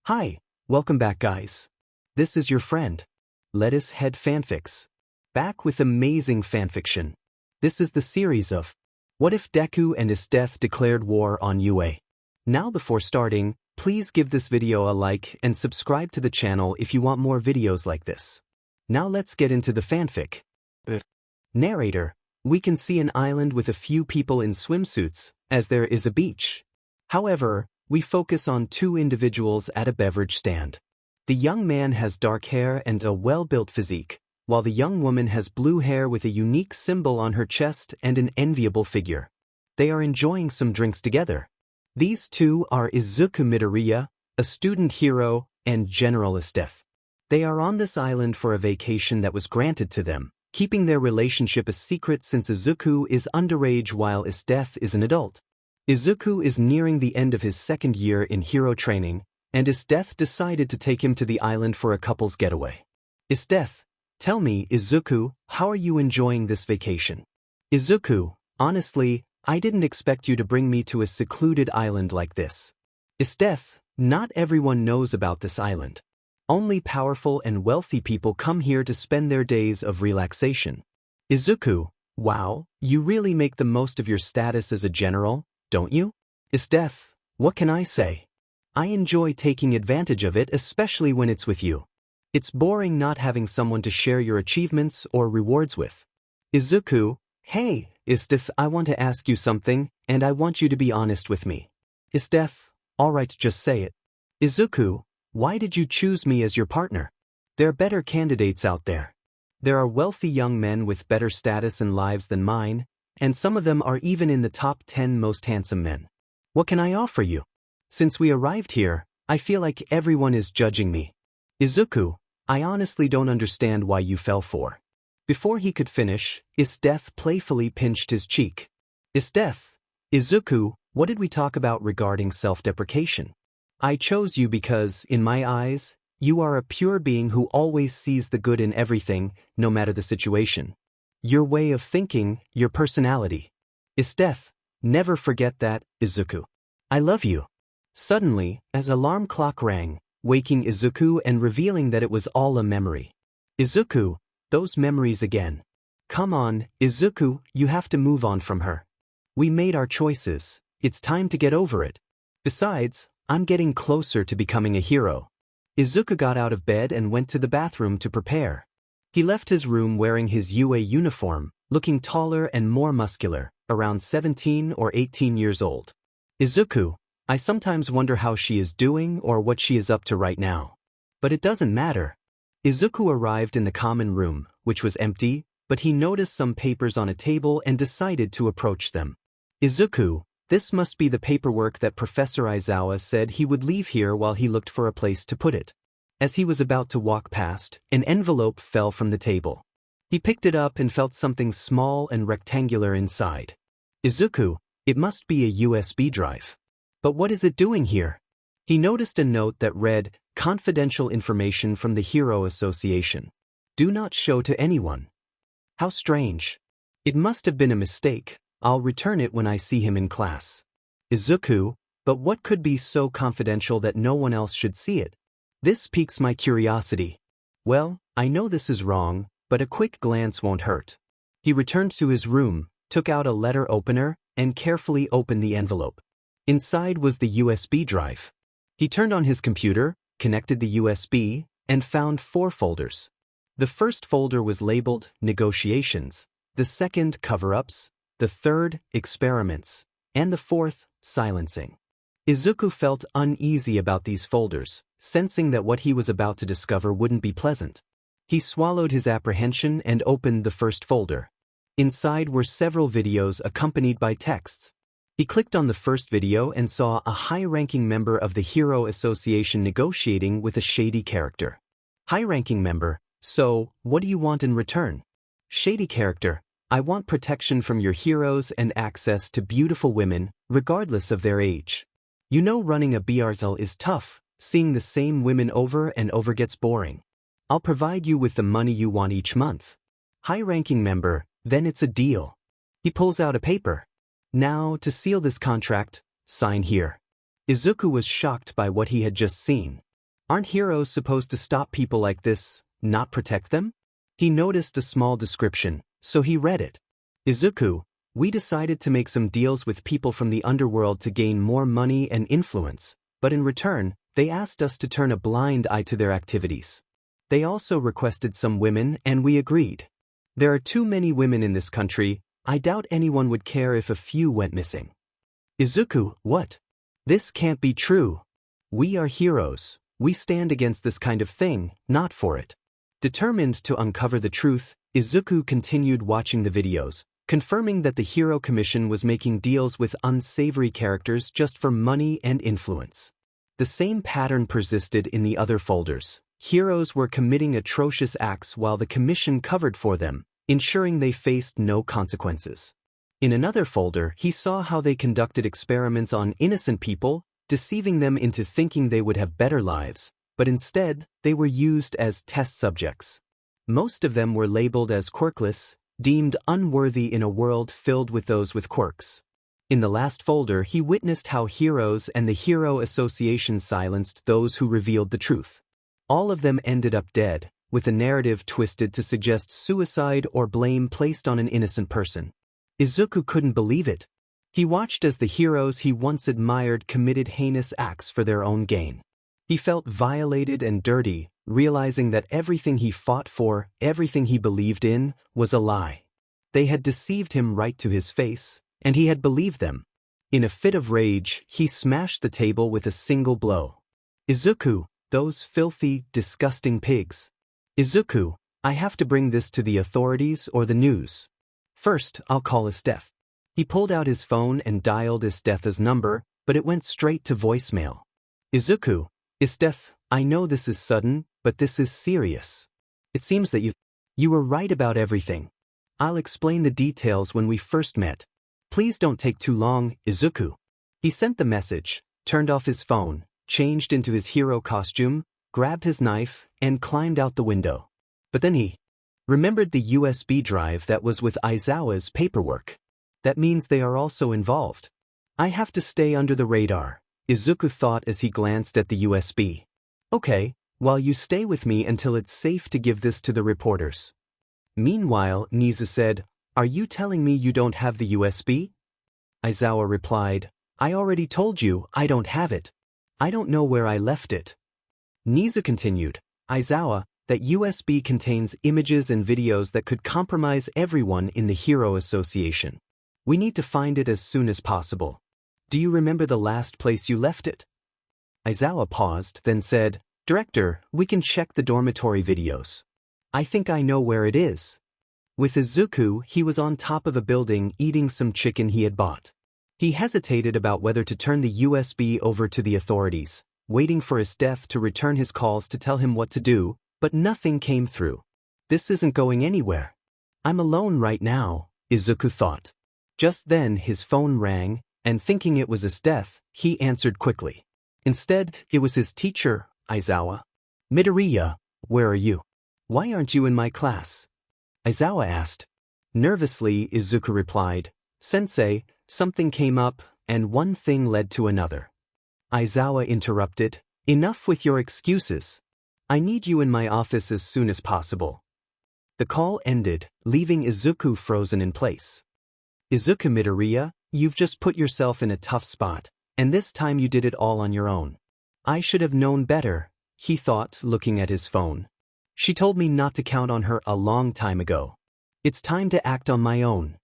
Hi, welcome back guys. This is your friend, Lettuce Head Fanfics. Back with amazing fanfiction. This is the series of What if Deku and Esdeath declared war on UA? Now before starting, please give this video a like and subscribe to the channel if you want more videos like this. Now let's get into the fanfic. Narrator, we can see an island with a few people in swimsuits, as there is a beach. However, we focus on two individuals at a beverage stand. The young man has dark hair and a well-built physique, while the young woman has blue hair with a unique symbol on her chest and an enviable figure. They are enjoying some drinks together. These two are Isuku Midoriya, a student hero, and General Esdeath. They are on this island for a vacation that was granted to them, keeping their relationship a secret since Isuku is underage while Esdeath is an adult. Isuku is nearing the end of his second year in hero training, and Esdeath decided to take him to the island for a couple's getaway. Esdeath, tell me, Isuku, how are you enjoying this vacation? Isuku, honestly, I didn't expect you to bring me to a secluded island like this. Esdeath, not everyone knows about this island. Only powerful and wealthy people come here to spend their days of relaxation. Isuku, wow, you really make the most of your status as a general, don't you? Esdeath, what can I say? I enjoy taking advantage of it, especially when it's with you. It's boring not having someone to share your achievements or rewards with. Isuku, hey, Esdeath, I want to ask you something, and I want you to be honest with me. Esdeath, alright, just say it. Isuku, why did you choose me as your partner? There are better candidates out there. There are wealthy young men with better status and lives than mine, and some of them are even in the top 10 most handsome men. What can I offer you? Since we arrived here, I feel like everyone is judging me. Isuku, I honestly don't understand why you fell for. Before he could finish, Esdeath playfully pinched his cheek. Esdeath, Isuku, what did we talk about regarding self-deprecation? I chose you because, in my eyes, you are a pure being who always sees the good in everything, no matter the situation. Your way of thinking, your personality. Esdeath, never forget that, Isuku. I love you. Suddenly, an alarm clock rang, waking Isuku and revealing that it was all a memory. Isuku, those memories again. Come on, Isuku, you have to move on from her. We made our choices, it's time to get over it. Besides, I'm getting closer to becoming a hero. Isuku got out of bed and went to the bathroom to prepare. He left his room wearing his UA uniform, looking taller and more muscular, around 17 or 18 years old. Isuku, I sometimes wonder how she is doing or what she is up to right now. But it doesn't matter. Isuku arrived in the common room, which was empty, but he noticed some papers on a table and decided to approach them. Isuku, this must be the paperwork that Professor Aizawa said he would leave here while he looked for a place to put it. As he was about to walk past, an envelope fell from the table. He picked it up and felt something small and rectangular inside. Isuku, it must be a USB drive. But what is it doing here? He noticed a note that read, confidential information from the Hero Association. Do not show to anyone. How strange. It must have been a mistake. I'll return it when I see him in class. Isuku, but what could be so confidential that no one else should see it? This piques my curiosity. Well, I know this is wrong, but a quick glance won't hurt. He returned to his room, took out a letter opener, and carefully opened the envelope. Inside was the USB drive. He turned on his computer, connected the USB, and found 4 folders. The first folder was labeled Negotiations, the second Cover-ups, the third Experiments, and the fourth Silencing. Isuku felt uneasy about these folders, sensing that what he was about to discover wouldn't be pleasant. He swallowed his apprehension and opened the first folder. Inside were several videos accompanied by texts. He clicked on the first video and saw a high-ranking member of the Hero Association negotiating with a shady character. High-ranking member, so, what do you want in return? Shady character, I want protection from your heroes and access to beautiful women, regardless of their age. You know running a BRZL is tough, seeing the same women over and over gets boring. I'll provide you with the money you want each month. High-ranking member, then it's a deal. He pulls out a paper. Now, to seal this contract, sign here. Isuku was shocked by what he had just seen. Aren't heroes supposed to stop people like this, not protect them? He noticed a small description, so he read it. Izuku, we decided to make some deals with people from the underworld to gain more money and influence, but in return, they asked us to turn a blind eye to their activities. They also requested some women and we agreed. There are too many women in this country, I doubt anyone would care if a few went missing. Izuku, what? This can't be true. We are heroes, we stand against this kind of thing, not for it. Determined to uncover the truth, Izuku continued watching the videos, confirming that the Hero Commission was making deals with unsavory characters just for money and influence. The same pattern persisted in the other folders. Heroes were committing atrocious acts while the Commission covered for them, ensuring they faced no consequences. In another folder, he saw how they conducted experiments on innocent people, deceiving them into thinking they would have better lives, but instead, they were used as test subjects. Most of them were labeled as quirkless, deemed unworthy in a world filled with those with quirks. In the last folder, he witnessed how heroes and the Hero Association silenced those who revealed the truth. All of them ended up dead, with the narrative twisted to suggest suicide or blame placed on an innocent person. Izuku couldn't believe it. He watched as the heroes he once admired committed heinous acts for their own gain. He felt violated and dirty, realizing that everything he fought for, everything he believed in, was a lie. They had deceived him right to his face, and he had believed them. In a fit of rage, he smashed the table with a single blow. Izuku, those filthy, disgusting pigs. Izuku, I have to bring this to the authorities or the news. First, I'll call Esdeath. He pulled out his phone and dialed Esdeath's number, but it went straight to voicemail. Izuku, Esdeath, I know this is sudden, but this is serious. It seems that you were right about everything. I'll explain the details when we first met. Please don't take too long, Izuku. He sent the message, turned off his phone, changed into his hero costume, grabbed his knife, and climbed out the window. But then he remembered the USB drive that was with Aizawa's paperwork. That means they are also involved. I have to stay under the radar, Izuku thought as he glanced at the USB. Okay, while you stay with me until it's safe to give this to the reporters. Meanwhile, Nizu said, Are you telling me you don't have the USB? Aizawa replied, I already told you I don't have it. I don't know where I left it. Nizu continued, Aizawa, that USB contains images and videos that could compromise everyone in the Hero Association. We need to find it as soon as possible. Do you remember the last place you left it? Aizawa paused, then said, Director, we can check the dormitory videos. I think I know where it is. With Izuku, he was on top of a building eating some chicken he had bought. He hesitated about whether to turn the USB over to the authorities, waiting for Esdeath to return his calls to tell him what to do, but nothing came through. This isn't going anywhere. I'm alone right now, Izuku thought. Just then his phone rang, and thinking it was Esdeath, he answered quickly. Instead, it was his teacher, Aizawa. Midoriya, where are you? Why aren't you in my class? Aizawa asked. Nervously, Izuku replied, Sensei, something came up, and one thing led to another. Aizawa interrupted, Enough with your excuses. I need you in my office as soon as possible. The call ended, leaving Izuku frozen in place. Izuku Midoriya, you've just put yourself in a tough spot, and this time you did it all on your own. I should have known better, he thought, looking at his phone. She told me not to count on her a long time ago. It's time to act on my own.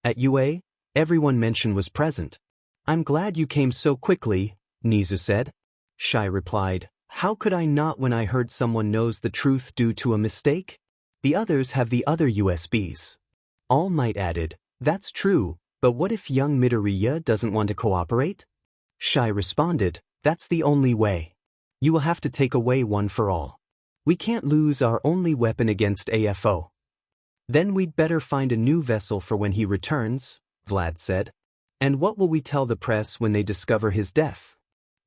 At UA, everyone mentioned was present. I'm glad you came so quickly, Nizu said. Shai replied, How could I not when I heard someone knows the truth due to a mistake? The others have the other USBs. All Might added, That's true, but what if young Midoriya doesn't want to cooperate? Shai responded, That's the only way. You will have to take away one for all. We can't lose our only weapon against AFO. Then we'd better find a new vessel for when he returns, Vlad said. And what will we tell the press when they discover his death?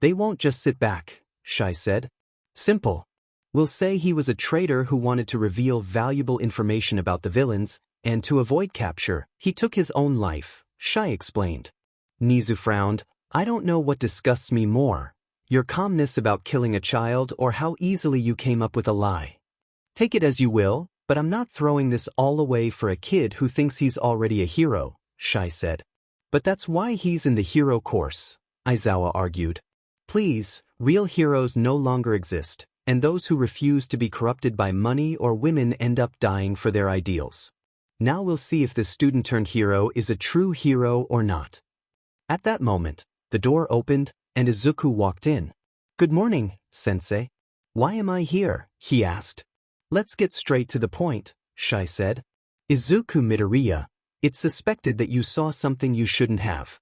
They won't just sit back, Shai said. Simple. We'll say he was a traitor who wanted to reveal valuable information about the villains, and to avoid capture, he took his own life, Shai explained. Nizu frowned. I don't know what disgusts me more, your calmness about killing a child, or how easily you came up with a lie. Take it as you will, but I'm not throwing this all away for a kid who thinks he's already a hero, Shai said. But that's why he's in the hero course, Aizawa argued. Please, real heroes no longer exist, and those who refuse to be corrupted by money or women end up dying for their ideals. Now we'll see if this student-turned-hero is a true hero or not. At that moment, the door opened, and Izuku walked in. Good morning, sensei. Why am I here? He asked. Let's get straight to the point, Shai said. Izuku Midoriya, it's suspected that you saw something you shouldn't have.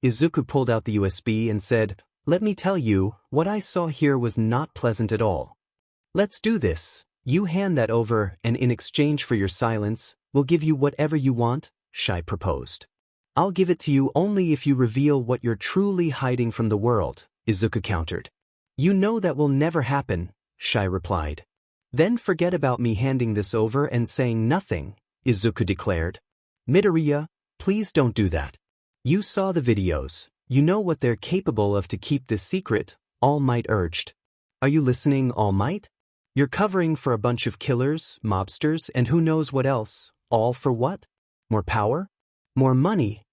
Izuku pulled out the USB and said, let me tell you, what I saw here was not pleasant at all. Let's do this. You hand that over, and in exchange for your silence, we'll give you whatever you want, Shai proposed. I'll give it to you only if you reveal what you're truly hiding from the world, Izuku countered. You know that will never happen, Shai replied. Then forget about me handing this over and saying nothing, Izuku declared. Midoriya, please don't do that. You saw the videos. You know what they're capable of to keep this secret, All Might urged. Are you listening, All Might? You're covering for a bunch of killers, mobsters, and who knows what else, all for what? More power? More money?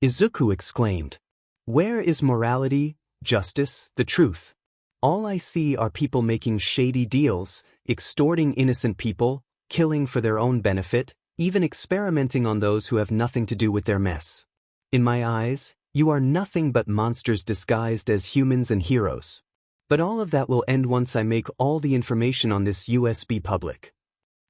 Izuku exclaimed. Where is morality, justice, the truth? All I see are people making shady deals, extorting innocent people, killing for their own benefit, even experimenting on those who have nothing to do with their mess. In my eyes, you are nothing but monsters disguised as humans and heroes. But all of that will end once I make all the information on this USB public.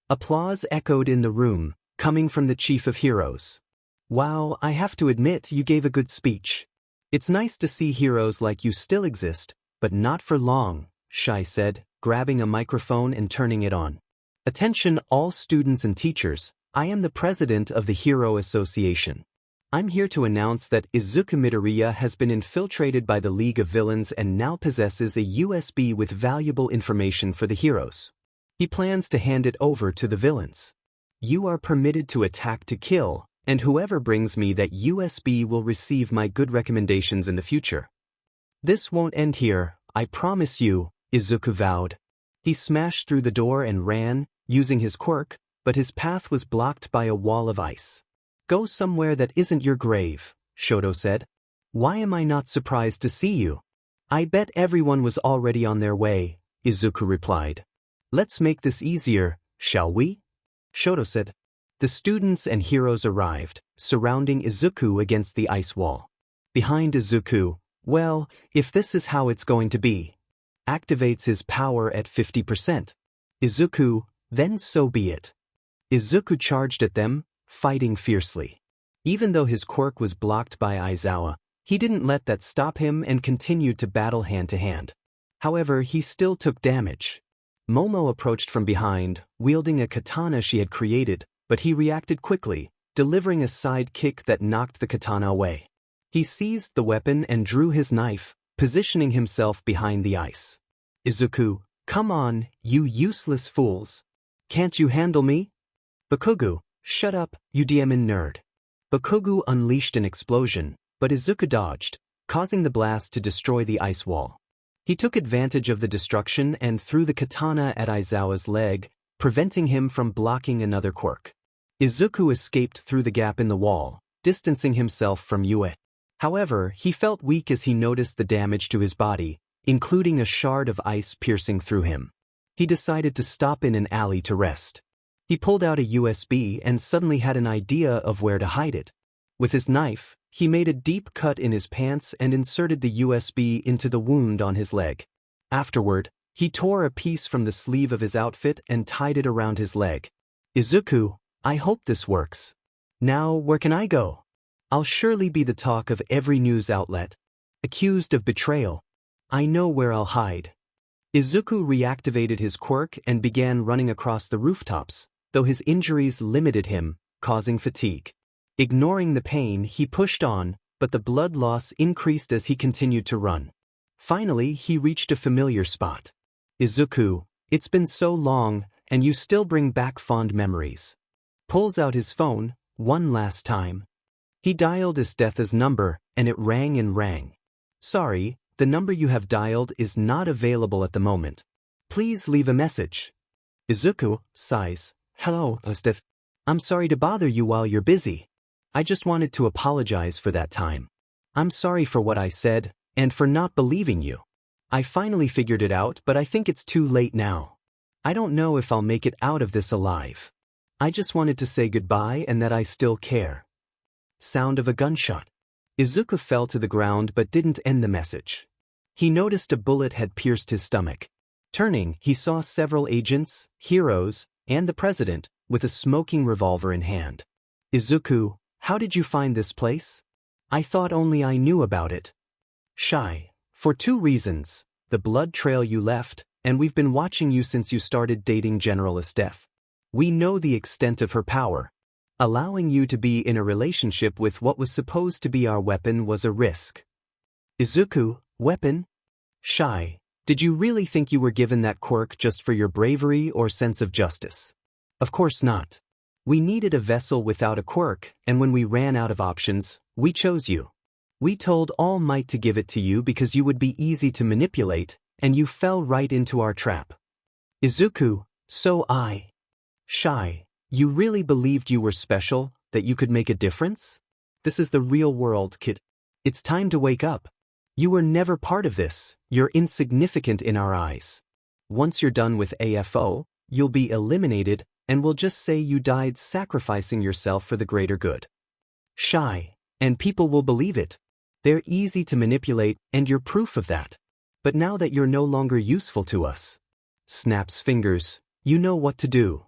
Applause echoed in the room, coming from the Chief of Heroes. Wow, I have to admit you gave a good speech. It's nice to see heroes like you still exist, but not for long, Shai said, grabbing a microphone and turning it on. Attention all students and teachers, I am the president of the Hero Association. I'm here to announce that Izuku Midoriya has been infiltrated by the League of Villains and now possesses a USB with valuable information for the heroes. He plans to hand it over to the villains. You are permitted to attack to kill, and whoever brings me that USB will receive my good recommendations in the future. This won't end here, I promise you, Izuku vowed. He smashed through the door and ran, using his quirk, but his path was blocked by a wall of ice. Go somewhere that isn't your grave, Shoto said. Why am I not surprised to see you? I bet everyone was already on their way, Izuku replied. Let's make this easier, shall we? Shoto said. The students and heroes arrived, surrounding Izuku against the ice wall. Behind Izuku, well, if this is how it's going to be, activates his power at 50%. Izuku, then so be it. Izuku charged at them, fighting fiercely. Even though his quirk was blocked by Aizawa, he didn't let that stop him and continued to battle hand to hand. However, he still took damage. Momo approached from behind, wielding a katana she had created, but he reacted quickly, delivering a side kick that knocked the katana away. He seized the weapon and drew his knife, positioning himself behind the ice. Izuku, come on, you useless fools. Can't you handle me? Bakugu, shut up, you demon nerd. Bakugu unleashed an explosion, but Izuku dodged, causing the blast to destroy the ice wall. He took advantage of the destruction and threw the katana at Aizawa's leg, preventing him from blocking another quirk. Izuku escaped through the gap in the wall, distancing himself from UA. However, he felt weak as he noticed the damage to his body, including a shard of ice piercing through him. He decided to stop in an alley to rest. He pulled out a USB and suddenly had an idea of where to hide it. With his knife, he made a deep cut in his pants and inserted the USB into the wound on his leg. Afterward, he tore a piece from the sleeve of his outfit and tied it around his leg. Izuku, I hope this works. Now, where can I go? I'll surely be the talk of every news outlet. Accused of betrayal. I know where I'll hide. Izuku reactivated his quirk and began running across the rooftops, though his injuries limited him, causing fatigue. Ignoring the pain, he pushed on, but the blood loss increased as he continued to run. Finally, he reached a familiar spot. Izuku, it's been so long, and you still bring back fond memories. Pulls out his phone, one last time. He dialed Esdeath's number, and it rang and rang. Sorry, the number you have dialed is not available at the moment. Please leave a message. Izuku sighs. Hello, Esdeath. I'm sorry to bother you while you're busy. I just wanted to apologize for that time. I'm sorry for what I said, and for not believing you. I finally figured it out, but I think it's too late now. I don't know if I'll make it out of this alive. I just wanted to say goodbye and that I still care. Sound of a gunshot. Izuku fell to the ground but didn't end the message. He noticed a bullet had pierced his stomach. Turning, he saw several agents, heroes, and the president, with a smoking revolver in hand. Izuku, how did you find this place? I thought only I knew about it. Shy. For 2 reasons, the blood trail you left, and we've been watching you since you started dating General Esdeath. We know the extent of her power. Allowing you to be in a relationship with what was supposed to be our weapon was a risk. Izuku, weapon? Shy. Did you really think you were given that quirk just for your bravery or sense of justice? Of course not. We needed a vessel without a quirk, and when we ran out of options, we chose you. We told All Might to give it to you because you would be easy to manipulate, and you fell right into our trap. Izuku, so Shy, you really believed you were special, that you could make a difference? This is the real world, kid. It's time to wake up. You were never part of this, you're insignificant in our eyes. Once you're done with AFO, you'll be eliminated, and we'll just say you died sacrificing yourself for the greater good. Shy, and people will believe it. They're easy to manipulate, and you're proof of that. But now that you're no longer useful to us. Snaps fingers, you know what to do.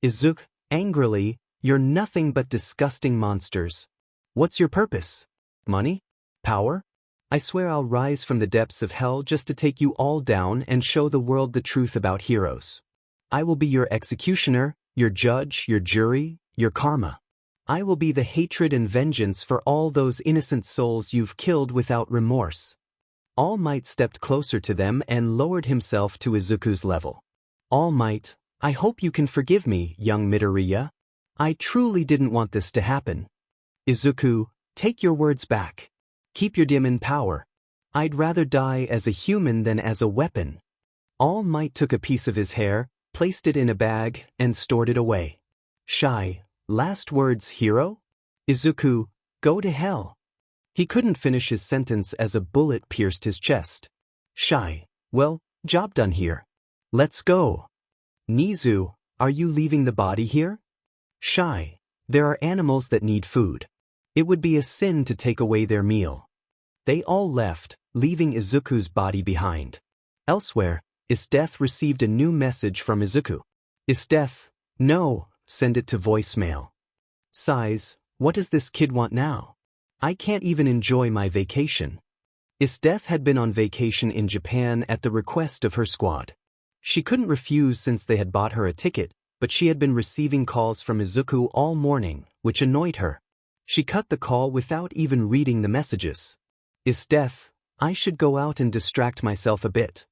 Izuku, angrily, you're nothing but disgusting monsters. What's your purpose? Money? Power? I swear I'll rise from the depths of hell just to take you all down and show the world the truth about heroes. I will be your executioner, your judge, your jury, your karma. I will be the hatred and vengeance for all those innocent souls you've killed without remorse. All Might stepped closer to them and lowered himself to Izuku's level. All Might, I hope you can forgive me, young Midoriya. I truly didn't want this to happen. Izuku, take your words back. Keep your demon power. I'd rather die as a human than as a weapon. All Might took a piece of his hair, placed it in a bag, and stored it away. Shy, last words, hero? Izuku, go to hell. He couldn't finish his sentence as a bullet pierced his chest. Shy, well, job done here. Let's go. Nizu, are you leaving the body here? Shy, there are animals that need food. It would be a sin to take away their meal. They all left, leaving Izuku's body behind. Elsewhere, Esdeath received a new message from Izuku. Esdeath, no, send it to voicemail. Sighs, what does this kid want now? I can't even enjoy my vacation. Esdeath had been on vacation in Japan at the request of her squad. She couldn't refuse since they had bought her a ticket, but she had been receiving calls from Izuku all morning, which annoyed her. She cut the call without even reading the messages. Esdeath, I should go out and distract myself a bit.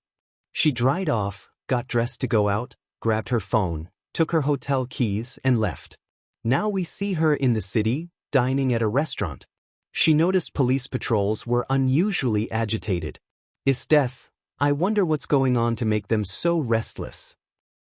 She dried off, got dressed to go out, grabbed her phone, took her hotel keys, and left. Now we see her in the city, dining at a restaurant. She noticed police patrols were unusually agitated. Esdeath, I wonder what's going on to make them so restless.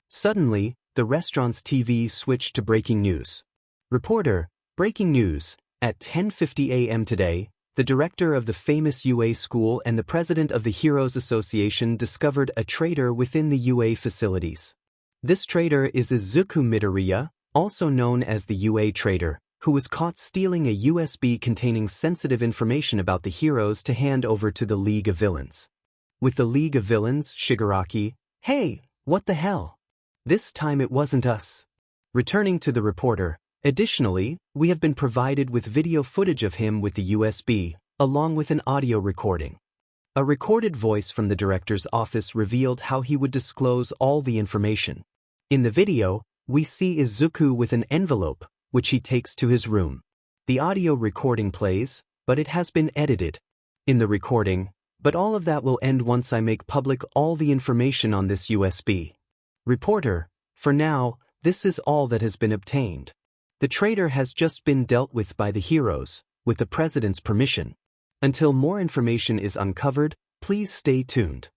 Suddenly, the restaurant's TV switched to breaking news. Reporter, breaking news, at 10:50 a.m. today, the director of the famous UA school and the president of the Heroes Association discovered a traitor within the UA facilities. This traitor is Izuku Midoriya, also known as the UA traitor, who was caught stealing a USB containing sensitive information about the heroes to hand over to the League of Villains. With the League of Villains, Shigaraki, hey, what the hell? This time it wasn't us. Returning to the reporter, additionally, we have been provided with video footage of him with the USB, along with an audio recording. A recorded voice from the director's office revealed how he would disclose all the information. In the video, we see Izuku with an envelope, which he takes to his room. The audio recording plays, but it has been edited. In the recording, but all of that will end once I make public all the information on this USB. Reporter, for now, this is all that has been obtained. The traitor has just been dealt with by the heroes, with the president's permission. Until more information is uncovered, Please stay tuned.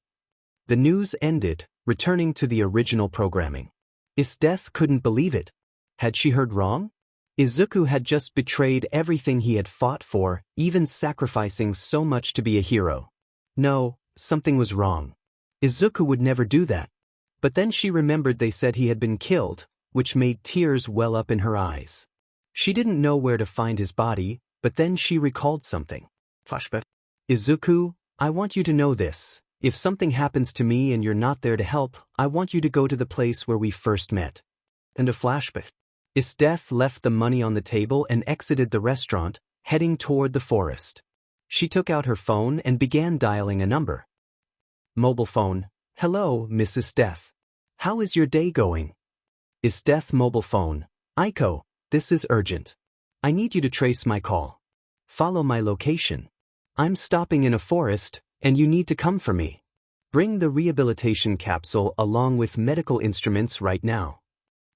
The news ended, returning to the original programming. Esdeath couldn't believe it. Had she heard wrong? Izuku had just betrayed everything he had fought for, even sacrificing so much to be a hero. No, something was wrong. Izuku would never do that. But then she remembered they said he had been killed, which made tears well up in her eyes. She didn't know where to find his body, but then she recalled something. Flashback. Izuku, I want you to know this. If something happens to me and you're not there to help, I want you to go to the place where we first met. And a flashback. Esdeath left the money on the table and exited the restaurant, heading toward the forest. She took out her phone and began dialing a number. Mobile phone. Hello, Miss Esdeath. How is your day going? Esdeath mobile phone. Hayeko, this is urgent. I need you to trace my call. Follow my location. I'm stopping in a forest, and you need to come for me. Bring the rehabilitation capsule along with medical instruments right now.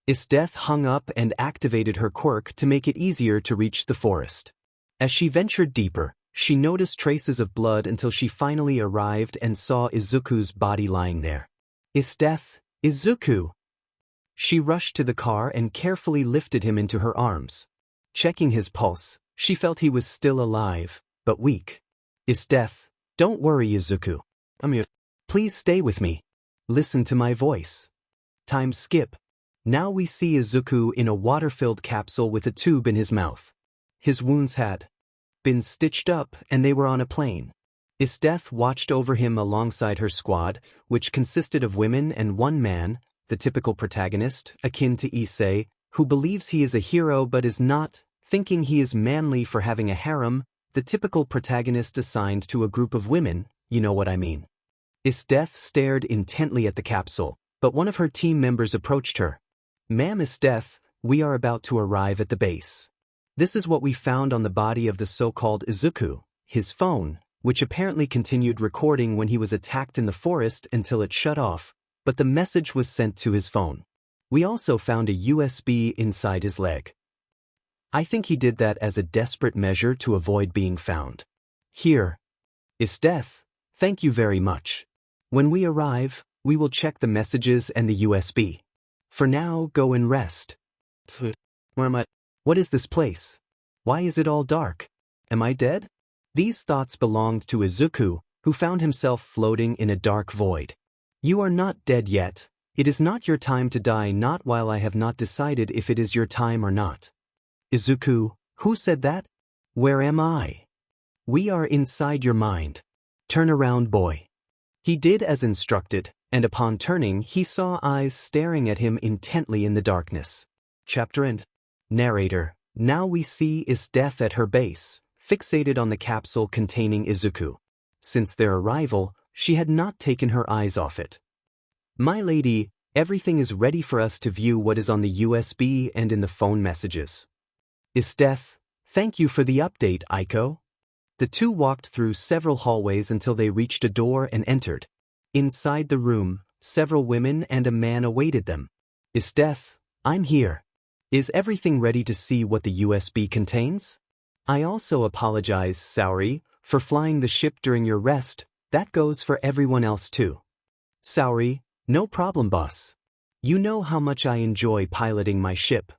Esdeath hung up and activated her quirk to make it easier to reach the forest. As she ventured deeper, she noticed traces of blood until she finally arrived and saw Izuku's body lying there. Esdeath, Izuku! She rushed to the car and carefully lifted him into her arms. Checking his pulse, she felt he was still alive, but weak. Esdeath, don't worry, Izuku. I'm here. Please stay with me. Listen to my voice. Time skip. Now we see Izuku in a water-filled capsule with a tube in his mouth. His wounds had been stitched up and they were on a plane. Esdeath watched over him alongside her squad, which consisted of women and one man, the typical protagonist, akin to Issei, who believes he is a hero but is not, thinking he is manly for having a harem, the typical protagonist assigned to a group of women, you know what I mean. Esdeath stared intently at the capsule, but one of her team members approached her. Ma'am Esdeath, we are about to arrive at the base. This is what we found on the body of the so-called Izuku, his phone, which apparently continued recording when he was attacked in the forest until it shut off, but the message was sent to his phone. We also found a USB inside his leg. I think he did that as a desperate measure to avoid being found. Here. Esdeath, thank you very much. When we arrive, we will check the messages and the USB. For now, go and rest. Where am I? What is this place? Why is it all dark? Am I dead? These thoughts belonged to Izuku, who found himself floating in a dark void. You are not dead yet. It is not your time to die, not while I have not decided if it is your time or not. Izuku, who said that? Where am I? We are inside your mind. Turn around, boy. He did as instructed, and upon turning he saw eyes staring at him intently in the darkness. Chapter end. Narrator. Now we see Esdeath at her base, fixated on the capsule containing Izuku. Since their arrival, she had not taken her eyes off it. My lady, everything is ready for us to view what is on the USB and in the phone messages. Esdeath, thank you for the update, Hayeko. The two walked through several hallways until they reached a door and entered. Inside the room, several women and a man awaited them. Esdeath, I'm here. Is everything ready to see what the USB contains? I also apologize, Saori, for flying the ship during your rest. That goes for everyone else too. Saori, no problem, boss. You know how much I enjoy piloting my ship.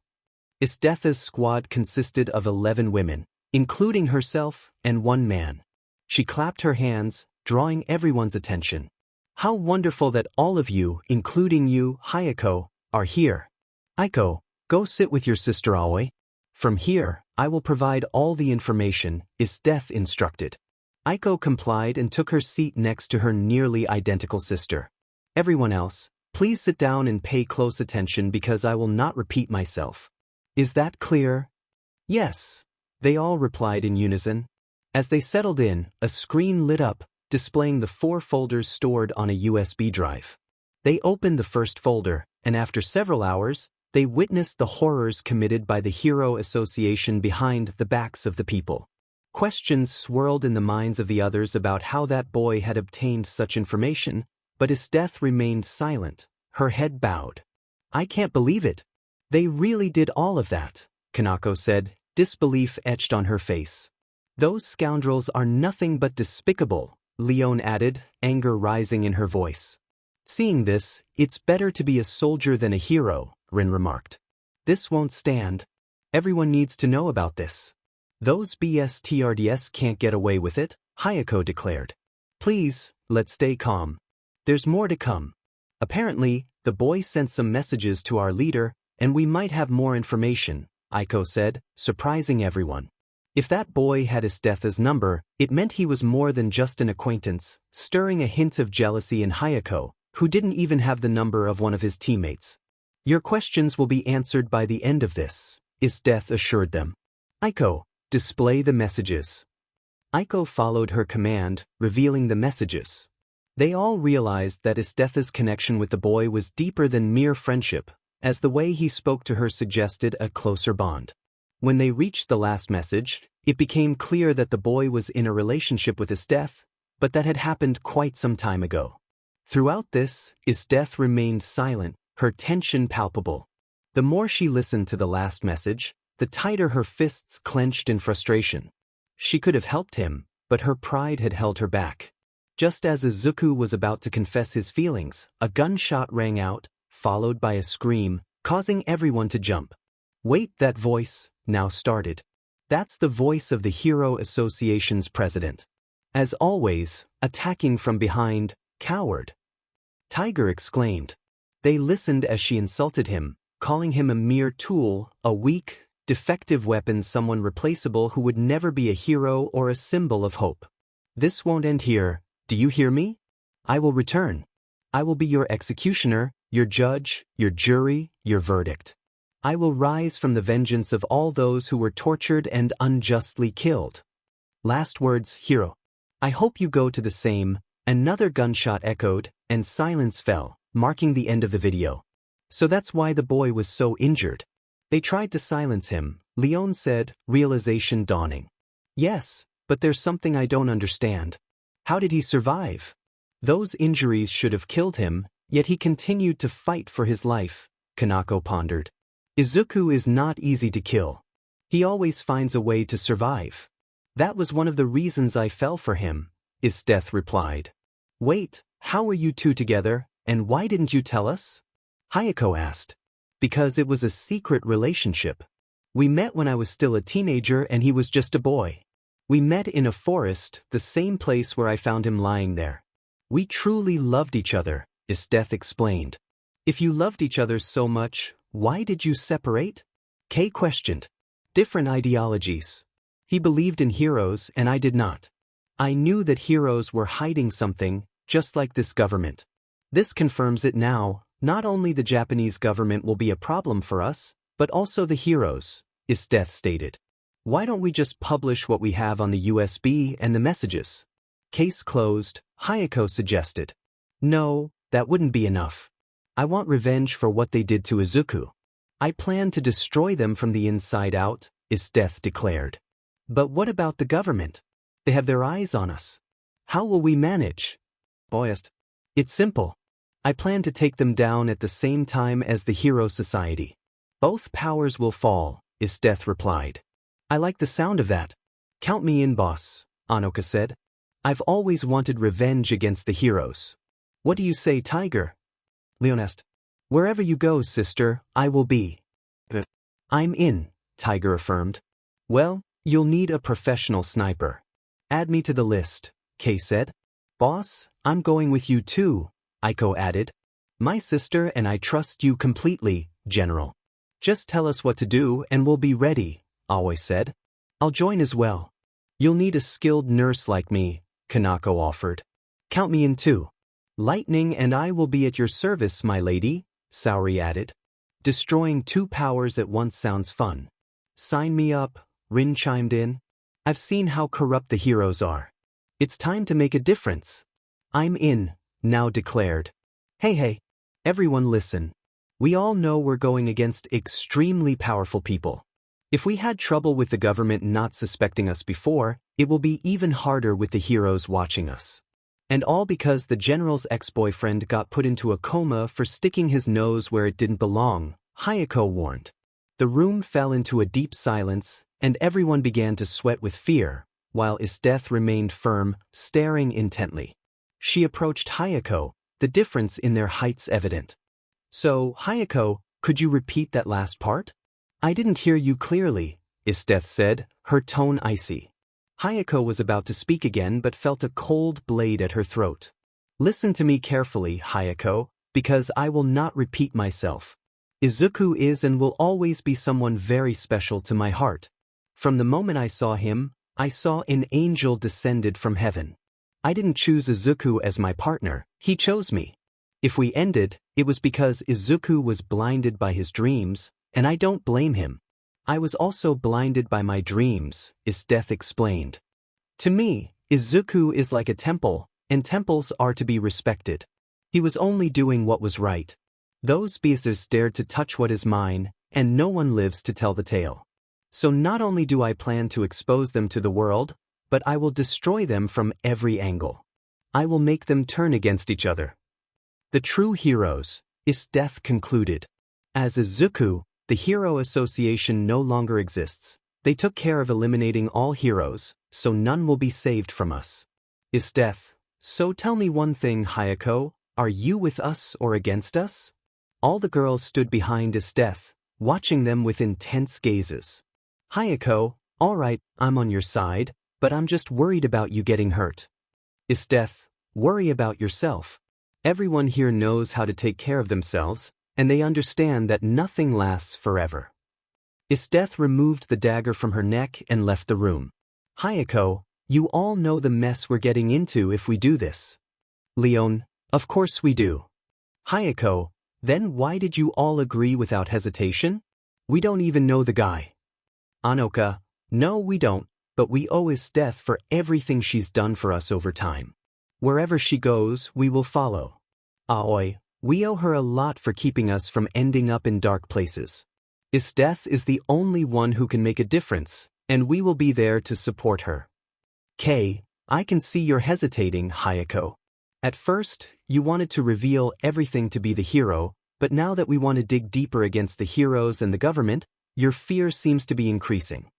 Esdeath's squad consisted of 11 women, including herself and one man. She clapped her hands, drawing everyone's attention. How wonderful that all of you, including you, Hayeko, are here. Hayeko, go sit with your sister Aoi. From here, I will provide all the information, Esdeath instructed. Hayeko complied and took her seat next to her nearly identical sister. Everyone else, please sit down and pay close attention because I will not repeat myself. Is that clear? Yes. They all replied in unison. As they settled in, a screen lit up, displaying the 4 folders stored on a USB drive. They opened the first folder, and after several hours, they witnessed the horrors committed by the hero association behind the backs of the people. Questions swirled in the minds of the others about how that boy had obtained such information, but Esdeath remained silent, her head bowed. I can't believe it. They really did all of that, Kanako said, disbelief etched on her face. Those scoundrels are nothing but despicable, Leon added, anger rising in her voice. Seeing this, it's better to be a soldier than a hero, Rin remarked. This won't stand. Everyone needs to know about this. Those BSTRDS can't get away with it, Hayeko declared. Please, let's stay calm. There's more to come. Apparently, the boy sent some messages to our leader, and we might have more information, Hayeko said, surprising everyone. If that boy had Esdeath's number, it meant he was more than just an acquaintance, stirring a hint of jealousy in Hayeko, who didn't even have the number of one of his teammates. Your questions will be answered by the end of this, Esdeath assured them. Hayeko, display the messages. Hayeko followed her command, revealing the messages. They all realized that Esdeath's connection with the boy was deeper than mere friendship, as the way he spoke to her suggested a closer bond. When they reached the last message, it became clear that the boy was in a relationship with Esdeath, but that had happened quite some time ago. Throughout this, Esdeath remained silent, her tension palpable. The more she listened to the last message, the tighter her fists clenched in frustration. She could have helped him, but her pride had held her back. Just as Isuku was about to confess his feelings, a gunshot rang out, followed by a scream, causing everyone to jump. Wait, that voice now started. That's the voice of the Hero Association's president. As always, attacking from behind, coward. Tiger exclaimed. They listened as she insulted him, calling him a mere tool, a weak, defective weapon, someone replaceable who would never be a hero or a symbol of hope. This won't end here, do you hear me? I will return. I will be your executioner, your judge, your jury, your verdict. I will rise from the vengeance of all those who were tortured and unjustly killed. Last words, hero. I hope you go to the same. Another gunshot echoed, and silence fell, marking the end of the video. So that's why the boy was so injured. They tried to silence him, Leon said, realization dawning. Yes, but there's something I don't understand. How did he survive? Those injuries should have killed him, yet he continued to fight for his life, Kanako pondered. Izuku is not easy to kill. He always finds a way to survive. That was one of the reasons I fell for him, Esdeath replied. Wait, how were you two together, and why didn't you tell us? Hayeko asked. Because it was a secret relationship. We met when I was still a teenager and he was just a boy. We met in a forest, the same place where I found him lying there. We truly loved each other, Esdeath explained. If you loved each other so much, why did you separate? Kay questioned. Different ideologies. He believed in heroes and I did not. I knew that heroes were hiding something, just like this government. This confirms it now. Not only the Japanese government will be a problem for us, but also the heroes, Esdeath stated. Why don't we just publish what we have on the USB and the messages? Case closed, Hayeko suggested. No, that wouldn't be enough. I want revenge for what they did to Izuku. I plan to destroy them from the inside out, Esdeath declared. But what about the government? They have their eyes on us. How will we manage? Boyest. It's simple. I plan to take them down at the same time as the Hero Society. Both powers will fall, Esdeath replied. I like the sound of that. Count me in, boss, Anoka said. I've always wanted revenge against the heroes. What do you say, Tiger? Leon asked. Wherever you go, sister, I will be. I'm in, Tiger affirmed. Well, you'll need a professional sniper. Add me to the list, Kay said. Boss, I'm going with you too, Hayeko added. My sister and I trust you completely, General. Just tell us what to do and we'll be ready, Aoi said. I'll join as well. You'll need a skilled nurse like me, Kanako offered. Count me in too. Lightning and I will be at your service, my lady, Saori added. Destroying two powers at once sounds fun. Sign me up, Rin chimed in. I've seen how corrupt the heroes are. It's time to make a difference. I'm in, now declared. Hey, everyone listen. We all know we're going against extremely powerful people. If we had trouble with the government not suspecting us before, it will be even harder with the heroes watching us. And all because the general's ex-boyfriend got put into a coma for sticking his nose where it didn't belong, Hayeko warned. The room fell into a deep silence, and everyone began to sweat with fear, while Esdeath remained firm, staring intently. She approached Hayeko, the difference in their heights evident. So, Hayeko, could you repeat that last part? I didn't hear you clearly, Esdeath said, her tone icy. Hayeko was about to speak again but felt a cold blade at her throat. Listen to me carefully, Hayeko, because I will not repeat myself. Izuku is and will always be someone very special to my heart. From the moment I saw him, I saw an angel descended from heaven. I didn't choose Izuku as my partner, he chose me. If we ended, it was because Izuku was blinded by his dreams, and I don't blame him. I was also blinded by my dreams, Esdeath explained. To me, Izuku is like a temple, and temples are to be respected. He was only doing what was right. Those beasts dared to touch what is mine, and no one lives to tell the tale. So not only do I plan to expose them to the world, but I will destroy them from every angle. I will make them turn against each other. The true heroes, Esdeath concluded. As Izuku, the Hero Association no longer exists. They took care of eliminating all heroes, so none will be saved from us. Esdeath, so tell me one thing, Hayeko, are you with us or against us? All the girls stood behind Esdeath, watching them with intense gazes. Hayeko, all right, I'm on your side, but I'm just worried about you getting hurt. Esdeath, worry about yourself. Everyone here knows how to take care of themselves, and they understand that nothing lasts forever. Esdeath removed the dagger from her neck and left the room. Hayeko, you all know the mess we're getting into if we do this. Leon, of course we do. Hayeko, then why did you all agree without hesitation? We don't even know the guy. Anoka, no we don't, but we owe Esdeath for everything she's done for us over time. Wherever she goes, we will follow. Aoi, we owe her a lot for keeping us from ending up in dark places. Esdeath is the only one who can make a difference, and we will be there to support her. Kay, I can see you're hesitating, Hayeko. At first, you wanted to reveal everything to be the hero, but now that we want to dig deeper against the heroes and the government, your fear seems to be increasing.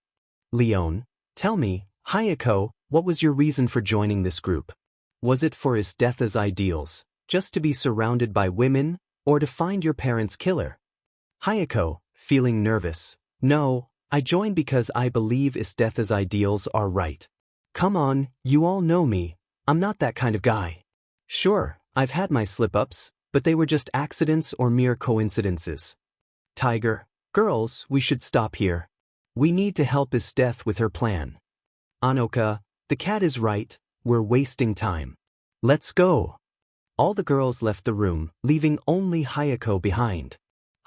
Leon, tell me, Hayeko, what was your reason for joining this group? Was it for Esdeath's ideals, just to be surrounded by women, or to find your parents' killer? Hayeko, feeling nervous, no, I joined because I believe Esdeath's ideals are right. Come on, you all know me, I'm not that kind of guy. Sure, I've had my slip-ups, but they were just accidents or mere coincidences. Tiger, girls, we should stop here. We need to help Esdeath with her plan. Anoka, the cat is right, we're wasting time. Let's go. All the girls left the room, leaving only Hayeko behind.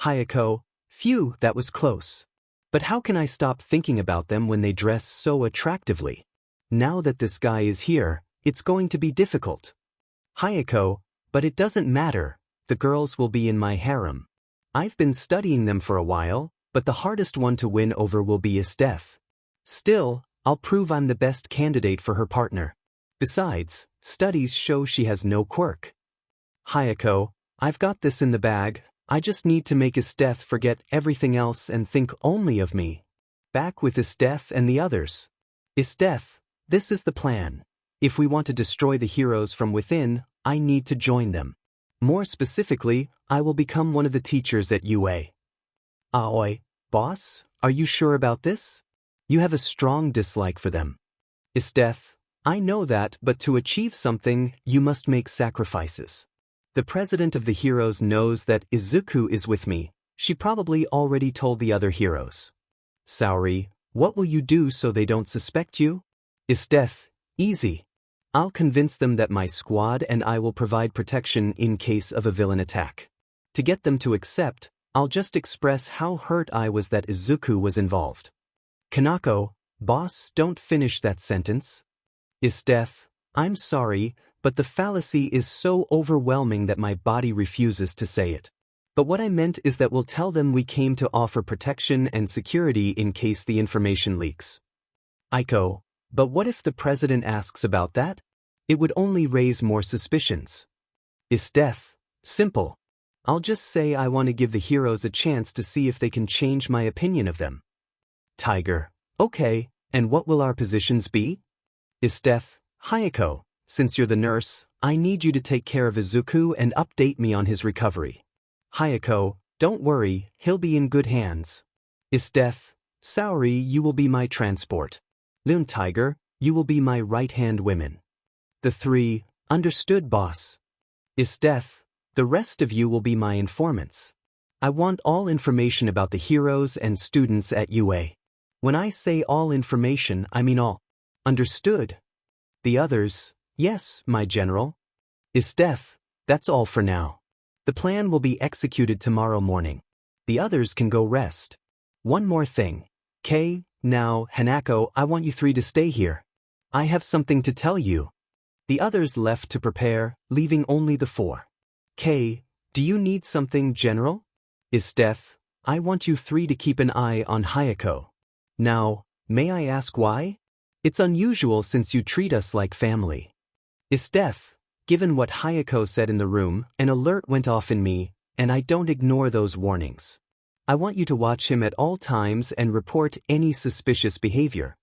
Hayeko, phew, that was close. But how can I stop thinking about them when they dress so attractively? Now that this guy is here, it's going to be difficult. Hayeko, but it doesn't matter, the girls will be in my harem. I've been studying them for a while, but the hardest one to win over will be Esdeath. Still, I'll prove I'm the best candidate for her partner. Besides, studies show she has no quirk. Hayeko, I've got this in the bag, I just need to make Esdeath forget everything else and think only of me. Back with Esdeath and the others. Esdeath, this is the plan. If we want to destroy the heroes from within, I need to join them. More specifically, I will become one of the teachers at UA. Aoi, boss, are you sure about this? You have a strong dislike for them. Esdeath, I know that, but to achieve something, you must make sacrifices. The president of the heroes knows that Izuku is with me. She probably already told the other heroes. Saori, what will you do so they don't suspect you? Esdeath, easy. I'll convince them that my squad and I will provide protection in case of a villain attack. To get them to accept, I'll just express how hurt I was that Izuku was involved. Kanako, boss, don't finish that sentence. Esdeath, I'm sorry, but the fallacy is so overwhelming that my body refuses to say it. But what I meant is that we'll tell them we came to offer protection and security in case the information leaks. Aiko, but what if the president asks about that? It would only raise more suspicions. Esdeath, simple. I'll just say I want to give the heroes a chance to see if they can change my opinion of them. Tiger, okay, and what will our positions be? Esdeath, Hayeko, since you're the nurse, I need you to take care of Isuku and update me on his recovery. Hayeko, don't worry, he'll be in good hands. Esdeath, Saori, you will be my transport. Leon Tiger, you will be my right-hand women. The three, understood boss. Esdeath, the rest of you will be my informants. I want all information about the heroes and students at UA. When I say all information, I mean all. Understood? The others, yes, my general. Esdeath, that's all for now. The plan will be executed tomorrow morning. The others can go rest. One more thing. Now, Hanako, I want you three to stay here. I have something to tell you. The others left to prepare, leaving only the four. Do you need something, General? Esdeath, I want you three to keep an eye on Hayeko. Now, may I ask why? It's unusual since you treat us like family. Esdeath, given what Hayeko said in the room, an alert went off in me, and I don't ignore those warnings. I want you to watch him at all times and report any suspicious behavior.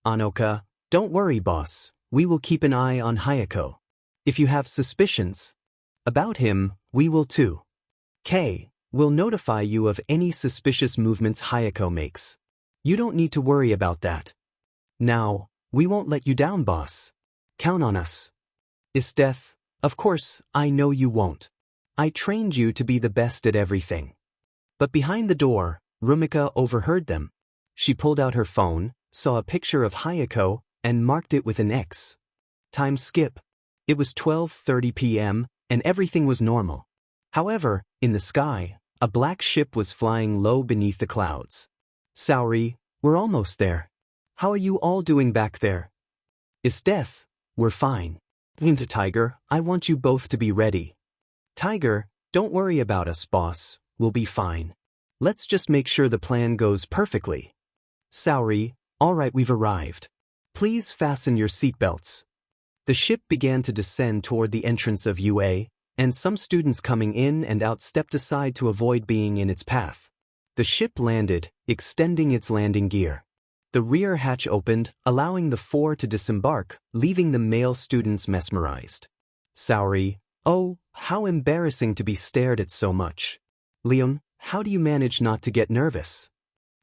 Anoka, don't worry, boss. We will keep an eye on Hayeko. If you have suspicions about him, we will too. We'll notify you of any suspicious movements Hayeko makes. You don't need to worry about that. Now, we won't let you down, boss. Count on us. Esdeath, of course, I know you won't. I trained you to be the best at everything. But behind the door, Rumika overheard them. She pulled out her phone, saw a picture of Hayeko, and marked it with an X. Time skip. It was 12:30 p.m., and everything was normal. However, in the sky, a black ship was flying low beneath the clouds. Saori, we're almost there. How are you all doing back there? Esdeath, we're fine. Into Tiger, I want you both to be ready. Tiger, don't worry about us, boss. We'll be fine. Let's just make sure the plan goes perfectly. Saori, all right, we've arrived. Please fasten your seatbelts. The ship began to descend toward the entrance of UA, and some students coming in and out stepped aside to avoid being in its path. The ship landed, extending its landing gear. The rear hatch opened, allowing the four to disembark, leaving the male students mesmerized. Saori, oh, how embarrassing to be stared at so much. Leon, how do you manage not to get nervous?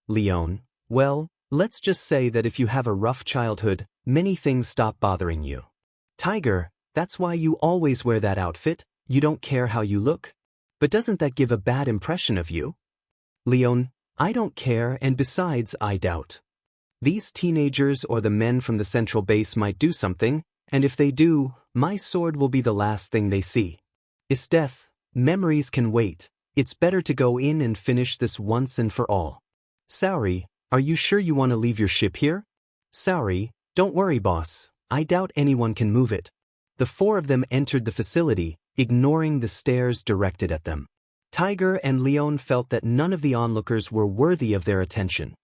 Leon, well, let's just say that if you have a rough childhood, many things stop bothering you. Tiger, that's why you always wear that outfit, you don't care how you look? But doesn't that give a bad impression of you? Leon, I don't care, and besides, I doubt. These teenagers or the men from the central base might do something, and if they do, my sword will be the last thing they see. Esdeath, memories can wait. It's better to go in and finish this once and for all. Saori, are you sure you want to leave your ship here? Saori, don't worry, boss. I doubt anyone can move it. The four of them entered the facility, ignoring the stares directed at them. Tiger and Leon felt that none of the onlookers were worthy of their attention.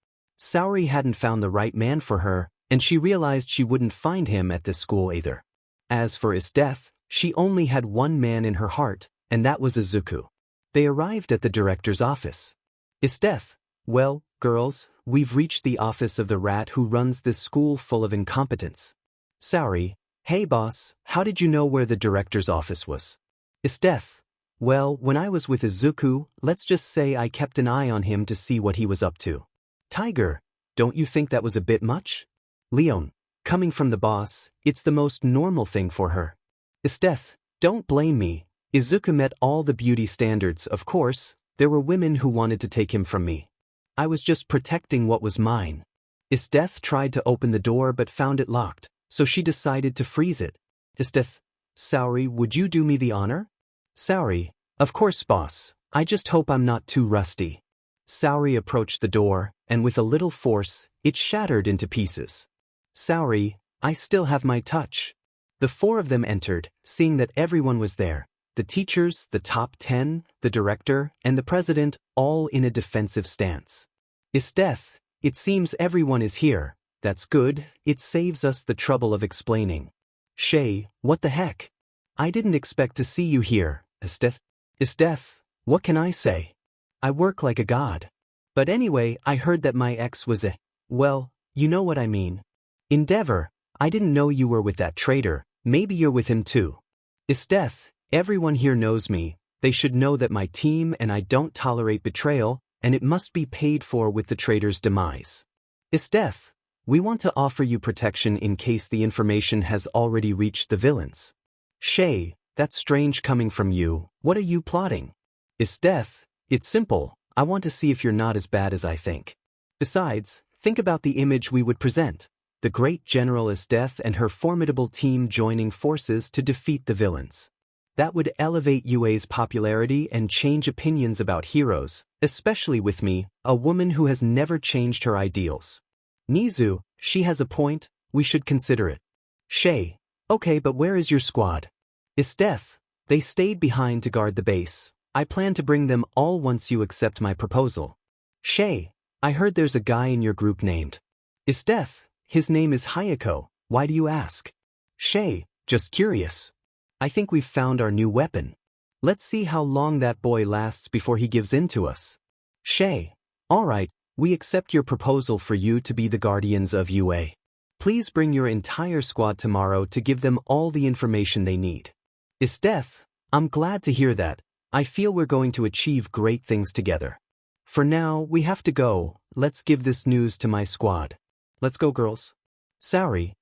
Saori hadn't found the right man for her, and she realized she wouldn't find him at this school either. As for Esdeath, she only had one man in her heart, and that was Isuku. They arrived at the director's office. Esdeath, well, girls, we've reached the office of the rat who runs this school full of incompetence. Saori, hey boss, how did you know where the director's office was? Esdeath, well, when I was with Isuku, let's just say I kept an eye on him to see what he was up to. Tiger, don't you think that was a bit much? Leon, coming from the boss, it's the most normal thing for her. Esdeath, don't blame me. Isuku met all the beauty standards, of course. There were women who wanted to take him from me. I was just protecting what was mine. Esdeath tried to open the door but found it locked, so she decided to freeze it. Esdeath, Saori, would you do me the honor? Saori, of course, boss. I just hope I'm not too rusty. Saori approached the door, and with a little force, it shattered into pieces. Saori, I still have my touch. The four of them entered, seeing that everyone was there. The teachers, the top 10, the director, and the president, all in a defensive stance. Esdeath, it seems everyone is here. That's good, it saves us the trouble of explaining. Shay, what the heck? I didn't expect to see you here, Esdeath. Esdeath, what can I say? I work like a god. But anyway, I heard that my ex was well, you know what I mean. Endeavor, I didn't know you were with that traitor, maybe you're with him too. Esdeath, everyone here knows me, they should know that my team and I don't tolerate betrayal, and it must be paid for with the traitor's demise. Esdeath, we want to offer you protection in case the information has already reached the villains. Shay, that's strange coming from you, what are you plotting? Esdeath, it's simple, I want to see if you're not as bad as I think. Besides, think about the image we would present. The great General Esdeath and her formidable team joining forces to defeat the villains. That would elevate UA's popularity and change opinions about heroes, especially with me, a woman who has never changed her ideals. Nizu, she has a point, we should consider it. Shay, okay, but where is your squad? Esdeath, they stayed behind to guard the base. I plan to bring them all once you accept my proposal. Shay, I heard there's a guy in your group named Esdeath. His name is Hayeko, why do you ask? Shay, just curious. I think we've found our new weapon. Let's see how long that boy lasts before he gives in to us. Shay, alright, we accept your proposal for you to be the guardians of UA. Please bring your entire squad tomorrow to give them all the information they need. Esdeath, I'm glad to hear that. I feel we're going to achieve great things together. For now, we have to go, let's give this news to my squad. Let's go, girls. Sorry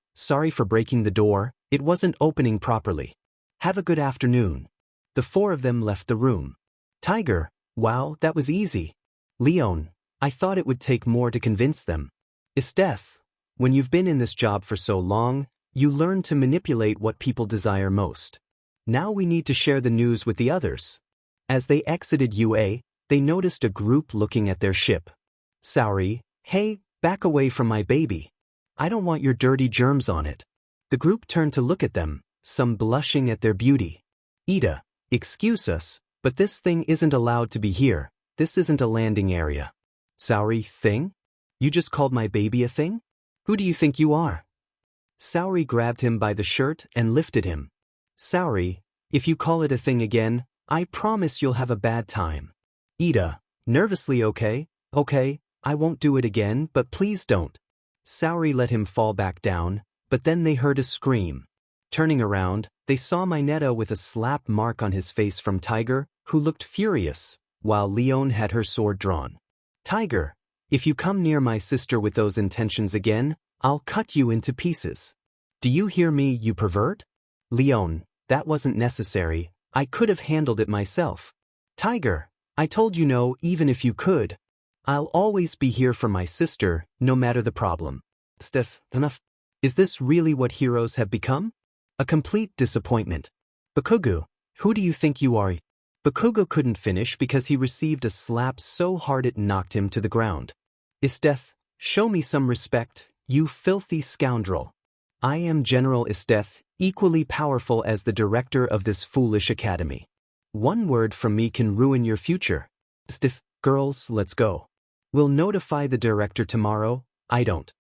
for breaking the door, it wasn't opening properly. Have a good afternoon. The four of them left the room. Tiger, wow, that was easy. Leon, I thought it would take more to convince them. Esdeath, when you've been in this job for so long, you learn to manipulate what people desire most. Now we need to share the news with the others. As they exited UA, they noticed a group looking at their ship. Sorry, hey, back away from my baby. I don't want your dirty germs on it. The group turned to look at them, some blushing at their beauty. Ida, excuse us, but this thing isn't allowed to be here. This isn't a landing area. Saori, thing? You just called my baby a thing? Who do you think you are? Saori grabbed him by the shirt and lifted him. Saori, if you call it a thing again, I promise you'll have a bad time. Ida, nervously, okay, I won't do it again, but please don't. Saori let him fall back down, but then they heard a scream. Turning around, they saw Mineta with a slap mark on his face from Tiger, who looked furious, while Leon had her sword drawn. Tiger, if you come near my sister with those intentions again, I'll cut you into pieces. Do you hear me, you pervert? Leon, that wasn't necessary, I could have handled it myself. Tiger, I told you no, even if you could. I'll always be here for my sister, no matter the problem. Steph, enough. Is this really what heroes have become? A complete disappointment. Bakugo, who do you think you are? Bakugo couldn't finish because he received a slap so hard it knocked him to the ground. Esdeath, show me some respect, you filthy scoundrel. I am General Esdeath, equally powerful as the director of this foolish academy. One word from me can ruin your future. Stiff, girls, let's go. We'll notify the director tomorrow. I don't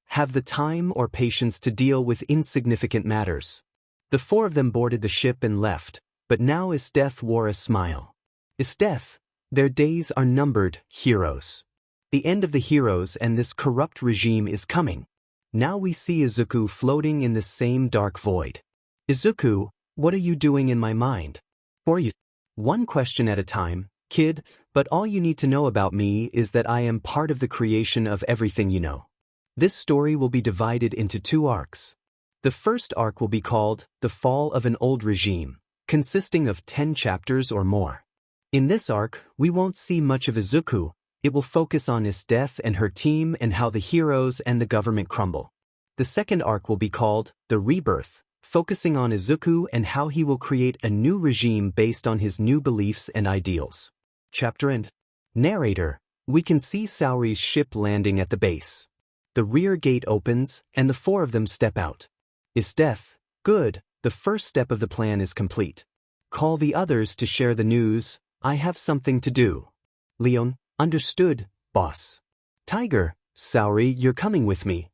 have the time or patience to deal with insignificant matters. The four of them boarded the ship and left, but now Esdeath wore a smile. Esdeath, their days are numbered, heroes. The end of the heroes and this corrupt regime is coming. Now we see Izuku floating in the same dark void. Izuku, what are you doing in my mind? Or you? One question at a time, kid, but all you need to know about me is that I am part of the creation of everything you know. This story will be divided into 2 arcs. The first arc will be called The Fall of an Old Regime, consisting of 10 chapters or more. In this arc, we won't see much of Izuku. It will focus on Esdeath and her team and how the heroes and the government crumble. The second arc will be called The Rebirth, focusing on Izuku and how he will create a new regime based on his new beliefs and ideals. Chapter End. Narrator, we can see Saori's ship landing at the base. The rear gate opens, and the 4 of them step out. Esdeath, good, the first step of the plan is complete. Call the others to share the news, I have something to do. Leon, understood, boss. Tiger, Saori, you're coming with me.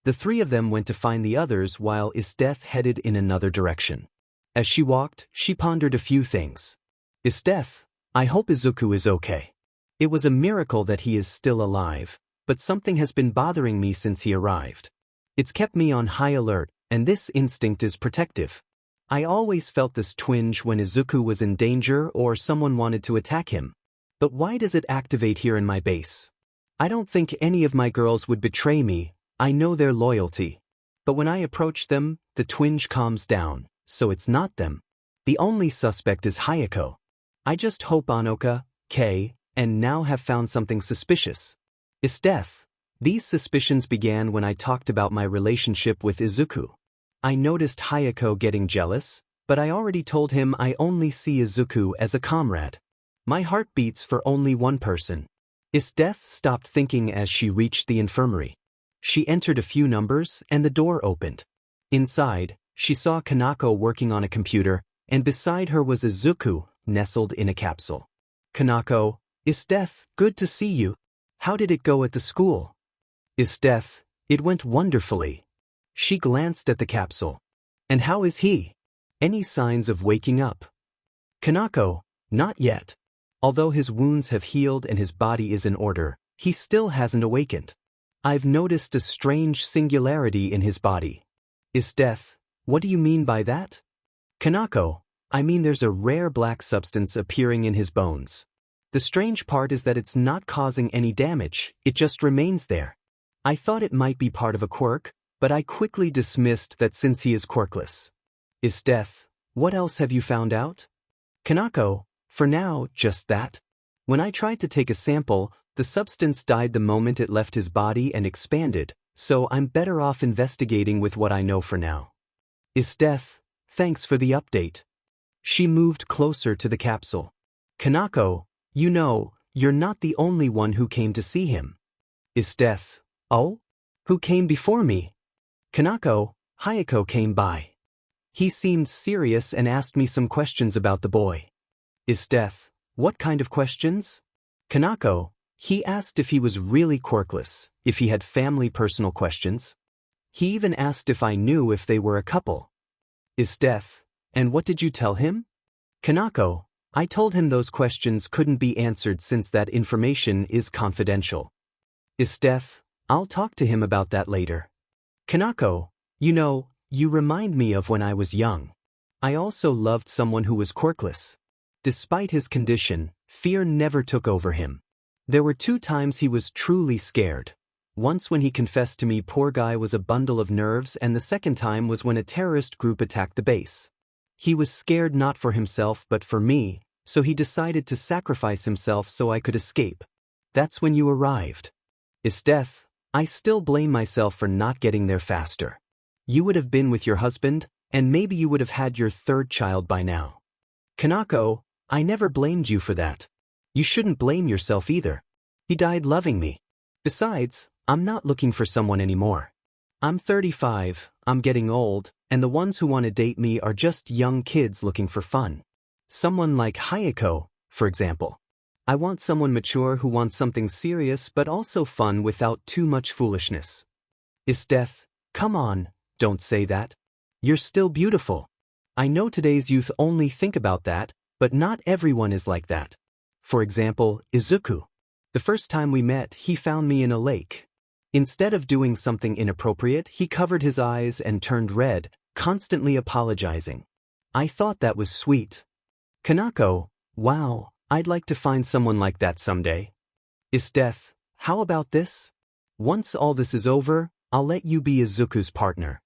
The 3 of them went to find the others while Esdeath headed in another direction. As she walked, she pondered a few things. Esdeath, I hope Izuku is okay. It was a miracle that he is still alive, but something has been bothering me since he arrived. It's kept me on high alert, and this instinct is protective. I always felt this twinge when Izuku was in danger or someone wanted to attack him. But why does it activate here in my base? I don't think any of my girls would betray me, I know their loyalty. But when I approach them, the twinge calms down, so it's not them. The only suspect is Hayeko. I just hope Anoka, Kei, and now have found something suspicious. Esdeath. These suspicions began when I talked about my relationship with Izuku. I noticed Hayeko getting jealous, but I already told him I only see Izuku as a comrade. My heart beats for only one person. Esdeath stopped thinking as she reached the infirmary. She entered a few numbers and the door opened. Inside, she saw Kanako working on a computer, and beside her was Izuku, nestled in a capsule. Kanako, Esdeath, good to see you. How did it go at the school? Esdeath, it went wonderfully. She glanced at the capsule. And how is he? Any signs of waking up? Kanako, not yet. Although his wounds have healed and his body is in order, he still hasn't awakened. I've noticed a strange singularity in his body. Esdeath, what do you mean by that? Kanako, I mean there's a rare black substance appearing in his bones. The strange part is that it's not causing any damage, it just remains there. I thought it might be part of a quirk, but I quickly dismissed that since he is quirkless. Esdeath, what else have you found out? Kanako, for now, just that. When I tried to take a sample, the substance died the moment it left his body and expanded, so I'm better off investigating with what I know for now. Esdeath, thanks for the update. She moved closer to the capsule. Kanako, you know, you're not the only one who came to see him. Esdeath, oh? Who came before me? Kanako, Hayeko came by. He seemed serious and asked me some questions about the boy. Esdeath, what kind of questions? Kanako, he asked if he was really quirkless, if he had family personal questions. He even asked if I knew if they were a couple. Esdeath, and what did you tell him? Kanako, I told him those questions couldn't be answered since that information is confidential. Esdeath, I'll talk to him about that later. Kanako, you know, you remind me of when I was young. I also loved someone who was quirkless. Despite his condition, fear never took over him. There were 2 times he was truly scared. Once when he confessed to me poor guy was a bundle of nerves, and the second time was when a terrorist group attacked the base. He was scared not for himself but for me, so he decided to sacrifice himself so I could escape. That's when you arrived. Esdeath, I still blame myself for not getting there faster. You would have been with your husband, and maybe you would have had your 3rd child by now. Kanako, I never blamed you for that. You shouldn't blame yourself either. He died loving me. Besides, I'm not looking for someone anymore. I'm 35, I'm getting old, and the ones who want to date me are just young kids looking for fun. Someone like Hayeko, for example. I want someone mature who wants something serious but also fun without too much foolishness. Esdeath, come on, don't say that. You're still beautiful. I know today's youth only think about that, but not everyone is like that. For example, Izuku. The first time we met, he found me in a lake. Instead of doing something inappropriate, he covered his eyes and turned red, constantly apologizing. I thought that was sweet. Kanako, wow, I'd like to find someone like that someday. Esdeath, how about this? Once all this is over, I'll let you be Izuku's partner.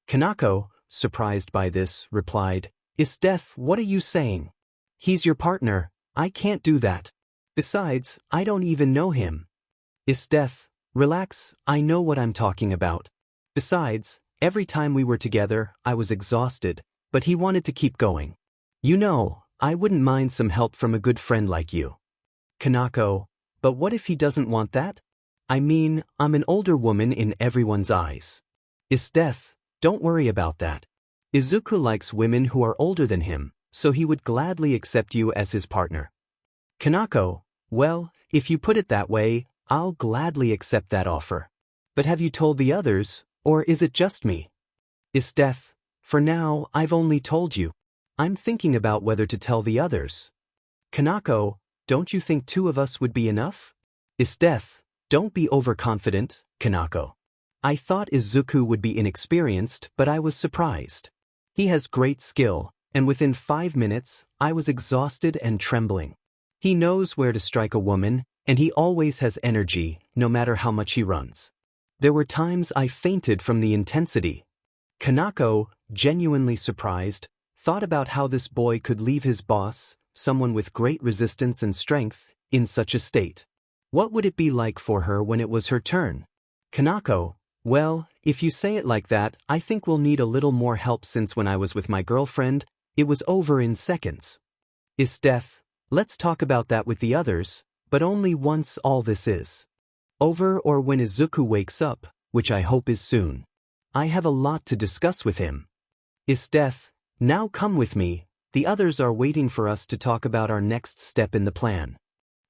Kanako, surprised by this, replied, Esdeath, what are you saying? He's your partner, I can't do that. Besides, I don't even know him. Esdeath, relax, I know what I'm talking about. Besides, every time we were together, I was exhausted, but he wanted to keep going. You know, I wouldn't mind some help from a good friend like you. Kanako, but what if he doesn't want that? I mean, I'm an older woman in everyone's eyes. Esdeath, don't worry about that. Izuku likes women who are older than him, so he would gladly accept you as his partner. Kanako, well, if you put it that way, I'll gladly accept that offer. But have you told the others, or is it just me? Esdeath, for now, I've only told you. I'm thinking about whether to tell the others. Kanako, don't you think 2 of us would be enough? Esdeath, don't be overconfident, Kanako. I thought Izuku would be inexperienced, but I was surprised. He has great skill, and within 5 minutes, I was exhausted and trembling. He knows where to strike a woman, and he always has energy, no matter how much he runs. There were times I fainted from the intensity. Kanako, genuinely surprised, thought about how this boy could leave his boss, someone with great resistance and strength, in such a state. What would it be like for her when it was her turn? Kanako, well, if you say it like that, I think we'll need a little more help since when I was with my girlfriend, it was over in seconds. Esdeath, let's talk about that with the others, but only once all this is over or when Izuku wakes up, which I hope is soon. I have a lot to discuss with him. Esdeath, now come with me, the others are waiting for us to talk about our next step in the plan.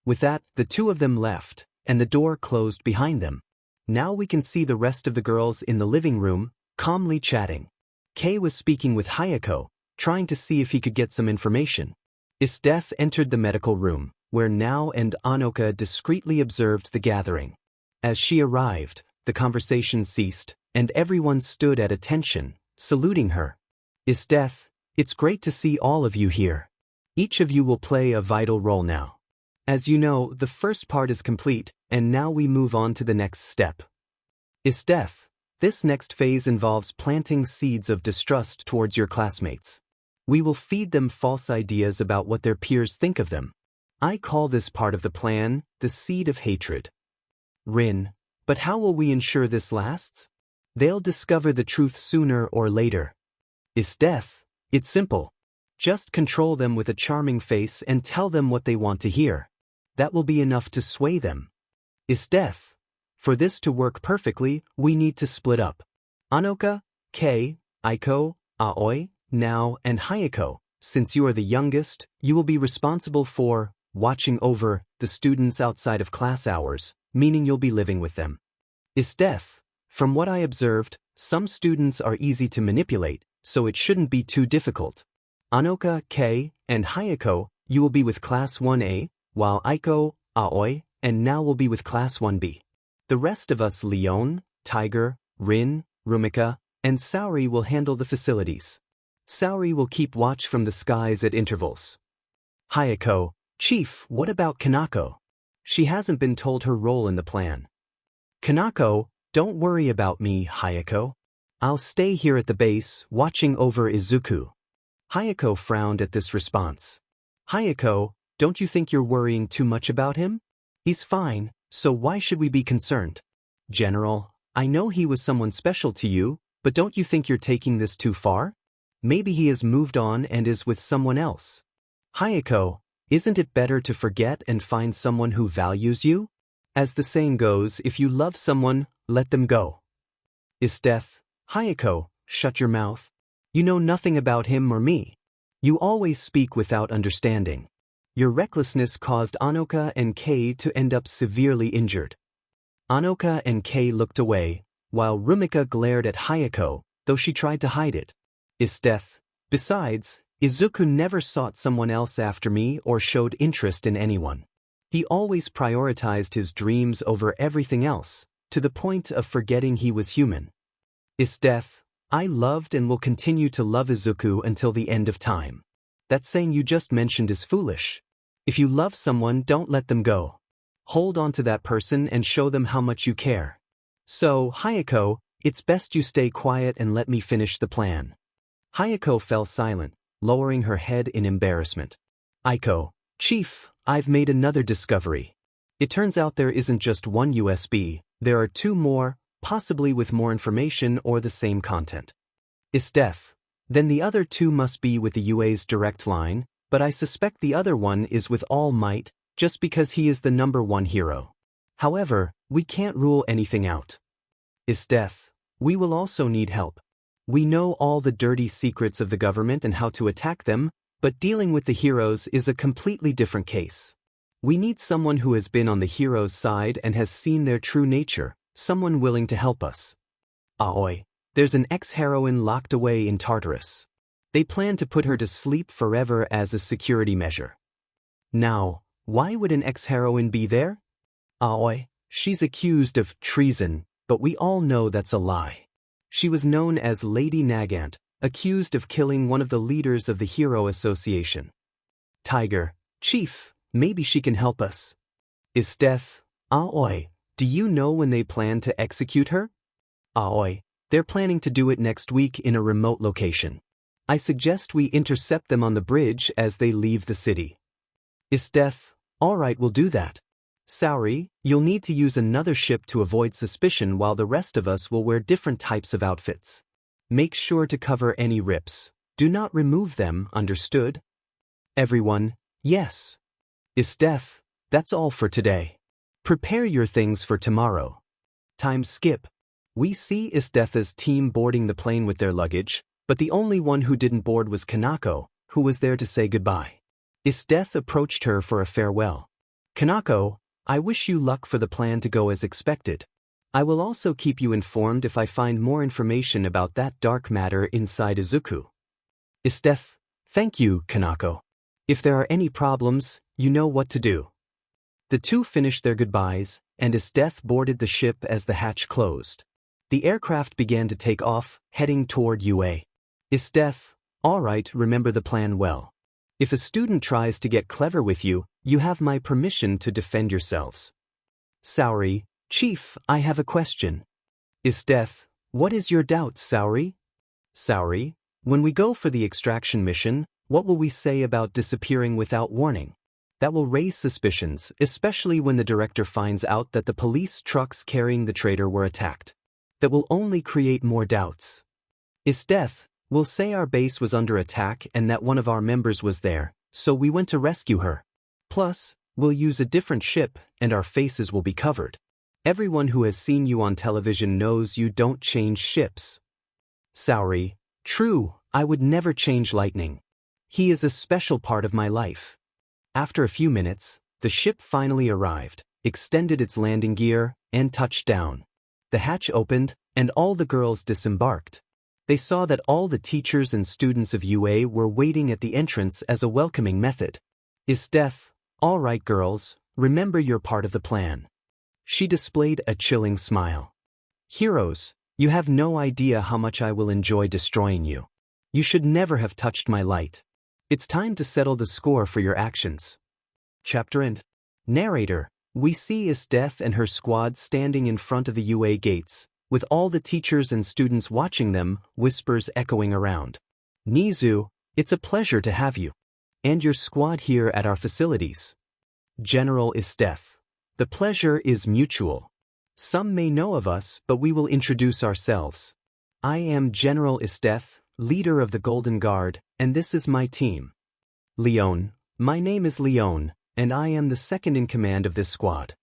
With that, the two of them left, and the door closed behind them. Now we can see the rest of the girls in the living room, calmly chatting. Kei was speaking with Hayeko, trying to see if he could get some information. Esdeath entered the medical room, where Nao and Anoka discreetly observed the gathering. As she arrived, the conversation ceased, and everyone stood at attention, saluting her. Esdeath, it's great to see all of you here. Each of you will play a vital role now. As you know, the first part is complete, and now we move on to the next step. Esdeath, this next phase involves planting seeds of distrust towards your classmates. We will feed them false ideas about what their peers think of them. I call this part of the plan the seed of hatred. Rin, but how will we ensure this lasts? They'll discover the truth sooner or later. Esdeath, it's simple. Just control them with a charming face and tell them what they want to hear. That will be enough to sway them. Esdeath, for this to work perfectly, we need to split up. Anoka, Kei, Aiko, Aoi, Nao, and Hayeko, since you are the youngest, you will be responsible for watching over the students outside of class hours, meaning you'll be living with them. Esdeath, from what I observed, some students are easy to manipulate, so it shouldn't be too difficult. Anoka, Kei, and Hayeko, you will be with Class 1A, while Aiko, Aoi, and Nao will be with Class 1B. The rest of us Leon, Tiger, Rin, Rumika, and Saori will handle the facilities. Saori will keep watch from the skies at intervals. Hayeko, Chief, what about Kanako? She hasn't been told her role in the plan. Kanako, don't worry about me, Hayeko. I'll stay here at the base, watching over Izuku. Hayeko frowned at this response. Hayeko, don't you think you're worrying too much about him? He's fine, so why should we be concerned? General, I know he was someone special to you, but don't you think you're taking this too far? Maybe he has moved on and is with someone else. Hayeko, isn't it better to forget and find someone who values you? As the saying goes, if you love someone, let them go. Esdeath, Hayeko, shut your mouth. You know nothing about him or me. You always speak without understanding. Your recklessness caused Anoka and Kei to end up severely injured. Anoka and Kei looked away, while Rumika glared at Hayeko, though she tried to hide it. Esdeath, besides, Izuku never sought someone else after me or showed interest in anyone. He always prioritized his dreams over everything else, to the point of forgetting he was human. Esdeath, I loved and will continue to love Izuku until the end of time. That saying you just mentioned is foolish. If you love someone, don't let them go. Hold on to that person and show them how much you care. So, Hayeko, it's best you stay quiet and let me finish the plan. Hayeko fell silent, lowering her head in embarrassment. Aiko, Chief, I've made another discovery. It turns out there isn't just one USB, there are 2 more, possibly with more information or the same content. Esdeath, then the other 2 must be with the UA's direct line, but I suspect the other one is with All Might, just because he is the #1 hero. However, we can't rule anything out. Esdeath, we will also need help. We know all the dirty secrets of the government and how to attack them, but dealing with the heroes is a completely different case. We need someone who has been on the heroes' side and has seen their true nature, someone willing to help us. Aoi, there's an ex-heroine locked away in Tartarus. They plan to put her to sleep forever as a security measure. Now, why would an ex-heroine be there? Aoi, she's accused of treason, but we all know that's a lie. She was known as Lady Nagant, accused of killing one of the leaders of the Hero Association. Tiger, Chief, maybe she can help us. Esdeath, Aoi, do you know when they plan to execute her? Aoi, they're planning to do it next week in a remote location. I suggest we intercept them on the bridge as they leave the city. Esdeath, alright, we'll do that. Saori, you'll need to use another ship to avoid suspicion while the rest of us will wear different types of outfits. Make sure to cover any rips. Do not remove them, understood? Everyone, yes. Esdeath, that's all for today. Prepare your things for tomorrow. Time skip. We see Esdeath's team boarding the plane with their luggage, but the only one who didn't board was Kanako, who was there to say goodbye. Esdeath approached her for a farewell. Kanako, I wish you luck for the plan to go as expected. I will also keep you informed if I find more information about that dark matter inside Isuku. Esdeath, thank you, Kanako. If there are any problems, you know what to do. The two finished their goodbyes, and Esdeath boarded the ship as the hatch closed. The aircraft began to take off, heading toward UA. Esdeath, alright, remember the plan well. If a student tries to get clever with you, you have my permission to defend yourselves. Saori, Chief, I have a question. Esdeath, what is your doubt, Saori? Saori, when we go for the extraction mission, what will we say about disappearing without warning? That will raise suspicions, especially when the director finds out that the police trucks carrying the traitor were attacked. That will only create more doubts. Esdeath, we'll say our base was under attack and that one of our members was there, so we went to rescue her. Plus, we'll use a different ship and our faces will be covered. Everyone who has seen you on television knows you don't change ships. Saori, true, I would never change Lightning. He is a special part of my life. After a few minutes, the ship finally arrived, extended its landing gear, and touched down. The hatch opened, and all the girls disembarked. They saw that all the teachers and students of UA were waiting at the entrance as a welcoming method. Esdeath, all right girls, remember you're part of the plan. She displayed a chilling smile. Heroes, you have no idea how much I will enjoy destroying you. You should never have touched my light. It's time to settle the score for your actions. Chapter End. Narrator, we see Esdeath and her squad standing in front of the UA gates, with all the teachers and students watching them, whispers echoing around. Nizu, it's a pleasure to have you. And your squad here at our facilities. General Esdeath, the pleasure is mutual. Some may know of us, but we will introduce ourselves. I am General Esdeath, leader of the Golden Guard, and this is my team. Leon, my name is Leon, and I am the second in command of this squad.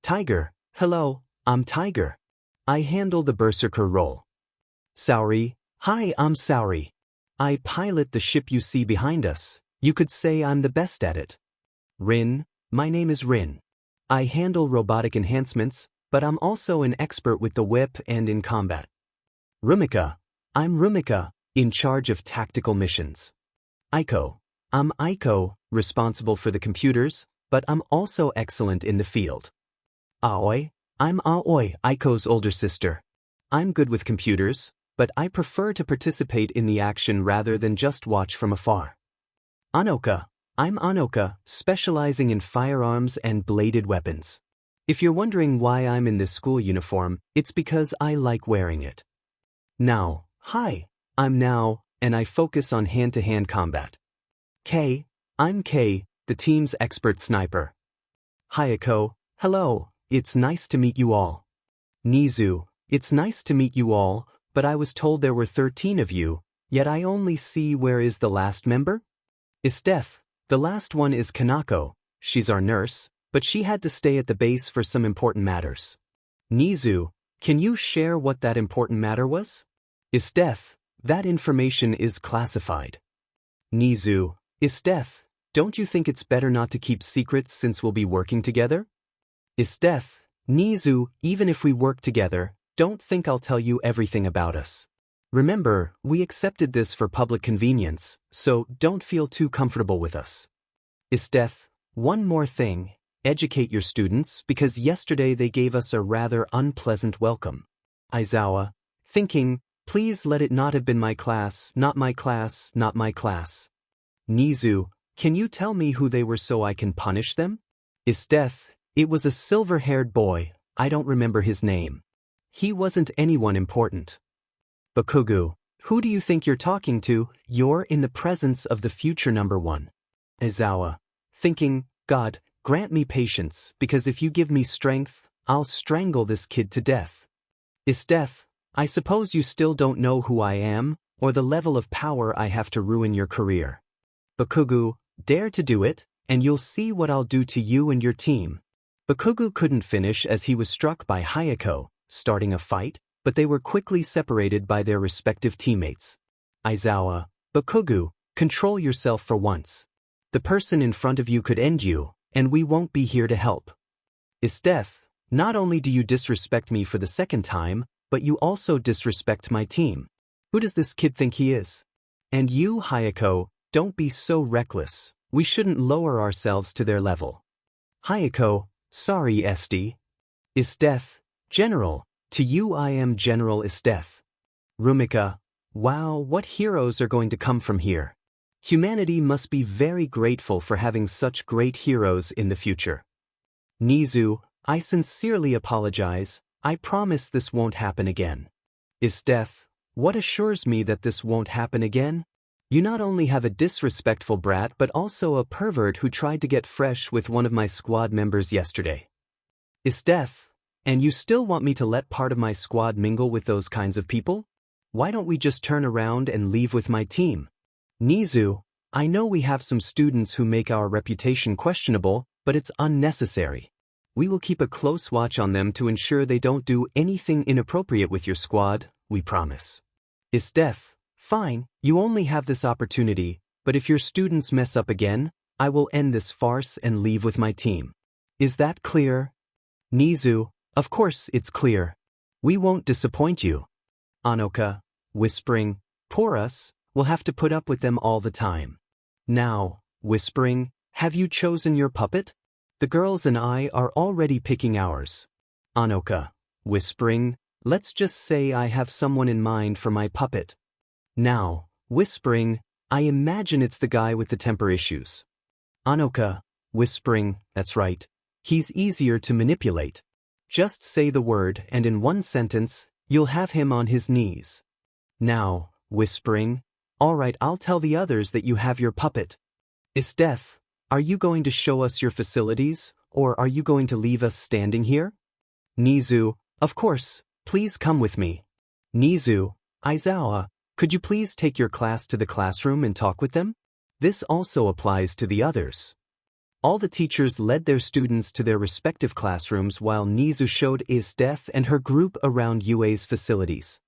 Tiger, hello, I'm Tiger. I handle the Berserker role. Saori, hi, I'm Saori. I pilot the ship you see behind us. You could say I'm the best at it. Rin, my name is Rin. I handle robotic enhancements, but I'm also an expert with the whip and in combat. Rumika, I'm Rumika, in charge of tactical missions. Aiko, I'm Aiko, responsible for the computers, but I'm also excellent in the field. Aoi, I'm Aoi, Aiko's older sister. I'm good with computers, but I prefer to participate in the action rather than just watch from afar. Anoka, I'm Anoka, specializing in firearms and bladed weapons. If you're wondering why I'm in this school uniform, it's because I like wearing it. Now, hi, I'm Now, and I focus on hand-to-hand combat. Kei, I'm Kei, the team's expert sniper. Hayeko, hello, it's nice to meet you all. Nizu, it's nice to meet you all, but I was told there were 13 of you, yet I only see where is the last member? Esdeath, the last one is Kanako, she's our nurse, but she had to stay at the base for some important matters. Nizu, can you share what that important matter was? Esdeath, that information is classified. Nizu, Esdeath, don't you think it's better not to keep secrets since we'll be working together? Esdeath, Nizu, even if we work together, don't think I'll tell you everything about us. Remember, we accepted this for public convenience, so don't feel too comfortable with us. Esdeath, one more thing, educate your students because yesterday they gave us a rather unpleasant welcome. Aizawa, thinking, please let it not have been my class, not my class, not my class. Nizu, can you tell me who they were so I can punish them? Esdeath, it was a silver-haired boy, I don't remember his name. He wasn't anyone important. Bakugu, who do you think you're talking to? You're in the presence of the future number one. Aizawa, thinking, God, grant me patience, because if you give me strength, I'll strangle this kid to death. Esdeath, I suppose you still don't know who I am, or the level of power I have to ruin your career. Bakugu, dare to do it, and you'll see what I'll do to you and your team. Bakugu couldn't finish as he was struck by Hayeko, starting a fight, but they were quickly separated by their respective teammates. Aizawa, Bakugu, control yourself for once. The person in front of you could end you, and we won't be here to help. Esdeath, not only do you disrespect me for the second time, but you also disrespect my team. Who does this kid think he is? And you, Hayeko, don't be so reckless. We shouldn't lower ourselves to their level. Hayeko, sorry Esdeath. Esdeath, General, to you I am General Esdeath. Rumika, wow, what heroes are going to come from here? Humanity must be very grateful for having such great heroes in the future. Nizu, I sincerely apologize, I promise this won't happen again. Esdeath, what assures me that this won't happen again? You not only have a disrespectful brat but also a pervert who tried to get fresh with one of my squad members yesterday. Esdeath, and you still want me to let part of my squad mingle with those kinds of people? Why don't we just turn around and leave with my team? Nizu, I know we have some students who make our reputation questionable, but it's unnecessary. We will keep a close watch on them to ensure they don't do anything inappropriate with your squad, we promise. Esdeath, fine, you only have this opportunity, but if your students mess up again, I will end this farce and leave with my team. Is that clear? Nizu, of course it's clear. We won't disappoint you. Anoka, whispering, Porus, we'll have to put up with them all the time. Now, whispering, have you chosen your puppet? The girls and I are already picking ours. Anoka, whispering, let's just say I have someone in mind for my puppet. Now, whispering, I imagine it's the guy with the temper issues. Anoka, whispering, that's right. He's easier to manipulate. Just say the word and in one sentence, you'll have him on his knees. Now, whispering, all right, I'll tell the others that you have your puppet. Esdeath, are you going to show us your facilities, or are you going to leave us standing here? Nizu, of course, please come with me. Nizu, Aizawa, could you please take your class to the classroom and talk with them? This also applies to the others. All the teachers led their students to their respective classrooms while Nizu showed Esdeath and her group around UA's facilities.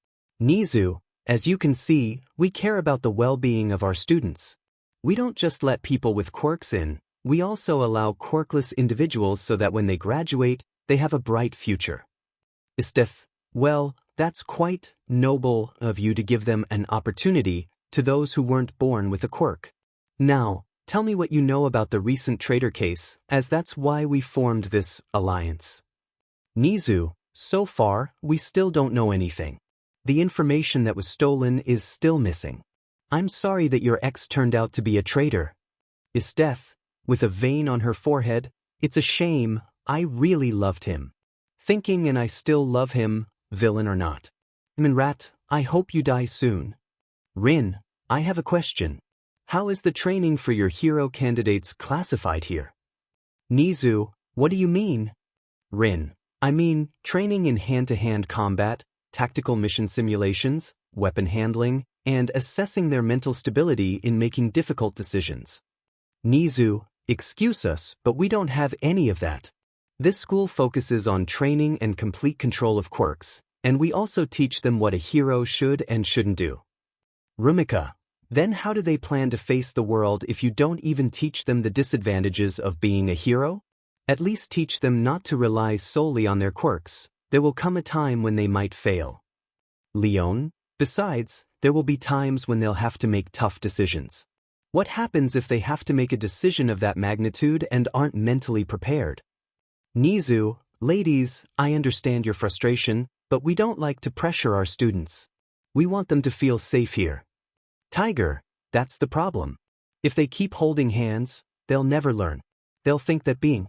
Nizu, as you can see, we care about the well-being of our students. We don't just let people with quirks in, we also allow quirkless individuals so that when they graduate, they have a bright future. Esdeath, well, that's quite noble of you to give them an opportunity to those who weren't born with a quirk. Now, tell me what you know about the recent Traitor case, as that's why we formed this alliance. Nizu, so far, we still don't know anything. The information that was stolen is still missing. I'm sorry that your ex turned out to be a traitor. Esdeath, with a vein on her forehead, it's a shame, I really loved him. Thinking and I still love him, villain or not. Minrat, I hope you die soon. Rin, I have a question. How is the training for your hero candidates classified here? Nizu, what do you mean? Rin, I mean, training in hand-to-hand combat, tactical mission simulations, weapon handling, and assessing their mental stability in making difficult decisions. Nizu, excuse us, but we don't have any of that. This school focuses on training and complete control of quirks, and we also teach them what a hero should and shouldn't do. Rumika, then how do they plan to face the world if you don't even teach them the disadvantages of being a hero? At least teach them not to rely solely on their quirks. There will come a time when they might fail. Leon, besides, there will be times when they'll have to make tough decisions. What happens if they have to make a decision of that magnitude and aren't mentally prepared? Nizu, ladies, I understand your frustration, but we don't like to pressure our students. We want them to feel safe here. Tiger, that's the problem. If they keep holding hands, they'll never learn. They'll think that being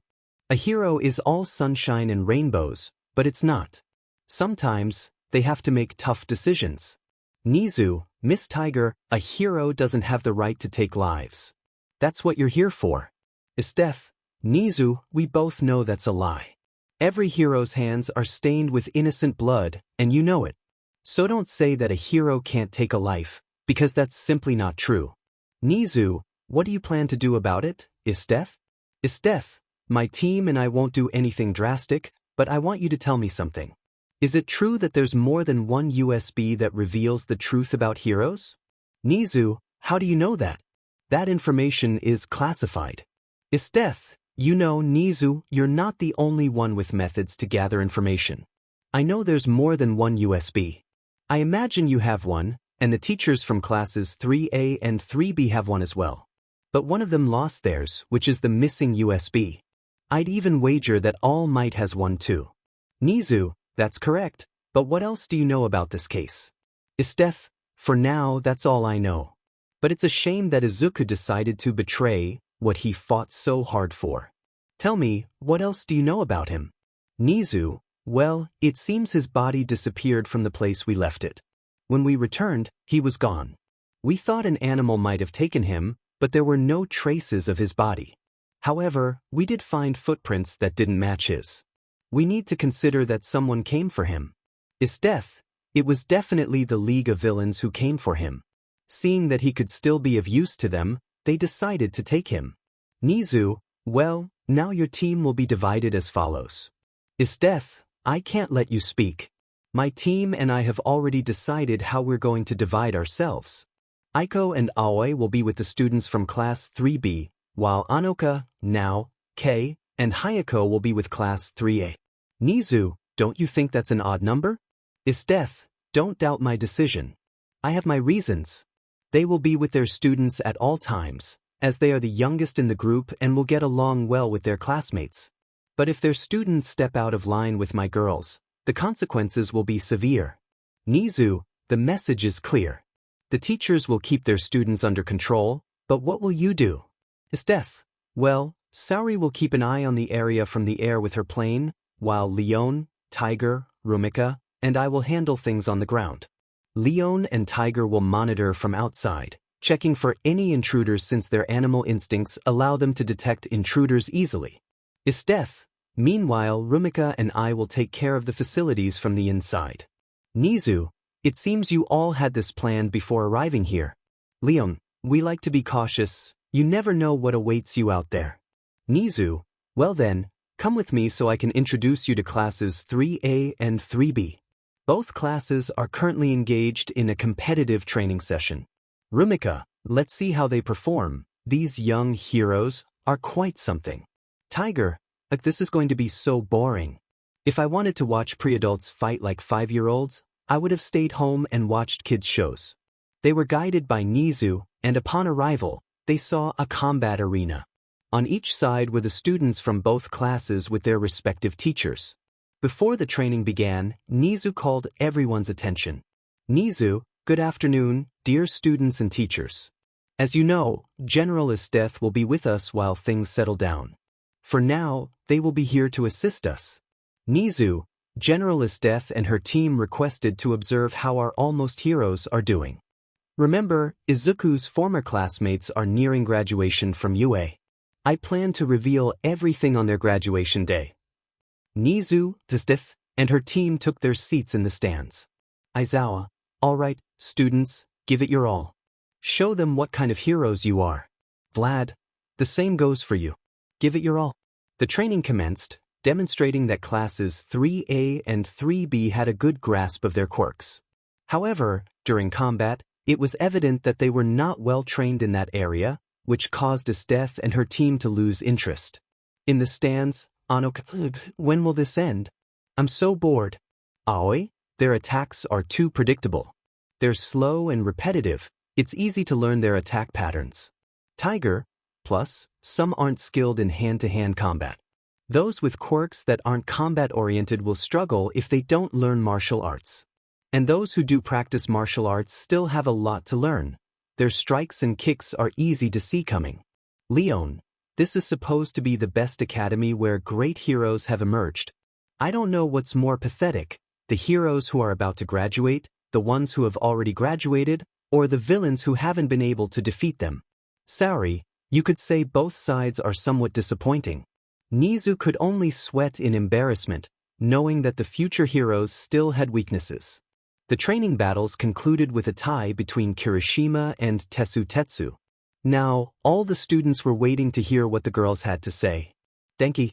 a hero is all sunshine and rainbows, but it's not. Sometimes, they have to make tough decisions. Nizu, Miss Tiger, a hero doesn't have the right to take lives. That's what you're here for. Esdeath, Nizu, we both know that's a lie. Every hero's hands are stained with innocent blood, and you know it. So don't say that a hero can't take a life, because that's simply not true. Nizu, what do you plan to do about it, Esdeath? Esdeath, my team and I won't do anything drastic, but I want you to tell me something. Is it true that there's more than one USB that reveals the truth about heroes? Nizu, how do you know that? That information is classified. Esdeath, you know, Nizu, you're not the only one with methods to gather information. I know there's more than one USB. I imagine you have one, and the teachers from classes 3A and 3B have one as well. But one of them lost theirs, which is the missing USB. I'd even wager that All Might has one too. Nizu, that's correct, but what else do you know about this case? Esdeath, for now that's all I know. But it's a shame that Isuku decided to betray what he fought so hard for. Tell me, what else do you know about him? Nizu, well, it seems his body disappeared from the place we left it. When we returned, he was gone. We thought an animal might have taken him, but there were no traces of his body. However, we did find footprints that didn't match his. We need to consider that someone came for him. Esdeath, it was definitely the League of Villains who came for him. Seeing that he could still be of use to them, they decided to take him. Nizu, well, now your team will be divided as follows. Esdeath, I can't let you speak. My team and I have already decided how we're going to divide ourselves. Hayeko and Aoi will be with the students from class 3B, while Anoka, Nao, Kei, and Hayeko will be with class 3A. Nizu, don't you think that's an odd number? Esdeath, don't doubt my decision. I have my reasons. They will be with their students at all times, as they are the youngest in the group and will get along well with their classmates. But if their students step out of line with my girls, the consequences will be severe. Nizu, the message is clear. The teachers will keep their students under control, but what will you do? Esdeath, well, Saori will keep an eye on the area from the air with her plane, while Leon, Tiger, Rumika, and I will handle things on the ground. Leon and Tiger will monitor from outside, checking for any intruders since their animal instincts allow them to detect intruders easily. Esdeath, meanwhile Rumika and I will take care of the facilities from the inside. Nizu, it seems you all had this planned before arriving here. Leon, we like to be cautious, you never know what awaits you out there. Nizu, well then, come with me so I can introduce you to classes 3A and 3B. Both classes are currently engaged in a competitive training session. Rumika, let's see how they perform. These young heroes are quite something. Tiger, like this is going to be so boring. If I wanted to watch pre-adults fight like 5-year-olds, I would have stayed home and watched kids' shows. They were guided by Nizu, and upon arrival, they saw a combat arena. On each side were the students from both classes with their respective teachers. Before the training began, Nizu called everyone's attention. Nizu, good afternoon, dear students and teachers. As you know, General Esdeath will be with us while things settle down. For now, they will be here to assist us. Nizu, General Esdeath and her team requested to observe how our almost heroes are doing. Remember, Izuku's former classmates are nearing graduation from UA. I plan to reveal everything on their graduation day. Nizu, Esdeath, and her team took their seats in the stands. Aizawa, all right, students, give it your all. Show them what kind of heroes you are. Vlad, the same goes for you. Give it your all. The training commenced, demonstrating that classes 3A and 3B had a good grasp of their quirks. However, during combat, it was evident that they were not well trained in that area, which caused Esdeath and her team to lose interest. In the stands, Anoka, when will this end? I'm so bored. Aoi, their attacks are too predictable. They're slow and repetitive, it's easy to learn their attack patterns. Tiger, plus, some aren't skilled in hand-to-hand combat. Those with quirks that aren't combat-oriented will struggle if they don't learn martial arts. And those who do practice martial arts still have a lot to learn. Their strikes and kicks are easy to see coming. Leon, this is supposed to be the best academy where great heroes have emerged. I don't know what's more pathetic, the heroes who are about to graduate, the ones who have already graduated, or the villains who haven't been able to defeat them. Sorry, you could say both sides are somewhat disappointing. Nizu could only sweat in embarrassment, knowing that the future heroes still had weaknesses. The training battles concluded with a tie between Kirishima and Tetsu. Now, all the students were waiting to hear what the girls had to say. Denki,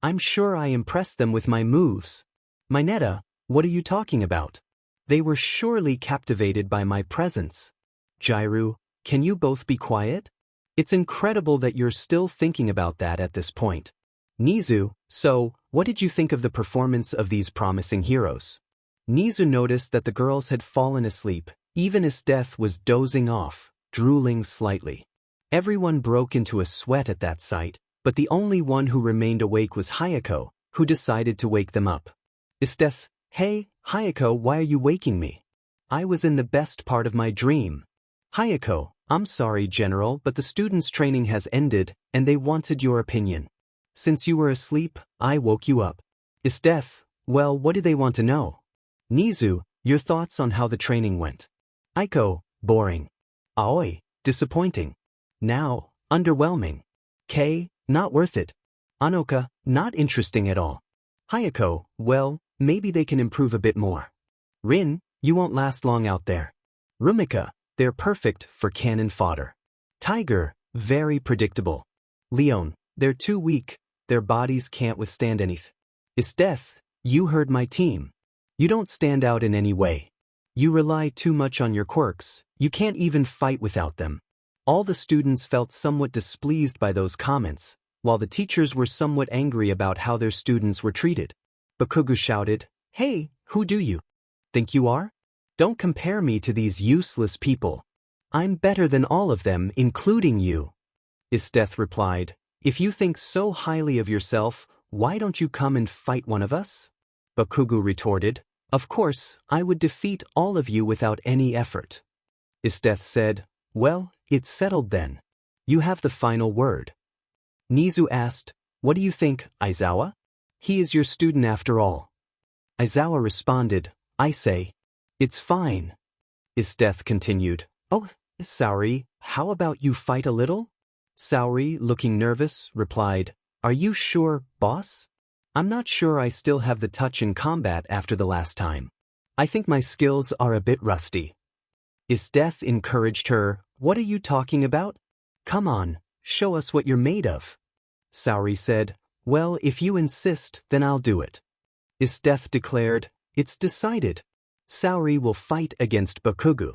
I'm sure I impressed them with my moves. Mineta, what are you talking about? They were surely captivated by my presence. Jiru, can you both be quiet? It's incredible that you're still thinking about that at this point. Nizu, so, what did you think of the performance of these promising heroes? Nizu noticed that the girls had fallen asleep, even Esdeath was dozing off, drooling slightly. Everyone broke into a sweat at that sight, but the only one who remained awake was Hayeko, who decided to wake them up. Esdeath, hey, Hayeko, why are you waking me? I was in the best part of my dream. Hayeko, I'm sorry, General, but the students' training has ended, and they wanted your opinion. Since you were asleep, I woke you up. Esdeath, well, what do they want to know? Nizu, your thoughts on how the training went. Aiko, boring. Aoi, disappointing. Now, underwhelming. Kei, not worth it. Anoka, not interesting at all. Hayeko, well, maybe they can improve a bit more. Rin, you won't last long out there. Rumika, they're perfect for cannon fodder. Tiger, very predictable. Leon, they're too weak, their bodies can't withstand anything. Esdeath, you heard my team. You don't stand out in any way. You rely too much on your quirks, you can't even fight without them. All the students felt somewhat displeased by those comments, while the teachers were somewhat angry about how their students were treated. Bakugu shouted, hey, who do you think you are? Don't compare me to these useless people. I'm better than all of them, including you. Esdeath replied, if you think so highly of yourself, why don't you come and fight one of us? Bakugu retorted, of course, I would defeat all of you without any effort. Esdeath said, well, it's settled then. You have the final word. Nizu asked, what do you think, Aizawa? He is your student after all. Aizawa responded, I say, it's fine. Esdeath continued, oh, Saori, how about you fight a little? Saori, looking nervous, replied, are you sure, boss? I'm not sure I still have the touch in combat after the last time. I think my skills are a bit rusty. Esdeath encouraged her, what are you talking about? Come on, show us what you're made of. Saori said, well, if you insist, then I'll do it. Esdeath declared, it's decided. Saori will fight against Bakugu.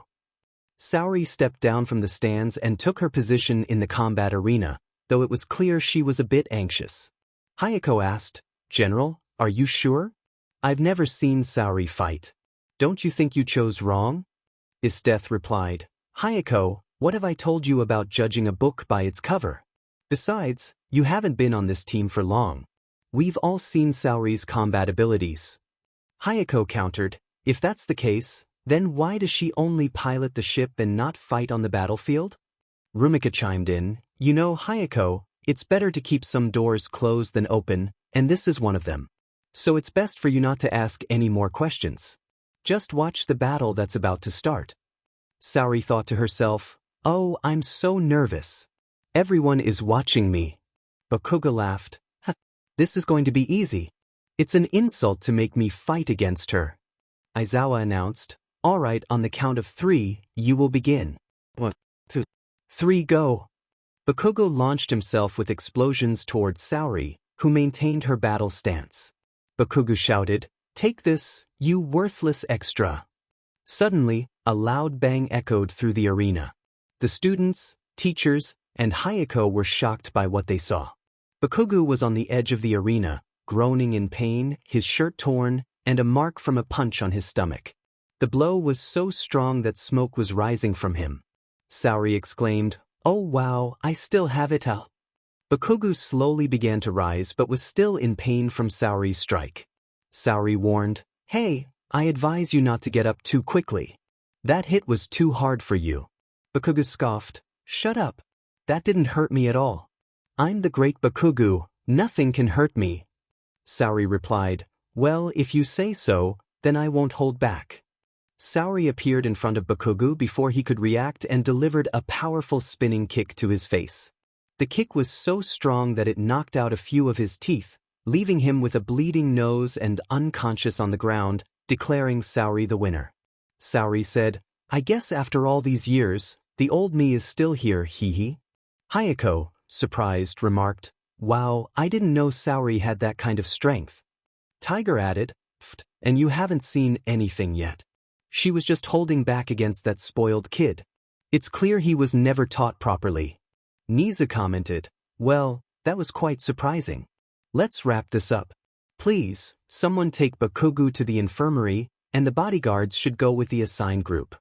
Saori stepped down from the stands and took her position in the combat arena, though it was clear she was a bit anxious. Hayeko asked, General, are you sure? I've never seen Saori fight. Don't you think you chose wrong? Esdeath replied, Hayeko, what have I told you about judging a book by its cover? Besides, you haven't been on this team for long. We've all seen Saori's combat abilities. Hayeko countered, if that's the case, then why does she only pilot the ship and not fight on the battlefield? Rumika chimed in, you know, Hayeko, it's better to keep some doors closed than open, and this is one of them. So it's best for you not to ask any more questions. Just watch the battle that's about to start. Saori thought to herself, oh, I'm so nervous. Everyone is watching me. Bakuga laughed, this is going to be easy. It's an insult to make me fight against her. Aizawa announced, all right, on the count of 3, you will begin. 1, 2, 3, go. Bakugo launched himself with explosions towards Saori, who maintained her battle stance. Bakugo shouted, take this, you worthless extra. Suddenly, a loud bang echoed through the arena. The students, teachers, and Hayeko were shocked by what they saw. Bakugo was on the edge of the arena, groaning in pain, his shirt torn, and a mark from a punch on his stomach. The blow was so strong that smoke was rising from him. Saori exclaimed, Oh wow, I still have it out. Bakugo slowly began to rise but was still in pain from Saori's strike. Saori warned, "Hey, I advise you not to get up too quickly. That hit was too hard for you." Bakugo scoffed, "Shut up. That didn't hurt me at all. I'm the great Bakugo, nothing can hurt me." Saori replied, "Well, if you say so, then I won't hold back." Saori appeared in front of Bakugo before he could react and delivered a powerful spinning kick to his face. The kick was so strong that it knocked out a few of his teeth, leaving him with a bleeding nose and unconscious on the ground, declaring Saori the winner. Saori said, "I guess after all these years, the old me is still here, hee. Hayeko, surprised, remarked, "Wow, I didn't know Saori had that kind of strength." Tiger added, "Pfft, and you haven't seen anything yet. She was just holding back against that spoiled kid. It's clear he was never taught properly." Niza commented, "Well, that was quite surprising. Let's wrap this up. Please, someone take Bakugo to the infirmary, and the bodyguards should go with the assigned group."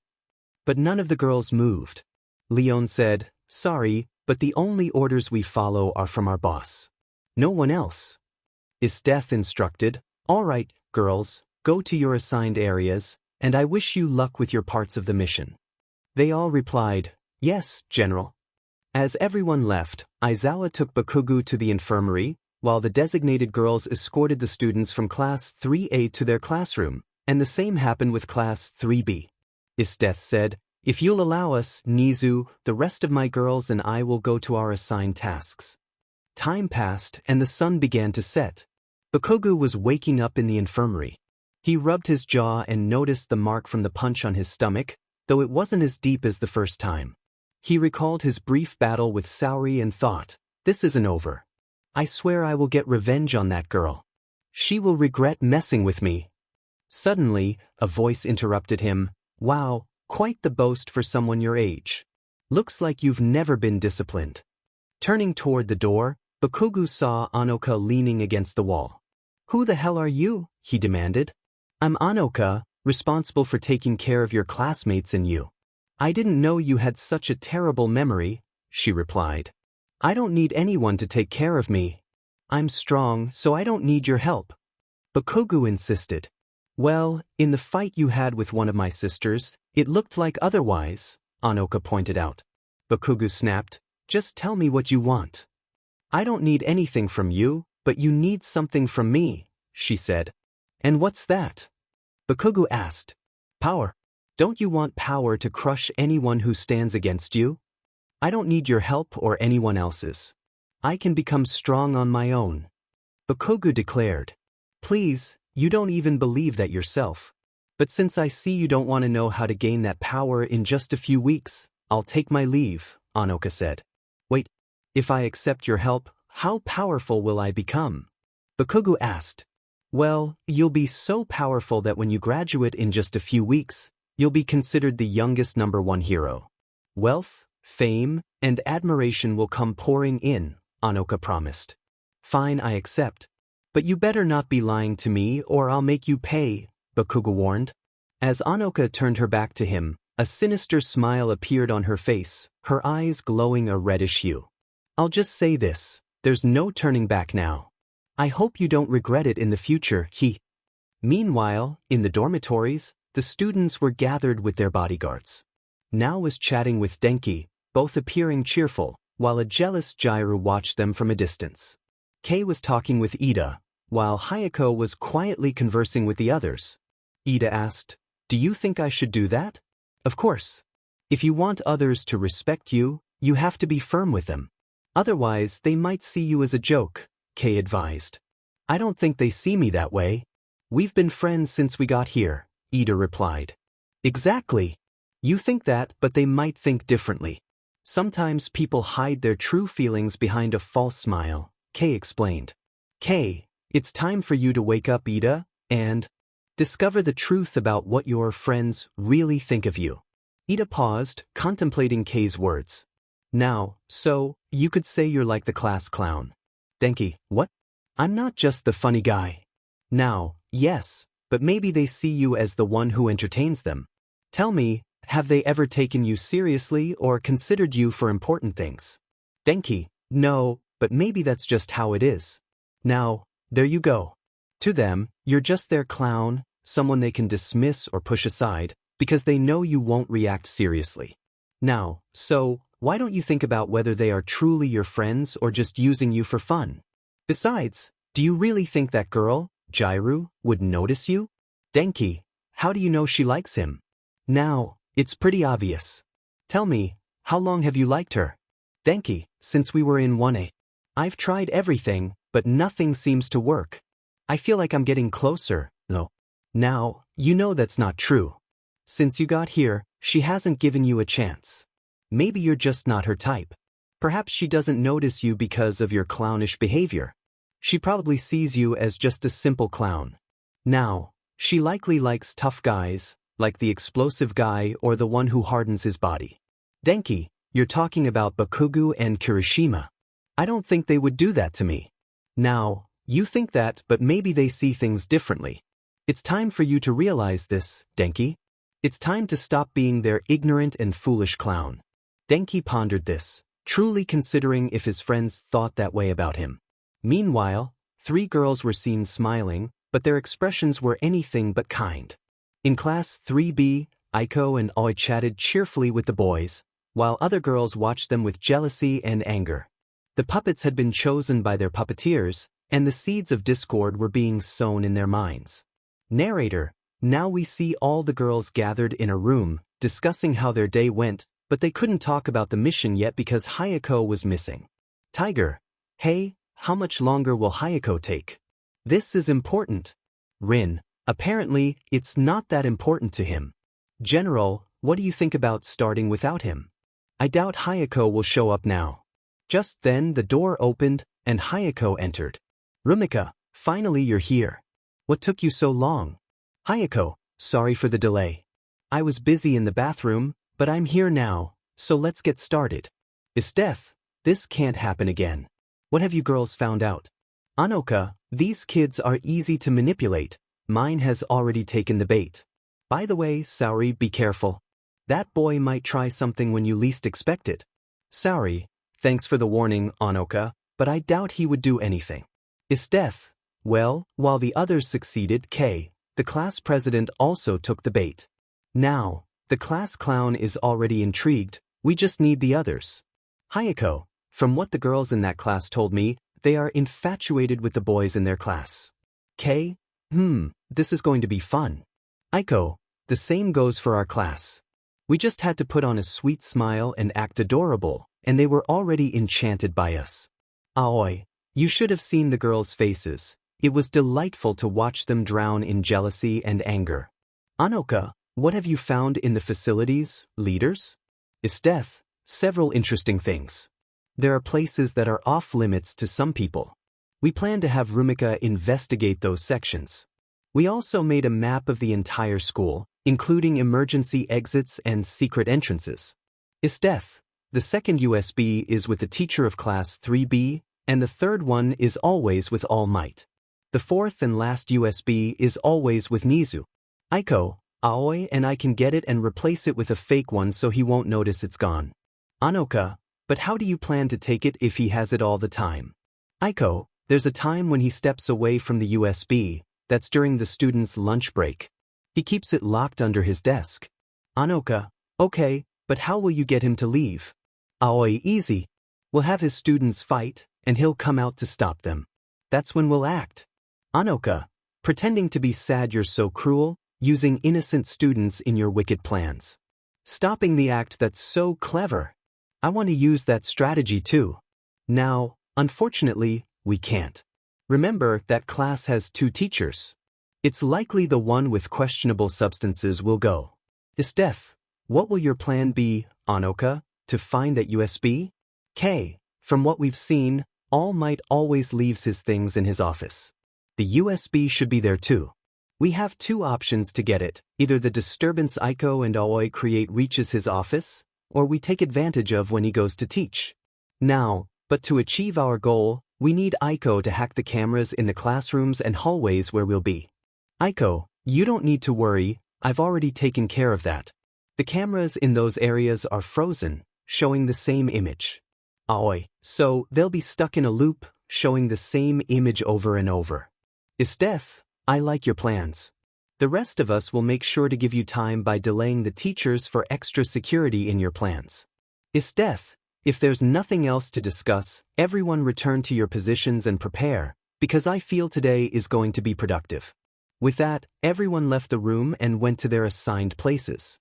But none of the girls moved. Leon said, "Sorry, but the only orders we follow are from our boss. No one else." Esdeath instructed, "All right, girls, go to your assigned areas, and I wish you luck with your parts of the mission." They all replied, "Yes, General." As everyone left, Aizawa took Bakugo to the infirmary, while the designated girls escorted the students from Class 3A to their classroom, and the same happened with Class 3B. Esdeath said, "If you'll allow us, Nizu, the rest of my girls and I will go to our assigned tasks." Time passed and the sun began to set. Bakugo was waking up in the infirmary. He rubbed his jaw and noticed the mark from the punch on his stomach, though it wasn't as deep as the first time. He recalled his brief battle with Saori and thought, "This isn't over. I swear I will get revenge on that girl. She will regret messing with me." Suddenly, a voice interrupted him, "Wow, quite the boast for someone your age. Looks like you've never been disciplined." Turning toward the door, Bakugo saw Anoka leaning against the wall. "Who the hell are you?" he demanded. "I'm Anoka, responsible for taking care of your classmates and you." "I didn't know you had such a terrible memory," she replied. "I don't need anyone to take care of me. I'm strong, so I don't need your help." Bakugo insisted. "Well, in the fight you had with one of my sisters, it looked like otherwise," Anoka pointed out. Bakugo snapped, "Just tell me what you want." "I don't need anything from you, but you need something from me," she said. "And what's that?" Bakugo asked. "Power. Don't you want power to crush anyone who stands against you? I don't need your help or anyone else's. I can become strong on my own," Bakugo declared. "Please, you don't even believe that yourself. But since I see you don't want to know how to gain that power in just a few weeks, I'll take my leave," Anoka said. "Wait, if I accept your help, how powerful will I become?" Bakugo asked. "Well, you'll be so powerful that when you graduate in just a few weeks, you'll be considered the youngest #1 hero. Wealth, fame, and admiration will come pouring in," Anoka promised. "Fine, I accept. But you better not be lying to me or I'll make you pay," Bakugo warned. As Anoka turned her back to him, a sinister smile appeared on her face, her eyes glowing a reddish hue. "I'll just say this, there's no turning back now. I hope you don't regret it in the future, he." Meanwhile, in the dormitories, the students were gathered with their bodyguards. Nao was chatting with Denki, both appearing cheerful, while a jealous Jiru watched them from a distance. Kei was talking with Ida, while Hayeko was quietly conversing with the others. Ida asked, "Do you think I should do that?" "Of course. If you want others to respect you, you have to be firm with them. Otherwise, they might see you as a joke," Kei advised. "I don't think they see me that way. We've been friends since we got here," Ida replied. "Exactly. You think that, but they might think differently. Sometimes people hide their true feelings behind a false smile," Kei explained. "Kei, it's time for you to wake up, Ida, and discover the truth about what your friends really think of you." Ida paused, contemplating Kei's words. "Now, so, you could say you're like the class clown." Denki, "What? I'm not just the funny guy." "Now, yes, but maybe they see you as the one who entertains them. Tell me, have they ever taken you seriously or considered you for important things? Denki, no, but maybe that's just how it is. Now, there you go. To them, you're just their clown, someone they can dismiss or push aside, because they know you won't react seriously. Now, so, why don't you think about whether they are truly your friends or just using you for fun? Besides, do you really think that girl, Jiru, would notice you? Denki, how do you know she likes him? Now, it's pretty obvious. Tell me, how long have you liked her? Denki, since we were in 1A. I've tried everything, but nothing seems to work. I feel like I'm getting closer, though. Now, you know that's not true. Since you got here, she hasn't given you a chance. Maybe you're just not her type. Perhaps she doesn't notice you because of your clownish behavior. She probably sees you as just a simple clown. Now, she likely likes tough guys, like the explosive guy or the one who hardens his body. Denki, you're talking about Bakugo and Kirishima. I don't think they would do that to me. Now, you think that, but maybe they see things differently. It's time for you to realize this, Denki. It's time to stop being their ignorant and foolish clown. Denki pondered this, truly considering if his friends thought that way about him. Meanwhile, 3 girls were seen smiling, but their expressions were anything but kind. In class 3B, Aiko and Aoi chatted cheerfully with the boys, while other girls watched them with jealousy and anger. The puppets had been chosen by their puppeteers, and the seeds of discord were being sown in their minds. Narrator, now we see all the girls gathered in a room, discussing how their day went, but they couldn't talk about the mission yet because Hayeko was missing. Tiger, hey, how much longer will Hayeko take? This is important. Rin, apparently, it's not that important to him. General, what do you think about starting without him? I doubt Hayeko will show up now. Just then the door opened, and Hayeko entered. Rumika, finally you're here. What took you so long? Hayeko, sorry for the delay. I was busy in the bathroom, but I'm here now, so let's get started. Esdeath, this can't happen again. What have you girls found out? Anoka, these kids are easy to manipulate. Mine has already taken the bait. By the way, Saori, be careful. That boy might try something when you least expect it. Saori, thanks for the warning, Anoka, but I doubt he would do anything. Esdeath, well, while the others succeeded, the class president also took the bait. Now, the class clown is already intrigued, we just need the others. Hayeko, from what the girls in that class told me, they are infatuated with the boys in their class. This is going to be fun. Aiko, the same goes for our class. We just had to put on a sweet smile and act adorable, and they were already enchanted by us. Aoi, you should have seen the girls' faces. It was delightful to watch them drown in jealousy and anger. Anoka, what have you found in the facilities, leaders? Esdeath, several interesting things. There are places that are off-limits to some people. We plan to have Rumika investigate those sections. We also made a map of the entire school, including emergency exits and secret entrances. Esdeath, the second USB is with the teacher of class 3B, and the third one is always with All Might. The fourth and last USB is always with Nizu. Aiko, Aoi and I can get it and replace it with a fake one so he won't notice it's gone. Anoka, but how do you plan to take it if he has it all the time? Aiko, there's a time when he steps away from the USB, that's during the student's lunch break. He keeps it locked under his desk. Anoka, okay, but how will you get him to leave? Aoi, easy. We'll have his students fight, and he'll come out to stop them. That's when we'll act. Anoka, pretending to be sad you're so cruel, using innocent students in your wicked plans. Stopping the act that's so clever. I want to use that strategy too. Now, unfortunately, we can't. Remember that class has 2 teachers. It's likely the one with questionable substances will go. Esdeath, what will your plan be, Anoka, to find that USB? From what we've seen, All Might always leaves his things in his office. The USB should be there too. We have 2 options to get it. Either the disturbance Aiko and Aoi create reaches his office, or we take advantage of when he goes to teach. Now, but to achieve our goal, we need Aiko to hack the cameras in the classrooms and hallways where we'll be. Aiko, you don't need to worry, I've already taken care of that. The cameras in those areas are frozen, showing the same image. Aoi, so they'll be stuck in a loop, showing the same image over and over. Esdeath, I like your plans. The rest of us will make sure to give you time by delaying the teachers for extra security in your plans. Esdeath, if there's nothing else to discuss, everyone return to your positions and prepare, because I feel today is going to be productive. With that, everyone left the room and went to their assigned places.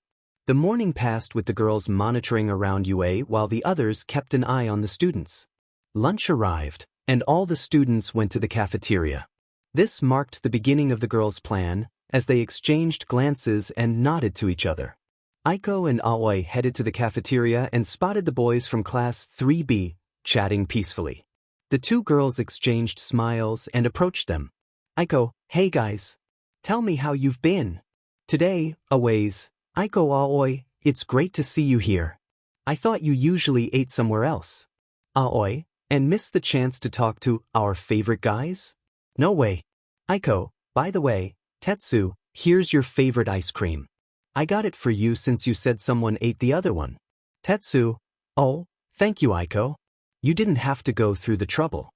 The morning passed with the girls monitoring around UA while the others kept an eye on the students. Lunch arrived, and all the students went to the cafeteria. This marked the beginning of the girls' plan, as they exchanged glances and nodded to each other. Hayeko and Aoi headed to the cafeteria and spotted the boys from Class 3B, chatting peacefully. The two girls exchanged smiles and approached them. Hayeko, hey guys. Tell me how you've been. Today, Aways. Hayeko, Aoi, it's great to see you here. I thought you usually ate somewhere else. Aoi, and missed the chance to talk to our favorite guys? No way. Hayeko, by the way, Tetsu, here's your favorite ice cream. I got it for you since you said someone ate the other one. Tetsu, oh, thank you, Hayeko. You didn't have to go through the trouble.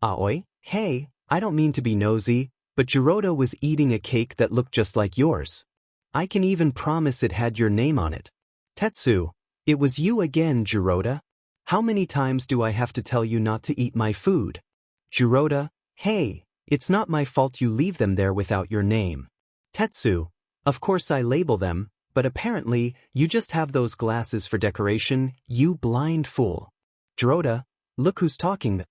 Aoi, hey, I don't mean to be nosy, but Jiroda was eating a cake that looked just like yours. I can even promise it had your name on it. Tetsu, it was you again, Jiroda. How many times do I have to tell you not to eat my food? Jiroda, hey, it's not my fault you leave them there without your name. Tetsu, of course I label them, but apparently you just have those glasses for decoration, you blind fool. Jiroda, look who's talking. The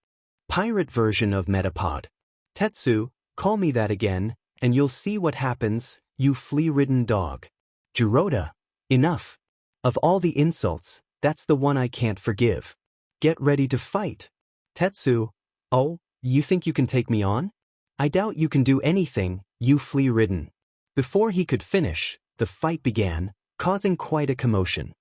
pirate version of Metapod. Tetsu, call me that again, and you'll see what happens, you flea-ridden dog. Jiroda, enough. Of all the insults, that's the one I can't forgive. Get ready to fight. Tetsu, oh, you think you can take me on? I doubt you can do anything, you flea-ridden. Before he could finish, the fight began, causing quite a commotion.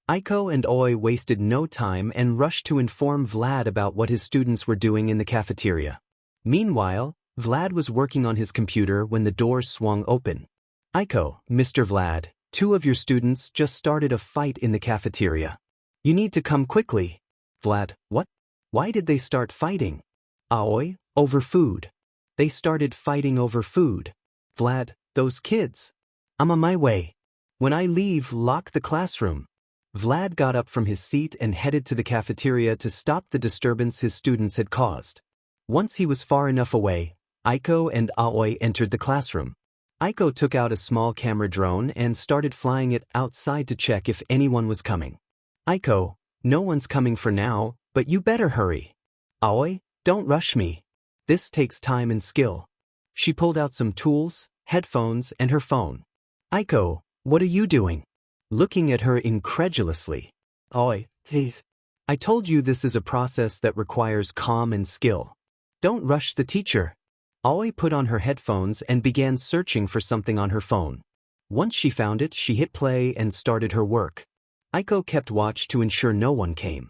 Hayeko and Aoi wasted no time and rushed to inform Vlad about what his students were doing in the cafeteria. Meanwhile, Vlad was working on his computer when the door swung open. Hayeko, Mr. Vlad, two of your students just started a fight in the cafeteria. You need to come quickly. Vlad, what? Why did they start fighting? Aoi, over food. They started fighting over food. Vlad, those kids. I'm on my way. When I leave, lock the classroom. Vlad got up from his seat and headed to the cafeteria to stop the disturbance his students had caused. Once he was far enough away, Hayeko and Aoi entered the classroom. Hayeko took out a small camera drone and started flying it outside to check if anyone was coming. Hayeko, no one's coming for now, but you better hurry. Aoi, don't rush me. This takes time and skill. She pulled out some tools, headphones, and her phone. Hayeko, what are you doing? Looking at her incredulously. Aoi, please. I told you this is a process that requires calm and skill. Don't rush the teacher. Aoi put on her headphones and began searching for something on her phone. Once she found it, she hit play and started her work. Hayeko kept watch to ensure no one came.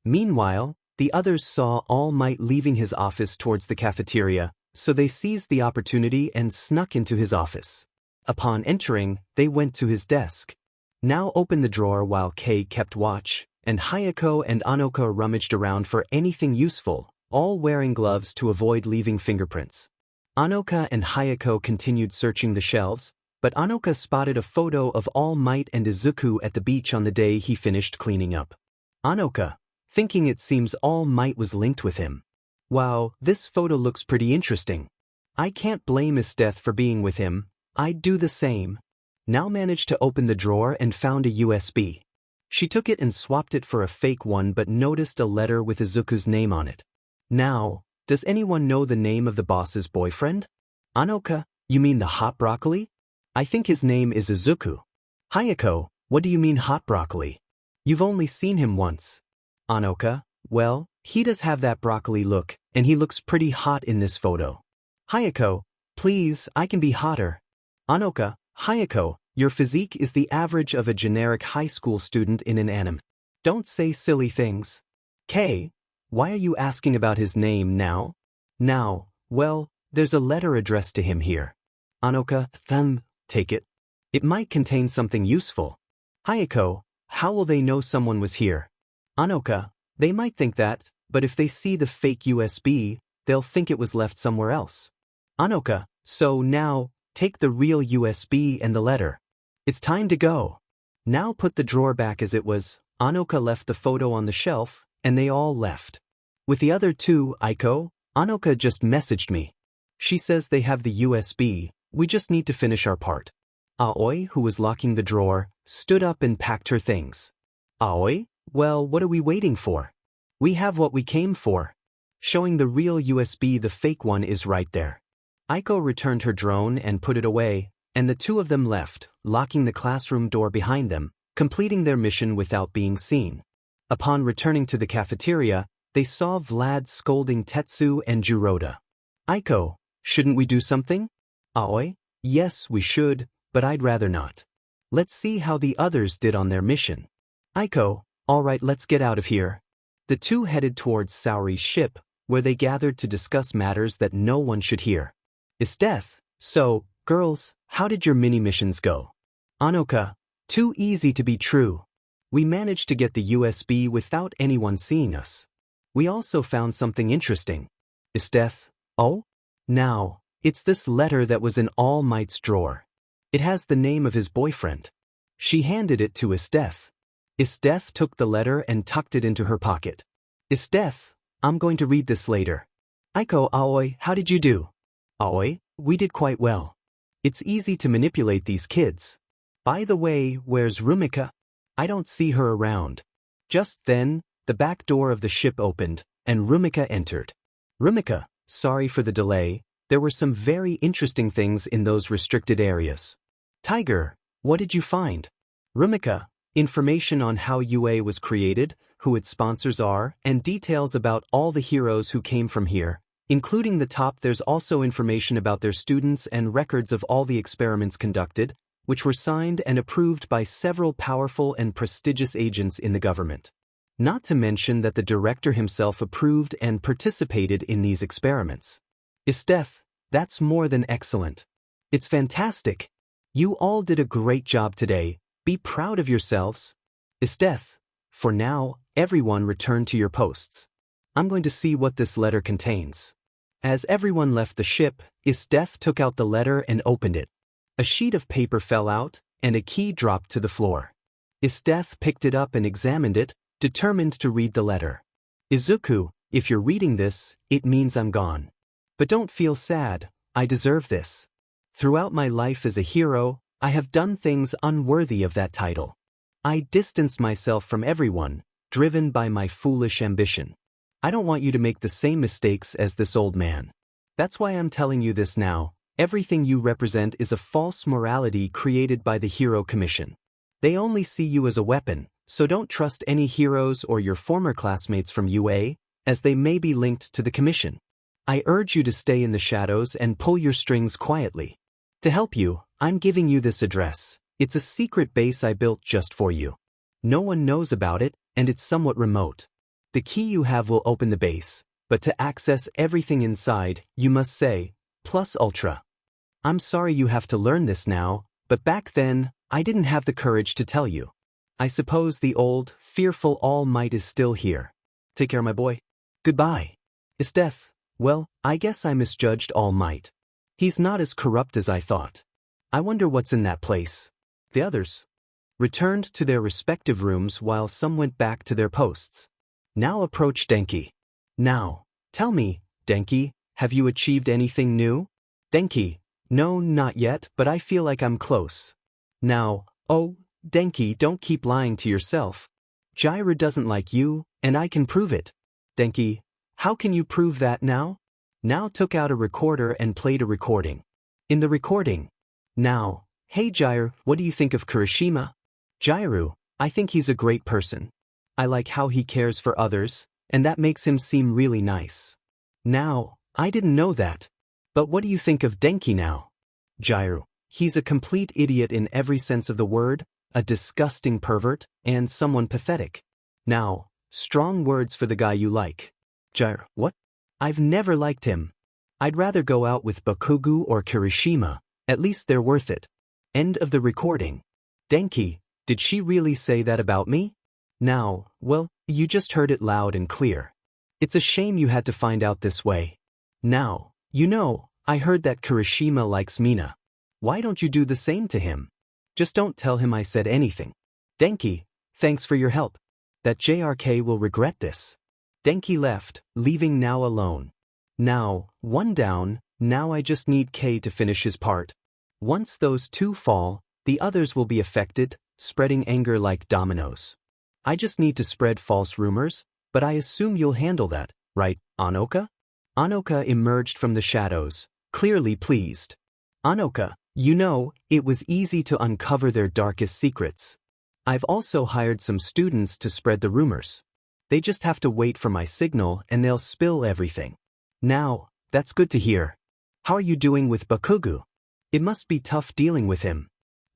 Meanwhile, the others saw All Might leaving his office towards the cafeteria, so they seized the opportunity and snuck into his office. Upon entering, they went to his desk. Now opened the drawer while Kei kept watch, and Hayeko and Anoka rummaged around for anything useful, all wearing gloves to avoid leaving fingerprints. Anoka and Hayeko continued searching the shelves, but Anoka spotted a photo of All Might and Izuku at the beach on the day he finished cleaning up. Anoka, thinking it seems All Might was linked with him. Wow, this photo looks pretty interesting. I can't blame Esdeath for being with him, I'd do the same. Now managed to open the drawer and found a USB. She took it and swapped it for a fake one but noticed a letter with Izuku's name on it. Now, does anyone know the name of the boss's boyfriend? Anoka, you mean the hot broccoli? I think his name is Izuku. Hayeko, what do you mean hot broccoli? You've only seen him once. Anoka, well, he does have that broccoli look, and he looks pretty hot in this photo. Hayeko, please, I can be hotter. Anoka, Hayeko, your physique is the average of a generic high school student in an anime. Don't say silly things. Kei, why are you asking about his name now? Now, well, there's a letter addressed to him here. Anoka, take it. It might contain something useful. Hayeko, how will they know someone was here? Anoka, they might think that, but if they see the fake USB, they'll think it was left somewhere else. Anoka, so now, take the real USB and the letter. It's time to go. Now put the drawer back as it was. Anoka left the photo on the shelf, and they all left. With the other two, Anoka just messaged me. She says they have the USB, we just need to finish our part. Aoi, who was locking the drawer, stood up and packed her things. Aoi, well, what are we waiting for? We have what we came for. Showing the real USB, the fake one is right there. Aiko returned her drone and put it away, and the two of them left, locking the classroom door behind them, completing their mission without being seen. Upon returning to the cafeteria, they saw Vlad scolding Tetsu and Juroda. Aiko, shouldn't we do something? Aoi, yes we should, but I'd rather not. Let's see how the others did on their mission. Aiko, alright, let's get out of here. The two headed towards Saori's ship, where they gathered to discuss matters that no one should hear. Esdeath, so, girls, how did your mini-missions go? Anoka, too easy to be true. We managed to get the USB without anyone seeing us. We also found something interesting. Esdeath, oh? Now, it's this letter that was in All Might's drawer. It has the name of his boyfriend. She handed it to Esdeath. Esdeath took the letter and tucked it into her pocket. Esdeath, I'm going to read this later. Aiko, Aoi, how did you do? Aoi, we did quite well. It's easy to manipulate these kids. By the way, where's Rumika? I don't see her around. Just then, the back door of the ship opened, and Rumika entered. Rumika, sorry for the delay, there were some very interesting things in those restricted areas. Tiger, what did you find? Rumika, information on how UA was created, who its sponsors are, and details about all the heroes who came from here. Including the top, there's also information about their students and records of all the experiments conducted, which were signed and approved by several powerful and prestigious agents in the government. Not to mention that the director himself approved and participated in these experiments. Esdeath, that's more than excellent. It's fantastic. You all did a great job today. Be proud of yourselves. Esdeath, for now, everyone return to your posts. I'm going to see what this letter contains. As everyone left the ship, Esdeath took out the letter and opened it. A sheet of paper fell out, and a key dropped to the floor. Esdeath picked it up and examined it, determined to read the letter. Izuku, if you're reading this, it means I'm gone. But don't feel sad, I deserve this. Throughout my life as a hero, I have done things unworthy of that title. I distanced myself from everyone, driven by my foolish ambition. I don't want you to make the same mistakes as this old man. That's why I'm telling you this now. Everything you represent is a false morality created by the Hero Commission. They only see you as a weapon, so don't trust any heroes or your former classmates from UA, as they may be linked to the Commission. I urge you to stay in the shadows and pull your strings quietly. To help you, I'm giving you this address. It's a secret base I built just for you. No one knows about it, and it's somewhat remote. The key you have will open the base, but to access everything inside, you must say, Plus Ultra. I'm sorry you have to learn this now, but back then, I didn't have the courage to tell you. I suppose the old, fearful All Might is still here. Take care, my boy. Goodbye. Esdeath, well, I guess I misjudged All Might. He's not as corrupt as I thought. I wonder what's in that place. The others returned to their respective rooms while some went back to their posts. Now approach Denki. Now, tell me, Denki, have you achieved anything new? Denki, no, not yet, but I feel like I'm close. Now, oh, Denki, don't keep lying to yourself. Jiraiya doesn't like you, and I can prove it. Denki, how can you prove that now? Now took out a recorder and played a recording. In the recording. Now, hey Jiraiya, what do you think of Kirishima? Jiraiya, I think he's a great person. I like how he cares for others, and that makes him seem really nice. Now, I didn't know that. But what do you think of Denki now? Jiraiya, he's a complete idiot in every sense of the word, a disgusting pervert, and someone pathetic. Now, strong words for the guy you like. Jiraiya, what? I've never liked him. I'd rather go out with Bakugo or Kirishima, at least they're worth it. End of the recording. Denki, Did she really say that about me? Now, well, you just heard it loud and clear. It's a shame you had to find out this way. Now, I heard that Kirishima likes Mina. Why don't you do the same to him? Just don't tell him I said anything. Denki, thanks for your help. That JRK will regret this. Denki left, leaving Now alone. Now, one down, now I just need K to finish his part. Once those two fall, the others will be affected, spreading anger like dominoes. I just need to spread false rumors, but I assume you'll handle that, right, Anoka? Anoka emerged from the shadows, clearly pleased. Anoka, it was easy to uncover their darkest secrets. I've also hired some students to spread the rumors. They just have to wait for my signal and they'll spill everything. Now, that's good to hear. How are you doing with Bakugu? It must be tough dealing with him.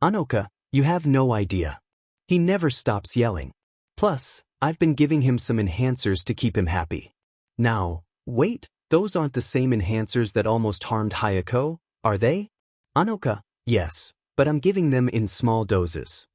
Anoka, you have no idea. He never stops yelling. Plus, I've been giving him some enhancers to keep him happy. Now, wait, those aren't the same enhancers that almost harmed Hayeko, are they? Anoka, yes, but I'm giving them in small doses.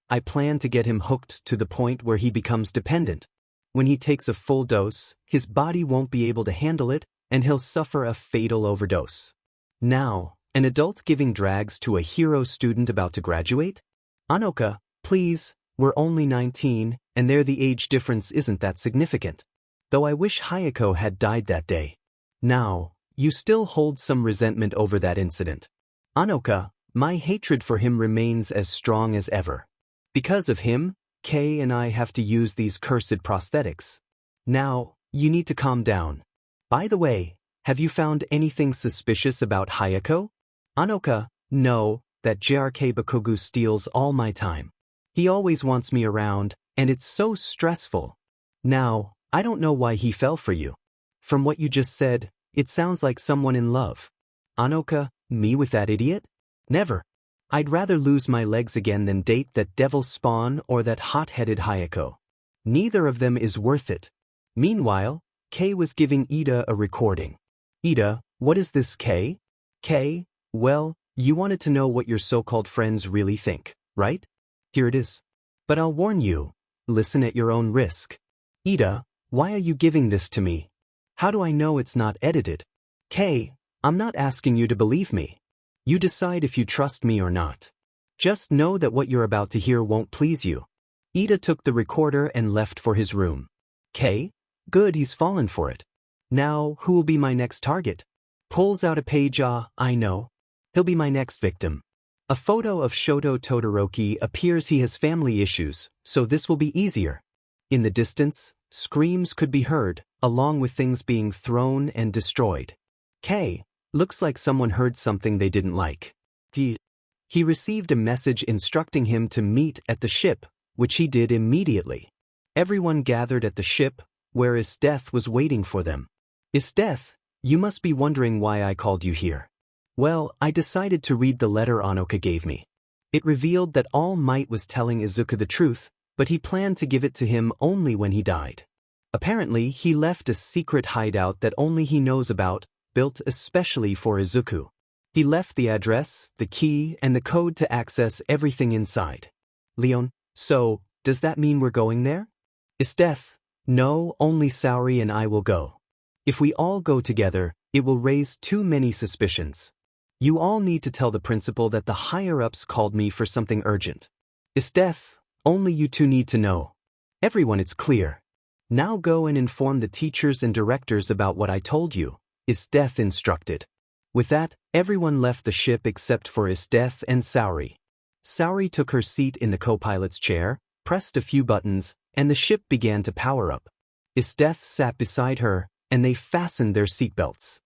I plan to get him hooked to the point where he becomes dependent. When he takes a full dose, his body won't be able to handle it, and he'll suffer a fatal overdose. Now, an adult giving drags to a hero student about to graduate? Anoka, please, we're only 19, and the age difference isn't that significant. Though I wish Hayeko had died that day. Now, you still hold some resentment over that incident. Anoka, my hatred for him remains as strong as ever. Because of him, Kei and I have to use these cursed prosthetics. Now, you need to calm down. By the way, have you found anything suspicious about Hayeko? Anoka, no, that JRK Bakugu steals all my time. He always wants me around, and it's so stressful. Now, I don't know why he fell for you. From what you just said, it sounds like someone in love. Anoka, me with that idiot? Never. I'd rather lose my legs again than date that devil spawn or that hot-headed Hayeko. Neither of them is worth it. Meanwhile, Kei was giving Ida a recording. Ida, what is this, Kei? Kei, well, you wanted to know what your so-called friends really think, right? Here it is. But I'll warn you, listen at your own risk. Ida, why are you giving this to me? How do I know it's not edited? Kei, I'm not asking you to believe me. You decide if you trust me or not. Just know that what you're about to hear won't please you. Ida took the recorder and left for his room. Kei? Good, he's fallen for it. Now, who will be my next target? Pulls out a page. I know. He'll be my next victim. A photo of Shoto Todoroki appears. He has family issues, so this will be easier. In the distance, screams could be heard, along with things being thrown and destroyed. Kei, looks like someone heard something they didn't like. He received a message instructing him to meet at the ship, which he did immediately. Everyone gathered at the ship, where Esdeath was waiting for them. Esdeath, you must be wondering why I called you here. Well, I decided to read the letter Anoka gave me. It revealed that All Might was telling Isuku the truth, but he planned to give it to him only when he died. Apparently, he left a secret hideout that only he knows about, built especially for Isuku. He left the address, the key, and the code to access everything inside. Leon, so, does that mean we're going there? Esdeath, no, only Saori and I will go. If we all go together, it will raise too many suspicions. You all need to tell the principal that the higher-ups called me for something urgent. Esdeath, only you two need to know. Everyone, it's clear. Now go and inform the teachers and directors about what I told you. Esdeath instructed. With that, everyone left the ship except for Esdeath and Saori. Saori took her seat in the co-pilot's chair, pressed a few buttons, and the ship began to power up. Esdeath sat beside her, and they fastened their seatbelts.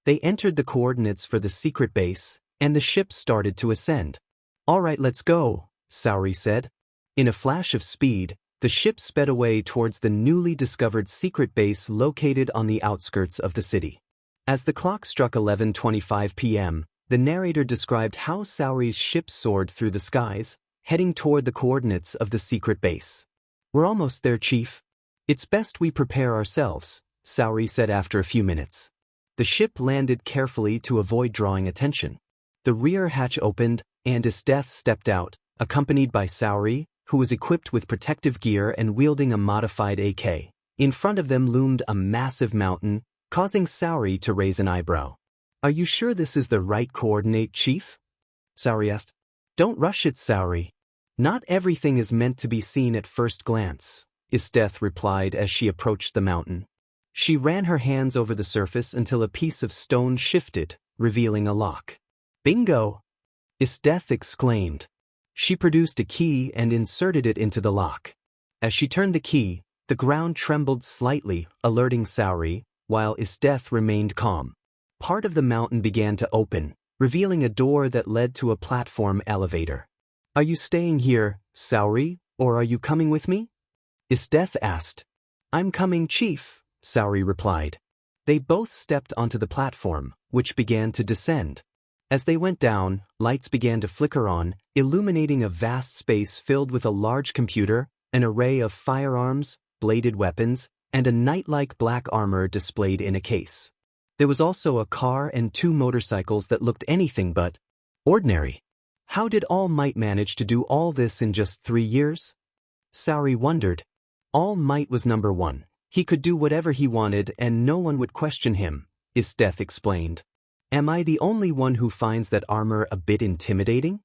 They entered the coordinates for the secret base, and the ship started to ascend. All right, let's go, Saori said. In a flash of speed, the ship sped away towards the newly discovered secret base located on the outskirts of the city. As the clock struck 11:25 p.m., the narrator described how Saori's ship soared through the skies, heading toward the coordinates of the secret base. We're almost there, Chief. It's best we prepare ourselves, Saori said after a few minutes. The ship landed carefully to avoid drawing attention. The rear hatch opened, and Esdeath stepped out, accompanied by Saori, who was equipped with protective gear and wielding a modified AK. In front of them loomed a massive mountain, causing Saori to raise an eyebrow. "Are you sure this is the right coordinate, Chief?" Saori asked. "Don't rush it, Saori. Not everything is meant to be seen at first glance," Esdeath replied as she approached the mountain. She ran her hands over the surface until a piece of stone shifted, revealing a lock. "Bingo!" Esdeath exclaimed. She produced a key and inserted it into the lock. As she turned the key, the ground trembled slightly, alerting Saori, while Esdeath remained calm. Part of the mountain began to open, revealing a door that led to a platform elevator. "Are you staying here, Saori, or are you coming with me?" Esdeath asked. "I'm coming, Chief," Saori replied. They both stepped onto the platform, which began to descend. As they went down, lights began to flicker on, illuminating a vast space filled with a large computer, an array of firearms, bladed weapons, and a knight-like black armor displayed in a case. There was also a car and 2 motorcycles that looked anything but ordinary. How did All Might manage to do all this in just 3 years? Saori wondered. All Might was number 1. He could do whatever he wanted and no one would question him, Esdeath explained. "Am I the only one who finds that armor a bit intimidating?"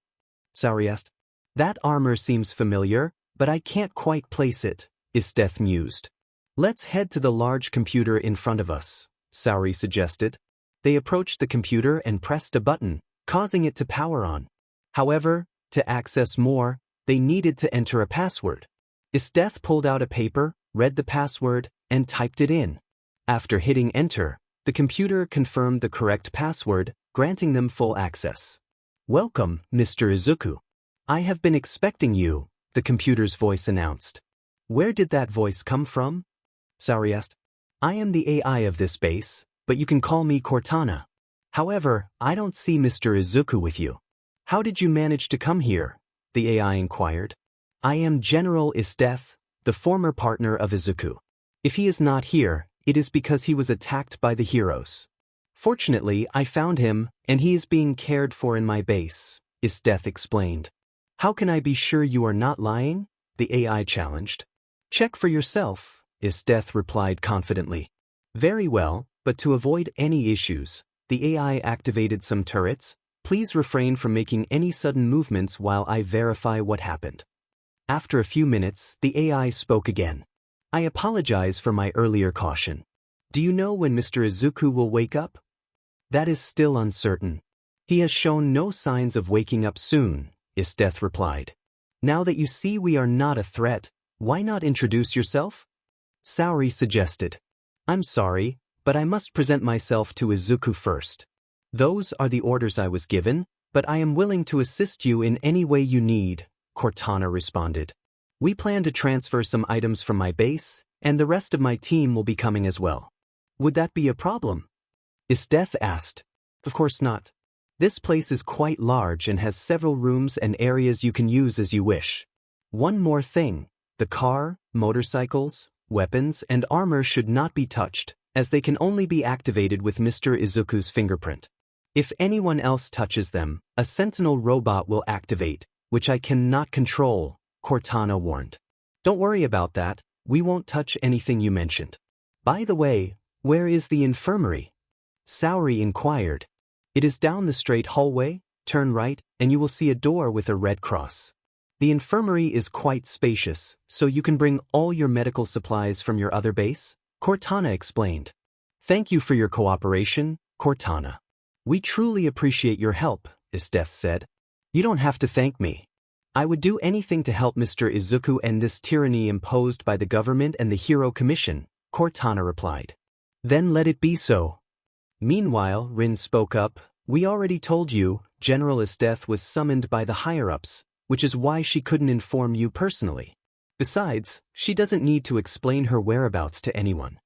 Saori asked. "That armor seems familiar, but I can't quite place it," Esdeath mused. "Let's head to the large computer in front of us," Saori suggested. They approached the computer and pressed a button, causing it to power on. However, to access more, they needed to enter a password. Esdeath pulled out a paper, read the password, and typed it in. After hitting enter, the computer confirmed the correct password, granting them full access. "Welcome, Mr. Isuku. I have been expecting you," the computer's voice announced. "Where did that voice come from?" Saori asked. "I am the AI of this base, but you can call me Cortana. However, I don't see Mr. Isuku with you." "How did you manage to come here?" the AI inquired. "I am General Esdeath, the former partner of Isuku. If he is not here, it is because he was attacked by the heroes. Fortunately, I found him, and he is being cared for in my base," Esdeath explained. "How can I be sure you are not lying?" the AI challenged. "Check for yourself," Esdeath replied confidently. "Very well, but to avoid any issues, the AI activated some turrets. Please refrain from making any sudden movements while I verify what happened." After a few minutes, the AI spoke again. "I apologize for my earlier caution. Do you know when Mr. Izuku will wake up?" "That is still uncertain. He has shown no signs of waking up soon," Esdeath replied. "Now that you see we are not a threat, why not introduce yourself?" Saori suggested. "I'm sorry, but I must present myself to Izuku first. Those are the orders I was given, but I am willing to assist you in any way you need," Cortana responded. "We plan to transfer some items from my base, and the rest of my team will be coming as well." "Would that be a problem?" Esdeath asked. "Of course not. This place is quite large and has several rooms and areas you can use as you wish. One more thing, the car, motorcycles, weapons, and armor should not be touched, as they can only be activated with Mr. Izuku's fingerprint. If anyone else touches them, a sentinel robot will activate, which I cannot control," Cortana warned. "Don't worry about that, we won't touch anything you mentioned. By the way, where is the infirmary?" Saori inquired. "It is down the straight hallway, turn right, and you will see a door with a red cross. The infirmary is quite spacious, so you can bring all your medical supplies from your other base," Cortana explained. "Thank you for your cooperation, Cortana. We truly appreciate your help," Esdeath said. "You don't have to thank me. I would do anything to help Mr. Izuku end this tyranny imposed by the government and the Hero Commission," Cortana replied. "Then let it be so." Meanwhile, Rin spoke up. "We already told you, General Esdeath was summoned by the higher-ups, which is why she couldn't inform you personally. Besides, she doesn't need to explain her whereabouts to anyone."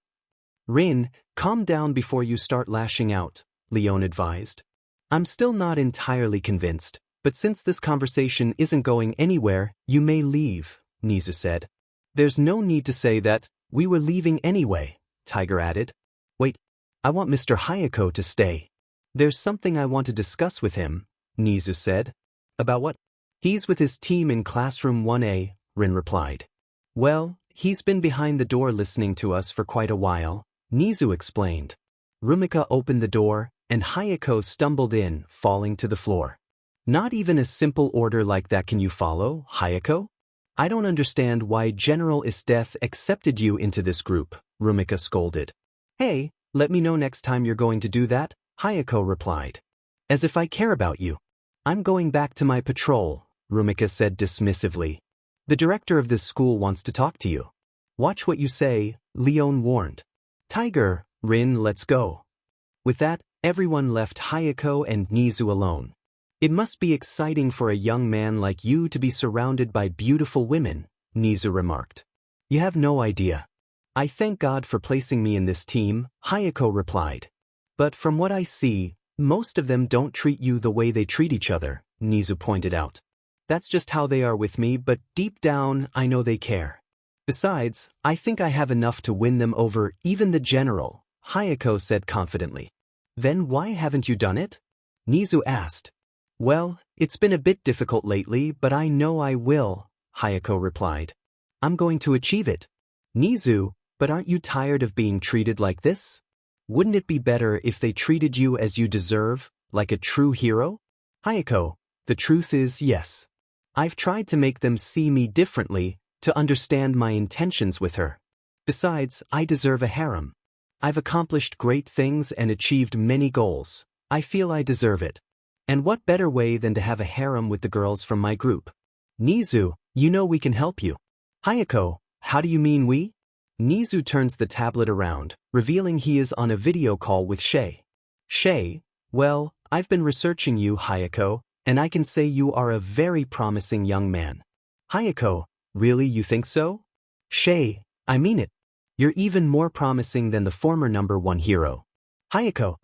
"Rin, calm down before you start lashing out," Leon advised. "I'm still not entirely convinced, but since this conversation isn't going anywhere, you may leave," Nizu said. "There's no need to say that, we were leaving anyway," Tiger added. "Wait, I want Mr. Hayeko to stay. There's something I want to discuss with him," Nizu said. "About what?" "He's with his team in Classroom 1A, Rin replied. Well, he's been behind the door listening to us for quite a while, Nizu explained. Rumika opened the door, and Hayeko stumbled in, falling to the floor. Not even a simple order like that can you follow, Hayeko? I don't understand why General Esdeath accepted you into this group, Rumika scolded. Hey, let me know next time you're going to do that, Hayeko replied. As if I care about you. I'm going back to my patrol, Rumika said dismissively. The director of this school wants to talk to you. Watch what you say, Leon warned. Tiger, Rin, let's go. With that, everyone left Hayeko and Nizu alone. It must be exciting for a young man like you to be surrounded by beautiful women, Nizu remarked. You have no idea. I thank God for placing me in this team, Hayeko replied. But from what I see, most of them don't treat you the way they treat each other, Nizu pointed out. That's just how they are with me, but deep down, I know they care. Besides, I think I have enough to win them over, even the general, Hayeko said confidently. Then why haven't you done it? Nizu asked. Well, it's been a bit difficult lately, but I know I will, Hayeko replied. I'm going to achieve it. Nizu, but aren't you tired of being treated like this? Wouldn't it be better if they treated you as you deserve, like a true hero? Hayeko, the truth is yes. I've tried to make them see me differently, to understand my intentions with her. Besides, I deserve a harem. I've accomplished great things and achieved many goals. I feel I deserve it. And what better way than to have a harem with the girls from my group? Nizu, you know we can help you. Hayeko, how do you mean we? Nizu turns the tablet around, revealing he is on a video call with Shay. Shay, well, I've been researching you, Hayeko, and I can say you are a very promising young man. Hayeko, really you think so? Shay, I mean it. You're even more promising than the former #1 hero. Hayeko,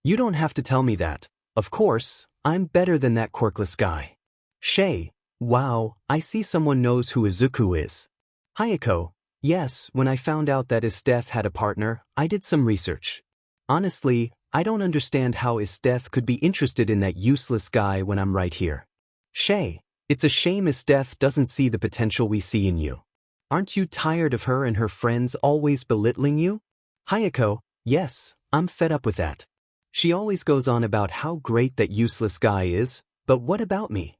you don't have to tell me that. Of course, I'm better than that quirkless guy. Shay, wow, I see someone knows who Isuku is. Hayeko, yes, when I found out that Esdeath had a partner, I did some research. Honestly, I don't understand how Esdeath could be interested in that useless guy when I'm right here. Shay, it's a shame Esdeath doesn't see the potential we see in you. Aren't you tired of her and her friends always belittling you? Hayeko, yes, I'm fed up with that. She always goes on about how great that useless guy is, but what about me?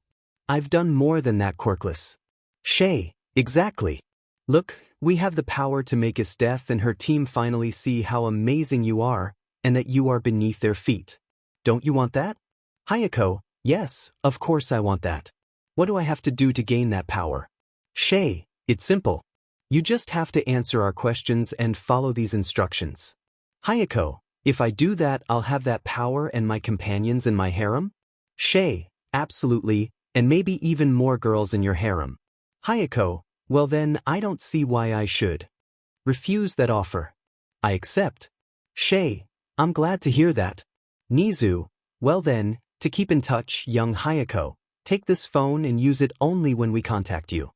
I've done more than that quirkless. Shay, exactly. Look, we have the power to make Esdeath and her team finally see how amazing you are, and that you are beneath their feet. Don't you want that? Hayeko, yes, of course I want that. What do I have to do to gain that power? Shay, it's simple. You just have to answer our questions and follow these instructions. Hayeko, if I do that, I'll have that power and my companions in my harem? Shay, absolutely, and maybe even more girls in your harem. Hayeko, well then, I don't see why I should refuse that offer. I accept. Shay, I'm glad to hear that. Nizu, well then, to keep in touch, young Hayeko, take this phone and use it only when we contact you.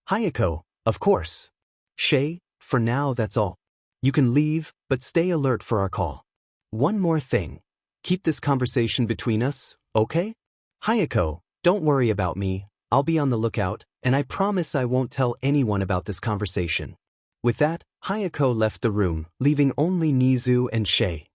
Hayeko, of course. Shay, for now that's all. You can leave, but stay alert for our call. One more thing. Keep this conversation between us, okay? Hayeko, don't worry about me, I'll be on the lookout, and I promise I won't tell anyone about this conversation. With that, Hayeko left the room, leaving only Nizu and Shay.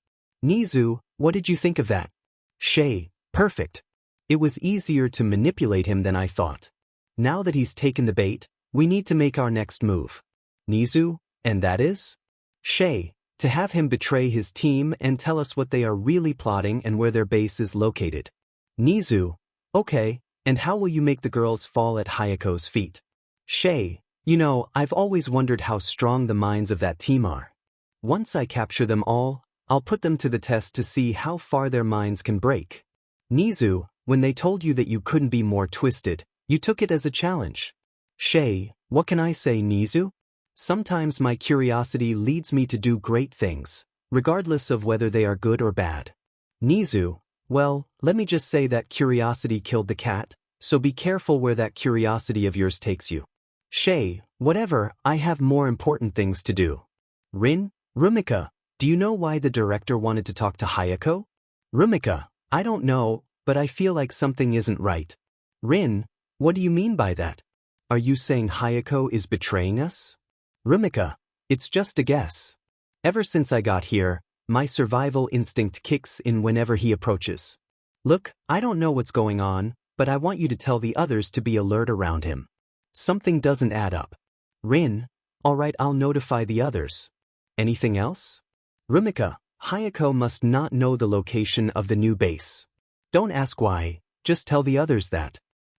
Nizu, what did you think of that? Shay, perfect. It was easier to manipulate him than I thought. Now that he's taken the bait, we need to make our next move. Nizu, and that is? Shay, to have him betray his team and tell us what they are really plotting and where their base is located. Nizu, okay, and how will you make the girls fall at Hayeko's feet? Shay, you know, I've always wondered how strong the minds of that team are. Once I capture them all, I'll put them to the test to see how far their minds can break. Nizu, when they told you that you couldn't be more twisted, you took it as a challenge. Shay, what can I say, Nizu? Sometimes my curiosity leads me to do great things, regardless of whether they are good or bad. Nizu, well, let me just say that curiosity killed the cat, so be careful where that curiosity of yours takes you. Shay, whatever, I have more important things to do. Rin, Rumika, do you know why the director wanted to talk to Hayeko? Rumika, I don't know, but I feel like something isn't right. Rin, what do you mean by that? Are you saying Hayeko is betraying us? Rumika, it's just a guess. Ever since I got here, my survival instinct kicks in whenever he approaches. Look, I don't know what's going on, but I want you to tell the others to be alert around him. Something doesn't add up. Rin, alright, I'll notify the others. Anything else? Rumika, Hayeko must not know the location of the new base. Don't ask why, just tell the others that.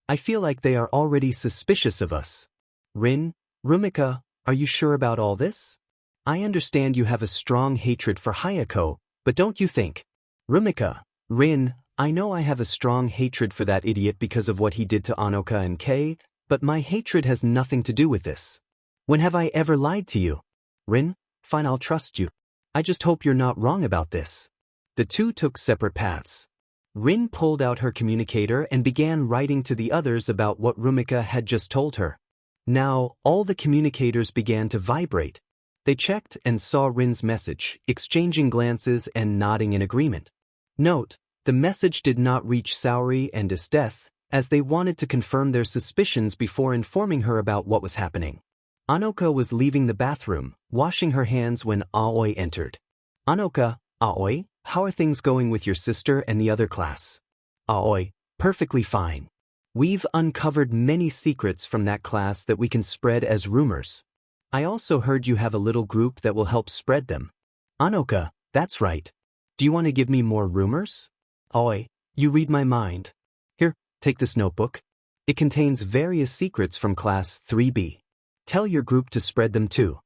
I feel like they are already suspicious of us. Rin, Rumika, are you sure about all this? I understand you have a strong hatred for Hayeko, but don't you think? Rumika, Rin, I know I have a strong hatred for that idiot because of what he did to Anoka and Kei, but my hatred has nothing to do with this. When have I ever lied to you? Rin, fine, I'll trust you. I just hope you're not wrong about this. The two took separate paths. Rin pulled out her communicator and began writing to the others about what Rumika had just told her. Now, all the communicators began to vibrate. They checked and saw Rin's message, exchanging glances and nodding in agreement. Note, the message did not reach Deku and Esdeath, as they wanted to confirm their suspicions before informing her about what was happening. Anoka was leaving the bathroom, washing her hands when Aoi entered. Anoka, Aoi, how are things going with your sister and the other class? Aoi, perfectly fine. We've uncovered many secrets from that class that we can spread as rumors. I also heard you have a little group that will help spread them. Anoka, that's right. Do you want to give me more rumors? Aoi, you read my mind. Here, take this notebook. It contains various secrets from class 3B. Tell your group to spread them too.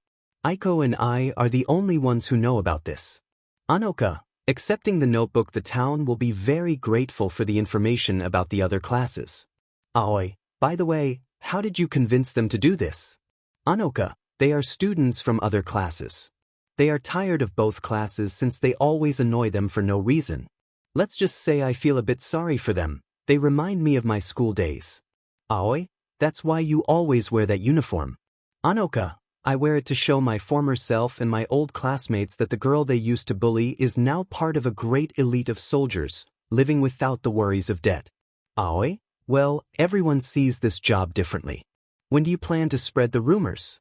Aiko and I are the only ones who know about this. Anoka, accepting the notebook, the town will be very grateful for the information about the other classes. Aoi, by the way, how did you convince them to do this? Anoka, they are students from other classes. They are tired of both classes since they always annoy them for no reason. Let's just say I feel a bit sorry for them. They remind me of my school days. Aoi, that's why you always wear that uniform. Anoka, I wear it to show my former self and my old classmates that the girl they used to bully is now part of a great elite of soldiers, living without the worries of debt. Aoi, well, everyone sees this job differently. When do you plan to spread the rumors?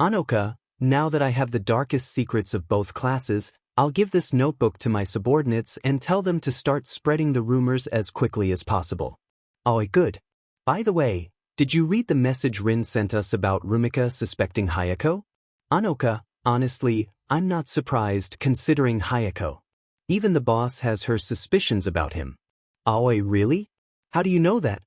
Anoka, now that I have the darkest secrets of both classes, I'll give this notebook to my subordinates and tell them to start spreading the rumors as quickly as possible. Aoi, good. By the way, did you read the message Rin sent us about Rumika suspecting Hayeko? Anoka, honestly, I'm not surprised considering Hayeko. Even the boss has her suspicions about him. Aoi, really? How do you know that?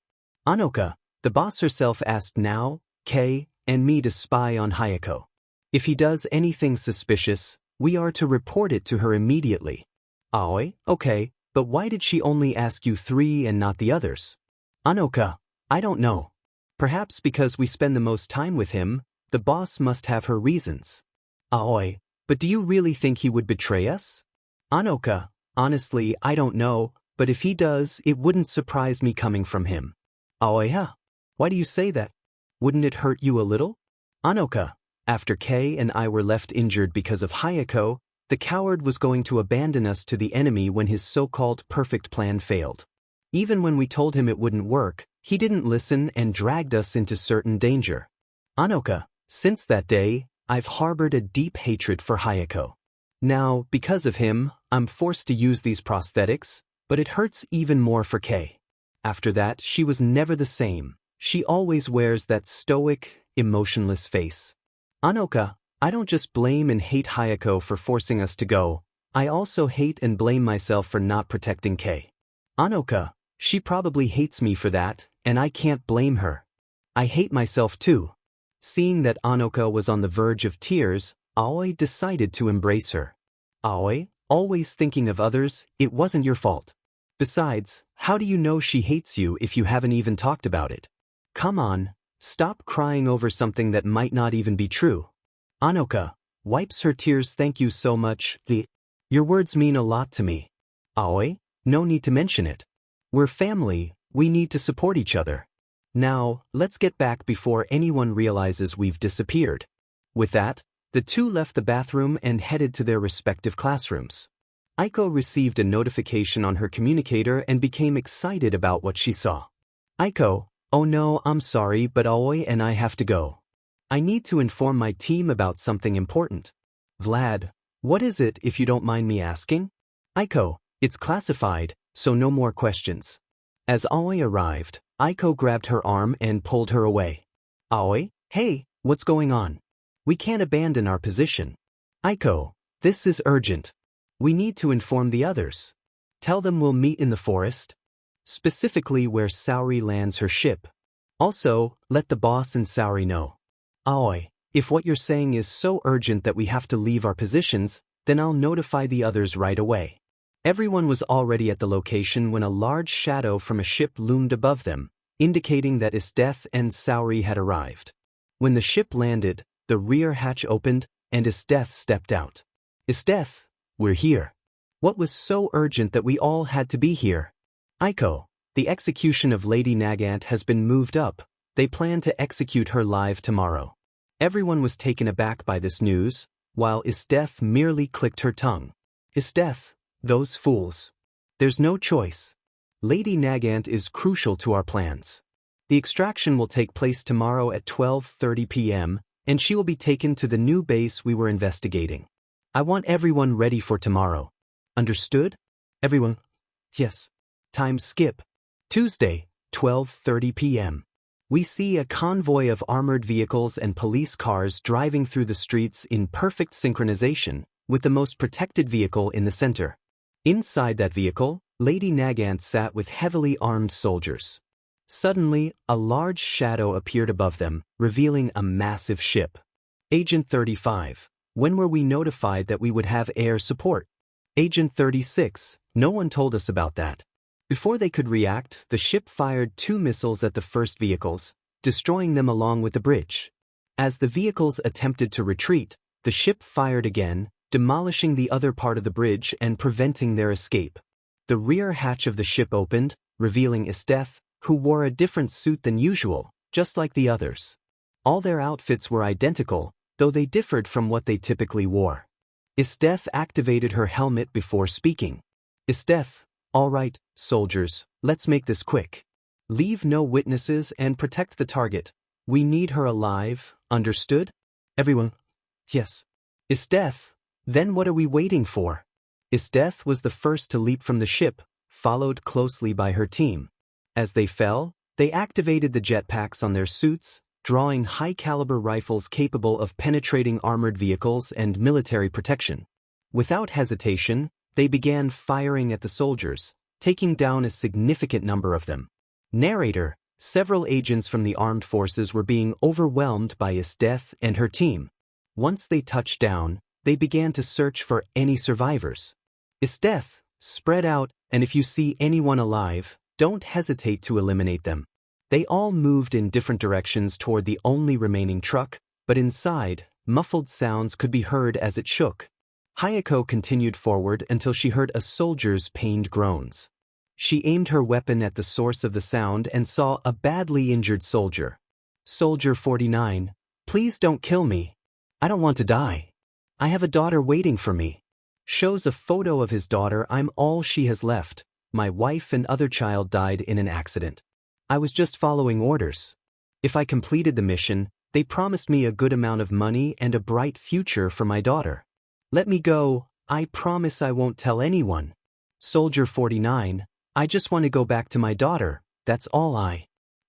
Anoka, the boss herself asked Nao, Kei, and me to spy on Hayeko. If he does anything suspicious, we are to report it to her immediately. Aoi, okay, but why did she only ask you three and not the others? Anoka, I don't know. Perhaps because we spend the most time with him, the boss must have her reasons. Aoi, but do you really think he would betray us? Anoka, honestly, I don't know, but if he does, it wouldn't surprise me coming from him. Aoi, huh? Why do you say that? Wouldn't it hurt you a little? Anoka, after Kei and I were left injured because of Hayeko, the coward was going to abandon us to the enemy when his so-called perfect plan failed. Even when we told him it wouldn't work, he didn't listen and dragged us into certain danger. Anoka, since that day, I've harbored a deep hatred for Hayeko. Now, because of him, I'm forced to use these prosthetics, but it hurts even more for Kei. After that, she was never the same. She always wears that stoic, emotionless face. Anoka, I don't just blame and hate Hayeko for forcing us to go. I also hate and blame myself for not protecting Kei. Anoka, she probably hates me for that, and I can't blame her. I hate myself too. Seeing that Anoka was on the verge of tears, Aoi decided to embrace her. Aoi, always thinking of others, it wasn't your fault. Besides, how do you know she hates you if you haven't even talked about it? Come on, stop crying over something that might not even be true. Anoka wipes her tears. Thank you so much. Your words mean a lot to me. Aoi, no need to mention it. We're family, we need to support each other. Now, let's get back before anyone realizes we've disappeared. With that, the two left the bathroom and headed to their respective classrooms. Aiko received a notification on her communicator and became excited about what she saw. Aiko, Oh no, I'm sorry, but Aoi and I have to go. I need to inform my team about something important. Vlad, what is it if you don't mind me asking? Aiko, it's classified, so no more questions. As Aoi arrived, Aiko grabbed her arm and pulled her away. Aoi, hey, what's going on? We can't abandon our position. Aiko, this is urgent. We need to inform the others. Tell them we'll meet in the forest. Specifically where Saori lands her ship. Also, let the boss and Saori know. Aoi, if what you're saying is so urgent that we have to leave our positions, then I'll notify the others right away. Everyone was already at the location when a large shadow from a ship loomed above them, indicating that Esdeath and Saori had arrived. When the ship landed, the rear hatch opened, and Esdeath stepped out. Esdeath, we're here. What was so urgent that we all had to be here? Aiko, the execution of Lady Nagant has been moved up. They plan to execute her live tomorrow. Everyone was taken aback by this news, while Esdeath merely clicked her tongue. Esdeath, those fools. There's no choice. Lady Nagant is crucial to our plans. The extraction will take place tomorrow at 12:30 p.m., and she will be taken to the new base we were investigating. I want everyone ready for tomorrow. Understood? Everyone? Yes. Time skip. Tuesday, 12:30 p.m. We see a convoy of armored vehicles and police cars driving through the streets in perfect synchronization, with the most protected vehicle in the center. Inside that vehicle, Lady Nagant sat with heavily armed soldiers. Suddenly, a large shadow appeared above them, revealing a massive ship. Agent 35, when were we notified that we would have air support? Agent 36, no one told us about that. Before they could react, the ship fired 2 missiles at the first vehicles, destroying them along with the bridge. As the vehicles attempted to retreat, the ship fired again, demolishing the other part of the bridge and preventing their escape. The rear hatch of the ship opened, revealing Esdeath, who wore a different suit than usual, just like the others. All their outfits were identical, though they differed from what they typically wore. Esdeath activated her helmet before speaking. Esdeath, all right, soldiers, let's make this quick. Leave no witnesses and protect the target. We need her alive, understood? Everyone? Yes. Esdeath, then what are we waiting for? Esdeath was the first to leap from the ship, followed closely by her team. As they fell, they activated the jetpacks on their suits, drawing high-caliber rifles capable of penetrating armored vehicles and military protection. Without hesitation, they began firing at the soldiers, taking down a significant number of them. Narrator, several agents from the armed forces were being overwhelmed by Esdeath and her team. Once they touched down, they began to search for any survivors. Esdeath, spread out, and if you see anyone alive, don't hesitate to eliminate them. They all moved in different directions toward the only remaining truck, but inside, muffled sounds could be heard as it shook. Hayeko continued forward until she heard a soldier's pained groans. She aimed her weapon at the source of the sound and saw a badly injured soldier. Soldier 49, please don't kill me. I don't want to die. I have a daughter waiting for me. Shows a photo of his daughter. I'm all she has left. My wife and other child died in an accident. I was just following orders. If I completed the mission, they promised me a good amount of money and a bright future for my daughter. Let me go. I promise I won't tell anyone. Soldier 49, I just want to go back to my daughter, that's all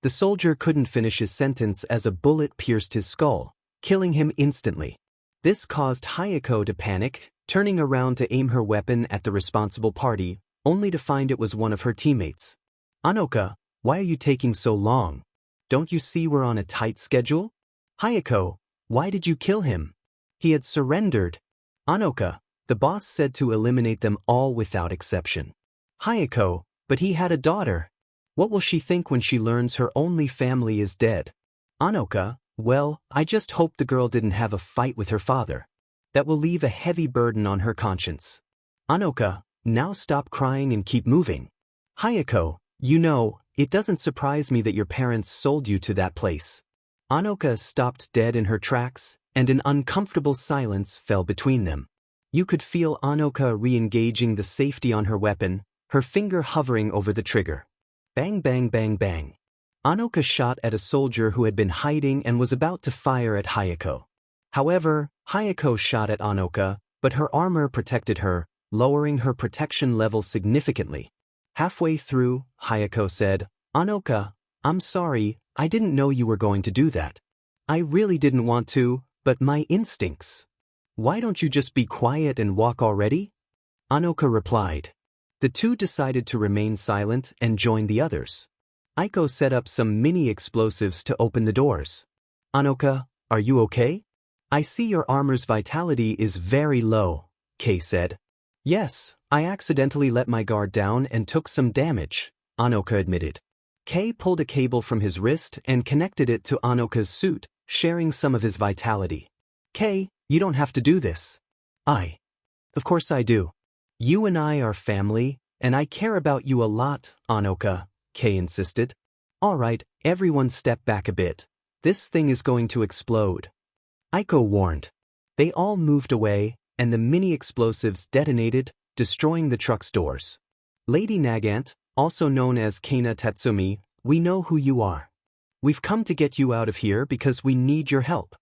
The soldier couldn't finish his sentence as a bullet pierced his skull, killing him instantly. This caused Hayeko to panic, turning around to aim her weapon at the responsible party, only to find it was one of her teammates. Anoka, why are you taking so long? Don't you see we're on a tight schedule? Hayeko, why did you kill him? He had surrendered. Anoka, the boss said to eliminate them all without exception. Hayeko, but he had a daughter. What will she think when she learns her only family is dead? Anoka, well, I just hope the girl didn't have a fight with her father. That will leave a heavy burden on her conscience. Anoka, now stop crying and keep moving. Hayeko, you know, it doesn't surprise me that your parents sold you to that place. Anoka stopped dead in her tracks, and an uncomfortable silence fell between them. You could feel Anoka re-engaging the safety on her weapon, her finger hovering over the trigger. Bang bang bang bang. Anoka shot at a soldier who had been hiding and was about to fire at Hayeko. However, Hayeko shot at Anoka, but her armor protected her, lowering her protection level significantly. Halfway through, Hayeko said, "Anoka, I'm sorry, I didn't know you were going to do that. I really didn't want to, but my instincts." "Why don't you just be quiet and walk already?" Anoka replied. The two decided to remain silent and join the others. Aiko set up some mini explosives to open the doors. "Anoka, are you okay? I see your armor's vitality is very low," Kei said. "Yes, I accidentally let my guard down and took some damage," Anoka admitted. Kei pulled a cable from his wrist and connected it to Anoka's suit, sharing some of his vitality. "Kei, you don't have to do this." Of course I do. You and I are family, and I care about you a lot, Anoka," Kei insisted. "All right, everyone step back a bit. This thing is going to explode," Aiko warned. They all moved away, and the mini-explosives detonated, destroying the truck's doors. "Lady Nagant, also known as Kana Tatsumi, we know who you are. We've come to get you out of here because we need your help.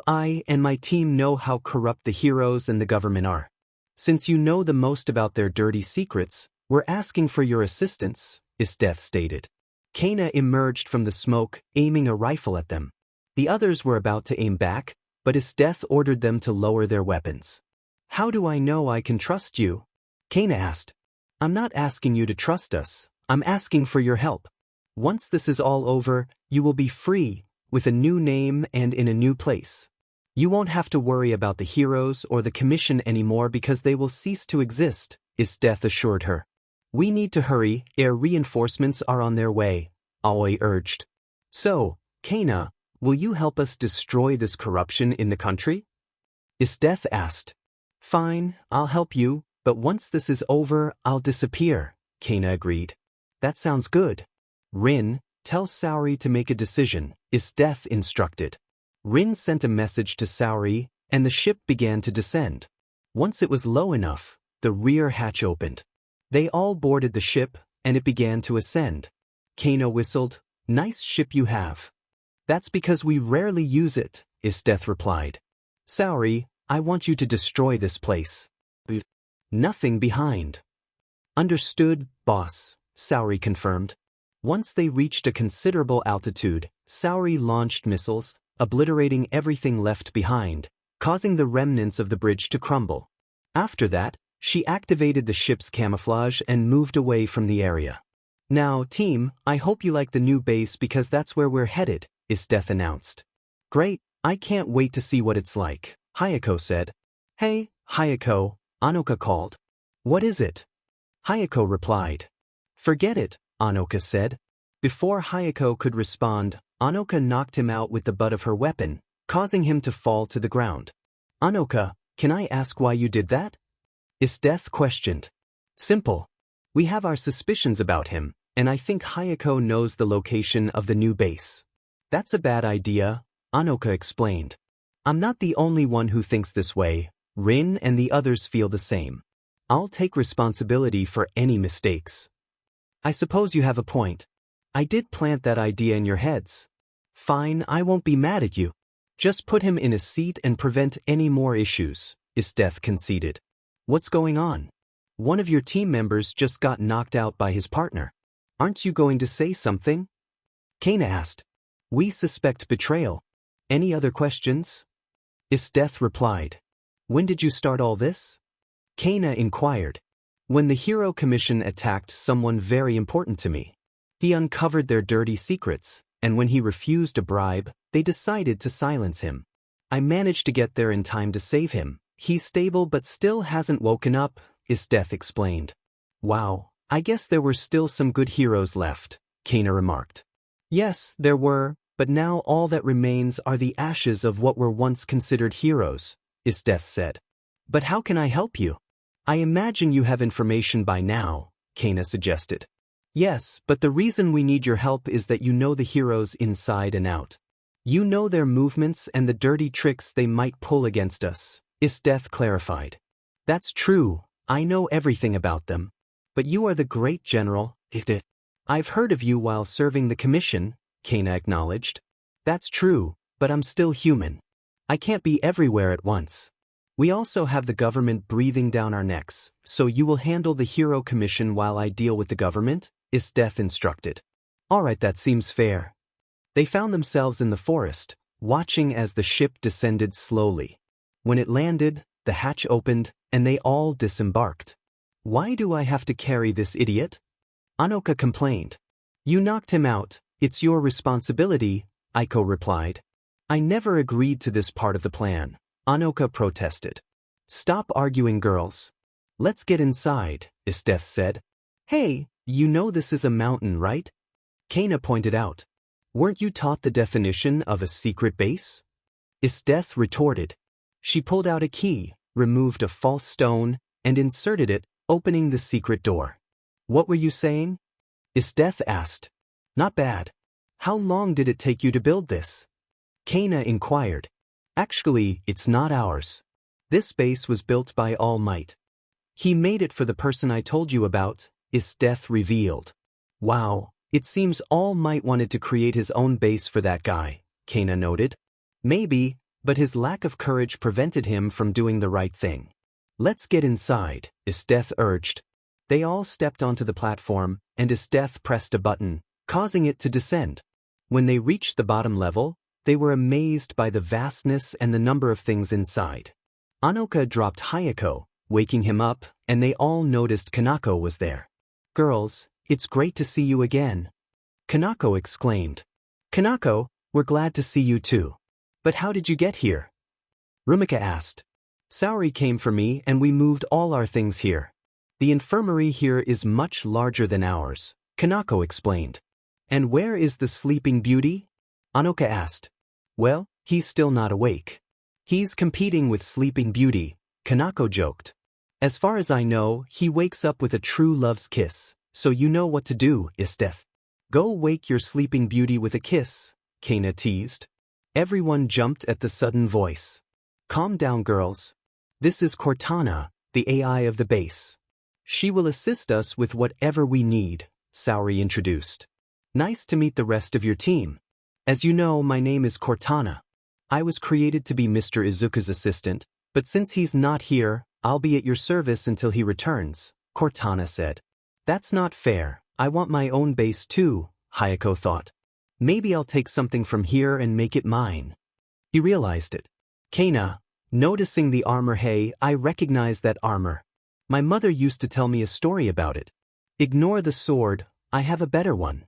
I, and my team know how corrupt the heroes and the government are. Since you know the most about their dirty secrets, we're asking for your assistance," Esdeath stated. Kana emerged from the smoke, aiming a rifle at them. The others were about to aim back, but Esdeath ordered them to lower their weapons. "How do I know I can trust you?" Kana asked. "I'm not asking you to trust us, I'm asking for your help. Once this is all over, you will be free, with a new name and in a new place. You won't have to worry about the heroes or the commission anymore because they will cease to exist," Esdeath assured her. "We need to hurry, air reinforcements are on their way," Aoi urged. "So, Kana, will you help us destroy this corruption in the country?" Esdeath asked. "Fine, I'll help you, but once this is over, I'll disappear," Kana agreed. "That sounds good. Rin, tell Saori to make a decision," Esdeath instructed. Rin sent a message to Saori, and the ship began to descend. Once it was low enough, the rear hatch opened. They all boarded the ship, and it began to ascend. Kana whistled, "Nice ship you have." "That's because we rarely use it," Esdeath replied. "Saori, I want you to destroy this place. Nothing behind." "Understood, boss," Saori confirmed. Once they reached a considerable altitude, Saori launched missiles, obliterating everything left behind, causing the remnants of the bridge to crumble. After that, she activated the ship's camouflage and moved away from the area. "Now, team, I hope you like the new base because that's where we're headed," Esdeath announced. "Great, I can't wait to see what it's like," Hayeko said. "Hey, Hayeko," Anoka called. "What is it?" Hayeko replied. "Forget it," Anoka said. Before Hayeko could respond, Anoka knocked him out with the butt of her weapon, causing him to fall to the ground. "Anoka, can I ask why you did that?" Esdeath questioned. "Simple. We have our suspicions about him, and I think Hayeko knows the location of the new base." "That's a bad idea," Anoka explained. "I'm not the only one who thinks this way. Rin and the others feel the same. I'll take responsibility for any mistakes." "I suppose you have a point. I did plant that idea in your heads. Fine, I won't be mad at you. Just put him in a seat and prevent any more issues," Esdeath conceded. "What's going on? One of your team members just got knocked out by his partner. Aren't you going to say something?" Kana asked. "We suspect betrayal. Any other questions?" Esdeath replied. "When did you start all this?" Kana inquired. "When the Hero Commission attacked someone very important to me. He uncovered their dirty secrets, and when he refused a bribe, they decided to silence him. I managed to get there in time to save him. He's stable but still hasn't woken up," Esdeath explained. "Wow, I guess there were still some good heroes left," Kana remarked. "Yes, there were, but now all that remains are the ashes of what were once considered heroes," Esdeath said. "But how can I help you?" "I imagine you have information by now," Kana suggested. "Yes, but the reason we need your help is that you know the heroes inside and out. You know their movements and the dirty tricks they might pull against us," Esdeath clarified. "That's true, I know everything about them. But you are the great general, Esdeath. I've heard of you while serving the commission, Kana acknowledged. That's true, but I'm still human. I can't be everywhere at once. We also have the government breathing down our necks, so you will handle the hero commission while I deal with the government, Esdeath instructed. Alright, that seems fair. They found themselves in the forest, watching as the ship descended slowly. When it landed, the hatch opened, and they all disembarked. Why do I have to carry this idiot? Anoka complained. You knocked him out, it's your responsibility, Aiko replied. I never agreed to this part of the plan, Anoka protested. Stop arguing, girls. Let's get inside, Esdeath said. Hey, you know this is a mountain, right? Kana pointed out. Weren't you taught the definition of a secret base? Esdeath retorted. She pulled out a key, removed a false stone, and inserted it, opening the secret door. What were you saying? Esdeath asked. Not bad. How long did it take you to build this? Kana inquired. Actually, it's not ours. This base was built by All Might. He made it for the person I told you about, Esdeath revealed. Wow, it seems All Might wanted to create his own base for that guy, Kana noted. Maybe, but his lack of courage prevented him from doing the right thing. Let's get inside, Esdeath urged. They all stepped onto the platform, and Esdeath pressed a button, causing it to descend. When they reached the bottom level, they were amazed by the vastness and the number of things inside. Anoka dropped Hayeko, waking him up, and they all noticed Kanako was there. Girls, it's great to see you again. Kanako exclaimed. Kanako, we're glad to see you too. But how did you get here? Rumika asked. Saori came for me and we moved all our things here. The infirmary here is much larger than ours, Kanako explained. And where is the Sleeping Beauty? Anoka asked. Well, he's still not awake. He's competing with Sleeping Beauty, Kanako joked. As far as I know, he wakes up with a true love's kiss, so you know what to do, Esdeath. Go wake your Sleeping Beauty with a kiss, Kana teased. Everyone jumped at the sudden voice. Calm down, girls. This is Cortana, the AI of the base. She will assist us with whatever we need, Saori introduced. Nice to meet the rest of your team. As you know, my name is Cortana. I was created to be Mr. Izuku's assistant, but since he's not here, I'll be at your service until he returns, Cortana said. That's not fair, I want my own base too, Hayeko thought. Maybe I'll take something from here and make it mine. He realized it. Kana, noticing the armor. Hey, I recognize that armor. My mother used to tell me a story about it. Ignore the sword, I have a better one.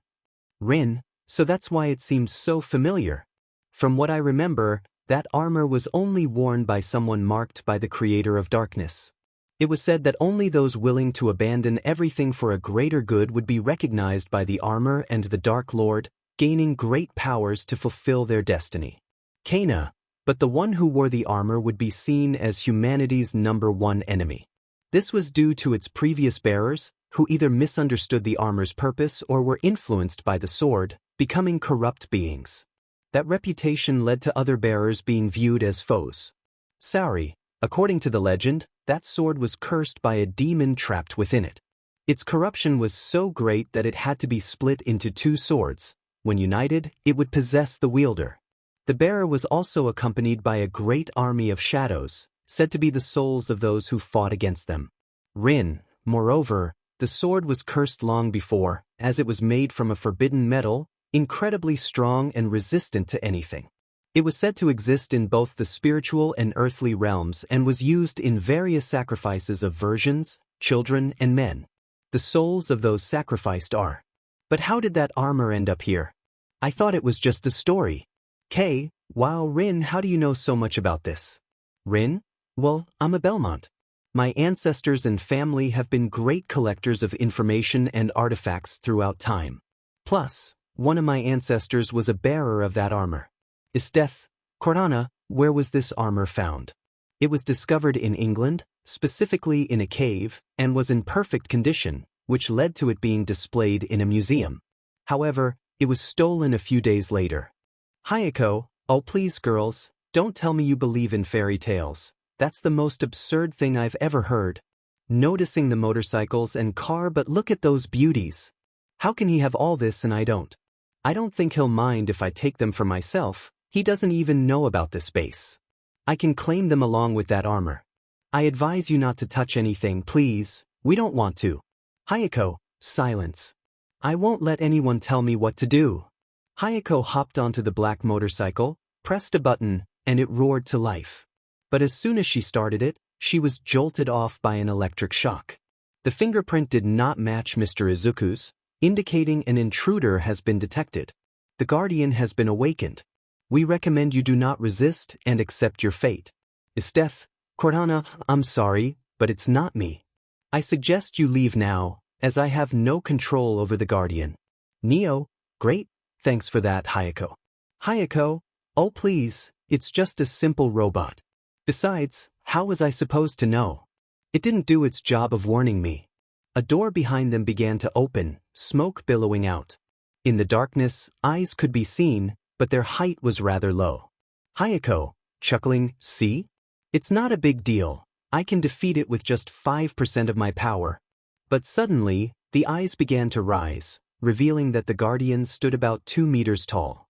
Rin, so that's why it seems so familiar. From what I remember, that armor was only worn by someone marked by the creator of darkness. It was said that only those willing to abandon everything for a greater good would be recognized by the armor and the Dark Lord, gaining great powers to fulfill their destiny. Kana, but the one who wore the armor would be seen as humanity's #1 enemy. This was due to its previous bearers, who either misunderstood the armor's purpose or were influenced by the sword, becoming corrupt beings. That reputation led to other bearers being viewed as foes. Saori, according to the legend, that sword was cursed by a demon trapped within it. Its corruption was so great that it had to be split into 2 swords. When united, it would possess the wielder. The bearer was also accompanied by a great army of shadows, said to be the souls of those who fought against them. Rin, moreover, the sword was cursed long before, as it was made from a forbidden metal, incredibly strong and resistant to anything. It was said to exist in both the spiritual and earthly realms and was used in various sacrifices of virgins, children, and men. The souls of those sacrificed are. But how did that armor end up here? I thought it was just a story. Kay, wow, Rin, how do you know so much about this? Rin? Well, I'm a Belmont. My ancestors and family have been great collectors of information and artifacts throughout time. Plus, one of my ancestors was a bearer of that armor. Esdeath, Cortana, where was this armor found? It was discovered in England, specifically in a cave, and was in perfect condition, which led to it being displayed in a museum. However, it was stolen a few days later. Hayeko, oh please girls, don't tell me you believe in fairy tales. That's the most absurd thing I've ever heard. Noticing the motorcycles and car, but look at those beauties. How can he have all this and I don't? I don't think he'll mind if I take them for myself. He doesn't even know about this base. I can claim them along with that armor. I advise you not to touch anything, please. We don't want to. Hayeko, silence. I won't let anyone tell me what to do. Hayeko hopped onto the black motorcycle, pressed a button, and it roared to life. But as soon as she started it, she was jolted off by an electric shock. The fingerprint did not match Mr. Izuku's, indicating an intruder has been detected. The Guardian has been awakened. We recommend you do not resist and accept your fate. Esdeath, Cortana, I'm sorry, but it's not me. I suggest you leave now, as I have no control over the Guardian. Neo, great, thanks for that, Hayeko. Hayeko, oh please, it's just a simple robot. Besides, how was I supposed to know? It didn't do its job of warning me. A door behind them began to open, smoke billowing out. In the darkness, eyes could be seen, but their height was rather low. Hayeko, chuckling, see? It's not a big deal. I can defeat it with just 5% of my power. But suddenly, the eyes began to rise, revealing that the Guardian stood about 2 meters tall.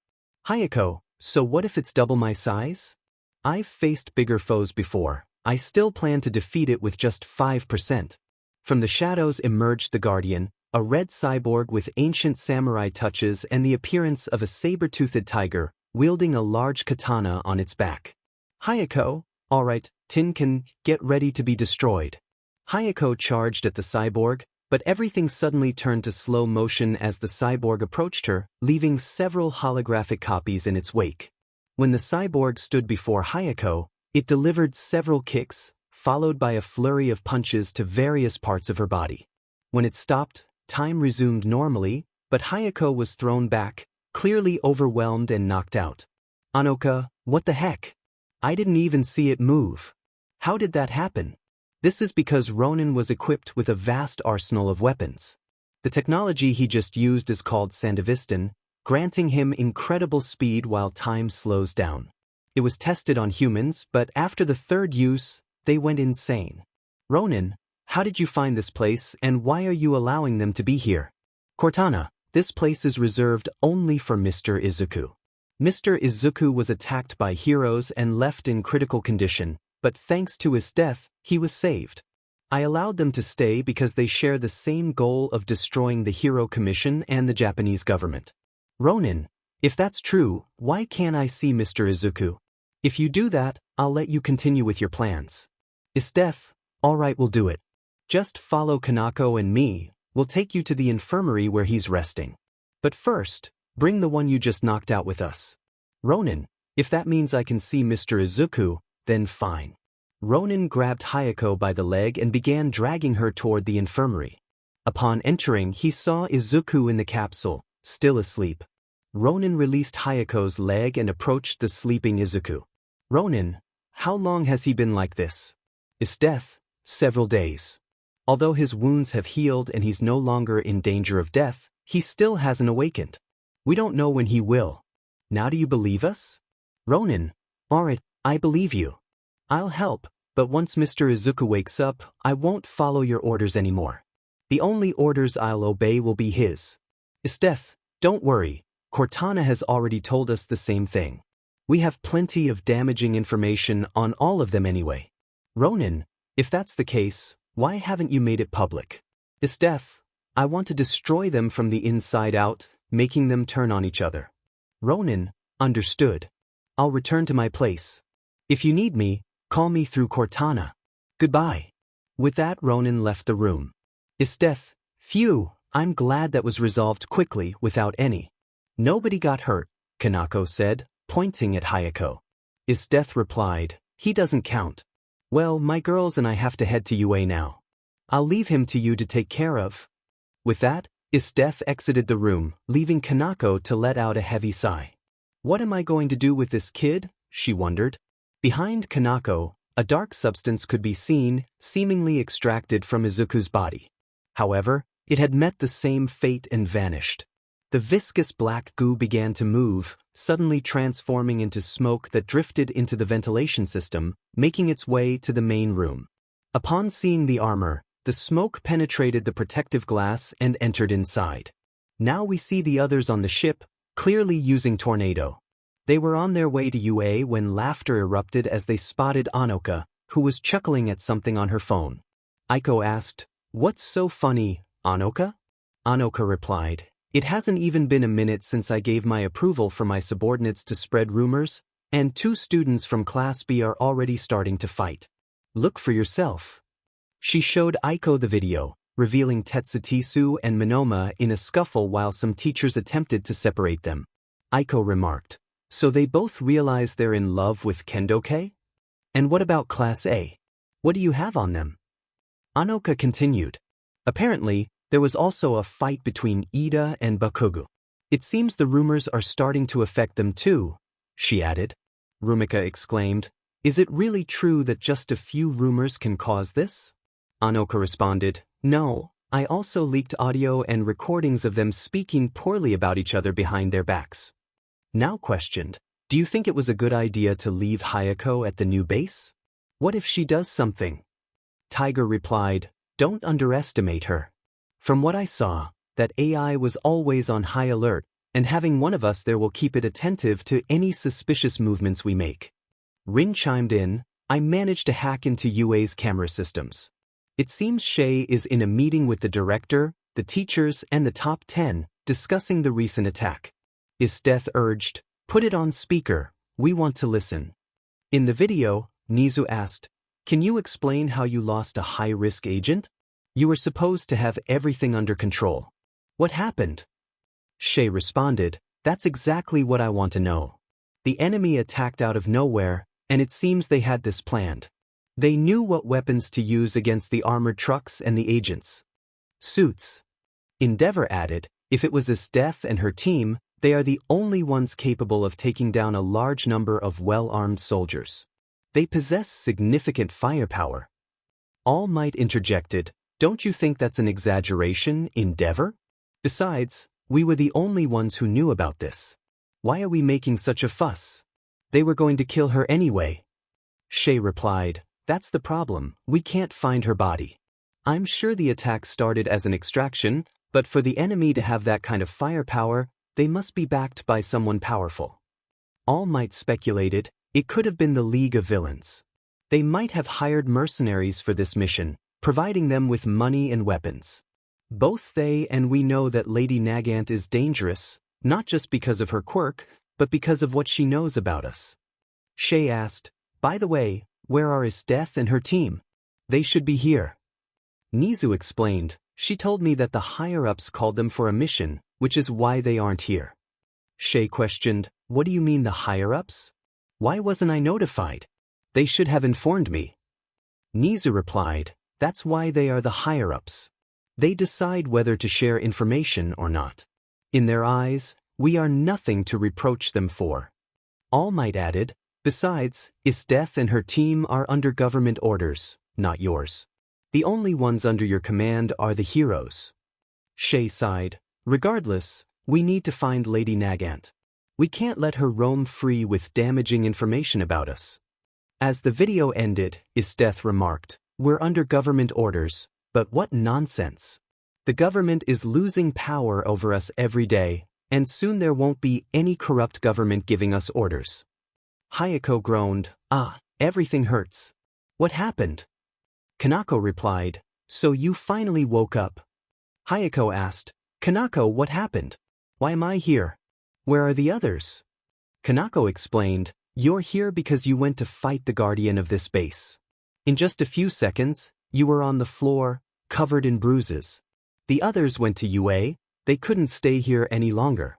Hayeko, so what if it's double my size? I've faced bigger foes before. I still plan to defeat it with just 5%. From the shadows emerged the Guardian, a red cyborg with ancient samurai touches and the appearance of a saber-toothed tiger, wielding a large katana on its back. Hayeko, all right, Tinkan, get ready to be destroyed. Hayeko charged at the cyborg, but everything suddenly turned to slow motion as the cyborg approached her, leaving several holographic copies in its wake. When the cyborg stood before Hayeko, it delivered several kicks, followed by a flurry of punches to various parts of her body. When it stopped, time resumed normally, but Hayeko was thrown back, clearly overwhelmed and knocked out. Anoka, what the heck? I didn't even see it move. How did that happen? This is because Ronin was equipped with a vast arsenal of weapons. The technology he just used is called Sandevistan, granting him incredible speed while time slows down. It was tested on humans, but after the third use, they went insane. Ronin, how did you find this place and why are you allowing them to be here? Cortana, this place is reserved only for Mr. Izuku. Mr. Izuku was attacked by heroes and left in critical condition, but thanks to his death, he was saved. I allowed them to stay because they share the same goal of destroying the Hero Commission and the Japanese government. Ronin, if that's true, why can't I see Mr. Izuku? If you do that, I'll let you continue with your plans. Esdeath, all right, we'll do it. Just follow Kanako and me, we'll take you to the infirmary where he's resting. But first, bring the one you just knocked out with us. Ronin, if that means I can see Mr. Izuku, then fine. Ronin grabbed Hayeko by the leg and began dragging her toward the infirmary. Upon entering, he saw Izuku in the capsule, still asleep. Ronin released Hayeko's leg and approached the sleeping Izuku. Ronin, how long has he been like this? Esdeath, several days. Although his wounds have healed and he's no longer in danger of death, he still hasn't awakened. We don't know when he will. Now do you believe us? Ronin, alright, I believe you. I'll help, but once Mr. Izuku wakes up, I won't follow your orders anymore. The only orders I'll obey will be his. Esdeath, don't worry, Cortana has already told us the same thing. We have plenty of damaging information on all of them anyway. Ronin, if that's the case, why haven't you made it public? Esdeath, I want to destroy them from the inside out, making them turn on each other. Ronin, understood. I'll return to my place. If you need me, call me through Cortana. Goodbye. With that, Ronin left the room. Esdeath, phew, I'm glad that was resolved quickly without any. Nobody got hurt, Kanako said, pointing at Hayeko. Esdeath replied, he doesn't count. Well, my girls and I have to head to UA now. I'll leave him to you to take care of. With that, Esdeath exited the room, leaving Kanako to let out a heavy sigh. What am I going to do with this kid? She wondered. Behind Kanako, a dark substance could be seen, seemingly extracted from Izuku's body. However, it had met the same fate and vanished. The viscous black goo began to move, suddenly transforming into smoke that drifted into the ventilation system, making its way to the main room. Upon seeing the armor, the smoke penetrated the protective glass and entered inside. Now we see the others on the ship, clearly using Tornado. They were on their way to UA when laughter erupted as they spotted Anoka, who was chuckling at something on her phone. Aiko asked, "What's so funny, Anoka?" Anoka replied, "It hasn't even been a minute since I gave my approval for my subordinates to spread rumors, and 2 students from Class B are already starting to fight. Look for yourself." She showed Aiko the video, revealing Tetsutisu and Minoma in a scuffle while some teachers attempted to separate them. Aiko remarked, "So they both realize they're in love with Kendoke? And what about Class A? What do you have on them?" Anoka continued. "Apparently, there was also a fight between Ida and Bakugo. It seems the rumors are starting to affect them too," she added. Rumika exclaimed, "Is it really true that just a few rumors can cause this?" Anoka responded, "No, I also leaked audio and recordings of them speaking poorly about each other behind their backs." Now questioned, "Do you think it was a good idea to leave Hayeko at the new base? What if she does something?" Tiger replied, "Don't underestimate her. From what I saw, that AI was always on high alert, and having one of us there will keep it attentive to any suspicious movements we make." Rin chimed in, "I managed to hack into UA's camera systems. It seems Shay is in a meeting with the director, the teachers, and the top 10, discussing the recent attack." Esdeath urged, "Put it on speaker, we want to listen." In the video, Nizu asked, "Can you explain how you lost a high-risk agent? You were supposed to have everything under control. What happened?" Shay responded, "That's exactly what I want to know. The enemy attacked out of nowhere, and it seems they had this planned. They knew what weapons to use against the armored trucks and the agents' suits." Endeavor added, "If it was Esdeath and her team, they are the only ones capable of taking down a large number of well-armed soldiers. They possess significant firepower." All Might interjected, "Don't you think that's an exaggeration, Endeavor? Besides, we were the only ones who knew about this. Why are we making such a fuss? They were going to kill her anyway." Shay replied, "That's the problem, we can't find her body. I'm sure the attack started as an extraction, but for the enemy to have that kind of firepower, they must be backed by someone powerful." All Might speculated, it could have been the League of Villains. They might have hired mercenaries for this mission, providing them with money and weapons. Both they and we know that Lady Nagant is dangerous, not just because of her quirk, but because of what she knows about us. Shay asked, "By the way, where are Esdeath and her team? They should be here." Nizu explained, "She told me that the higher-ups called them for a mission, which is why they aren't here." Shay questioned, "What do you mean the higher-ups? Why wasn't I notified? They should have informed me." Nizu replied, "That's why they are the higher-ups. They decide whether to share information or not. In their eyes, we are nothing to reproach them for." All Might added, "Besides, Esdeath and her team are under government orders, not yours. The only ones under your command are the heroes." Shay sighed, "Regardless, we need to find Lady Nagant. We can't let her roam free with damaging information about us." As the video ended, Esdeath remarked, "We're under government orders, but what nonsense. The government is losing power over us every day, and soon there won't be any corrupt government giving us orders." Hayeko groaned, "Everything hurts. What happened?" Kanako replied, "So you finally woke up." Hayeko asked, "Kanako, what happened? Why am I here? Where are the others?" Kanako explained, "You're here because you went to fight the guardian of this base. In just a few seconds, you were on the floor, covered in bruises. The others went to UA, they couldn't stay here any longer.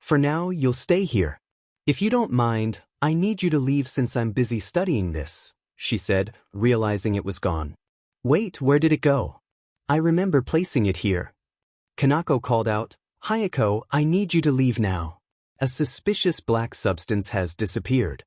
For now, you'll stay here. If you don't mind, I need you to leave since I'm busy studying this," she said, realizing it was gone. "Wait, where did it go? I remember placing it here." Kanako called out, "Hayeko, I need you to leave now. A suspicious black substance has disappeared."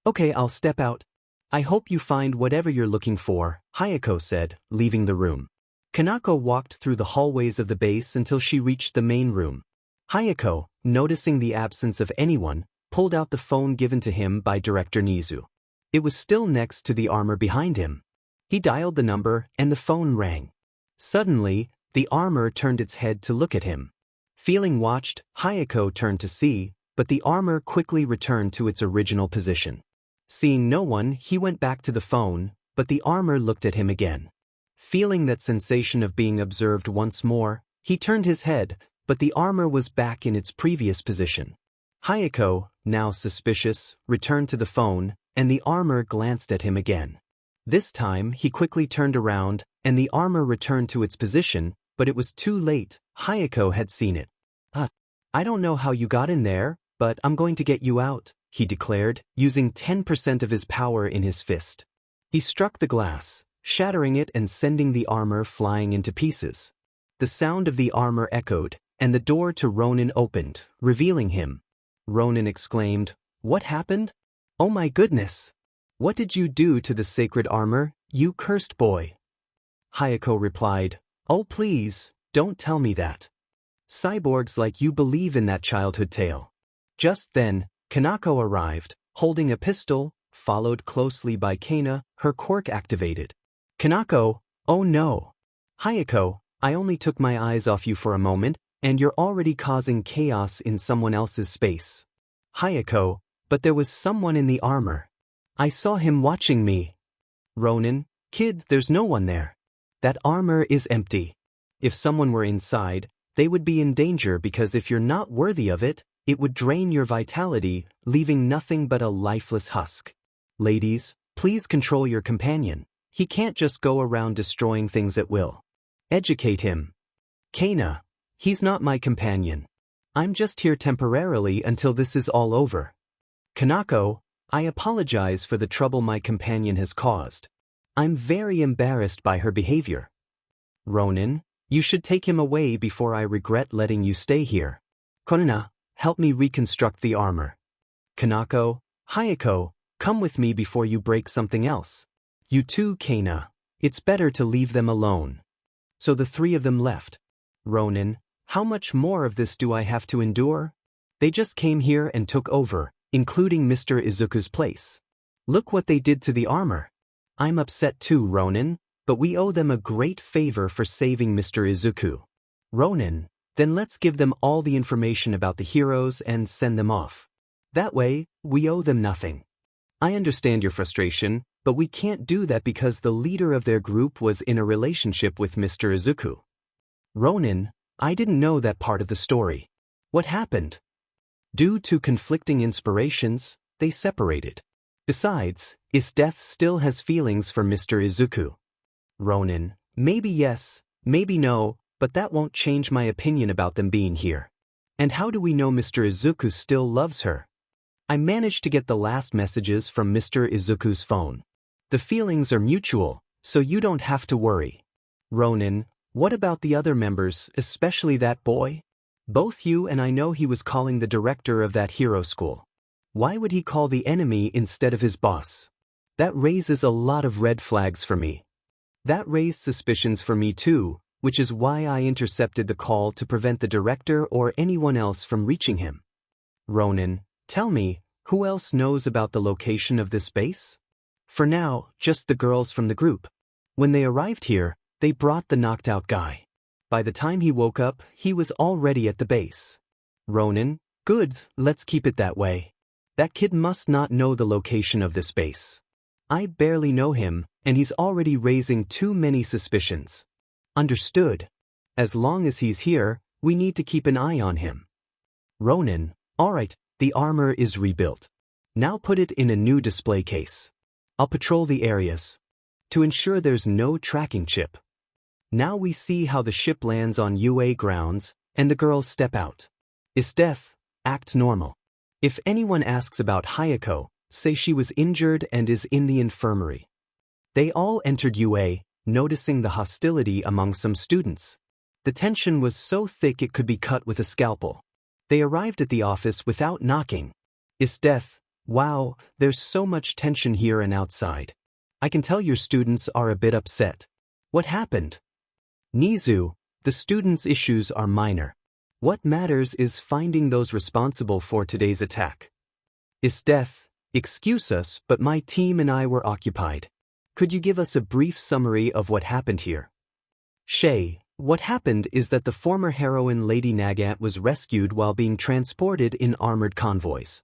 "Okay, I'll step out. I hope you find whatever you're looking for," Hayeko said, leaving the room. Kanako walked through the hallways of the base until she reached the main room. Hayeko, noticing the absence of anyone, pulled out the phone given to him by Director Nizu. It was still next to the armor behind him. He dialed the number and the phone rang. Suddenly, the armor turned its head to look at him. Feeling watched, Hayeko turned to see, but the armor quickly returned to its original position. Seeing no one, he went back to the phone, but the armor looked at him again. Feeling that sensation of being observed once more, he turned his head, but the armor was back in its previous position. Hayeko, now suspicious, returned to the phone, and the armor glanced at him again. This time, he quickly turned around, and the armor returned to its position, but it was too late. Hayeko had seen it. I don't know how you got in there, but I'm going to get you out, he declared, using 10% of his power in his fist. He struck the glass, shattering it and sending the armor flying into pieces. The sound of the armor echoed, and the door to Ronin opened, revealing him. Ronin exclaimed, "What happened? Oh my goodness! What did you do to the sacred armor, you cursed boy?" Hayeko replied, "Oh please, don't tell me that. Cyborgs like you believe in that childhood tale." Just then, Kanako arrived, holding a pistol, followed closely by Kana, her quirk activated. "Kanako, oh no! Hayeko, I only took my eyes off you for a moment, and you're already causing chaos in someone else's space." "Hayeko, but there was someone in the armor. I saw him watching me." "Ronin, kid, there's no one there. That armor is empty. If someone were inside, they would be in danger because if you're not worthy of it, it would drain your vitality, leaving nothing but a lifeless husk. Ladies, please control your companion. He can't just go around destroying things at will. Educate him. Kana, he's not my companion. I'm just here temporarily until this is all over. Kanako, I apologize for the trouble my companion has caused. I'm very embarrassed by her behavior. Ronin, you should take him away before I regret letting you stay here. Konana, help me reconstruct the armor. Kanako, Hayeko, come with me before you break something else. You too, Kana. It's better to leave them alone." So the three of them left. "Ronin, how much more of this do I have to endure? They just came here and took over, including Mr. Izuku's place. Look what they did to the armor. I'm upset too, Ronin, but we owe them a great favor for saving Mr. Izuku. Ronin, then let's give them all the information about the heroes and send them off. That way, we owe them nothing. I understand your frustration, but we can't do that because the leader of their group was in a relationship with Mr. Izuku." "Ronin, I didn't know that part of the story. What happened?" "Due to conflicting inspirations, they separated. Besides, Esdeath still has feelings for Mr. Izuku." "Ronin, maybe yes, maybe no, but that won't change my opinion about them being here. And how do we know Mr. Izuku still loves her? I managed to get the last messages from Mr. Izuku's phone. The feelings are mutual, so you don't have to worry. Ronin, what about the other members, especially that boy? Both you and I know he was calling the director of that hero school. Why would he call the enemy instead of his boss? That raises a lot of red flags for me. That raised suspicions for me too, which is why I intercepted the call to prevent the director or anyone else from reaching him. Ronin, tell me, who else knows about the location of this base? For now, just the girls from the group. When they arrived here, they brought the knocked out guy. By the time he woke up, he was already at the base. Ronin, good, let's keep it that way. That kid must not know the location of this base. I barely know him, and he's already raising too many suspicions. Understood. As long as he's here, we need to keep an eye on him. Ronin, alright, the armor is rebuilt. Now put it in a new display case. I'll patrol the areas to ensure there's no tracking chip. Now we see how the ship lands on UA grounds, and the girls step out. Esdeath, act normal. If anyone asks about Hayeko, say she was injured and is in the infirmary. They all entered UA, noticing the hostility among some students. The tension was so thick it could be cut with a scalpel. They arrived at the office without knocking. Esdeath, wow, there's so much tension here and outside. I can tell your students are a bit upset. What happened? Nizu, the students' issues are minor. What matters is finding those responsible for today's attack. Esdeath, excuse us, but my team and I were occupied. Could you give us a brief summary of what happened here? Shay, What happened is that the former heroine Lady Nagant was rescued while being transported in armored convoys.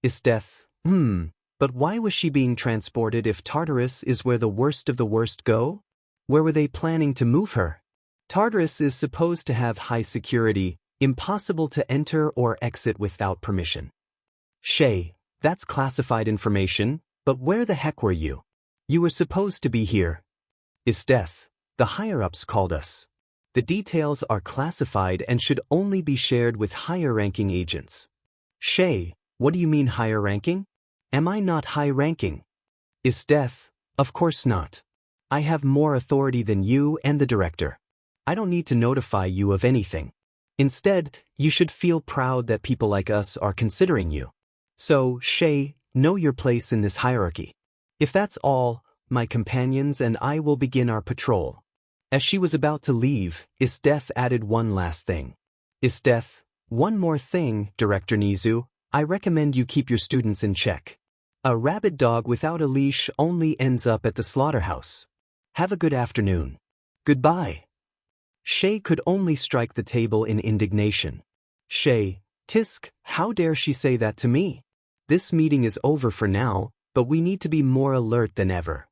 Esdeath, but why was she being transported if Tartarus is where the worst of the worst go? Where were they planning to move her? Tartarus is supposed to have high security, impossible to enter or exit without permission. Shay, that's classified information, but where the heck were you? You were supposed to be here. Esdeath, the higher-ups called us. The details are classified and should only be shared with higher-ranking agents. Shay, what do you mean higher-ranking? Am I not high-ranking? Esdeath, of course not. I have more authority than you and the director. I don't need to notify you of anything. Instead, you should feel proud that people like us are considering you. So, Shay, know your place in this hierarchy. If that's all, my companions and I will begin our patrol. As she was about to leave, Esdeath added one last thing. Esdeath, one more thing, Director Nizu, I recommend you keep your students in check. A rabid dog without a leash only ends up at the slaughterhouse. Have a good afternoon. Goodbye. Shay could only strike the table in indignation. Shay, Tisk, how dare she say that to me? This meeting is over for now, but we need to be more alert than ever.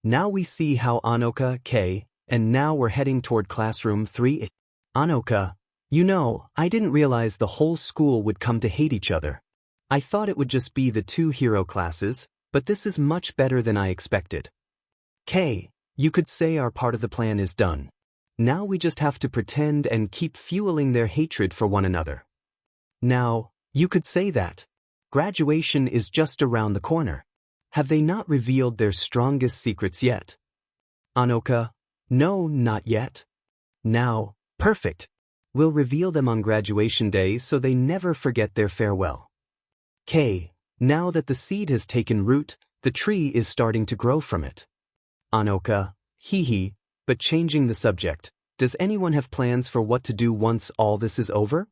Now we see how Anoka, K, and now we're heading toward classroom 3. Anoka, you know, I didn't realize the whole school would come to hate each other. I thought it would just be the 2 hero classes, but this is much better than I expected. K, you could say our part of the plan is done. Now we just have to pretend and keep fueling their hatred for one another. Now, you could say that. Graduation is just around the corner. Have they not revealed their strongest secrets yet? Anoka, no, not yet. Now, perfect. We'll reveal them on graduation day so they never forget their farewell. K, now that the seed has taken root, the tree is starting to grow from it. Anoka, hee, but changing the subject, does anyone have plans for what to do once all this is over?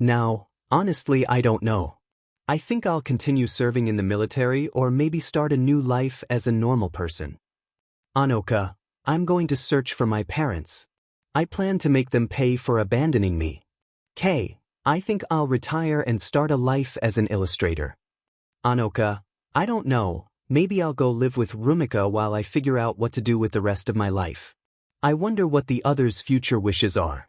Now, honestly, I don't know. I think I'll continue serving in the military or maybe start a new life as a normal person. Anoka, I'm going to search for my parents. I plan to make them pay for abandoning me. K, I think I'll retire and start a life as an illustrator. Anoka, I don't know, maybe I'll go live with Rumika while I figure out what to do with the rest of my life. I wonder what the others' future wishes are.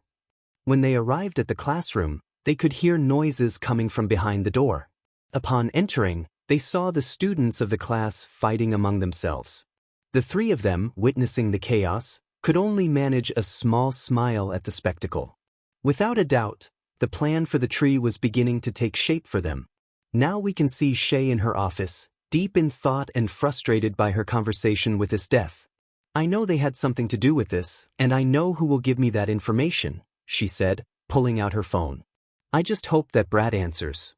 When they arrived at the classroom, they could hear noises coming from behind the door. Upon entering, they saw the students of the class fighting among themselves. The 3 of them, witnessing the chaos, could only manage a small smile at the spectacle. Without a doubt, the plan for the tree was beginning to take shape for them. Now we can see Shay in her office, deep in thought and frustrated by her conversation with Esdeath. I know they had something to do with this, and I know who will give me that information, she said, pulling out her phone. I just hope that Brad answers.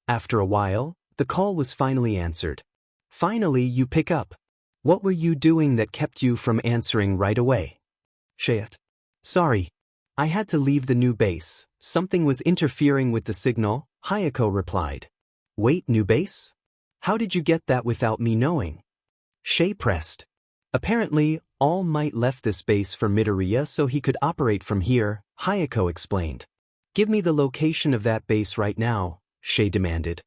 After a while, the call was finally answered. Finally, you pick up. What were you doing that kept you from answering right away? Shayat. Sorry. I had to leave the new base. Something was interfering with the signal, Hayeko replied. Wait, new base? How did you get that without me knowing? Shay pressed. Apparently, All Might left this base for Midoriya so he could operate from here, Hayeko explained. Give me the location of that base right now, Shay demanded.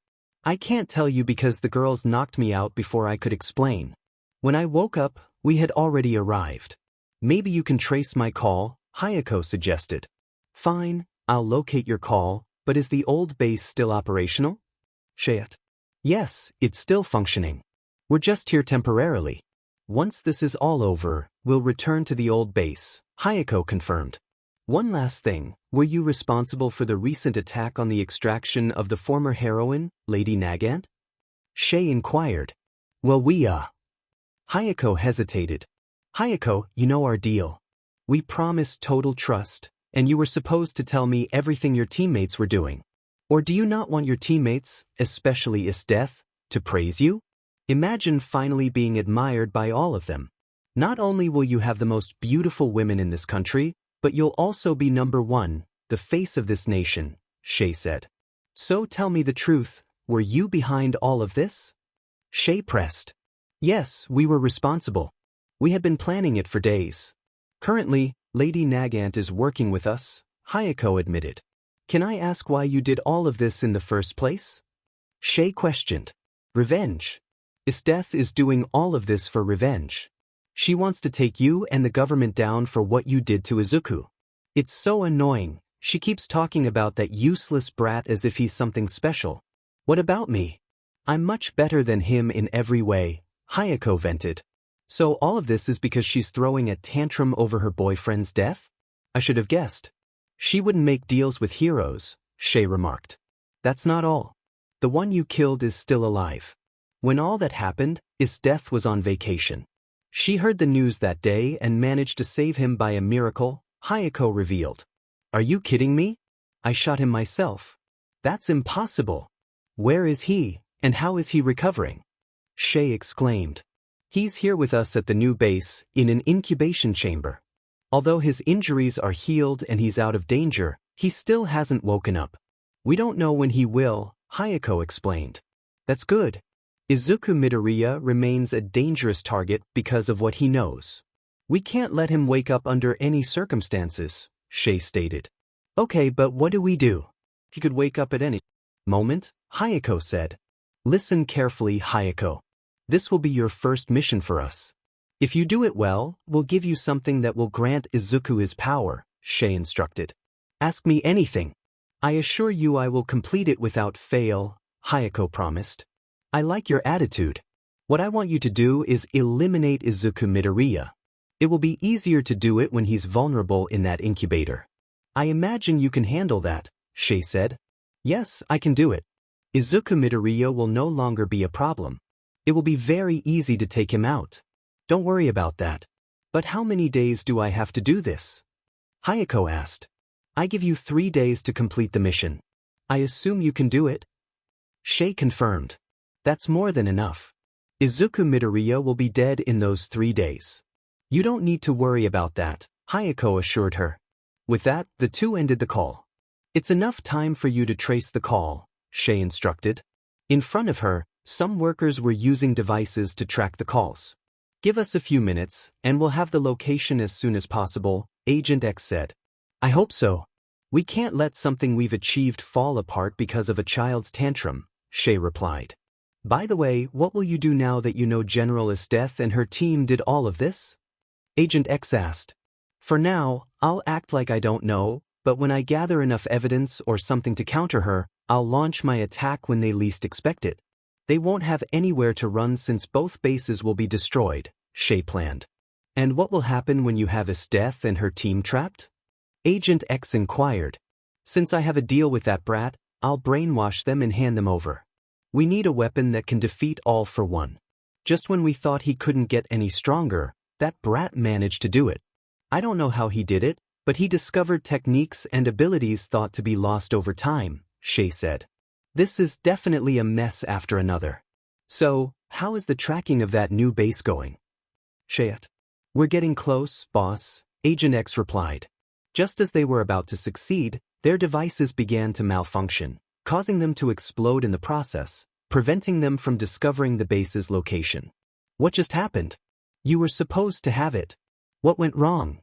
I can't tell you because the girls knocked me out before I could explain. When I woke up, we had already arrived. Maybe you can trace my call, Hayeko suggested. Fine, I'll locate your call, but is the old base still operational? Shayat. Yes, it's still functioning. We're just here temporarily. Once this is all over, we'll return to the old base, Hayeko confirmed. One last thing, were you responsible for the recent attack on the extraction of the former heroine, Lady Nagant? Shay inquired. Well, Hayeko hesitated. Hayeko, you know our deal. We promised total trust, and you were supposed to tell me everything your teammates were doing. Or do you not want your teammates, especially Esdeath, to praise you? Imagine finally being admired by all of them. Not only will you have the most beautiful women in this country, but you'll also be number 1, the face of this nation, Shay said. So tell me the truth, were you behind all of this? Shay pressed. Yes, we were responsible. We had been planning it for days. Currently, Lady Nagant is working with us, Hayeko admitted. Can I ask why you did all of this in the first place? Shay questioned. Revenge. Esdeath is doing all of this for revenge. She wants to take you and the government down for what you did to Izuku. It's so annoying, she keeps talking about that useless brat as if he's something special. What about me? I'm much better than him in every way, Hayeko vented. So all of this is because she's throwing a tantrum over her boyfriend's death? I should have guessed. She wouldn't make deals with heroes, Shay remarked. That's not all. The one you killed is still alive. When all that happened, Esdeath was on vacation. She heard the news that day and managed to save him by a miracle, Hayeko revealed. Are you kidding me? I shot him myself. That's impossible. Where is he, and how is he recovering? Shay exclaimed. He's here with us at the new base, in an incubation chamber. Although his injuries are healed and he's out of danger, he still hasn't woken up. We don't know when he will, Hayeko explained. That's good. Izuku Midoriya remains a dangerous target because of what he knows. We can't let him wake up under any circumstances, Shay stated. Okay, but what do we do? He could wake up at any moment, Hayeko said. Listen carefully, Hayeko. This will be your first mission for us. If you do it well, we'll give you something that will grant Izuku his power, Shay instructed. Ask me anything. I assure you I will complete it without fail, Hayeko promised. I like your attitude. What I want you to do is eliminate Izuku Midoriya. It will be easier to do it when he's vulnerable in that incubator. I imagine you can handle that, Shay said. Yes, I can do it. Izuku Midoriya will no longer be a problem. It will be very easy to take him out. Don't worry about that. But how many days do I have to do this? Hayeko asked. I give you 3 days to complete the mission. I assume you can do it? Shay confirmed. That's more than enough. Izuku Midoriya will be dead in those 3 days. You don't need to worry about that, Hayeko assured her. With that, the two ended the call. It's enough time for you to trace the call, Shay instructed. In front of her, some workers were using devices to track the calls. Give us a few minutes, and we'll have the location as soon as possible, Agent X said. I hope so. We can't let something we've achieved fall apart because of a child's tantrum, Shay replied. By the way, what will you do now that you know General Esdeath and her team did all of this? Agent X asked. For now, I'll act like I don't know, but when I gather enough evidence or something to counter her, I'll launch my attack when they least expect it. They won't have anywhere to run since both bases will be destroyed, Shay planned. And what will happen when you have Esdeath and her team trapped? Agent X inquired. Since I have a deal with that brat, I'll brainwash them and hand them over. We need a weapon that can defeat all for one. Just when we thought he couldn't get any stronger, that brat managed to do it. I don't know how he did it, but he discovered techniques and abilities thought to be lost over time, Shay said. This is definitely a mess after another. So, how is the tracking of that new base going? Shay. We're getting close, boss, Agent X replied. Just as they were about to succeed, their devices began to malfunction, causing them to explode in the process, preventing them from discovering the base's location. What just happened? You were supposed to have it. What went wrong?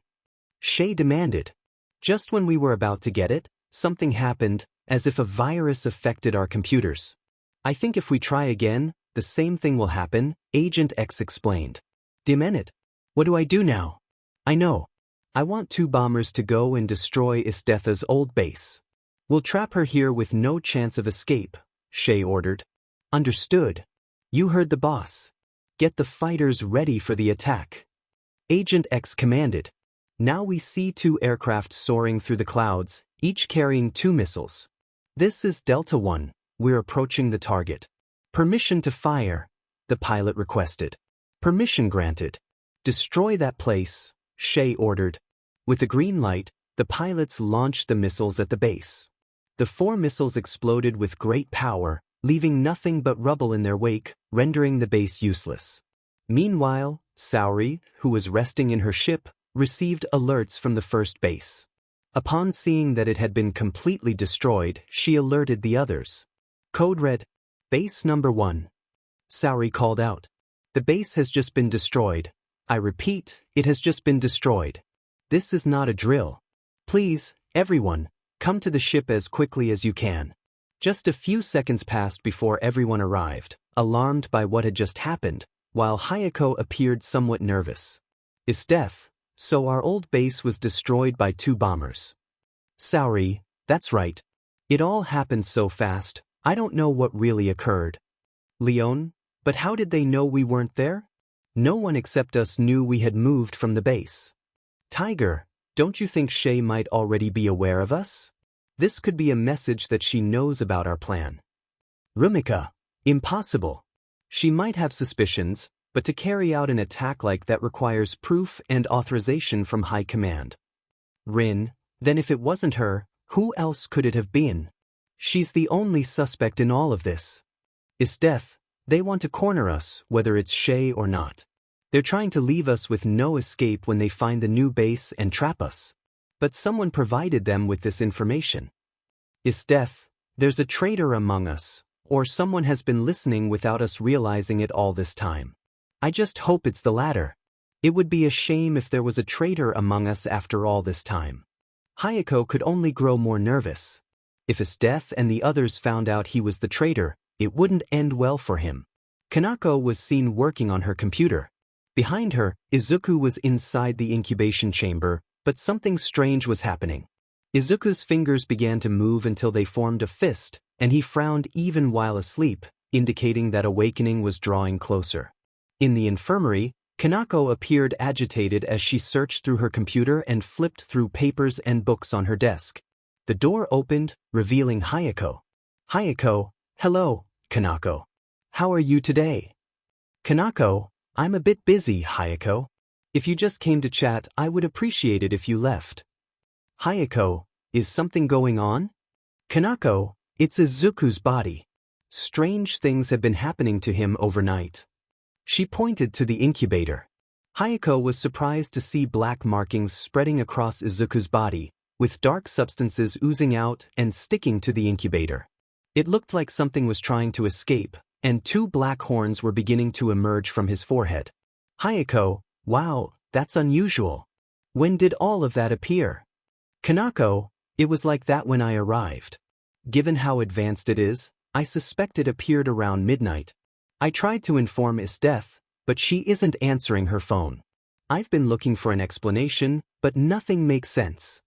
Shay demanded. Just when we were about to get it, something happened, as if a virus affected our computers. I think if we try again, the same thing will happen, Agent X explained. Damn it. What do I do now? I know. I want 2 bombers to go and destroy Esdeath's old base. We'll trap her here with no chance of escape, Shay ordered. Understood. You heard the boss. Get the fighters ready for the attack. Agent X commanded. Now we see 2 aircraft soaring through the clouds, each carrying 2 missiles. This is Delta 1. We're approaching the target. Permission to fire, the pilot requested. Permission granted. Destroy that place, Shay ordered. With a green light, the pilots launched the missiles at the base. The 4 missiles exploded with great power, leaving nothing but rubble in their wake, rendering the base useless. Meanwhile, Saori, who was resting in her ship, received alerts from the first base. Upon seeing that it had been completely destroyed, she alerted the others. Code Red. Base number 1. Saori called out. The base has just been destroyed. I repeat, it has just been destroyed. This is not a drill. Please, everyone, come to the ship as quickly as you can. Just a few seconds passed before everyone arrived, alarmed by what had just happened, while Hayeko appeared somewhat nervous. Esdeath, so our old base was destroyed by 2 bombers. Sorry, that's right. It all happened so fast, I don't know what really occurred. Leon, but how did they know we weren't there? No one except us knew we had moved from the base. Tiger, don't you think Shay might already be aware of us? This could be a message that she knows about our plan. Rumika, impossible. She might have suspicions, but to carry out an attack like that requires proof and authorization from high command. Rin, then if it wasn't her, who else could it have been? She's the only suspect in all of this. Esdeath, they want to corner us, whether it's Shay or not. They're trying to leave us with no escape when they find the new base and trap us. But someone provided them with this information. Esdeath, there's a traitor among us, or someone has been listening without us realizing it all this time. I just hope it's the latter. It would be a shame if there was a traitor among us after all this time. Hayeko could only grow more nervous. If Esdeath and the others found out he was the traitor, it wouldn't end well for him. Kanako was seen working on her computer. Behind her, Izuku was inside the incubation chamber, but something strange was happening. Izuku's fingers began to move until they formed a fist, and he frowned even while asleep, indicating that awakening was drawing closer. In the infirmary, Kanako appeared agitated as she searched through her computer and flipped through papers and books on her desk. The door opened, revealing Hayeko. Hayeko, hello, Kanako. How are you today? Kanako, I'm a bit busy, Hayeko. If you just came to chat, I would appreciate it if you left. Hayeko, is something going on? Kanako, it's Izuku's body. Strange things have been happening to him overnight. She pointed to the incubator. Hayeko was surprised to see black markings spreading across Izuku's body, with dark substances oozing out and sticking to the incubator. It looked like something was trying to escape, and 2 black horns were beginning to emerge from his forehead. Hayeko, wow, that's unusual. When did all of that appear? Kanako, it was like that when I arrived. Given how advanced it is, I suspect it appeared around midnight. I tried to inform Esdeath, but she isn't answering her phone. I've been looking for an explanation, but nothing makes sense.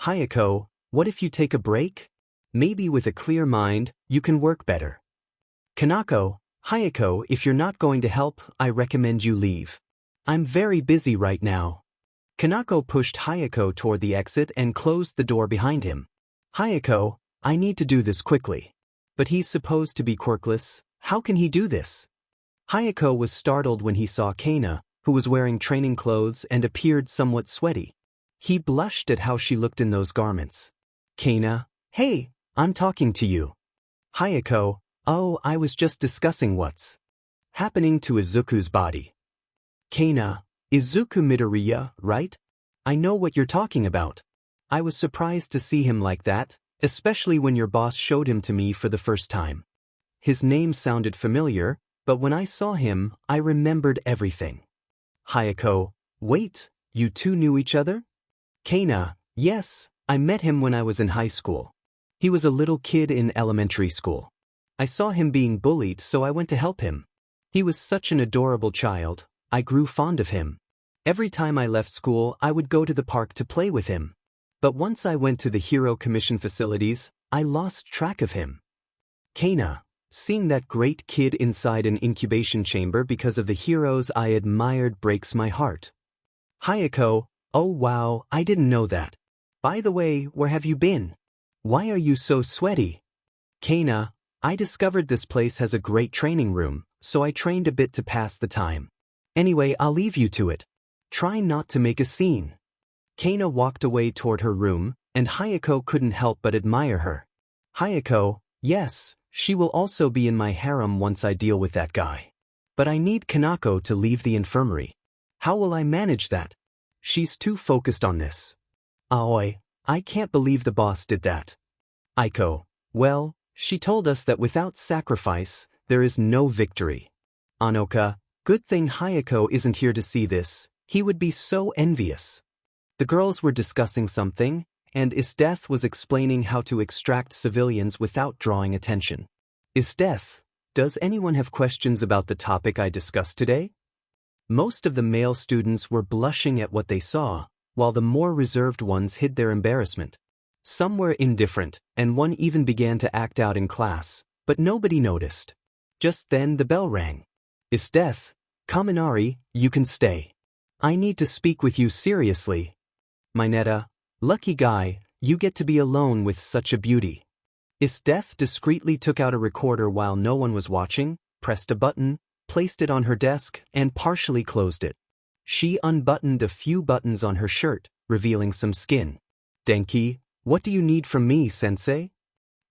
Hayeko, what if you take a break? Maybe with a clear mind, you can work better. Kanako, Hayeko, if you're not going to help, I recommend you leave. I'm very busy right now. Kanako pushed Hayeko toward the exit and closed the door behind him. Hayeko, I need to do this quickly. But he's supposed to be quirkless, how can he do this? Hayeko was startled when he saw Kana, who was wearing training clothes and appeared somewhat sweaty. He blushed at how she looked in those garments. Kana, hey, I'm talking to you. Hayeko, oh, I was just discussing what's happening to Izuku's body. Kana, Izuku Midoriya, right? I know what you're talking about. I was surprised to see him like that, especially when your boss showed him to me for the first time. His name sounded familiar, but when I saw him, I remembered everything. Hayeko, wait, you two knew each other? Kana, yes, I met him when I was in high school. He was a little kid in elementary school. I saw him being bullied, so I went to help him. He was such an adorable child, I grew fond of him. Every time I left school, I would go to the park to play with him. But once I went to the Hero Commission facilities, I lost track of him. Kana, seeing that great kid inside an incubation chamber because of the heroes I admired breaks my heart. Hayeko, oh wow, I didn't know that. By the way, where have you been? Why are you so sweaty? Kana, I discovered this place has a great training room, so I trained a bit to pass the time. Anyway, I'll leave you to it. Try not to make a scene. Kana walked away toward her room, and Hayeko couldn't help but admire her. Hayeko, yes, she will also be in my harem once I deal with that guy. But I need Kanako to leave the infirmary. How will I manage that? She's too focused on this. Aoi, I can't believe the boss did that. Aiko, well, she told us that without sacrifice, there is no victory. Anoka, good thing Hayeko isn't here to see this, he would be so envious. The girls were discussing something, and Esdeath was explaining how to extract civilians without drawing attention. Esdeath, does anyone have questions about the topic I discussed today? Most of the male students were blushing at what they saw, while the more reserved ones hid their embarrassment. Some were indifferent, and one even began to act out in class, but nobody noticed. Just then the bell rang. Esdeath, Kaminari, you can stay. I need to speak with you seriously. Mineta, lucky guy, you get to be alone with such a beauty. Esdeath discreetly took out a recorder while no one was watching, pressed a button, placed it on her desk, and partially closed it. She unbuttoned a few buttons on her shirt, revealing some skin. Denki, what do you need from me, sensei?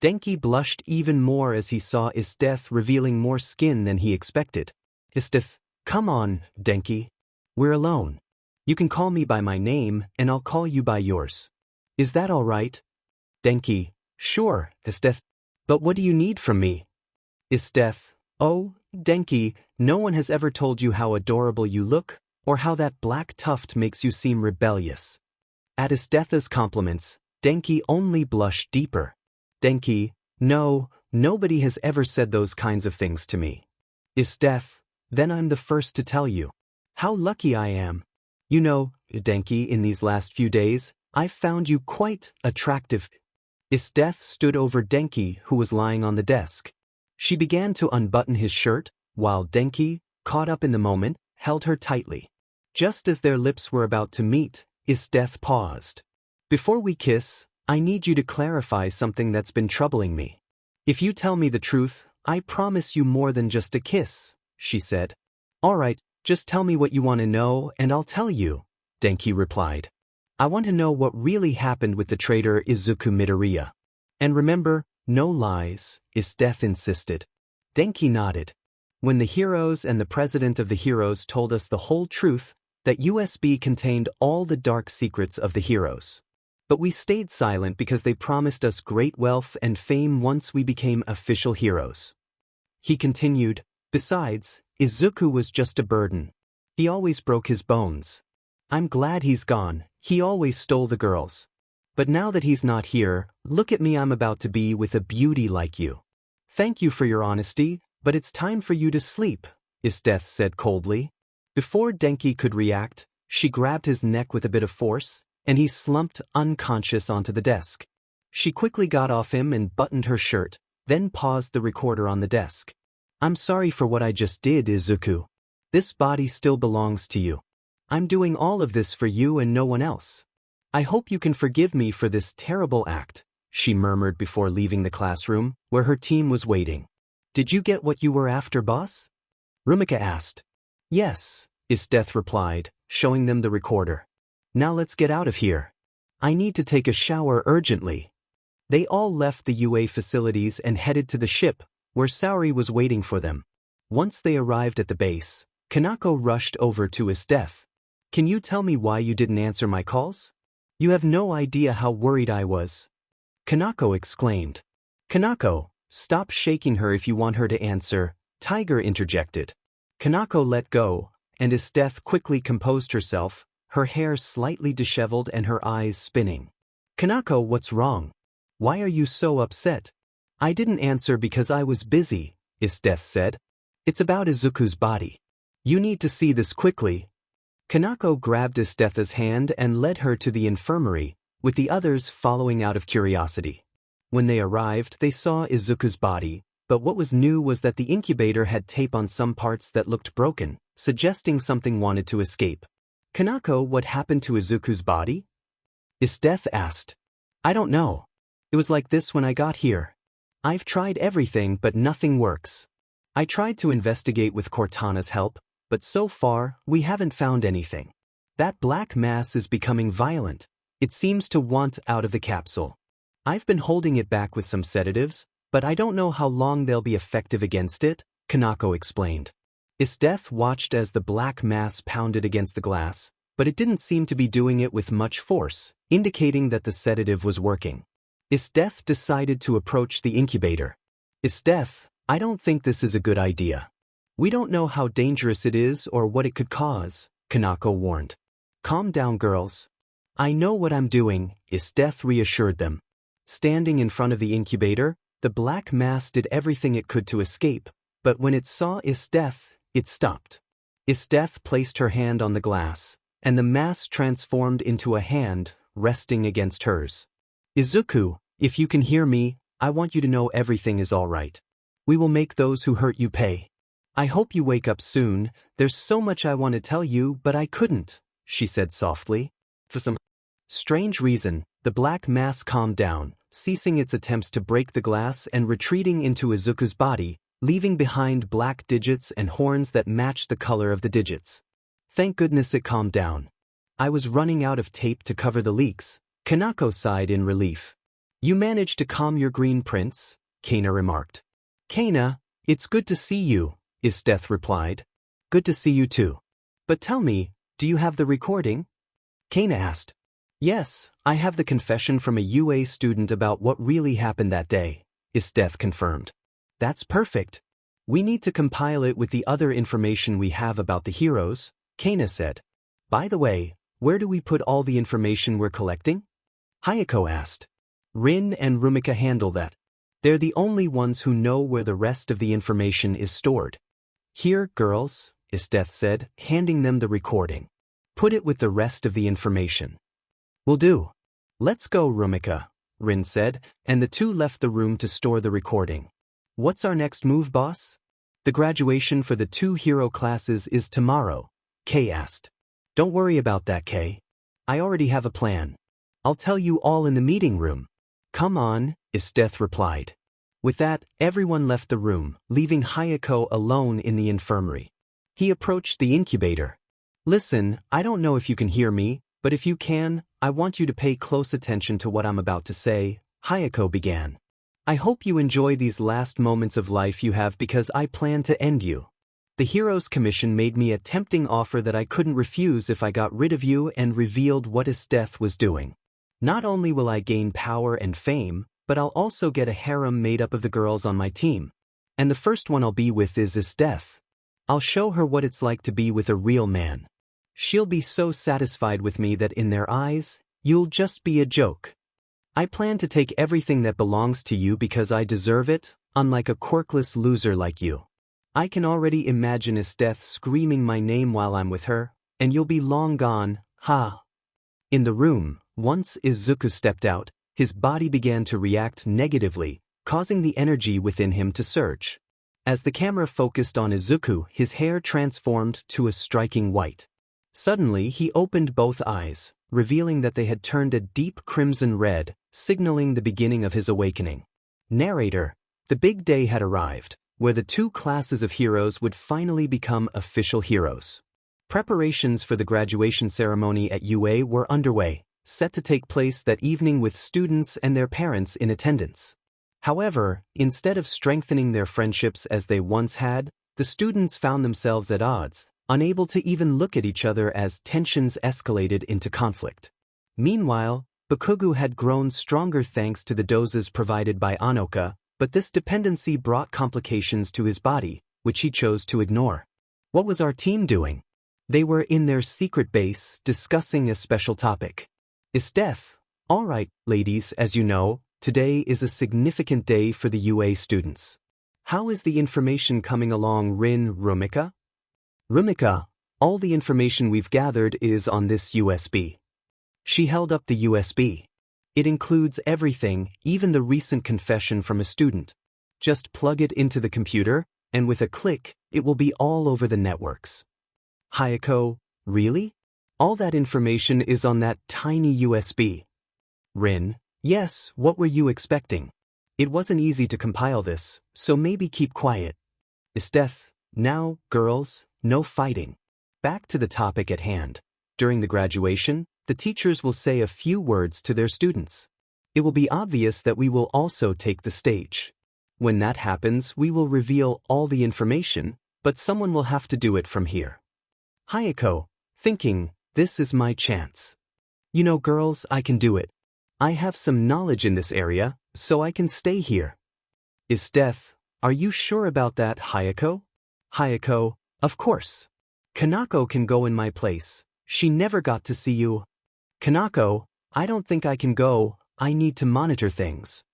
Denki blushed even more as he saw Esdeath revealing more skin than he expected. Esdeath, come on, Denki. We're alone. You can call me by my name, and I'll call you by yours. Is that all right? Denki, sure, Esdeath. But what do you need from me? Esdeath, oh, Denki, no one has ever told you how adorable you look, or how that black tuft makes you seem rebellious. At Esdeath's compliments, Denki only blushed deeper. Denki, no, nobody has ever said those kinds of things to me. Esdeath, then I'm the first to tell you. How lucky I am. You know, Denki, in these last few days, I've found you quite attractive. Esdeath stood over Denki, who was lying on the desk. She began to unbutton his shirt, while Denki, caught up in the moment, held her tightly. Just as their lips were about to meet, Esdeath paused. Before we kiss, I need you to clarify something that's been troubling me. If you tell me the truth, I promise you more than just a kiss, she said. All right, just tell me what you want to know and I'll tell you, Denki replied. I want to know what really happened with the traitor Isuku Midoriya. And remember, no lies, Esdeath insisted. Denki nodded. When the heroes and the president of the heroes told us the whole truth, that USB contained all the dark secrets of the heroes. But we stayed silent because they promised us great wealth and fame once we became official heroes. He continued, besides, Isizuku was just a burden. He always broke his bones. I'm glad he's gone, he always stole the girls. But now that he's not here, look at me, I'm about to be with a beauty like you. Thank you for your honesty, but it's time for you to sleep, Esdeath said coldly. Before Denki could react, she grabbed his neck with a bit of force, and he slumped unconscious onto the desk. She quickly got off him and buttoned her shirt, then paused the recorder on the desk. I'm sorry for what I just did, Isuku. This body still belongs to you. I'm doing all of this for you and no one else. I hope you can forgive me for this terrible act, she murmured before leaving the classroom, where her team was waiting. Did you get what you were after, boss? Rumika asked. Yes, Esdeath replied, showing them the recorder. Now let's get out of here. I need to take a shower urgently. They all left the UA facilities and headed to the ship, where Saori was waiting for them. Once they arrived at the base, Kanako rushed over to Esdeath. Can you tell me why you didn't answer my calls? You have no idea how worried I was. Kanako exclaimed. Kanako, stop shaking her if you want her to answer, Tiger interjected. Kanako let go, and Esdeath quickly composed herself, her hair slightly disheveled and her eyes spinning. Kanako, what's wrong? Why are you so upset? I didn't answer because I was busy, Esdeath said. It's about Izuku's body. You need to see this quickly. Kanako grabbed Esdeath's hand and led her to the infirmary, with the others following out of curiosity. When they arrived, they saw Izuku's body, but what was new was that the incubator had tape on some parts that looked broken, suggesting something wanted to escape. Kanako, what happened to Izuku's body? Esdeath asked. I don't know. It was like this when I got here. I've tried everything but nothing works. I tried to investigate with Cortana's help, but so far, we haven't found anything. That black mass is becoming violent. It seems to want out of the capsule. I've been holding it back with some sedatives, but I don't know how long they'll be effective against it, Kanako explained. Esdeath watched as the black mass pounded against the glass, but it didn't seem to be doing it with much force, indicating that the sedative was working. Esdeath decided to approach the incubator. Esdeath, I don't think this is a good idea. We don't know how dangerous it is or what it could cause, Kanako warned. Calm down, girls. I know what I'm doing, Esdeath reassured them. Standing in front of the incubator, the black mass did everything it could to escape, but when it saw Esdeath, it stopped. Esdeath placed her hand on the glass, and the mass transformed into a hand, resting against hers. Izuku, if you can hear me, I want you to know everything is all right. We will make those who hurt you pay. I hope you wake up soon. There's so much I want to tell you, but I couldn't, she said softly. For some strange reason, the black mass calmed down, ceasing its attempts to break the glass and retreating into Izuku's body, leaving behind black digits and horns that matched the color of the digits. Thank goodness it calmed down. I was running out of tape to cover the leaks, Kanako sighed in relief. You managed to calm your green prince, Kana remarked. Kana, it's good to see you, Esdeath replied. Good to see you too. But tell me, do you have the recording? Kana asked. Yes, I have the confession from a UA student about what really happened that day, Esdeath confirmed. That's perfect. We need to compile it with the other information we have about the heroes, Kana said. By the way, where do we put all the information we're collecting? Hayeko asked. Rin and Rumika handle that. They're the only ones who know where the rest of the information is stored. Here, girls, Esdeath said, handing them the recording. Put it with the rest of the information. Will do. Let's go, Rumika, Rin said, and the two left the room to store the recording. What's our next move, boss? The graduation for the 2 hero classes is tomorrow, Kay asked. Don't worry about that, Kay. I already have a plan. I'll tell you all in the meeting room. Come on, Esdeath replied. With that, everyone left the room, leaving Hayeko alone in the infirmary. He approached the incubator. Listen, I don't know if you can hear me, but if you can, I want you to pay close attention to what I'm about to say, Hayeko began. I hope you enjoy these last moments of life you have because I plan to end you. The Heroes Commission made me a tempting offer that I couldn't refuse if I got rid of you and revealed what Esdeath was doing. Not only will I gain power and fame, but I'll also get a harem made up of the girls on my team. And the first one I'll be with is Esdeath. I'll show her what it's like to be with a real man. She'll be so satisfied with me that in their eyes, you'll just be a joke. I plan to take everything that belongs to you because I deserve it, unlike a quirkless loser like you. I can already imagine Esdeath screaming my name while I'm with her, and you'll be long gone, ha. In the room, once Izuku stepped out, his body began to react negatively, causing the energy within him to surge. As the camera focused on Izuku, his hair transformed to a striking white. Suddenly he opened both eyes, revealing that they had turned a deep crimson red, signaling the beginning of his awakening. Narrator, the big day had arrived, where the 2 classes of heroes would finally become official heroes. Preparations for the graduation ceremony at UA were underway, set to take place that evening with students and their parents in attendance. However, instead of strengthening their friendships as they once had, the students found themselves at odds, unable to even look at each other as tensions escalated into conflict. Meanwhile, Bakugo had grown stronger thanks to the doses provided by Anoka, but this dependency brought complications to his body, which he chose to ignore. What was our team doing? They were in their secret base, discussing a special topic. Esdeath. All right, ladies, as you know, today is a significant day for the UA students. How is the information coming along, Rin, Rumika? Rumika, all the information we've gathered is on this USB. She held up the USB. It includes everything, even the recent confession from a student. Just plug it into the computer, and with a click, it will be all over the networks. Hayeko, really? All that information is on that tiny USB. Rin, yes, what were you expecting? It wasn't easy to compile this, so maybe keep quiet. Esdeath, now, girls, no fighting. Back to the topic at hand. During the graduation, the teachers will say a few words to their students. It will be obvious that we will also take the stage. When that happens, we will reveal all the information, but someone will have to do it from here. Hayeko, thinking, this is my chance. You know, girls, I can do it. I have some knowledge in this area, so I can stay here. Esdeath, are you sure about that, Hayeko? Hayeko, of course. Kanako can go in my place. She never got to see you. Kanako, I don't think I can go, I need to monitor things.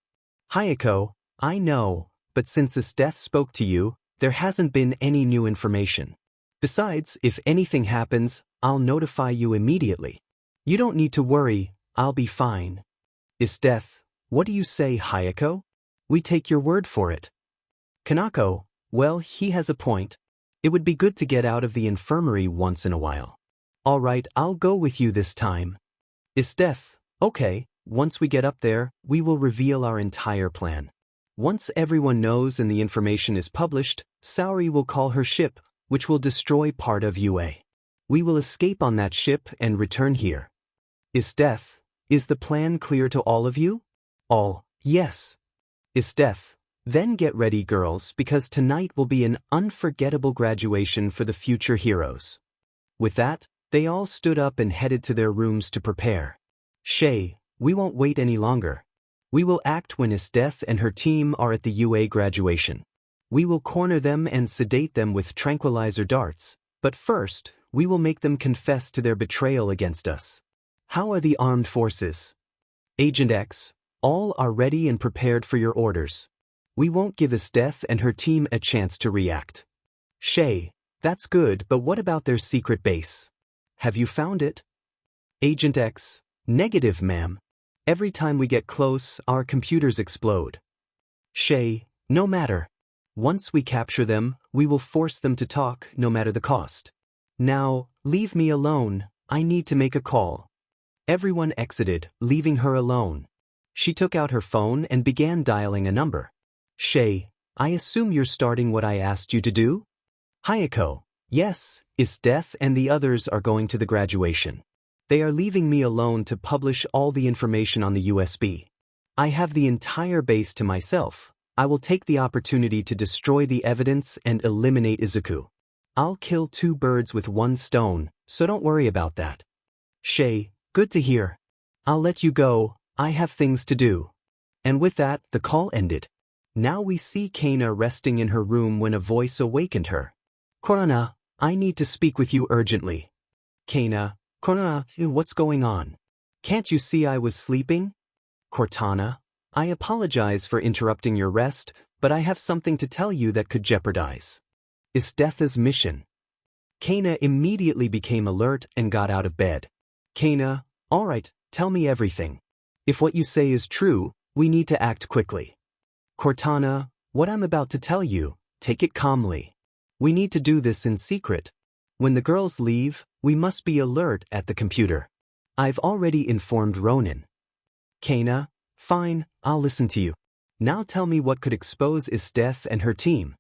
Hayeko, I know, but since Esdeath spoke to you, there hasn't been any new information. Besides, if anything happens, I'll notify you immediately. You don't need to worry, I'll be fine. Esdeath, what do you say, Hayeko? We take your word for it. Kanako, well, he has a point. It would be good to get out of the infirmary once in a while. All right, I'll go with you this time. Esdeath, okay, once we get up there, we will reveal our entire plan. Once everyone knows and the information is published, Saori will call her ship, which will destroy part of UA. We will escape on that ship and return here. Esdeath, is the plan clear to all of you? All, yes. Esdeath, then get ready, girls, because tonight will be an unforgettable graduation for the future heroes. With that, they all stood up and headed to their rooms to prepare. Shay, we won't wait any longer. We will act when Esdeath and her team are at the UA graduation. We will corner them and sedate them with tranquilizer darts, but first, we will make them confess to their betrayal against us. How are the armed forces? Agent X, all are ready and prepared for your orders. We won't give Esdeath and her team a chance to react. Shay, that's good, but what about their secret base? Have you found it? Agent X, negative, ma'am. Every time we get close, our computers explode. Shay, no matter. Once we capture them, we will force them to talk, no matter the cost. Now, leave me alone, I need to make a call. Everyone exited, leaving her alone. She took out her phone and began dialing a number. Shay, I assume you're starting what I asked you to do? Hayeko, yes, Esdeath and the others are going to the graduation. They are leaving me alone to publish all the information on the USB. I have the entire base to myself. I will take the opportunity to destroy the evidence and eliminate Isuku. I'll kill 2 birds with 1 stone, so don't worry about that. Shay, good to hear. I'll let you go, I have things to do. And with that, the call ended. Now we see Kana resting in her room when a voice awakened her. Korana, I need to speak with you urgently. Kana, Korana, what's going on? Can't you see I was sleeping? Cortana, I apologize for interrupting your rest, but I have something to tell you that could jeopardize Esdeath's mission. Kana immediately became alert and got out of bed. Kana, all right, tell me everything. If what you say is true, we need to act quickly. Cortana, what I'm about to tell you, take it calmly. We need to do this in secret. When the girls leave, we must be alert at the computer. I've already informed Ronin. Kana, fine, I'll listen to you. Now tell me what could expose Esdeath and her team.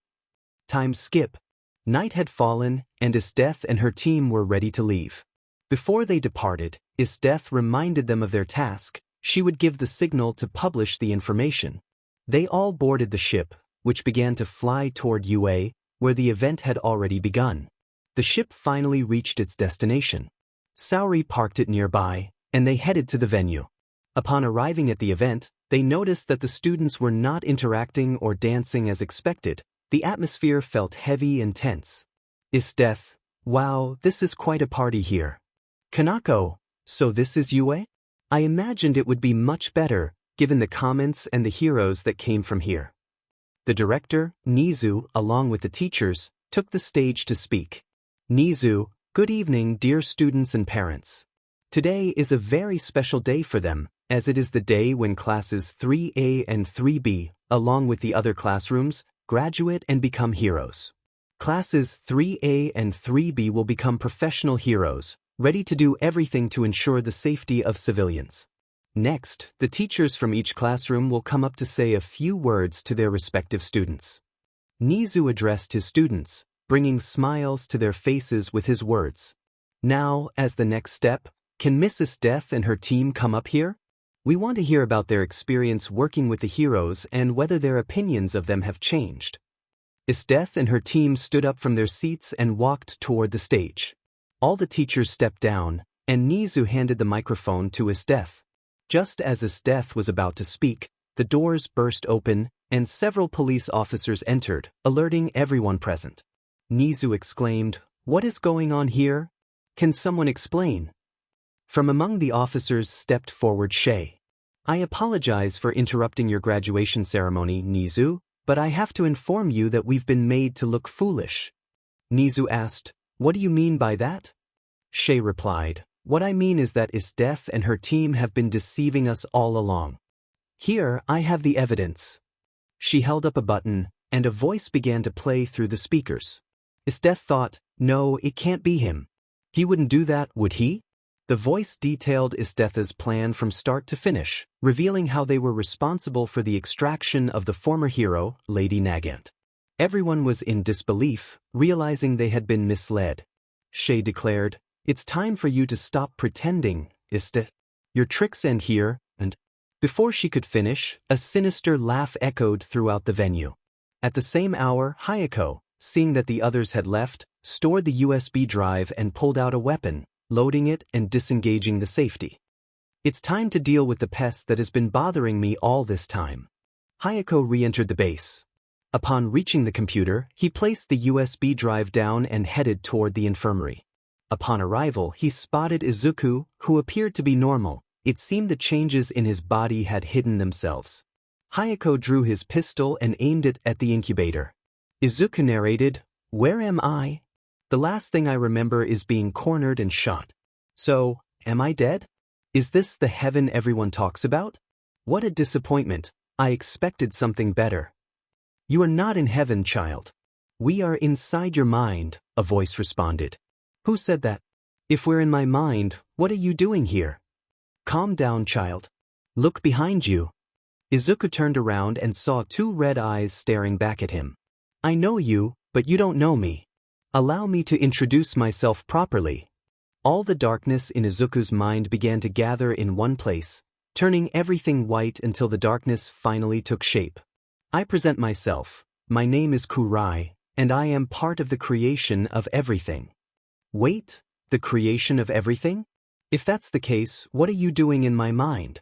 Time skip. Night had fallen, and Esdeath and her team were ready to leave. Before they departed, Esdeath reminded them of their task. She would give the signal to publish the information. They all boarded the ship, which began to fly toward UA, where the event had already begun. The ship finally reached its destination. Saori parked it nearby, and they headed to the venue. Upon arriving at the event, they noticed that the students were not interacting or dancing as expected. The atmosphere felt heavy and tense. Esdeath, wow, this is quite a party here. Kanako, so this is UA? I imagined it would be much better, given the comments and the heroes that came from here. The director, Nizu, along with the teachers, took the stage to speak. Nizu, good evening, dear students and parents. Today is a very special day for them, as it is the day when classes 3A and 3B, along with the other classrooms, graduate and become heroes. Classes 3A and 3B will become professional heroes, ready to do everything to ensure the safety of civilians. Next, the teachers from each classroom will come up to say a few words to their respective students. Nizu addressed his students, bringing smiles to their faces with his words. Now, as the next step, can Miss Esdeath and her team come up here? We want to hear about their experience working with the heroes and whether their opinions of them have changed. Esdeath and her team stood up from their seats and walked toward the stage. All the teachers stepped down, and Nizu handed the microphone to Esdeath. Just as Esdeath was about to speak, the doors burst open, and several police officers entered, alerting everyone present. Nizu exclaimed, "What is going on here? Can someone explain?" From among the officers stepped forward Shay. I apologize for interrupting your graduation ceremony, Nizu, but I have to inform you that we've been made to look foolish. Nizu asked, what do you mean by that? Shay replied, what I mean is that Esdeath and her team have been deceiving us all along. Here, I have the evidence. She held up a button, and a voice began to play through the speakers. Esdeath thought, no, it can't be him. He wouldn't do that, would he? The voice detailed Esdeath's plan from start to finish, revealing how they were responsible for the extraction of the former hero, Lady Nagant. Everyone was in disbelief, realizing they had been misled. Shay declared, it's time for you to stop pretending, Esdeath. Your tricks end here, and... Before she could finish, a sinister laugh echoed throughout the venue. At the same hour, Hayeko, seeing that the others had left, stored the USB drive and pulled out a weapon, loading it and disengaging the safety. It's time to deal with the pest that has been bothering me all this time. Hayeko re-entered the base. Upon reaching the computer, he placed the USB drive down and headed toward the infirmary. Upon arrival, he spotted Isuku, who appeared to be normal. It seemed the changes in his body had hidden themselves. Hayeko drew his pistol and aimed it at the incubator. Isuku narrated, where am I? The last thing I remember is being cornered and shot. So, am I dead? Is this the heaven everyone talks about? What a disappointment. I expected something better. You are not in heaven, child. We are inside your mind, a voice responded. Who said that? If we're in my mind, what are you doing here? Calm down, child. Look behind you. Isuku turned around and saw two red eyes staring back at him. I know you, but you don't know me. Allow me to introduce myself properly. All the darkness in Izuku's mind began to gather in one place, turning everything white until the darkness finally took shape. I present myself. My name is Kurai, and I am part of the creation of everything. Wait, the creation of everything? If that's the case, what are you doing in my mind?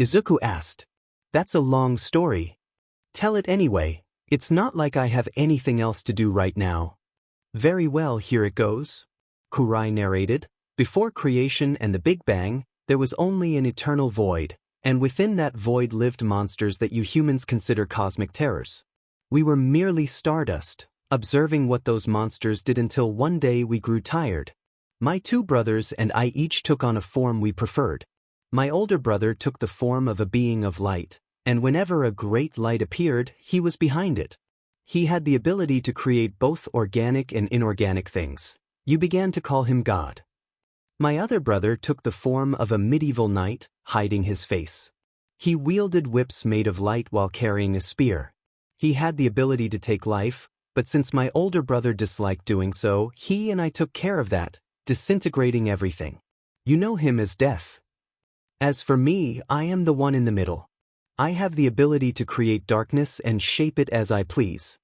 Isuku asked. That's a long story. Tell it anyway. It's not like I have anything else to do right now. Very well, here it goes. Kurai narrated. Before creation and the Big Bang, there was only an eternal void, and within that void lived monsters that you humans consider cosmic terrors. We were merely stardust, observing what those monsters did until one day we grew tired. My two brothers and I each took on a form we preferred. My older brother took the form of a being of light, and whenever a great light appeared, he was behind it. He had the ability to create both organic and inorganic things. You began to call him God. My other brother took the form of a medieval knight, hiding his face. He wielded whips made of light while carrying a spear. He had the ability to take life, but since my older brother disliked doing so, he and I took care of that, disintegrating everything. You know him as Death. As for me, I am the one in the middle. I have the ability to create darkness and shape it as I please.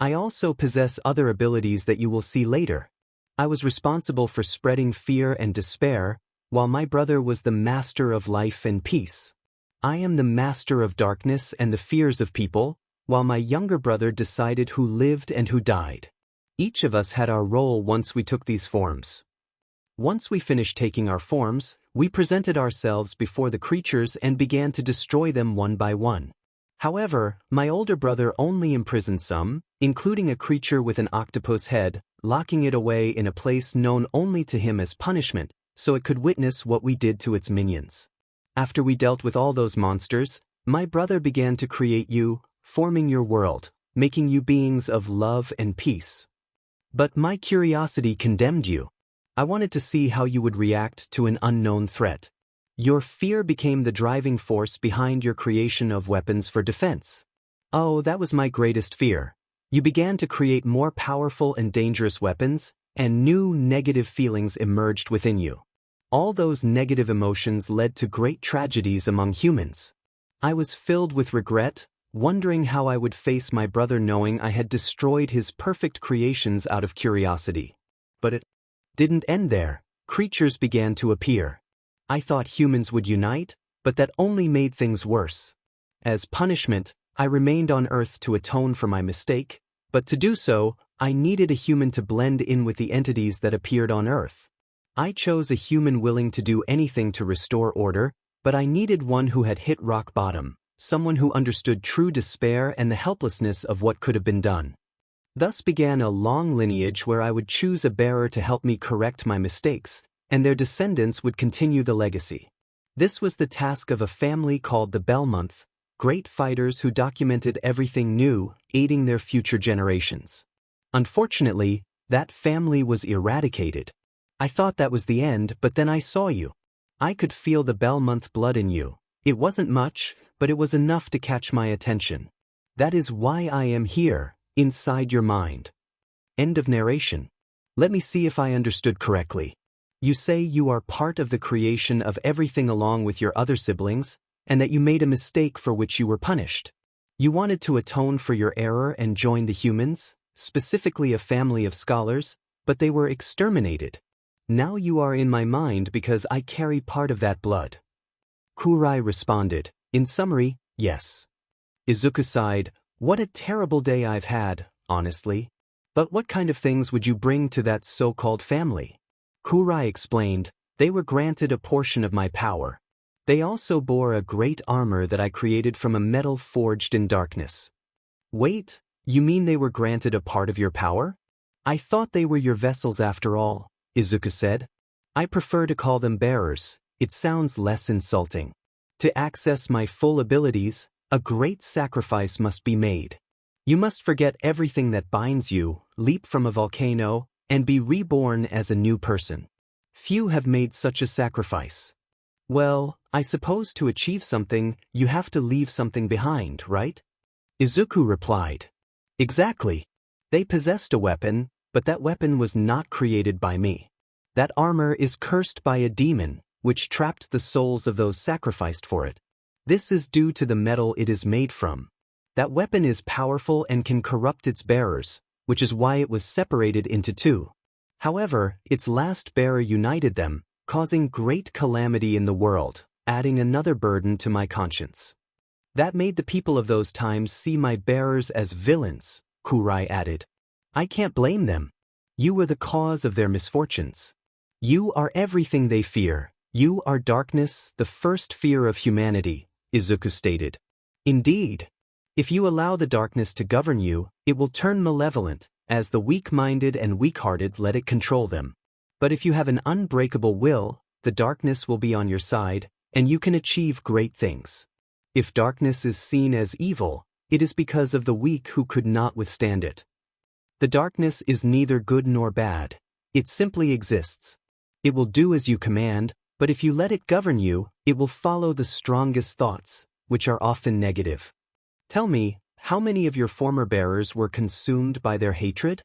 I also possess other abilities that you will see later. I was responsible for spreading fear and despair, while my brother was the master of life and peace. I am the master of darkness and the fears of people, while my younger brother decided who lived and who died. Each of us had our role once we took these forms. Once we finished taking our forms, we presented ourselves before the creatures and began to destroy them one by one. However, my older brother only imprisoned some, including a creature with an octopus head, locking it away in a place known only to him as punishment, so it could witness what we did to its minions. After we dealt with all those monsters, my brother began to create you, forming your world, making you beings of love and peace. But my curiosity condemned you. I wanted to see how you would react to an unknown threat. Your fear became the driving force behind your creation of weapons for defense. Oh, that was my greatest fear. You began to create more powerful and dangerous weapons, and new negative feelings emerged within you. All those negative emotions led to great tragedies among humans. I was filled with regret, wondering how I would face my brother knowing I had destroyed his perfect creations out of curiosity. But it didn't end there. Creatures began to appear. I thought humans would unite, but that only made things worse. As punishment, I remained on Earth to atone for my mistake, but to do so, I needed a human to blend in with the entities that appeared on Earth. I chose a human willing to do anything to restore order, but I needed one who had hit rock bottom, someone who understood true despair and the helplessness of what could have been done. Thus began a long lineage where I would choose a bearer to help me correct my mistakes, and their descendants would continue the legacy. This was the task of a family called the Belmonth, great fighters who documented everything new, aiding their future generations. Unfortunately, that family was eradicated. I thought that was the end, but then I saw you. I could feel the Belmonth blood in you. It wasn't much, but it was enough to catch my attention. That is why I am here, inside your mind. End of narration. Let me see if I understood correctly. You say you are part of the creation of everything along with your other siblings, and that you made a mistake for which you were punished. You wanted to atone for your error and join the humans, specifically a family of scholars, but they were exterminated. Now you are in my mind because I carry part of that blood. Kurai responded, in summary, yes. Izuku sighed, what a terrible day I've had, honestly. But what kind of things would you bring to that so-called family? Kurai explained, they were granted a portion of my power. They also bore a great armor that I created from a metal forged in darkness. Wait, you mean they were granted a part of your power? I thought they were your vessels after all, Izuku said. I prefer to call them bearers, it sounds less insulting. To access my full abilities, a great sacrifice must be made. You must forget everything that binds you, leap from a volcano, and be reborn as a new person. Few have made such a sacrifice. Well, I suppose to achieve something, you have to leave something behind, right? Izuku replied. Exactly. They possessed a weapon, but that weapon was not created by me. That armor is cursed by a demon, which trapped the souls of those sacrificed for it. This is due to the metal it is made from. That weapon is powerful and can corrupt its bearers, which is why it was separated into two. However, its last bearer united them, causing great calamity in the world, adding another burden to my conscience. That made the people of those times see my bearers as villains, Kurai added. I can't blame them. You were the cause of their misfortunes. You are everything they fear. You are darkness, the first fear of humanity, Izuku stated. Indeed. If you allow the darkness to govern you, it will turn malevolent, as the weak-minded and weak-hearted let it control them. But if you have an unbreakable will, the darkness will be on your side, and you can achieve great things. If darkness is seen as evil, it is because of the weak who could not withstand it. The darkness is neither good nor bad. It simply exists. It will do as you command, but if you let it govern you, it will follow the strongest thoughts, which are often negative. Tell me, how many of your former bearers were consumed by their hatred?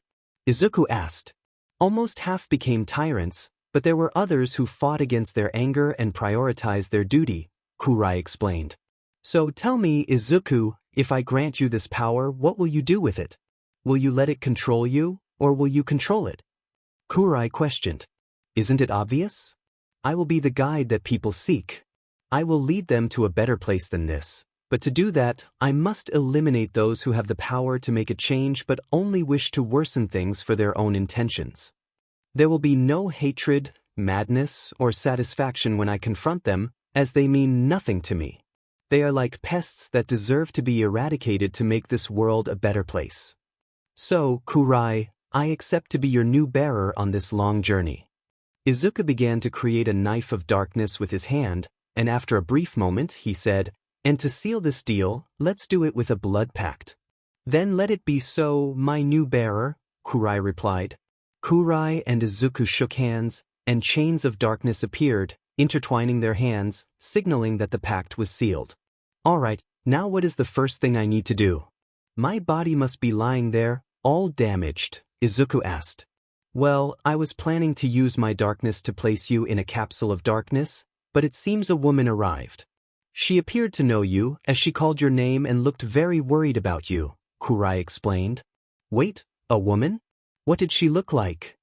Izuku asked. Almost half became tyrants, but there were others who fought against their anger and prioritized their duty, Kurai explained. So tell me, Izuku, if I grant you this power, what will you do with it? Will you let it control you, or will you control it? Kurai questioned. Isn't it obvious? I will be the guide that people seek. I will lead them to a better place than this. But to do that, I must eliminate those who have the power to make a change but only wish to worsen things for their own intentions. There will be no hatred, madness, or satisfaction when I confront them, as they mean nothing to me. They are like pests that deserve to be eradicated to make this world a better place. So, Kurai, I accept to be your new bearer on this long journey. Izuku began to create a knife of darkness with his hand, and after a brief moment, he said, and to seal this deal, let's do it with a blood pact. Then let it be so, my new bearer, Kurai replied. Kurai and Izuku shook hands, and chains of darkness appeared, intertwining their hands, signaling that the pact was sealed. All right, now what is the first thing I need to do? My body must be lying there, all damaged, Izuku asked. Well, I was planning to use my darkness to place you in a capsule of darkness, but it seems a woman arrived. She appeared to know you, as she called your name and looked very worried about you, Kurai explained. Wait, a woman? What did she look like?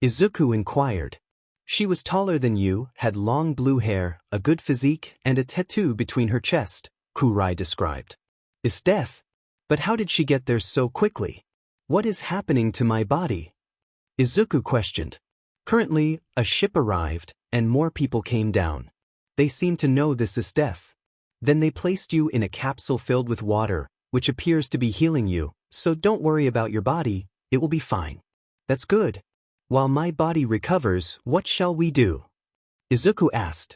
Izuku inquired. She was taller than you, had long blue hair, a good physique, and a tattoo between her chest, Kurai described. Esdeath? But how did she get there so quickly? What is happening to my body? Izuku questioned. Currently, a ship arrived, and more people came down. They seemed to know this is death. Then they placed you in a capsule filled with water, which appears to be healing you, so don't worry about your body, it will be fine. That's good. While my body recovers, what shall we do? Izuku asked.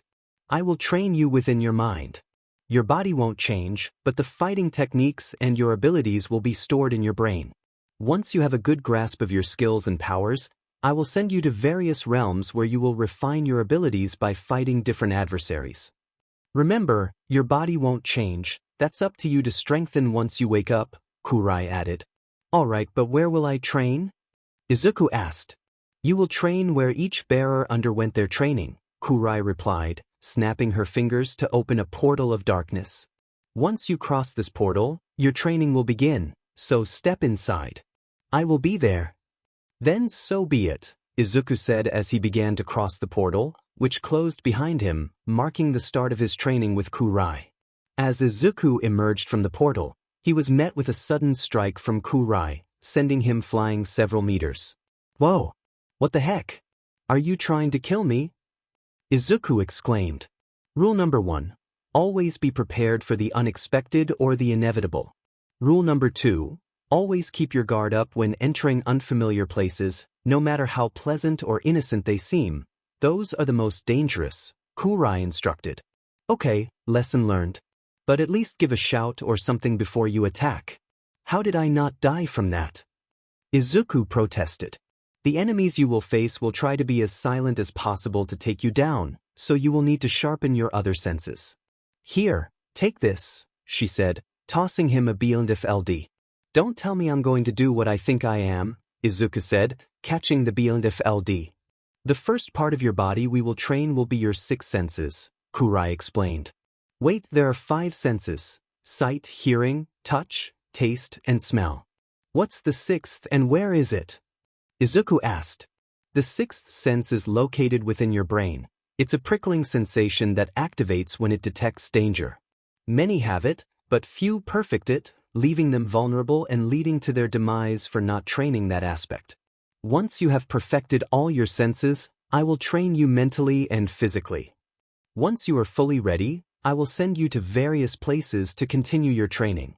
I will train you within your mind. Your body won't change, but the fighting techniques and your abilities will be stored in your brain. Once you have a good grasp of your skills and powers, I will send you to various realms where you will refine your abilities by fighting different adversaries. Remember, your body won't change, that's up to you to strengthen once you wake up, Kurai added. Alright, but where will I train? Izuku asked. You will train where each bearer underwent their training, Kurai replied, snapping her fingers to open a portal of darkness. Once you cross this portal, your training will begin, so step inside. I will be there. Then so be it, Izuku said as he began to cross the portal, which closed behind him, marking the start of his training with Kurai. As Izuku emerged from the portal, he was met with a sudden strike from Kurai, sending him flying several meters. Whoa! What the heck? Are you trying to kill me? Izuku exclaimed. Rule number 1. Always be prepared for the unexpected or the inevitable. Rule number 2. Always keep your guard up when entering unfamiliar places, no matter how pleasant or innocent they seem. Those are the most dangerous, Kurai instructed. Okay, lesson learned. But at least give a shout or something before you attack. How did I not die from that? Izuku protested. The enemies you will face will try to be as silent as possible to take you down, so you will need to sharpen your other senses. Here, take this, she said, tossing him a BGMI. Don't tell me I'm going to do what I think I am, Izuku said, catching the BGMI. The first part of your body we will train will be your 6 senses, Kurai explained. Wait, there are 5 senses: sight, hearing, touch, taste, and smell. What's the 6th and where is it? Izuku asked. The 6th sense is located within your brain. It's a prickling sensation that activates when it detects danger. Many have it, but few perfect it, leaving them vulnerable and leading to their demise for not training that aspect. Once you have perfected all your senses, I will train you mentally and physically. Once you are fully ready, I will send you to various places to continue your training.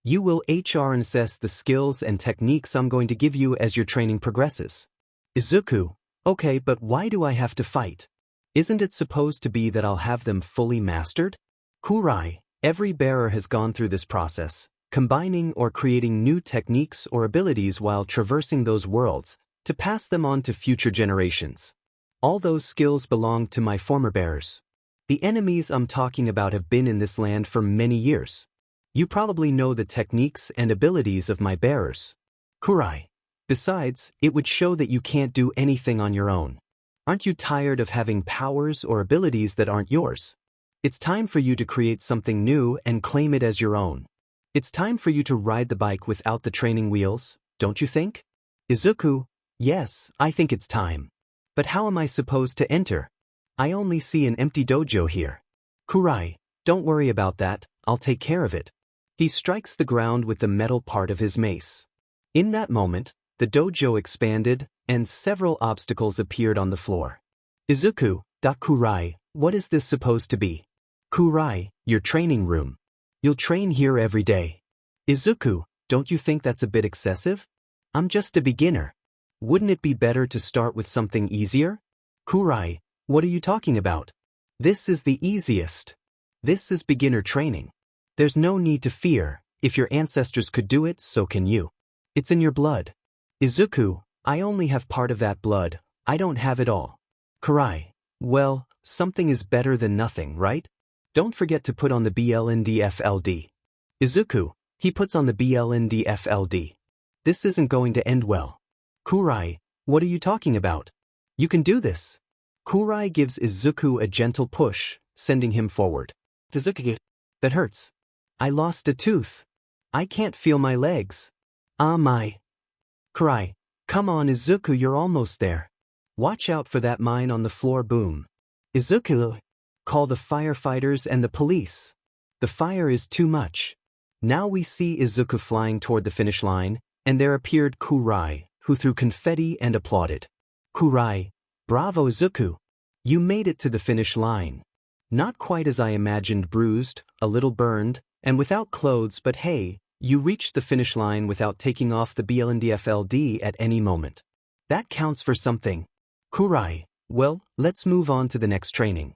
You will assess the skills and techniques I'm going to give you as your training progresses. Izuku, okay, but why do I have to fight? Isn't it supposed to be that I'll have them fully mastered? Kurai, every bearer has gone through this process, combining or creating new techniques or abilities while traversing those worlds, to pass them on to future generations. All those skills belong to my former bearers. The enemies I'm talking about have been in this land for many years. You probably know the techniques and abilities of my bearers. Kurai. Besides, it would show that you can't do anything on your own. Aren't you tired of having powers or abilities that aren't yours? It's time for you to create something new and claim it as your own. It's time for you to ride the bike without the training wheels, don't you think? Izuku, yes, I think it's time. But how am I supposed to enter? I only see an empty dojo here. Kurai, don't worry about that, I'll take care of it. He strikes the ground with the metal part of his mace. In that moment, the dojo expanded, and several obstacles appeared on the floor. Izuku, Kurai, what is this supposed to be? Kurai, your training room. You'll train here every day. Izuku, don't you think that's a bit excessive? I'm just a beginner. Wouldn't it be better to start with something easier? Kurai, what are you talking about? This is the easiest. This is beginner training. There's no need to fear. If your ancestors could do it, so can you. It's in your blood. Izuku, I only have part of that blood. I don't have it all. Kurai, well, something is better than nothing, right? Don't forget to put on the BGMI. Izuku, he puts on the BGMI. This isn't going to end well. Kurai, what are you talking about? You can do this. Kurai gives Izuku a gentle push, sending him forward. Izuku, that hurts. I lost a tooth. I can't feel my legs. Ah my. Kurai, come on Izuku, you're almost there. Watch out for that mine on the floor boom. Izuku, call the firefighters and the police. The fire is too much. Now we see Izuku flying toward the finish line, and there appeared Kurai, who threw confetti and applauded. Kurai, Bravo Izuku! You made it to the finish line. Not quite as I imagined, bruised, a little burned, and without clothes, but hey, you reached the finish line without taking off the BLNDFLD at any moment. That counts for something. Kurai, well, let's move on to the next training.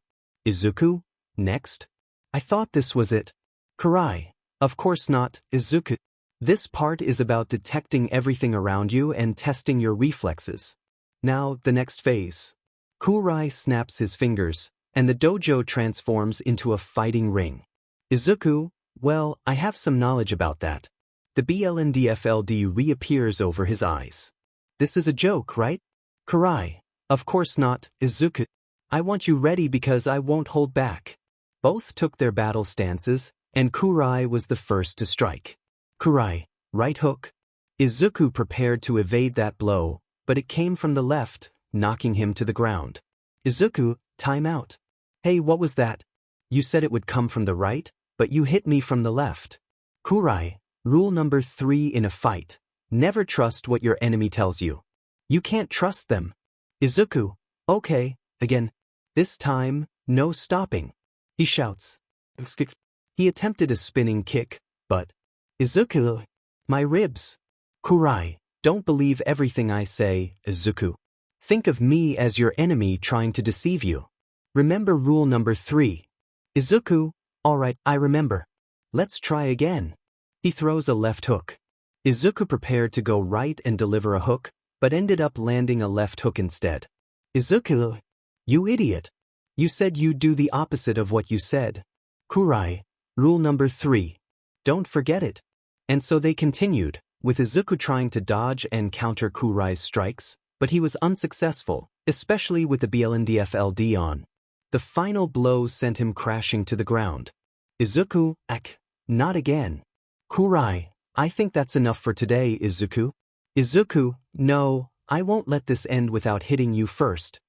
Izuku, next? I thought this was it. Kurai, of course not, Izuku. This part is about detecting everything around you and testing your reflexes. Now, the next phase. Kurai snaps his fingers, and the dojo transforms into a fighting ring. Izuku, well, I have some knowledge about that. The BLNDFLD reappears over his eyes. This is a joke, right? Kurai, of course not, Izuku. I want you ready because I won't hold back. Both took their battle stances, and Kurai was the first to strike. Kurai, right hook. Izuku prepared to evade that blow, but it came from the left, knocking him to the ground. Izuku, time out. Hey, what was that? You said it would come from the right, but you hit me from the left. Kurai, rule number 3 in a fight. Never trust what your enemy tells you. You can't trust them. Izuku, okay, again. This time, no stopping. He shouts. He attempted a spinning kick, but... Izuku, my ribs. Kurai, don't believe everything I say, Izuku. Think of me as your enemy trying to deceive you. Remember rule number 3. Izuku, alright, I remember. Let's try again. He throws a left hook. Izuku prepared to go right and deliver a hook, but ended up landing a left hook instead. Izuku, you idiot. You said you'd do the opposite of what you said. Kurai, rule number 3. Don't forget it. And so they continued, with Izuku trying to dodge and counter Kurai's strikes, but he was unsuccessful, especially with the BLNDFLD on. The final blow sent him crashing to the ground. Izuku, not again. Kurai, I think that's enough for today, Izuku. Izuku, no, I won't let this end without hitting you first.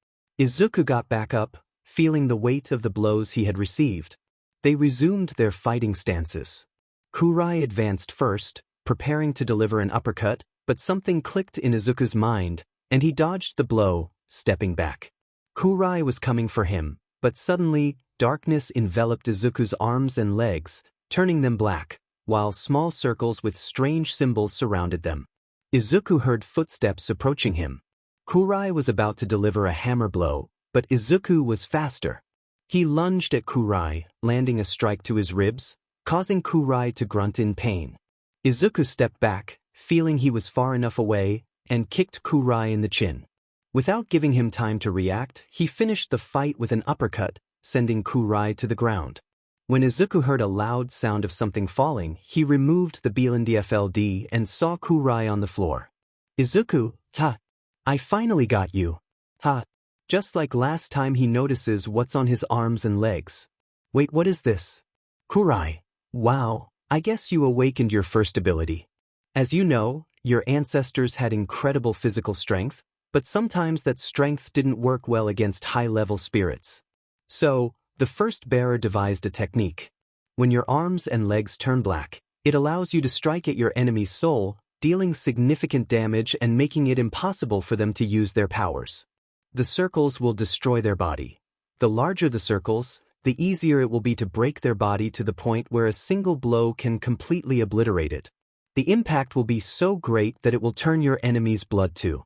Izuku got back up, feeling the weight of the blows he had received. They resumed their fighting stances. Kurai advanced first, preparing to deliver an uppercut, but something clicked in Izuku's mind, and he dodged the blow, stepping back. Kurai was coming for him, but suddenly, darkness enveloped Izuku's arms and legs, turning them black, while small circles with strange symbols surrounded them. Izuku heard footsteps approaching him. Kurai was about to deliver a hammer blow, but Izuku was faster. He lunged at Kurai, landing a strike to his ribs, causing Kurai to grunt in pain. Izuku stepped back, feeling he was far enough away, and kicked Kurai in the chin. Without giving him time to react, he finished the fight with an uppercut, sending Kurai to the ground. When Izuku heard a loud sound of something falling, he removed the BLNDFLD and saw Kurai on the floor. Izuku, I finally got you. Just like last time, he notices what's on his arms and legs. Wait, what is this? Kurai, wow, I guess you awakened your first ability. As you know, your ancestors had incredible physical strength, but sometimes that strength didn't work well against high-level spirits. So, the first bearer devised a technique. When your arms and legs turn black, it allows you to strike at your enemy's soul, dealing significant damage and making it impossible for them to use their powers. The circles will destroy their body. The larger the circles, the easier it will be to break their body to the point where a single blow can completely obliterate it. The impact will be so great that it will turn your enemy's blood too.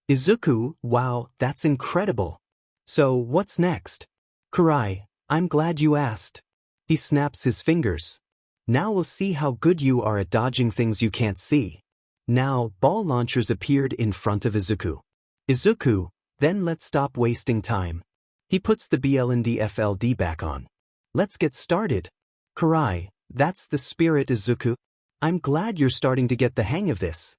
Izuku, wow, that's incredible. So, what's next? Kurai, I'm glad you asked. He snaps his fingers. Now we'll see how good you are at dodging things you can't see. Now, ball launchers appeared in front of Izuku. Izuku, then let's stop wasting time. He puts the BLNDFLD back on. Let's get started. Kurai, that's the spirit, Izuku. I'm glad you're starting to get the hang of this.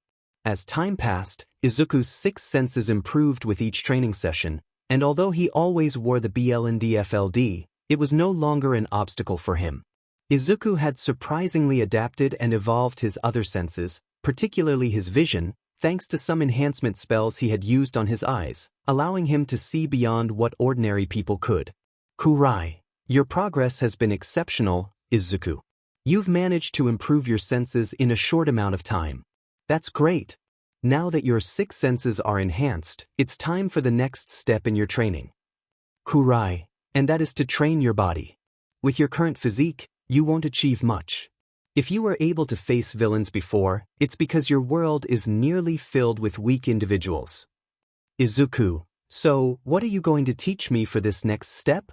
As time passed, Izuku's 6 senses improved with each training session, and although he always wore the BLNDFLD, it was no longer an obstacle for him. Izuku had surprisingly adapted and evolved his other senses, particularly his vision, thanks to some enhancement spells he had used on his eyes, allowing him to see beyond what ordinary people could. Kurai, your progress has been exceptional, Izuku. You've managed to improve your senses in a short amount of time. That's great. Now that your 6 senses are enhanced, it's time for the next step in your training. Kurai, and that is to train your body. With your current physique, you won't achieve much. If you were able to face villains before, it's because your world is nearly filled with weak individuals. Izuku, so what are you going to teach me for this next step?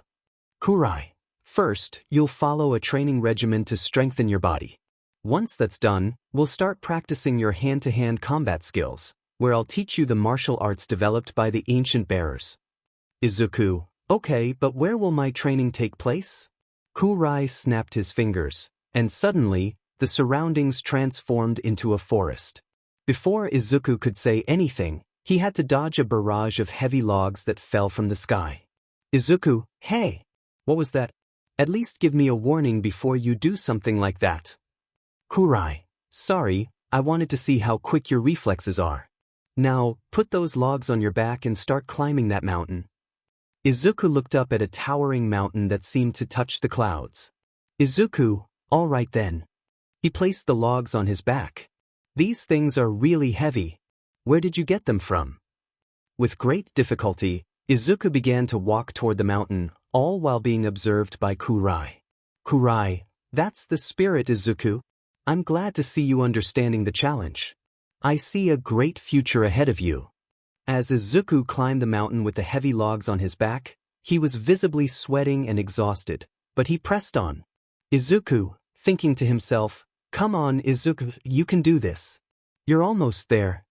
Kurai, first, you'll follow a training regimen to strengthen your body. Once that's done, we'll start practicing your hand-to-hand combat skills, where I'll teach you the martial arts developed by the ancient bearers. Izuku, okay, but where will my training take place? Kurai snapped his fingers, and suddenly, the surroundings transformed into a forest. Before Izuku could say anything, he had to dodge a barrage of heavy logs that fell from the sky. Izuku, hey! What was that? At least give me a warning before you do something like that. Kurai, sorry, I wanted to see how quick your reflexes are. Now, put those logs on your back and start climbing that mountain. Izuku looked up at a towering mountain that seemed to touch the clouds. Izuku, all right then. He placed the logs on his back. These things are really heavy. Where did you get them from? With great difficulty, Izuku began to walk toward the mountain, all while being observed by Kurai. Kurai, that's the spirit, Izuku. I'm glad to see you understanding the challenge. I see a great future ahead of you. As Izuku climbed the mountain with the heavy logs on his back, he was visibly sweating and exhausted, but he pressed on. Izuku, thinking to himself, come on Izuku, you can do this. You're almost there.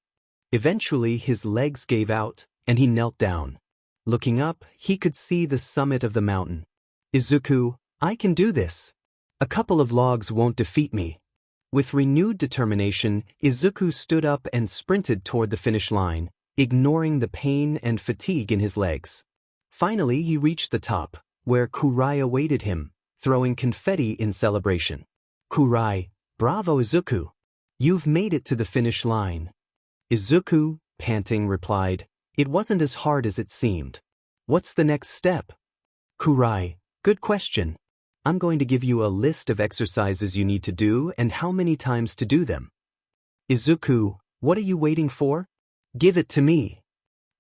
Eventually his legs gave out, and he knelt down. Looking up, he could see the summit of the mountain. Izuku, I can do this. A couple of logs won't defeat me. With renewed determination, Izuku stood up and sprinted toward the finish line, ignoring the pain and fatigue in his legs. Finally he reached the top, where Kurai awaited him, throwing confetti in celebration. Kurai, bravo Izuku. You've made it to the finish line. Izuku, panting, replied, it wasn't as hard as it seemed. What's the next step? Kurai, good question. I'm going to give you a list of exercises you need to do and how many times to do them. Izuku, what are you waiting for? Give it to me.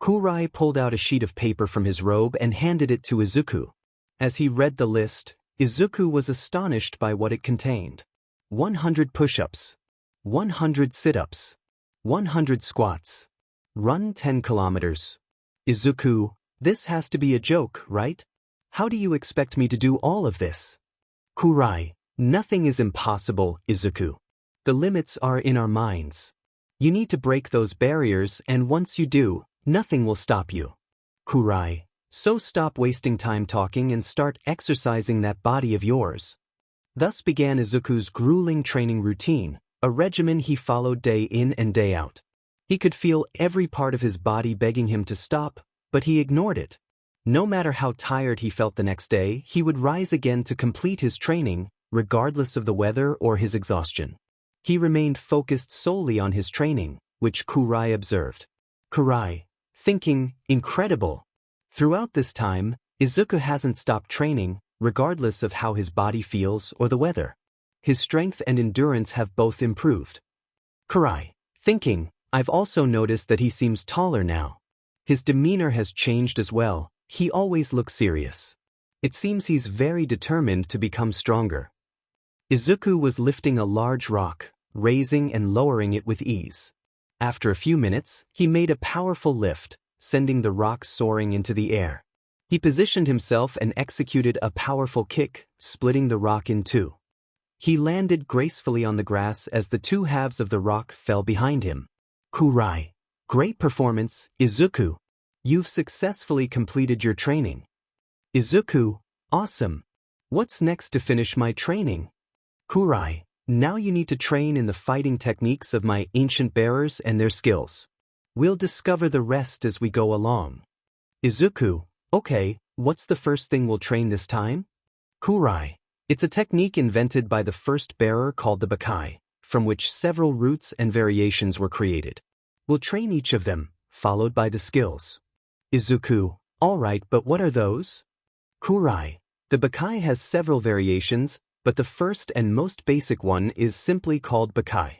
Kurai pulled out a sheet of paper from his robe and handed it to Izuku. As he read the list, Izuku was astonished by what it contained. 100 push-ups, 100 sit-ups, 100 squats, run 10 kilometers. Izuku, this has to be a joke, right? How do you expect me to do all of this? Kurai, nothing is impossible, Izuku. The limits are in our minds. You need to break those barriers, and once you do, nothing will stop you. Kurai, so stop wasting time talking and start exercising that body of yours. Thus began Izuku's grueling training routine, a regimen he followed day in and day out. He could feel every part of his body begging him to stop, but he ignored it. No matter how tired he felt the next day, he would rise again to complete his training, regardless of the weather or his exhaustion. He remained focused solely on his training, which Kurai observed. Kurai, thinking, incredible. Throughout this time, Izuku hasn't stopped training, regardless of how his body feels or the weather. His strength and endurance have both improved. Kurai, thinking, I've also noticed that he seems taller now. His demeanor has changed as well. He always looks serious. It seems he's very determined to become stronger. Izuku was lifting a large rock, raising and lowering it with ease. After a few minutes, he made a powerful lift, sending the rock soaring into the air. He positioned himself and executed a powerful kick, splitting the rock in two. He landed gracefully on the grass as the two halves of the rock fell behind him. Kurai, great performance, Izuku. You've successfully completed your training. Izuku, awesome. What's next to finish my training? Kurai, now you need to train in the fighting techniques of my ancient bearers and their skills. We'll discover the rest as we go along. Izuku, okay, what's the first thing we'll train this time? Kurai, it's a technique invented by the first bearer called the Bakai, from which several roots and variations were created. We'll train each of them, followed by the skills. Izuku, alright, but what are those? Kurai, the Bakai has several variations, but the first and most basic one is simply called Bakai.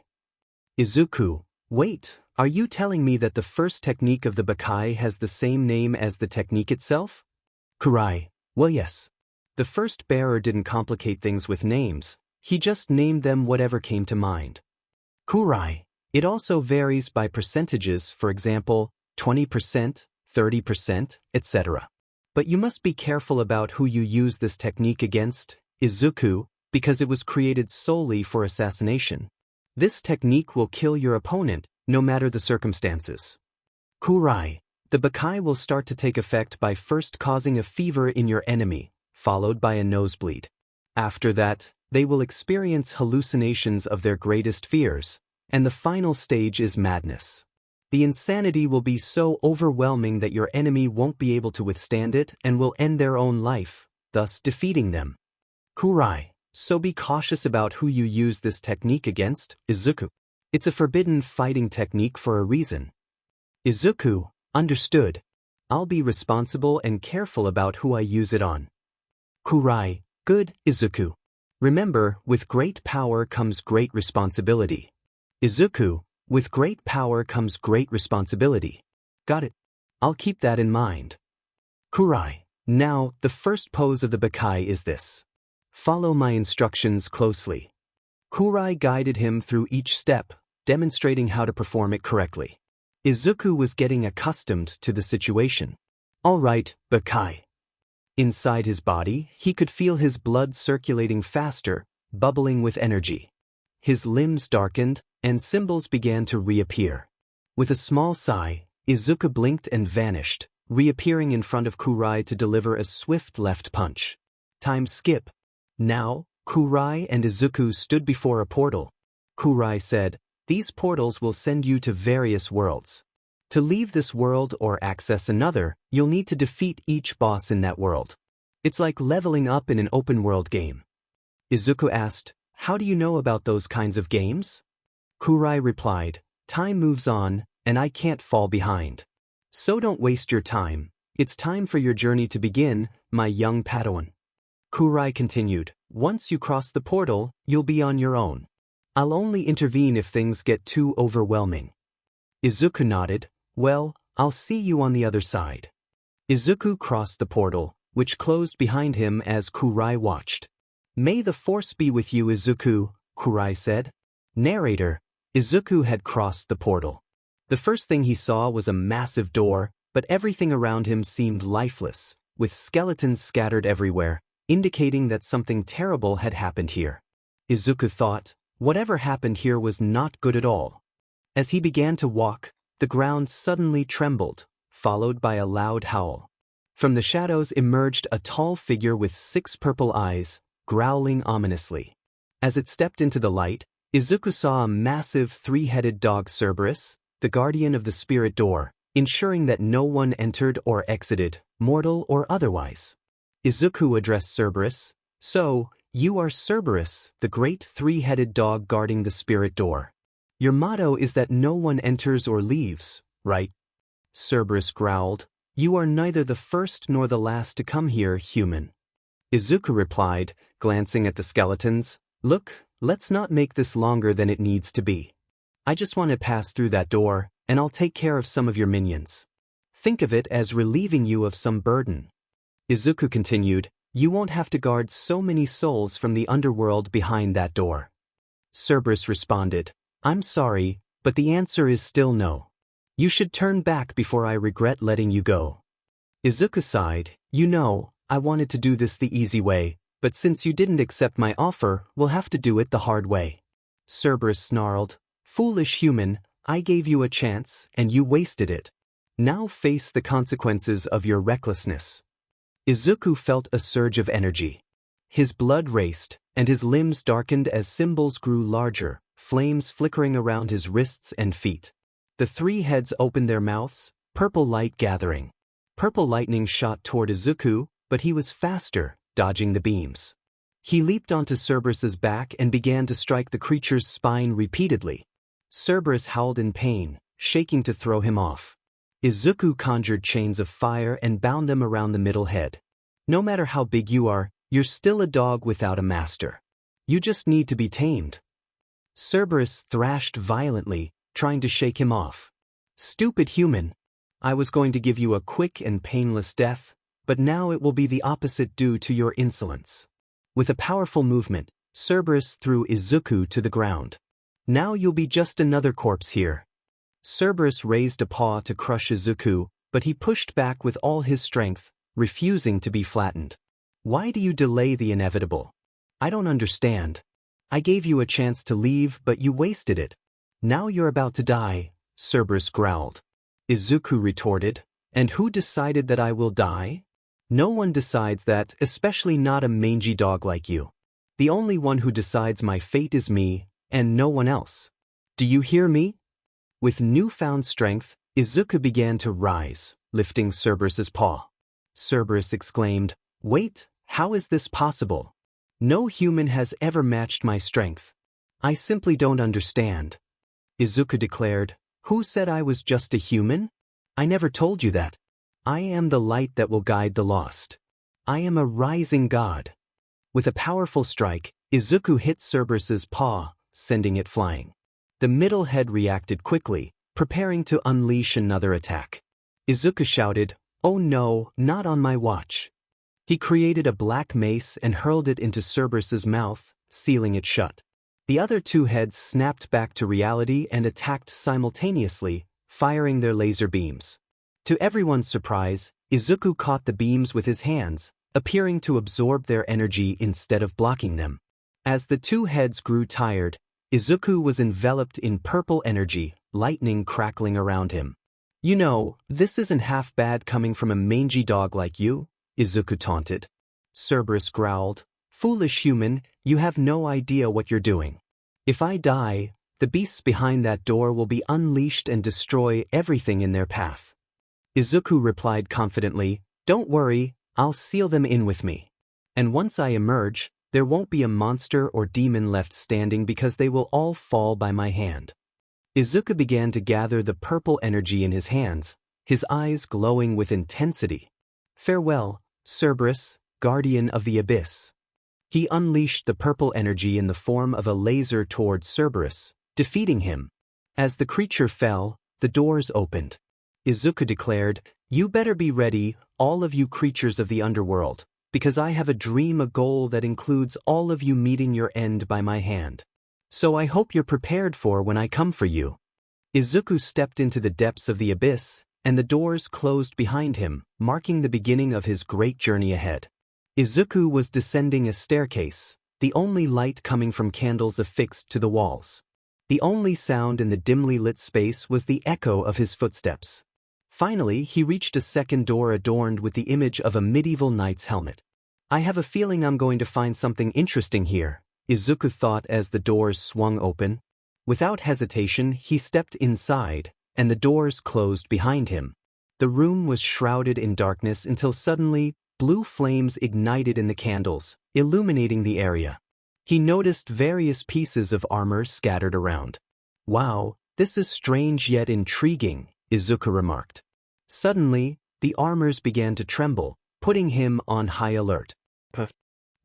Izuku, Wait, are you telling me that the first technique of the Bakai has the same name as the technique itself? Kurai, well yes. The first bearer didn't complicate things with names, he just named them whatever came to mind. Kurai. It also varies by percentages, for example, 20%, 30%, etc. But you must be careful about who you use this technique against, Isuku, because it was created solely for assassination. This technique will kill your opponent, no matter the circumstances. Kurai. The Bakai will start to take effect by first causing a fever in your enemy, followed by a nosebleed. After that, they will experience hallucinations of their greatest fears, and the final stage is madness. The insanity will be so overwhelming that your enemy won't be able to withstand it and will end their own life, thus defeating them. Kurai. So be cautious about who you use this technique against, Isuku. It's a forbidden fighting technique for a reason. Isuku. Understood. I'll be responsible and careful about who I use it on. Kurai. Good, Isuku. Remember, with great power comes great responsibility. Isuku. With great power comes great responsibility. Got it. I'll keep that in mind. Kurai. Now, the first pose of the Bakai is this. Follow my instructions closely. Kurai guided him through each step, demonstrating how to perform it correctly. Isuku was getting accustomed to the situation. All right, Bakai. Inside his body, he could feel his blood circulating faster, bubbling with energy. His limbs darkened, and symbols began to reappear. With a small sigh, Isuku blinked and vanished, reappearing in front of Kurai to deliver a swift left punch. Time skip. Now, Kurai and Isuku stood before a portal. Kurai said, "These portals will send you to various worlds. To leave this world or access another, you'll need to defeat each boss in that world. It's like leveling up in an open-world game." Isuku asked, "How do you know about those kinds of games?" Kurai replied, "Time moves on, and I can't fall behind. So don't waste your time. It's time for your journey to begin, my young Padawan." Kurai continued, "Once you cross the portal, you'll be on your own. I'll only intervene if things get too overwhelming." Isuku nodded, "Well, I'll see you on the other side." Isuku crossed the portal, which closed behind him as Kurai watched. "May the force be with you, Isuku," Kurai said. Narrator. Isuku had crossed the portal. The first thing he saw was a massive door, but everything around him seemed lifeless, with skeletons scattered everywhere, indicating that something terrible had happened here. Isuku thought, whatever happened here was not good at all. As he began to walk, the ground suddenly trembled, followed by a loud howl. From the shadows emerged a tall figure with 6 purple eyes, growling ominously. As it stepped into the light, Isuku saw a massive 3-headed dog Cerberus, the guardian of the spirit door, ensuring that no one entered or exited, mortal or otherwise. Isuku addressed Cerberus, "So, you are Cerberus, the great 3-headed dog guarding the spirit door. Your motto is that no one enters or leaves, right?" Cerberus growled, "You are neither the first nor the last to come here, human." Isuku replied, glancing at the skeletons, "Look, let's not make this longer than it needs to be. I just want to pass through that door, and I'll take care of some of your minions. Think of it as relieving you of some burden." Isuku continued, "You won't have to guard so many souls from the underworld behind that door." Cerberus responded, "I'm sorry, but the answer is still no. You should turn back before I regret letting you go." Isuku sighed, "You know, I wanted to do this the easy way, but since you didn't accept my offer, we'll have to do it the hard way." Cerberus snarled, "Foolish human, I gave you a chance, and you wasted it. Now face the consequences of your recklessness." Isuku felt a surge of energy. His blood raced, and his limbs darkened as symbols grew larger, flames flickering around his wrists and feet. The 3 heads opened their mouths, purple light gathering. Purple lightning shot toward Isuku, but he was faster, dodging the beams. He leaped onto Cerberus's back and began to strike the creature's spine repeatedly. Cerberus howled in pain, shaking to throw him off. Isuku conjured chains of fire and bound them around the middle head. "No matter how big you are, you're still a dog without a master. You just need to be tamed." Cerberus thrashed violently, trying to shake him off. Stupid human. I was going to give you a quick and painless death, but now it will be the opposite due to your insolence. With a powerful movement, Cerberus threw Isuku to the ground. Now you'll be just another corpse here. Cerberus raised a paw to crush Isuku, but he pushed back with all his strength, refusing to be flattened. Why do you delay the inevitable? I don't understand. I gave you a chance to leave, but you wasted it. Now you're about to die, Cerberus growled. Isuku retorted, and who decided that I will die? No one decides that, especially not a mangy dog like you. The only one who decides my fate is me, and no one else. Do you hear me? With newfound strength, Isuku began to rise, lifting Cerberus's paw. Cerberus exclaimed, "Wait, how is this possible? No human has ever matched my strength. I simply don't understand." Isuku declared, "Who said I was just a human? I never told you that. I am the light that will guide the lost. I am a rising god." With a powerful strike, Isuku hit Cerberus's paw, sending it flying. The middle head reacted quickly, preparing to unleash another attack. Isuku shouted, "Oh no, not on my watch." He created a black mace and hurled it into Cerberus's mouth, sealing it shut. The other two heads snapped back to reality and attacked simultaneously, firing their laser beams. To everyone's surprise, Isuku caught the beams with his hands, appearing to absorb their energy instead of blocking them. As the two heads grew tired, Isuku was enveloped in purple energy, lightning crackling around him. "You know, this isn't half bad coming from a mangy dog like you," Isuku taunted. Cerberus growled, "Foolish human, you have no idea what you're doing. If I die, the beasts behind that door will be unleashed and destroy everything in their path." Isuku replied confidently, "Don't worry, I'll seal them in with me. And once I emerge, there won't be a monster or demon left standing because they will all fall by my hand." Isuku began to gather the purple energy in his hands, his eyes glowing with intensity. "Farewell, Cerberus, guardian of the abyss." He unleashed the purple energy in the form of a laser toward Cerberus, defeating him. As the creature fell, the doors opened. Isuku declared, "You better be ready, all of you creatures of the underworld, because I have a dream, a goal that includes all of you meeting your end by my hand. So I hope you're prepared for when I come for you." Isuku stepped into the depths of the abyss, and the doors closed behind him, marking the beginning of his great journey ahead. Isuku was descending a staircase, the only light coming from candles affixed to the walls. The only sound in the dimly lit space was the echo of his footsteps. Finally, he reached a second door adorned with the image of a medieval knight's helmet. "I have a feeling I'm going to find something interesting here," Isuku thought as the doors swung open. Without hesitation, he stepped inside, and the doors closed behind him. The room was shrouded in darkness until suddenly, blue flames ignited in the candles, illuminating the area. He noticed various pieces of armor scattered around. "Wow, this is strange yet intriguing," Isuku remarked. Suddenly, the armors began to tremble, putting him on high alert.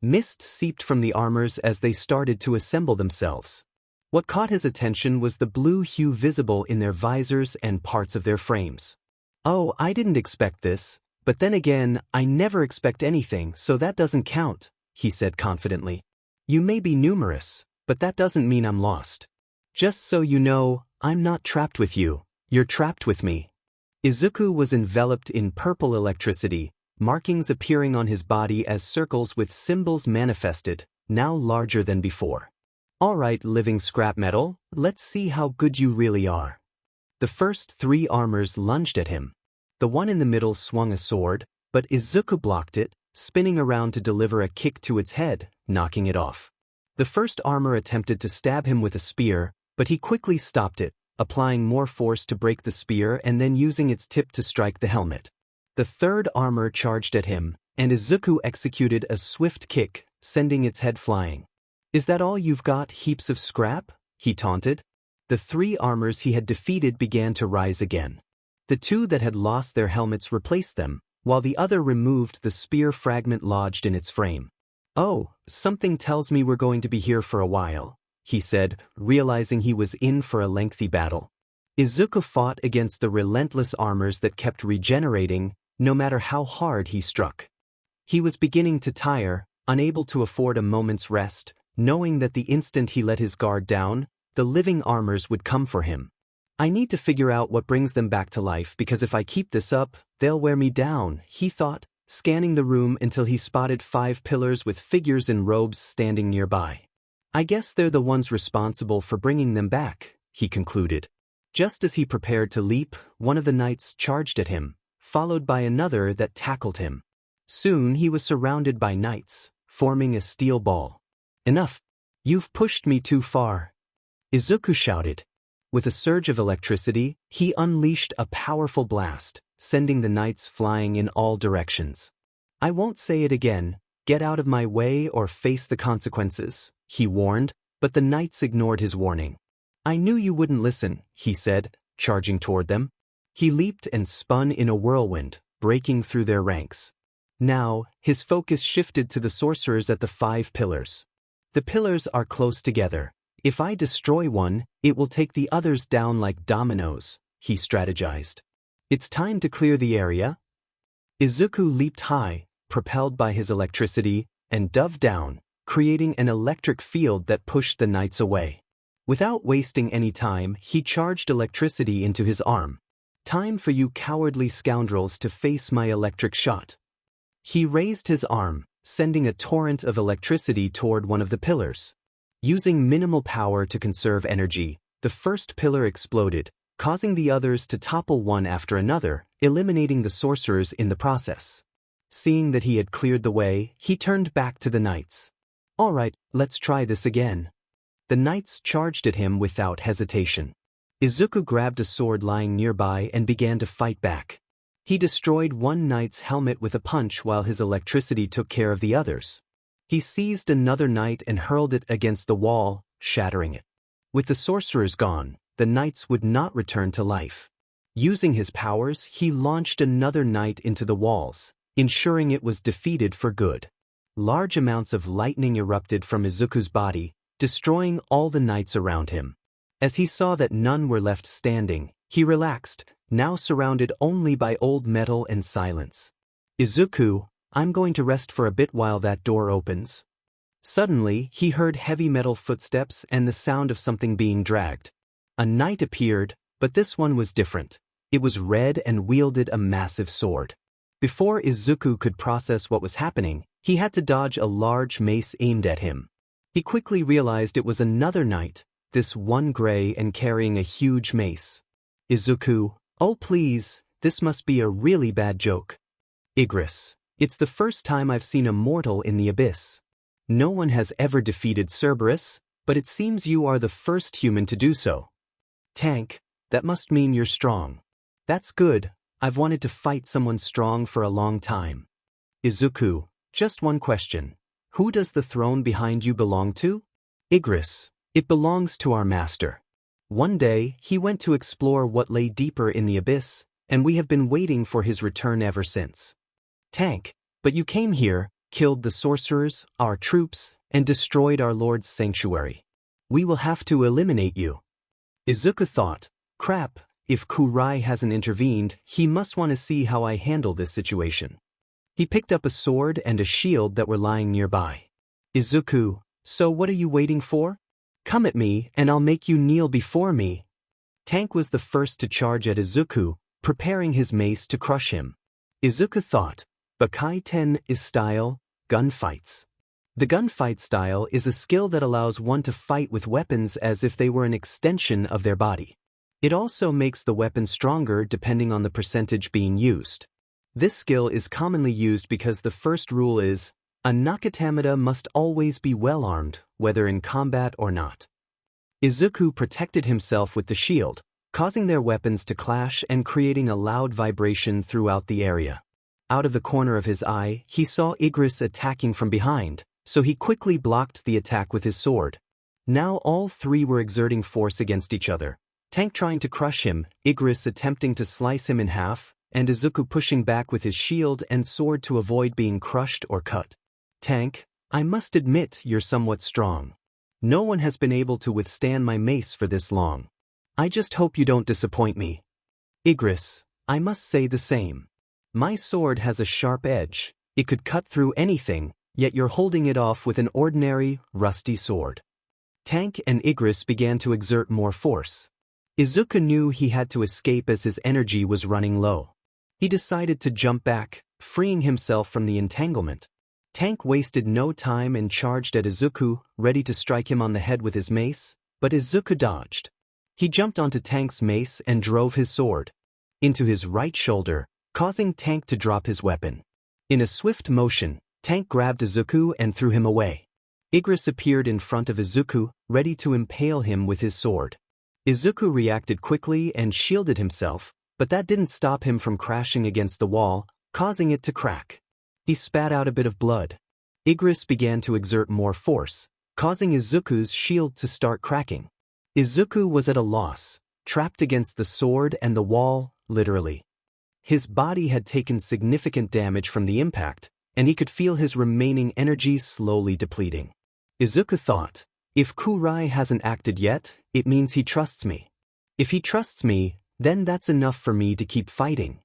Mist seeped from the armors as they started to assemble themselves. What caught his attention was the blue hue visible in their visors and parts of their frames. "Oh, I didn't expect this, but then again, I never expect anything, so that doesn't count," he said confidently. "You may be numerous, but that doesn't mean I'm lost. Just so you know, I'm not trapped with you, you're trapped with me." Isuku was enveloped in purple electricity, markings appearing on his body as circles with symbols manifested, now larger than before. "All right, living scrap metal, let's see how good you really are." The first three armors lunged at him. The one in the middle swung a sword, but Isuku blocked it, spinning around to deliver a kick to its head, knocking it off. The first armor attempted to stab him with a spear, but he quickly stopped it, applying more force to break the spear and then using its tip to strike the helmet. The third armor charged at him, and Isuku executed a swift kick, sending its head flying. "Is that all you've got, heaps of scrap?" he taunted. The three armors he had defeated began to rise again. The two that had lost their helmets replaced them, while the other removed the spear fragment lodged in its frame. "Oh, something tells me we're going to be here for a while," he said, realizing he was in for a lengthy battle. Izuku fought against the relentless armors that kept regenerating, no matter how hard he struck. He was beginning to tire, unable to afford a moment's rest, knowing that the instant he let his guard down, the living armors would come for him. I need to figure out what brings them back to life because if I keep this up, they'll wear me down, he thought, scanning the room until he spotted 5 pillars with figures in robes standing nearby. I guess they're the ones responsible for bringing them back, he concluded. Just as he prepared to leap, one of the knights charged at him, followed by another that tackled him. Soon he was surrounded by knights, forming a steel ball. Enough! You've pushed me too far! Izuku shouted. With a surge of electricity, he unleashed a powerful blast, sending the knights flying in all directions. I won't say it again, get out of my way or face the consequences, he warned, but the knights ignored his warning. I knew you wouldn't listen, he said, charging toward them. He leaped and spun in a whirlwind, breaking through their ranks. Now, his focus shifted to the sorcerers at the 5 pillars. The pillars are close together. If I destroy one, it will take the others down like dominoes, he strategized. It's time to clear the area. Izuku leaped high, propelled by his electricity, and dove down, creating an electric field that pushed the knights away. Without wasting any time, he charged electricity into his arm. Time for you cowardly scoundrels to face my electric shot. He raised his arm, sending a torrent of electricity toward one of the pillars. Using minimal power to conserve energy, the first pillar exploded, causing the others to topple one after another, eliminating the sorcerers in the process. Seeing that he had cleared the way, he turned back to the knights. All right, let's try this again. The knights charged at him without hesitation. Izuku grabbed a sword lying nearby and began to fight back. He destroyed one knight's helmet with a punch while his electricity took care of the others. He seized another knight and hurled it against the wall, shattering it. With the sorcerers gone, the knights would not return to life. Using his powers, he launched another knight into the walls, ensuring it was defeated for good. Large amounts of lightning erupted from Izuku's body, destroying all the knights around him. As he saw that none were left standing, he relaxed, now surrounded only by old metal and silence. Izuku, I'm going to rest for a bit while that door opens. Suddenly, he heard heavy metal footsteps and the sound of something being dragged. A knight appeared, but this one was different. It was red and wielded a massive sword. Before Izuku could process what was happening, he had to dodge a large mace aimed at him. He quickly realized it was another knight, this one gray and carrying a huge mace. Izuku, oh please, this must be a really bad joke. Igris, it's the first time I've seen a mortal in the abyss. No one has ever defeated Cerberus, but it seems you are the first human to do so. Tank, that must mean you're strong. That's good, I've wanted to fight someone strong for a long time. Izuku, just one question. Who does the throne behind you belong to? Igris, it belongs to our master. One day, he went to explore what lay deeper in the abyss, and we have been waiting for his return ever since. Tank, but you came here, killed the sorcerers, our troops, and destroyed our lord's sanctuary. We will have to eliminate you. Izuku thought, crap, if Kurai hasn't intervened, he must want to see how I handle this situation. He picked up a sword and a shield that were lying nearby. Izuku, so what are you waiting for? Come at me and I'll make you kneel before me. Tank was the first to charge at Izuku, preparing his mace to crush him. Izuku thought, Bakai-ten is style, gunfights. The gunfight style is a skill that allows one to fight with weapons as if they were an extension of their body. It also makes the weapon stronger depending on the percentage being used. This skill is commonly used because the first rule is, a Nakatamata must always be well armed, whether in combat or not. Izuku protected himself with the shield, causing their weapons to clash and creating a loud vibration throughout the area. Out of the corner of his eye, he saw Igris attacking from behind, so he quickly blocked the attack with his sword. Now all three were exerting force against each other, Tank trying to crush him, Igris attempting to slice him in half, and Izuku pushing back with his shield and sword to avoid being crushed or cut. Tank, I must admit you're somewhat strong. No one has been able to withstand my mace for this long. I just hope you don't disappoint me. Igris, I must say the same. My sword has a sharp edge, it could cut through anything, yet you're holding it off with an ordinary, rusty sword. Tank and Igris began to exert more force. Izuku knew he had to escape as his energy was running low. He decided to jump back, freeing himself from the entanglement. Tank wasted no time and charged at Izuku, ready to strike him on the head with his mace, but Izuku dodged. He jumped onto Tank's mace and drove his sword into his right shoulder, causing Tank to drop his weapon. In a swift motion, Tank grabbed Izuku and threw him away. Igris appeared in front of Izuku, ready to impale him with his sword. Izuku reacted quickly and shielded himself, but that didn't stop him from crashing against the wall, causing it to crack. He spat out a bit of blood. Igris began to exert more force, causing Izuku's shield to start cracking. Izuku was at a loss, trapped against the sword and the wall, literally. His body had taken significant damage from the impact, and he could feel his remaining energy slowly depleting. Izuku thought, if Kurai hasn't acted yet, it means he trusts me. If he trusts me, then that's enough for me to keep fighting.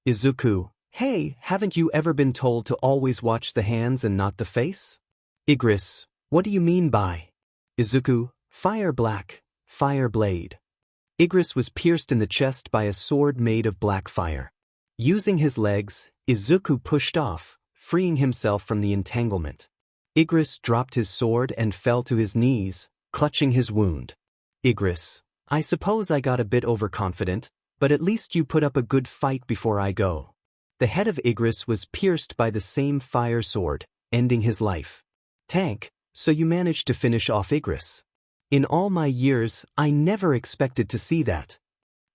Izuku, hey, haven't you ever been told to always watch the hands and not the face? Igris, what do you mean by? Izuku, fire black, fire blade. Igris was pierced in the chest by a sword made of black fire. Using his legs, Izuku pushed off, freeing himself from the entanglement. Igris dropped his sword and fell to his knees, clutching his wound. Igris, I suppose I got a bit overconfident, but at least you put up a good fight before I go. The head of Igris was pierced by the same fire sword, ending his life. Tank, so you managed to finish off Igris. In all my years, I never expected to see that.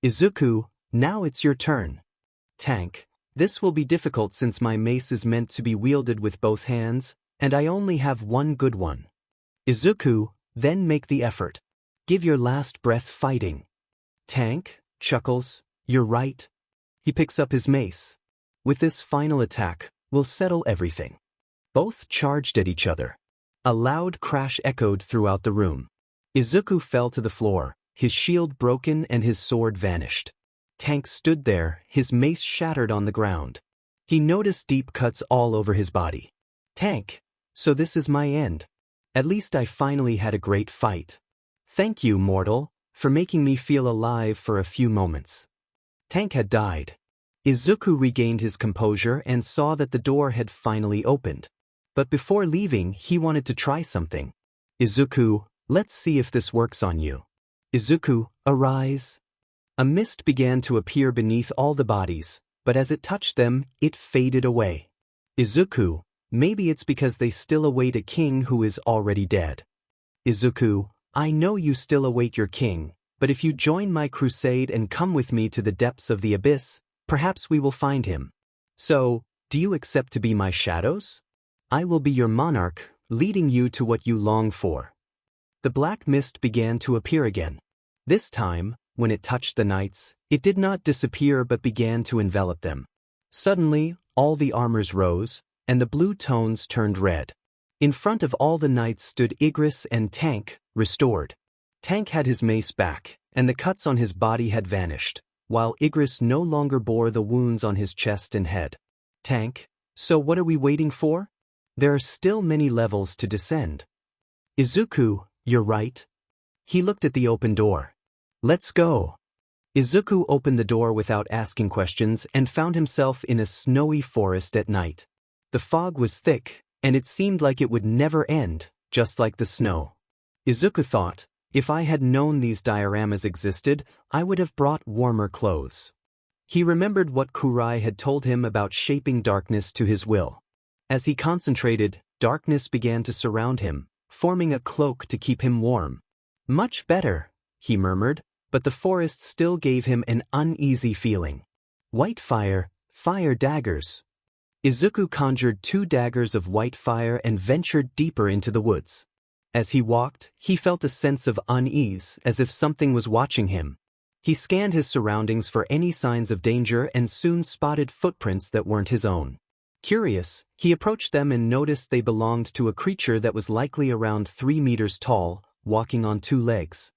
Izuku, now it's your turn. Tank, this will be difficult since my mace is meant to be wielded with both hands, and I only have one good one. Izuku, then make the effort. Give your last breath fighting. Tank chuckles, you're right. He picks up his mace. With this final attack, we'll settle everything. Both charged at each other. A loud crash echoed throughout the room. Izuku fell to the floor, his shield broken and his sword vanished. Tank stood there, his mace shattered on the ground. He noticed deep cuts all over his body. Tank, so this is my end. At least I finally had a great fight. Thank you, mortal, for making me feel alive for a few moments. Tank had died. Izuku regained his composure and saw that the door had finally opened. But before leaving, he wanted to try something. Izuku, let's see if this works on you. Izuku, arise. A mist began to appear beneath all the bodies, but as it touched them, it faded away. Izuku, maybe it's because they still await a king who is already dead. Izuku, I know you still await your king, but if you join my crusade and come with me to the depths of the abyss, perhaps we will find him. So, do you accept to be my shadows? I will be your monarch, leading you to what you long for. The black mist began to appear again. This time, when it touched the knights, it did not disappear but began to envelop them. Suddenly, all the armors rose, and the blue tones turned red. In front of all the knights stood Igris and Tank, restored. Tank had his mace back, and the cuts on his body had vanished, while Igris no longer bore the wounds on his chest and head. Tank, so what are we waiting for? There are still many levels to descend. Izuku, you're right. He looked at the open door. Let's go. Izuku opened the door without asking questions and found himself in a snowy forest at night. The fog was thick, and it seemed like it would never end, just like the snow. Izuku thought, if I had known these dioramas existed, I would have brought warmer clothes. He remembered what Kurai had told him about shaping darkness to his will. As he concentrated, darkness began to surround him, forming a cloak to keep him warm. Much better, he murmured, but the forest still gave him an uneasy feeling. White fire, fire daggers. Izuku conjured 2 daggers of white fire and ventured deeper into the woods. As he walked, he felt a sense of unease, as if something was watching him. He scanned his surroundings for any signs of danger and soon spotted footprints that weren't his own. Curious, he approached them and noticed they belonged to a creature that was likely around 3 meters tall, walking on 2 legs.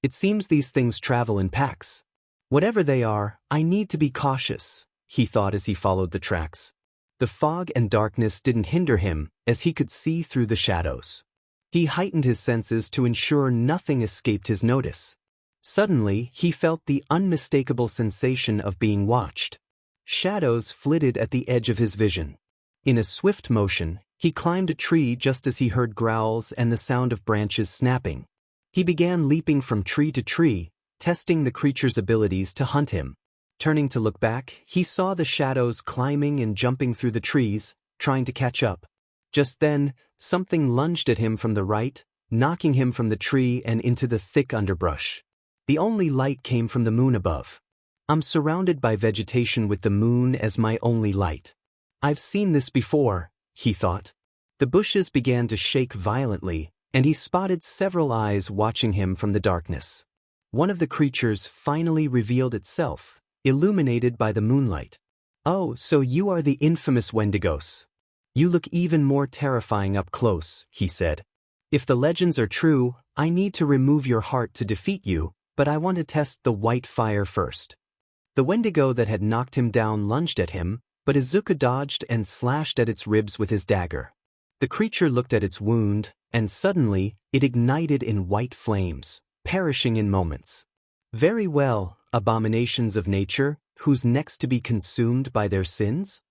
It seems these things travel in packs. Whatever they are, I need to be cautious, he thought as he followed the tracks. The fog and darkness didn't hinder him, as he could see through the shadows. He heightened his senses to ensure nothing escaped his notice. Suddenly, he felt the unmistakable sensation of being watched. Shadows flitted at the edge of his vision. In a swift motion, he climbed a tree just as he heard growls and the sound of branches snapping. He began leaping from tree to tree, testing the creature's abilities to hunt him. Turning to look back, he saw the shadows climbing and jumping through the trees, trying to catch up. Just then, something lunged at him from the right, knocking him from the tree and into the thick underbrush. The only light came from the moon above. I'm surrounded by vegetation with the moon as my only light. I've seen this before, he thought. The bushes began to shake violently, and he spotted several eyes watching him from the darkness. One of the creatures finally revealed itself, illuminated by the moonlight. Oh, so you are the infamous Wendigos. You look even more terrifying up close, he said. If the legends are true, I need to remove your heart to defeat you, but I want to test the white fire first. The Wendigo that had knocked him down lunged at him, but Isuku dodged and slashed at its ribs with his dagger. The creature looked at its wound, and suddenly, it ignited in white flames, perishing in moments. Very well, abominations of nature, who's next to be consumed by their sins?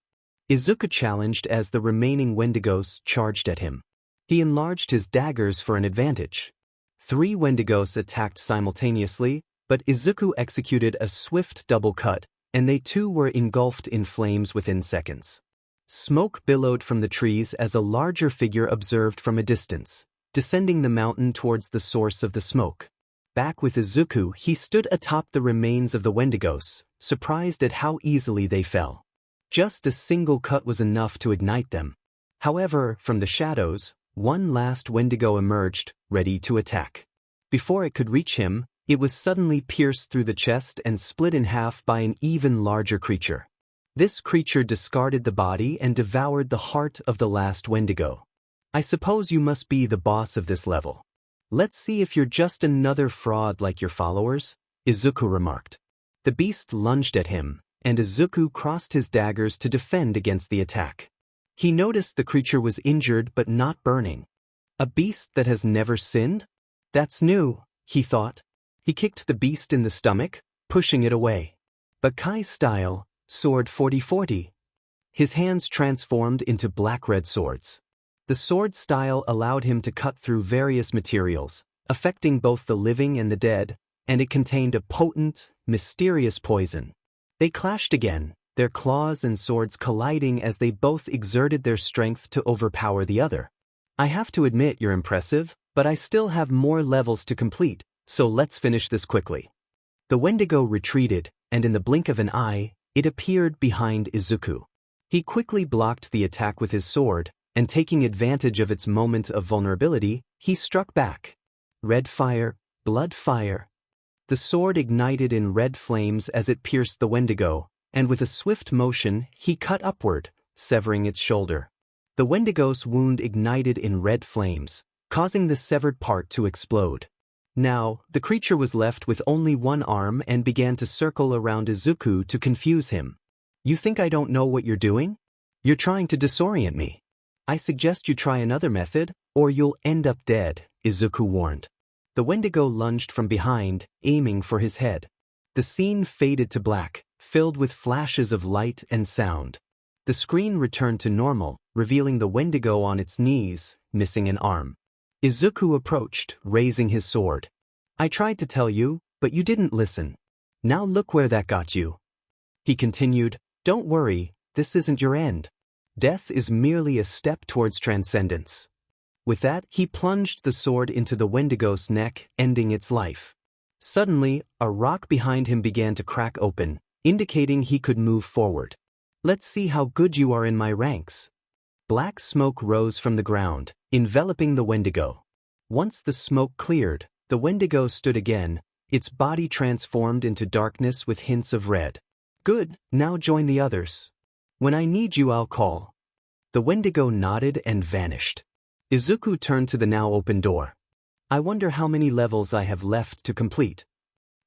Isuku challenged as the remaining Wendigos charged at him. He enlarged his daggers for an advantage. 3 Wendigos attacked simultaneously, but Isuku executed a swift double cut, and they too were engulfed in flames within seconds. Smoke billowed from the trees as a larger figure observed from a distance, descending the mountain towards the source of the smoke. Back with Isuku, he stood atop the remains of the Wendigos, surprised at how easily they fell. Just a single cut was enough to ignite them. However, from the shadows, one last Wendigo emerged, ready to attack. Before it could reach him, it was suddenly pierced through the chest and split in half by an even larger creature. This creature discarded the body and devoured the heart of the last Wendigo. I suppose you must be the boss of this level. Let's see if you're just another fraud like your followers, Isuku remarked. The beast lunged at him, and Isuku crossed his daggers to defend against the attack. He noticed the creature was injured but not burning. A beast that has never sinned? That's new, he thought. He kicked the beast in the stomach, pushing it away. Bakai style, sword 40-40. His hands transformed into black-red swords. The sword style allowed him to cut through various materials, affecting both the living and the dead, and it contained a potent, mysterious poison. They clashed again, their claws and swords colliding as they both exerted their strength to overpower the other. I have to admit you're impressive, but I still have more levels to complete, so let's finish this quickly. The Wendigo retreated, and in the blink of an eye, it appeared behind Isuku. He quickly blocked the attack with his sword, and taking advantage of its moment of vulnerability, he struck back. Red fire, blood fire. The sword ignited in red flames as it pierced the Wendigo, and with a swift motion, he cut upward, severing its shoulder. The Wendigo's wound ignited in red flames, causing the severed part to explode. Now, the creature was left with only one arm and began to circle around Isuku to confuse him. You think I don't know what you're doing? You're trying to disorient me. I suggest you try another method, or you'll end up dead, Isuku warned. The Wendigo lunged from behind, aiming for his head. The scene faded to black, filled with flashes of light and sound. The screen returned to normal, revealing the Wendigo on its knees, missing an arm. Isuku approached, raising his sword. I tried to tell you, but you didn't listen. Now look where that got you. He continued, don't worry, this isn't your end. Death is merely a step towards transcendence. With that, he plunged the sword into the Wendigo's neck, ending its life. Suddenly, a rock behind him began to crack open, indicating he could move forward. Let's see how good you are in my ranks. Black smoke rose from the ground, enveloping the Wendigo. Once the smoke cleared, the Wendigo stood again, its body transformed into darkness with hints of red. Good, now join the others. When I need you, I'll call. The Wendigo nodded and vanished. Isuku turned to the now open door. I wonder how many levels I have left to complete.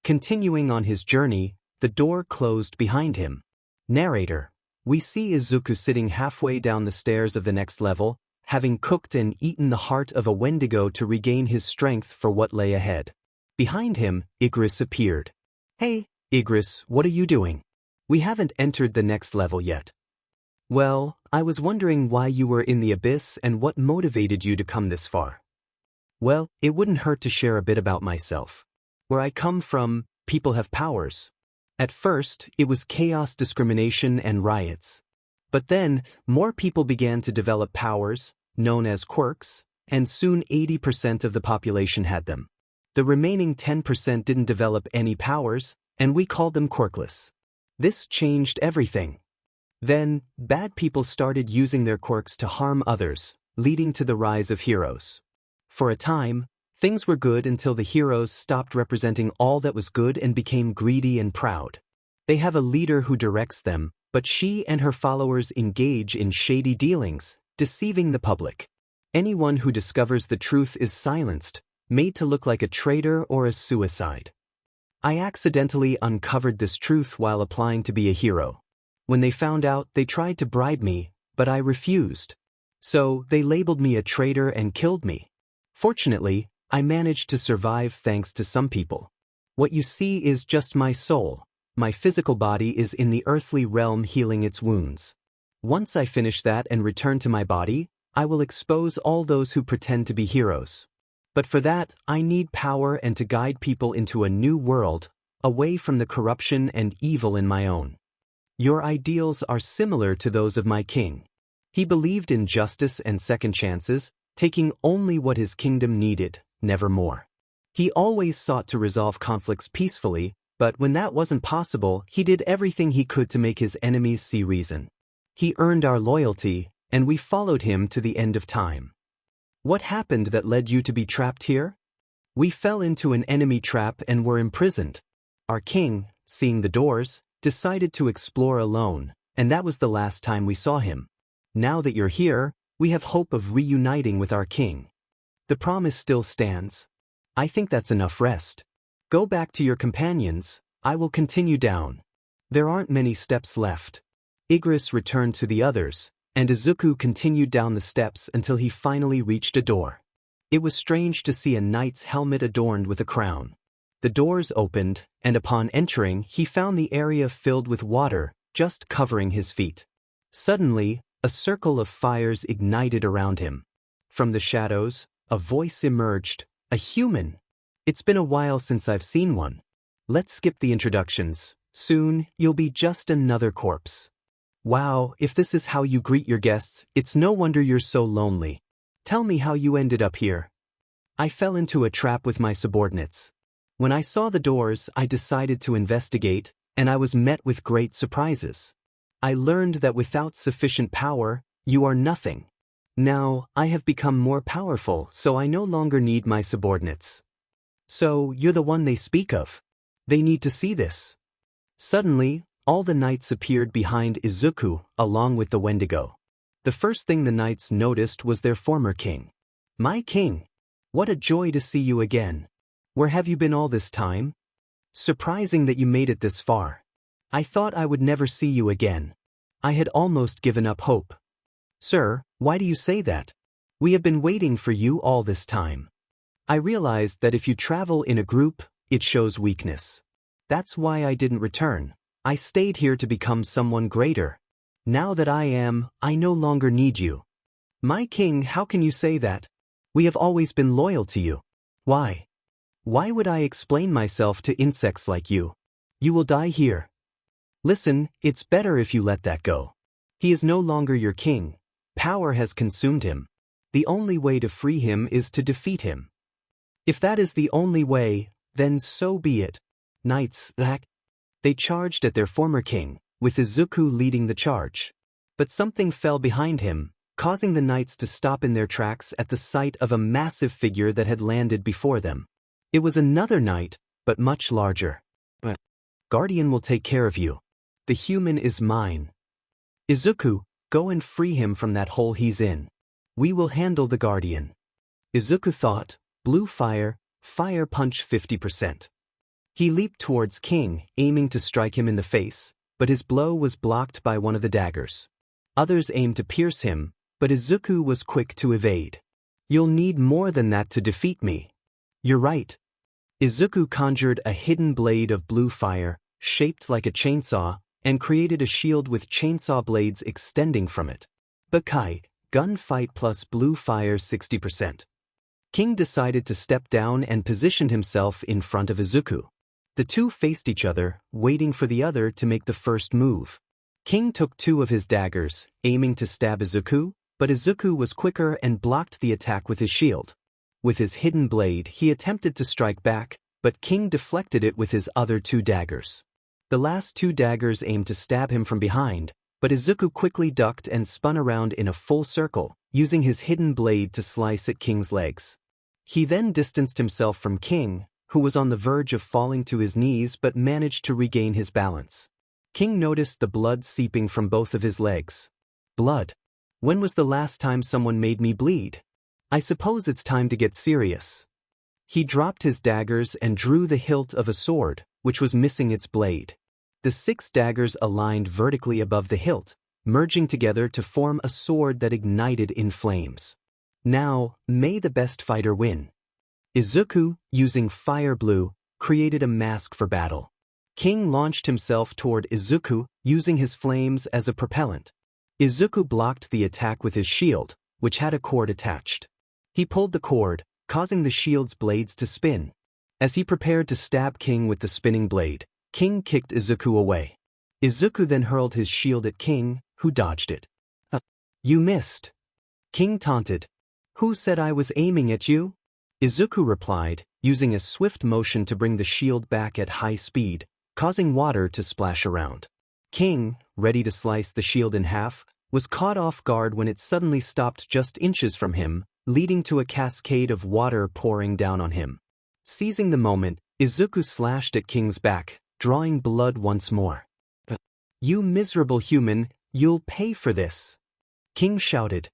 Continuing on his journey, the door closed behind him. Narrator. We see Isuku sitting halfway down the stairs of the next level, having cooked and eaten the heart of a Wendigo to regain his strength for what lay ahead. Behind him, Igris appeared. Hey, Igris, what are you doing? We haven't entered the next level yet. Well, I was wondering why you were in the abyss and what motivated you to come this far. Well, it wouldn't hurt to share a bit about myself. Where I come from, people have powers. At first, it was chaos, discrimination, and riots. But then, more people began to develop powers, known as quirks, and soon 80% of the population had them. The remaining 10% didn't develop any powers, and we called them quirkless. This changed everything. Then, bad people started using their quirks to harm others, leading to the rise of heroes. For a time, things were good until the heroes stopped representing all that was good and became greedy and proud. They have a leader who directs them, but she and her followers engage in shady dealings, deceiving the public. Anyone who discovers the truth is silenced, made to look like a traitor or a suicide. I accidentally uncovered this truth while applying to be a hero. When they found out, they tried to bribe me, but I refused. So, they labeled me a traitor and killed me. Fortunately, I managed to survive thanks to some people. What you see is just my soul. My physical body is in the earthly realm healing its wounds. Once I finish that and return to my body, I will expose all those who pretend to be heroes. But for that, I need power and to guide people into a new world, away from the corruption and evil in my own. Your ideals are similar to those of my king. He believed in justice and second chances, taking only what his kingdom needed, never more. He always sought to resolve conflicts peacefully, but when that wasn't possible, he did everything he could to make his enemies see reason. He earned our loyalty, and we followed him to the end of time. What happened that led you to be trapped here? We fell into an enemy trap and were imprisoned. Our king, seeing the doors, decided to explore alone, and that was the last time we saw him. Now that you're here, we have hope of reuniting with our king. The promise still stands. I think that's enough rest. Go back to your companions, I will continue down. There aren't many steps left. Igris returned to the others, and Isuku continued down the steps until he finally reached a door. It was strange to see a knight's helmet adorned with a crown. The doors opened, and upon entering, he found the area filled with water, just covering his feet. Suddenly, a circle of fires ignited around him. From the shadows, a voice emerged, a human. It's been a while since I've seen one. Let's skip the introductions. Soon, you'll be just another corpse. Wow, if this is how you greet your guests, it's no wonder you're so lonely. Tell me how you ended up here. I fell into a trap with my subordinates. When I saw the doors, I decided to investigate, and I was met with great surprises. I learned that without sufficient power, you are nothing. Now, I have become more powerful, so I no longer need my subordinates. So, you're the one they speak of. They need to see this. Suddenly, all the knights appeared behind Isuku, along with the Wendigo. The first thing the knights noticed was their former king. My king! What a joy to see you again. Where have you been all this time? Surprising that you made it this far. I thought I would never see you again. I had almost given up hope. Sir, why do you say that? We have been waiting for you all this time. I realized that if you travel in a group, it shows weakness. That's why I didn't return. I stayed here to become someone greater. Now that I am, I no longer need you. My king, how can you say that? We have always been loyal to you. Why? Why would I explain myself to insects like you? You will die here. Listen, it's better if you let that go. He is no longer your king. Power has consumed him. The only way to free him is to defeat him. If that is the only way, then so be it. Knights, they charged at their former king, with Isuku leading the charge. But something fell behind him, causing the knights to stop in their tracks at the sight of a massive figure that had landed before them. It was another knight, but much larger. But Guardian will take care of you. The human is mine. Isuku, go and free him from that hole he's in. We will handle the Guardian. Isuku thought, Blue fire, fire punch 50%. He leaped towards King, aiming to strike him in the face, but his blow was blocked by one of the daggers. Others aimed to pierce him, but Isuku was quick to evade. You'll need more than that to defeat me. You're right. Isuku conjured a hidden blade of blue fire, shaped like a chainsaw, and created a shield with chainsaw blades extending from it. Bakai, gunfight plus blue fire 60%. King decided to step down and positioned himself in front of Isuku. The two faced each other, waiting for the other to make the first move. King took two of his daggers, aiming to stab Isuku, but Isuku was quicker and blocked the attack with his shield. With his hidden blade, he attempted to strike back, but King deflected it with his other two daggers. The last two daggers aimed to stab him from behind, but Isuku quickly ducked and spun around in a full circle, using his hidden blade to slice at King's legs. He then distanced himself from King, who was on the verge of falling to his knees but managed to regain his balance. King noticed the blood seeping from both of his legs. Blood. When was the last time someone made me bleed? I suppose it's time to get serious. He dropped his daggers and drew the hilt of a sword, which was missing its blade. The 6 daggers aligned vertically above the hilt, merging together to form a sword that ignited in flames. Now, may the best fighter win. Isuku, using fire blue, created a mask for battle. King launched himself toward Isuku, using his flames as a propellant. Isuku blocked the attack with his shield, which had a cord attached. He pulled the cord, causing the shield's blades to spin. As he prepared to stab King with the spinning blade, King kicked Isuku away. Isuku then hurled his shield at King, who dodged it. You missed. King taunted. Who said I was aiming at you? Isuku replied, using a swift motion to bring the shield back at high speed, causing water to splash around. King, ready to slice the shield in half, was caught off guard when it suddenly stopped just inches from him, leading to a cascade of water pouring down on him. Seizing the moment, Isuku slashed at King's back, drawing blood once more. You miserable human, you'll pay for this. King shouted.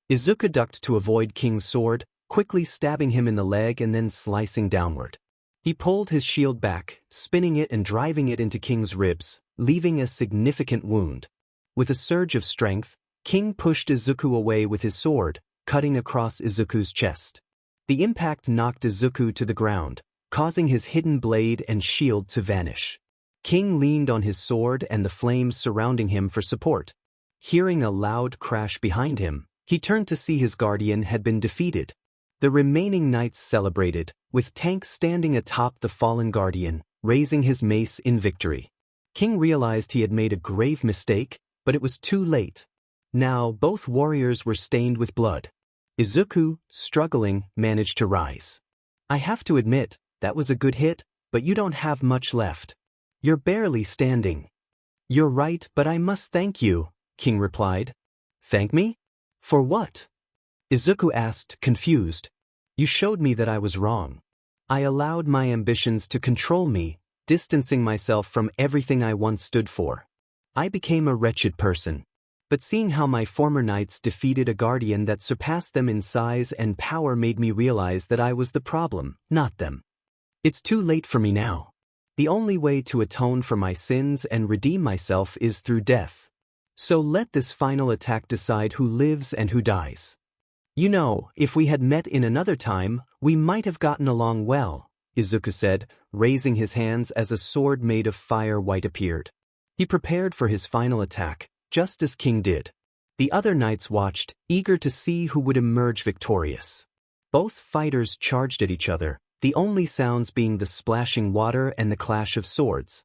Isuku ducked to avoid King's sword, quickly stabbing him in the leg and then slicing downward. He pulled his shield back, spinning it and driving it into King's ribs, leaving a significant wound. With a surge of strength, King pushed Isuku away with his sword, cutting across Izuku's chest. The impact knocked Isuku to the ground, causing his hidden blade and shield to vanish. King leaned on his sword and the flames surrounding him for support. Hearing a loud crash behind him, he turned to see his guardian had been defeated. The remaining knights celebrated, with Tank standing atop the fallen guardian, raising his mace in victory. King realized he had made a grave mistake, but it was too late. Now both warriors were stained with blood. Isuku, struggling, managed to rise. I have to admit, that was a good hit, but you don't have much left. You're barely standing. You're right, but I must thank you, King replied. Thank me? For what? Isuku asked, confused. You showed me that I was wrong. I allowed my ambitions to control me, distancing myself from everything I once stood for. I became a wretched person. But seeing how my former knights defeated a guardian that surpassed them in size and power made me realize that I was the problem, not them. It's too late for me now. The only way to atone for my sins and redeem myself is through death. So let this final attack decide who lives and who dies. You know, if we had met in another time, we might have gotten along well, Isuku said, raising his hands as a sword made of fire white appeared. He prepared for his final attack, just as King did. The other knights watched, eager to see who would emerge victorious. Both fighters charged at each other, the only sounds being the splashing water and the clash of swords.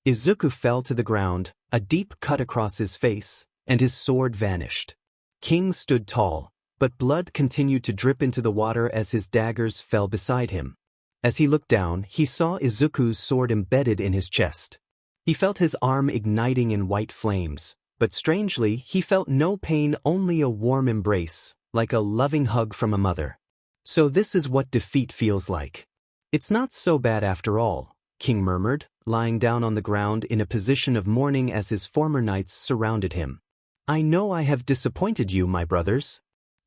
Isuku fell to the ground, a deep cut across his face, and his sword vanished. King stood tall, but blood continued to drip into the water as his daggers fell beside him. As he looked down, he saw Izuku's sword embedded in his chest. He felt his arm igniting in white flames, but strangely, he felt no pain, only a warm embrace, like a loving hug from a mother. So this is what defeat feels like. It's not so bad after all, King murmured, lying down on the ground in a position of mourning as his former knights surrounded him. I know I have disappointed you, my brothers.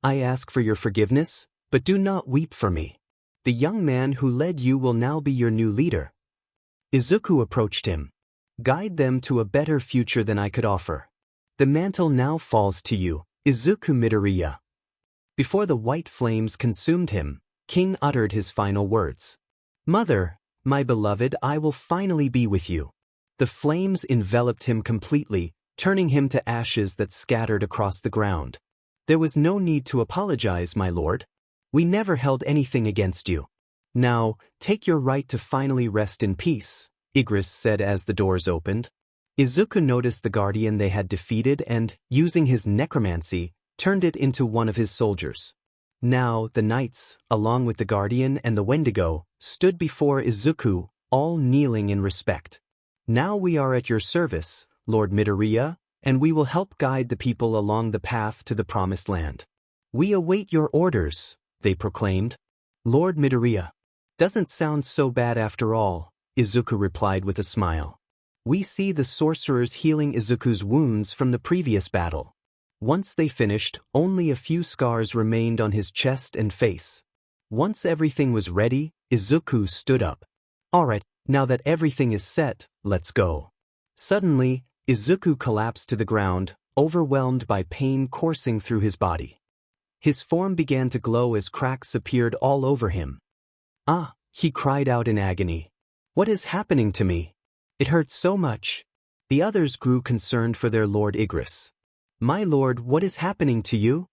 I ask for your forgiveness, but do not weep for me. The young man who led you will now be your new leader. Izuku approached him. Guide them to a better future than I could offer. The mantle now falls to you, Izuku Midoriya. Before the white flames consumed him, King uttered his final words. Mother, my beloved, I will finally be with you. The flames enveloped him completely, turning him to ashes that scattered across the ground. There was no need to apologize, my lord. We never held anything against you. Now, take your right to finally rest in peace, Igris said as the doors opened. Izuku noticed the guardian they had defeated and, using his necromancy, turned it into one of his soldiers. Now, the knights, along with the guardian and the Wendigo, stood before Izuku, all kneeling in respect. Now we are at your service, Lord Midoriya, and we will help guide the people along the path to the promised land. We await your orders, they proclaimed. Lord Midoriya. Doesn't sound so bad after all, Izuku replied with a smile. We see the sorcerers healing Izuku's wounds from the previous battle. Once they finished, only a few scars remained on his chest and face. Once everything was ready, Izuku stood up. Alright, now that everything is set, let's go. Suddenly, Izuku collapsed to the ground, overwhelmed by pain coursing through his body. His form began to glow as cracks appeared all over him. Ah, he cried out in agony. What is happening to me? It hurts so much. The others grew concerned for their Lord Igris. My lord, what is happening to you?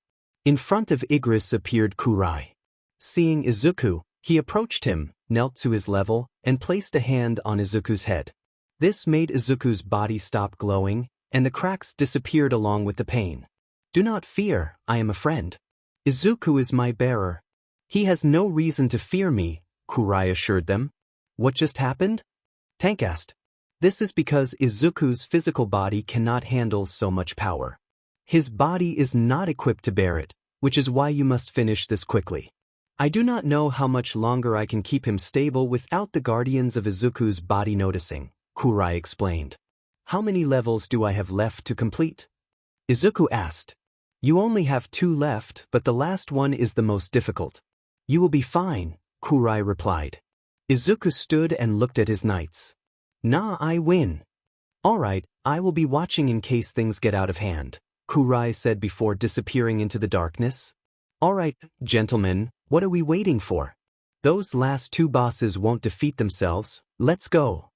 In front of Igris appeared Kurai. Seeing Izuku, he approached him, knelt to his level, and placed a hand on Izuku's head. This made Izuku's body stop glowing, and the cracks disappeared along with the pain. Do not fear, I am a friend. Izuku is my bearer. He has no reason to fear me, Kurai assured them. What just happened? Tank asked. This is because Izuku's physical body cannot handle so much power. His body is not equipped to bear it, which is why you must finish this quickly. I do not know how much longer I can keep him stable without the guardians of Izuku's body noticing, Kurai explained. How many levels do I have left to complete? Izuku asked. You only have 2 left, but the last one is the most difficult. You will be fine, Kurai replied. Izuku stood and looked at his knights. Nah, I win. Alright, I will be watching in case things get out of hand, Kurai said before disappearing into the darkness. Alright, gentlemen, what are we waiting for? Those last 2 bosses won't defeat themselves, let's go.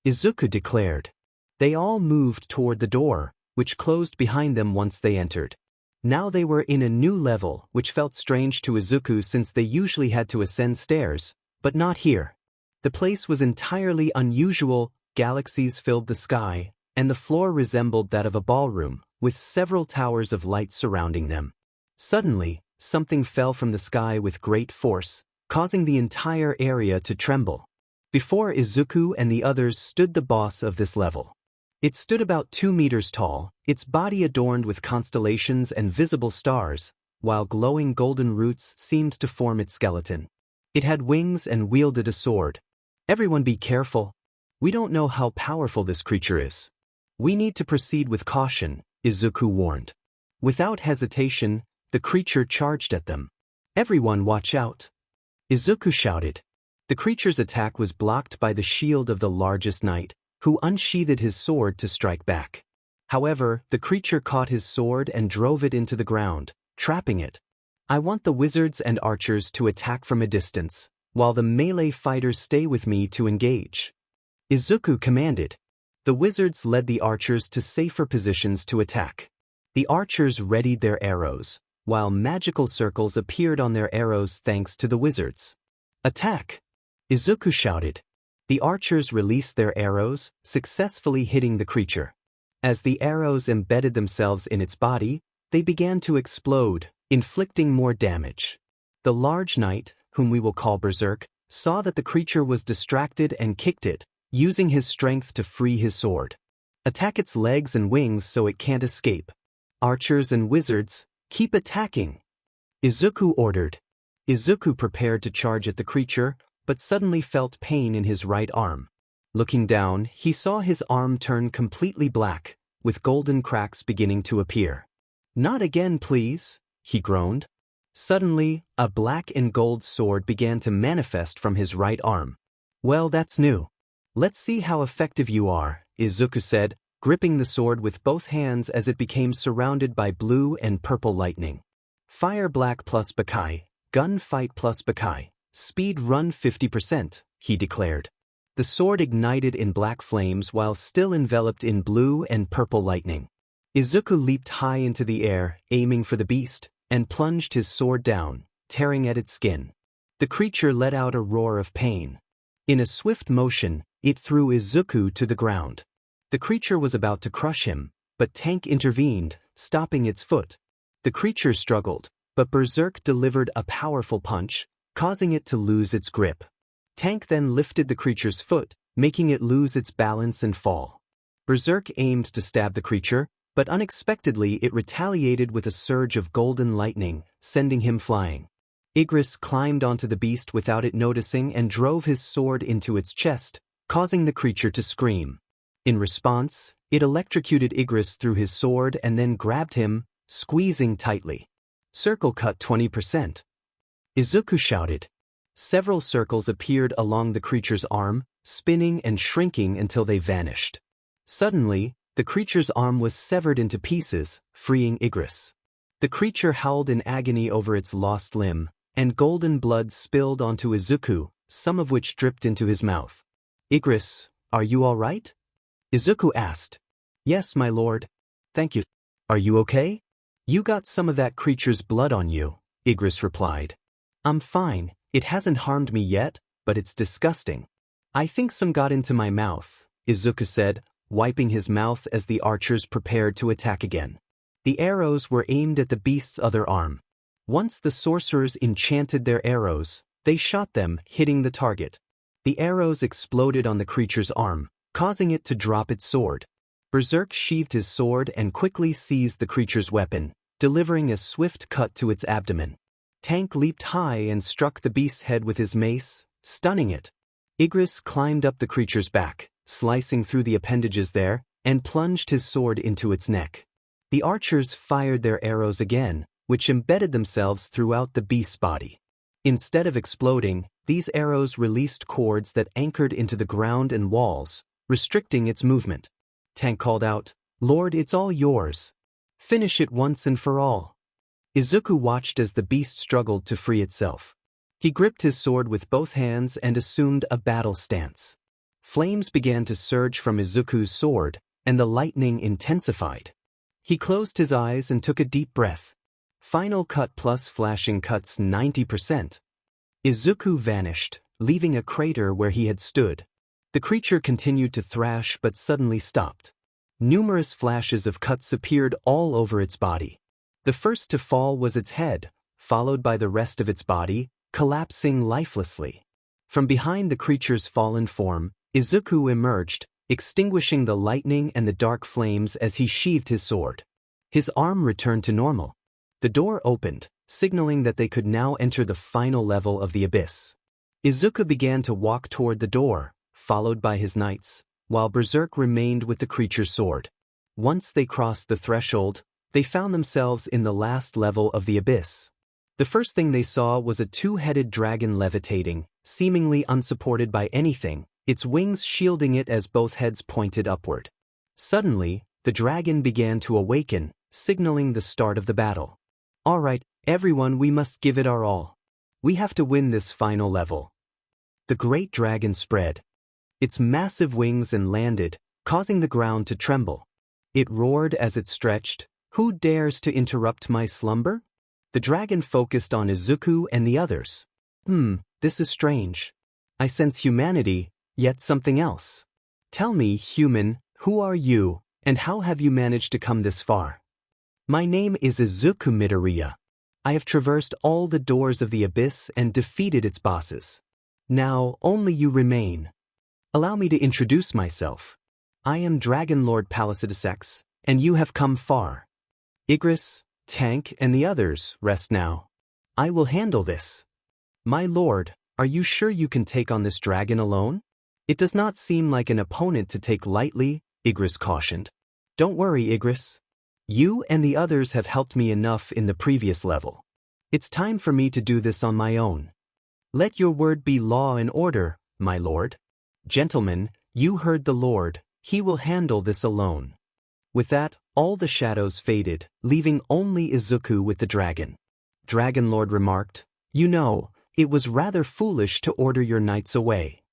Izuku declared. They all moved toward the door, which closed behind them once they entered. Now they were in a new level, which felt strange to Izuku since they usually had to ascend stairs, but not here. The place was entirely unusual, galaxies filled the sky, and the floor resembled that of a ballroom, with several towers of light surrounding them. Suddenly, something fell from the sky with great force, causing the entire area to tremble. Before Izuku and the others stood the boss of this level. It stood about 2 meters tall, its body adorned with constellations and visible stars, while glowing golden roots seemed to form its skeleton. It had wings and wielded a sword. Everyone be careful. We don't know how powerful this creature is. We need to proceed with caution, Izuku warned. Without hesitation, the creature charged at them. Everyone watch out. Izuku shouted. The creature's attack was blocked by the shield of the largest knight, who unsheathed his sword to strike back. However, the creature caught his sword and drove it into the ground, trapping it. I want the wizards and archers to attack from a distance, while the melee fighters stay with me to engage. Izuku commanded. The wizards led the archers to safer positions to attack. The archers readied their arrows, while magical circles appeared on their arrows thanks to the wizards. Attack! Izuku shouted. The archers released their arrows, successfully hitting the creature. As the arrows embedded themselves in its body, they began to explode, inflicting more damage. The large knight, whom we will call Berserk, saw that the creature was distracted and kicked it, using his strength to free his sword. Attack its legs and wings so it can't escape. Archers and wizards, keep attacking. Izuku ordered. Izuku prepared to charge at the creature, but suddenly felt pain in his right arm. Looking down, he saw his arm turn completely black, with golden cracks beginning to appear. Not again, please, he groaned. Suddenly, a black and gold sword began to manifest from his right arm. Well, that's new. Let's see how effective you are, Isuku said, gripping the sword with both hands as it became surrounded by blue and purple lightning. Fire black plus Bakai, gun fight plus Bakai, speed run 50%, he declared. The sword ignited in black flames while still enveloped in blue and purple lightning. Isuku leaped high into the air, aiming for the beast, and plunged his sword down, tearing at its skin. The creature let out a roar of pain. In a swift motion, it threw Isuku to the ground. The creature was about to crush him, but Tank intervened, stopping its foot. The creature struggled, but Berserk delivered a powerful punch, causing it to lose its grip. Tank then lifted the creature's foot, making it lose its balance and fall. Berserk aimed to stab the creature, but unexpectedly it retaliated with a surge of golden lightning, sending him flying. Igris climbed onto the beast without it noticing and drove his sword into its chest, causing the creature to scream. In response, it electrocuted Igris through his sword and then grabbed him, squeezing tightly. Circle cut 20%. Izuku shouted. Several circles appeared along the creature's arm, spinning and shrinking until they vanished. Suddenly, the creature's arm was severed into pieces, freeing Igris. The creature howled in agony over its lost limb, and golden blood spilled onto Izuku, some of which dripped into his mouth. Igris, are you all right? Izuku asked. Yes, my lord. Thank you. Are you okay? You got some of that creature's blood on you, Igris replied. I'm fine, it hasn't harmed me yet, but it's disgusting. I think some got into my mouth, Izuku said, wiping his mouth as the archers prepared to attack again. The arrows were aimed at the beast's other arm. Once the sorcerers enchanted their arrows, they shot them, hitting the target. The arrows exploded on the creature's arm, causing it to drop its sword. Berserk sheathed his sword and quickly seized the creature's weapon, delivering a swift cut to its abdomen. Tank leaped high and struck the beast's head with his mace, stunning it. Igris climbed up the creature's back, slicing through the appendages there, and plunged his sword into its neck. The archers fired their arrows again, which embedded themselves throughout the beast's body. Instead of exploding, these arrows released cords that anchored into the ground and walls, restricting its movement. Tank called out, "Lord, it's all yours. Finish it once and for all." Izuku watched as the beast struggled to free itself. He gripped his sword with both hands and assumed a battle stance. Flames began to surge from Izuku's sword, and the lightning intensified. He closed his eyes and took a deep breath. Final cut plus flashing cuts 90%. Izuku vanished, leaving a crater where he had stood. The creature continued to thrash but suddenly stopped. Numerous flashes of cuts appeared all over its body. The first to fall was its head, followed by the rest of its body, collapsing lifelessly. From behind the creature's fallen form, Izuku emerged, extinguishing the lightning and the dark flames as he sheathed his sword. His arm returned to normal. The door opened, signaling that they could now enter the final level of the abyss. Izuku began to walk toward the door, followed by his knights, while Berserk remained with the creature's sword. Once they crossed the threshold, they found themselves in the last level of the abyss. The first thing they saw was a two-headed dragon levitating, seemingly unsupported by anything, its wings shielding it as both heads pointed upward. Suddenly, the dragon began to awaken, signaling the start of the battle. All right, everyone, we must give it our all. We have to win this final level. The great dragon spread its massive wings and landed, causing the ground to tremble. It roared as it stretched, "Who dares to interrupt my slumber?" The dragon focused on Izuku and the others. This is strange. I sense humanity, yet something else. Tell me, human, who are you, and how have you managed to come this far? My name is Isuku Midoriya. I have traversed all the doors of the abyss and defeated its bosses. Now only you remain. Allow me to introduce myself. I am Dragon Lord Palisadesex, and you have come far. Igris, Tank, and the others, rest now. I will handle this. My lord, are you sure you can take on this dragon alone? It does not seem like an opponent to take lightly, Igris cautioned. Don't worry, Igris. You and the others have helped me enough in the previous level. It's time for me to do this on my own. Let your word be law and order, my lord. Gentlemen, you heard the Lord, he will handle this alone. With that, all the shadows faded, leaving only Izuku with the dragon. Dragon Lord remarked, "You know, it was rather foolish to order your knights away."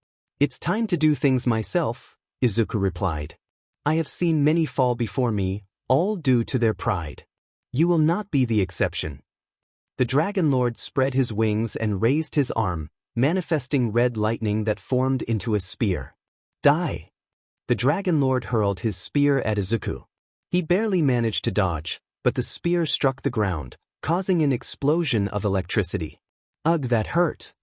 "It's time to do things myself," Izuku replied. "I have seen many fall before me, all due to their pride. You will not be the exception." The Dragon Lord spread his wings and raised his arm, manifesting red lightning that formed into a spear. "Die!" The Dragon Lord hurled his spear at Izuku. He barely managed to dodge, but the spear struck the ground, causing an explosion of electricity. Ugh, that hurt.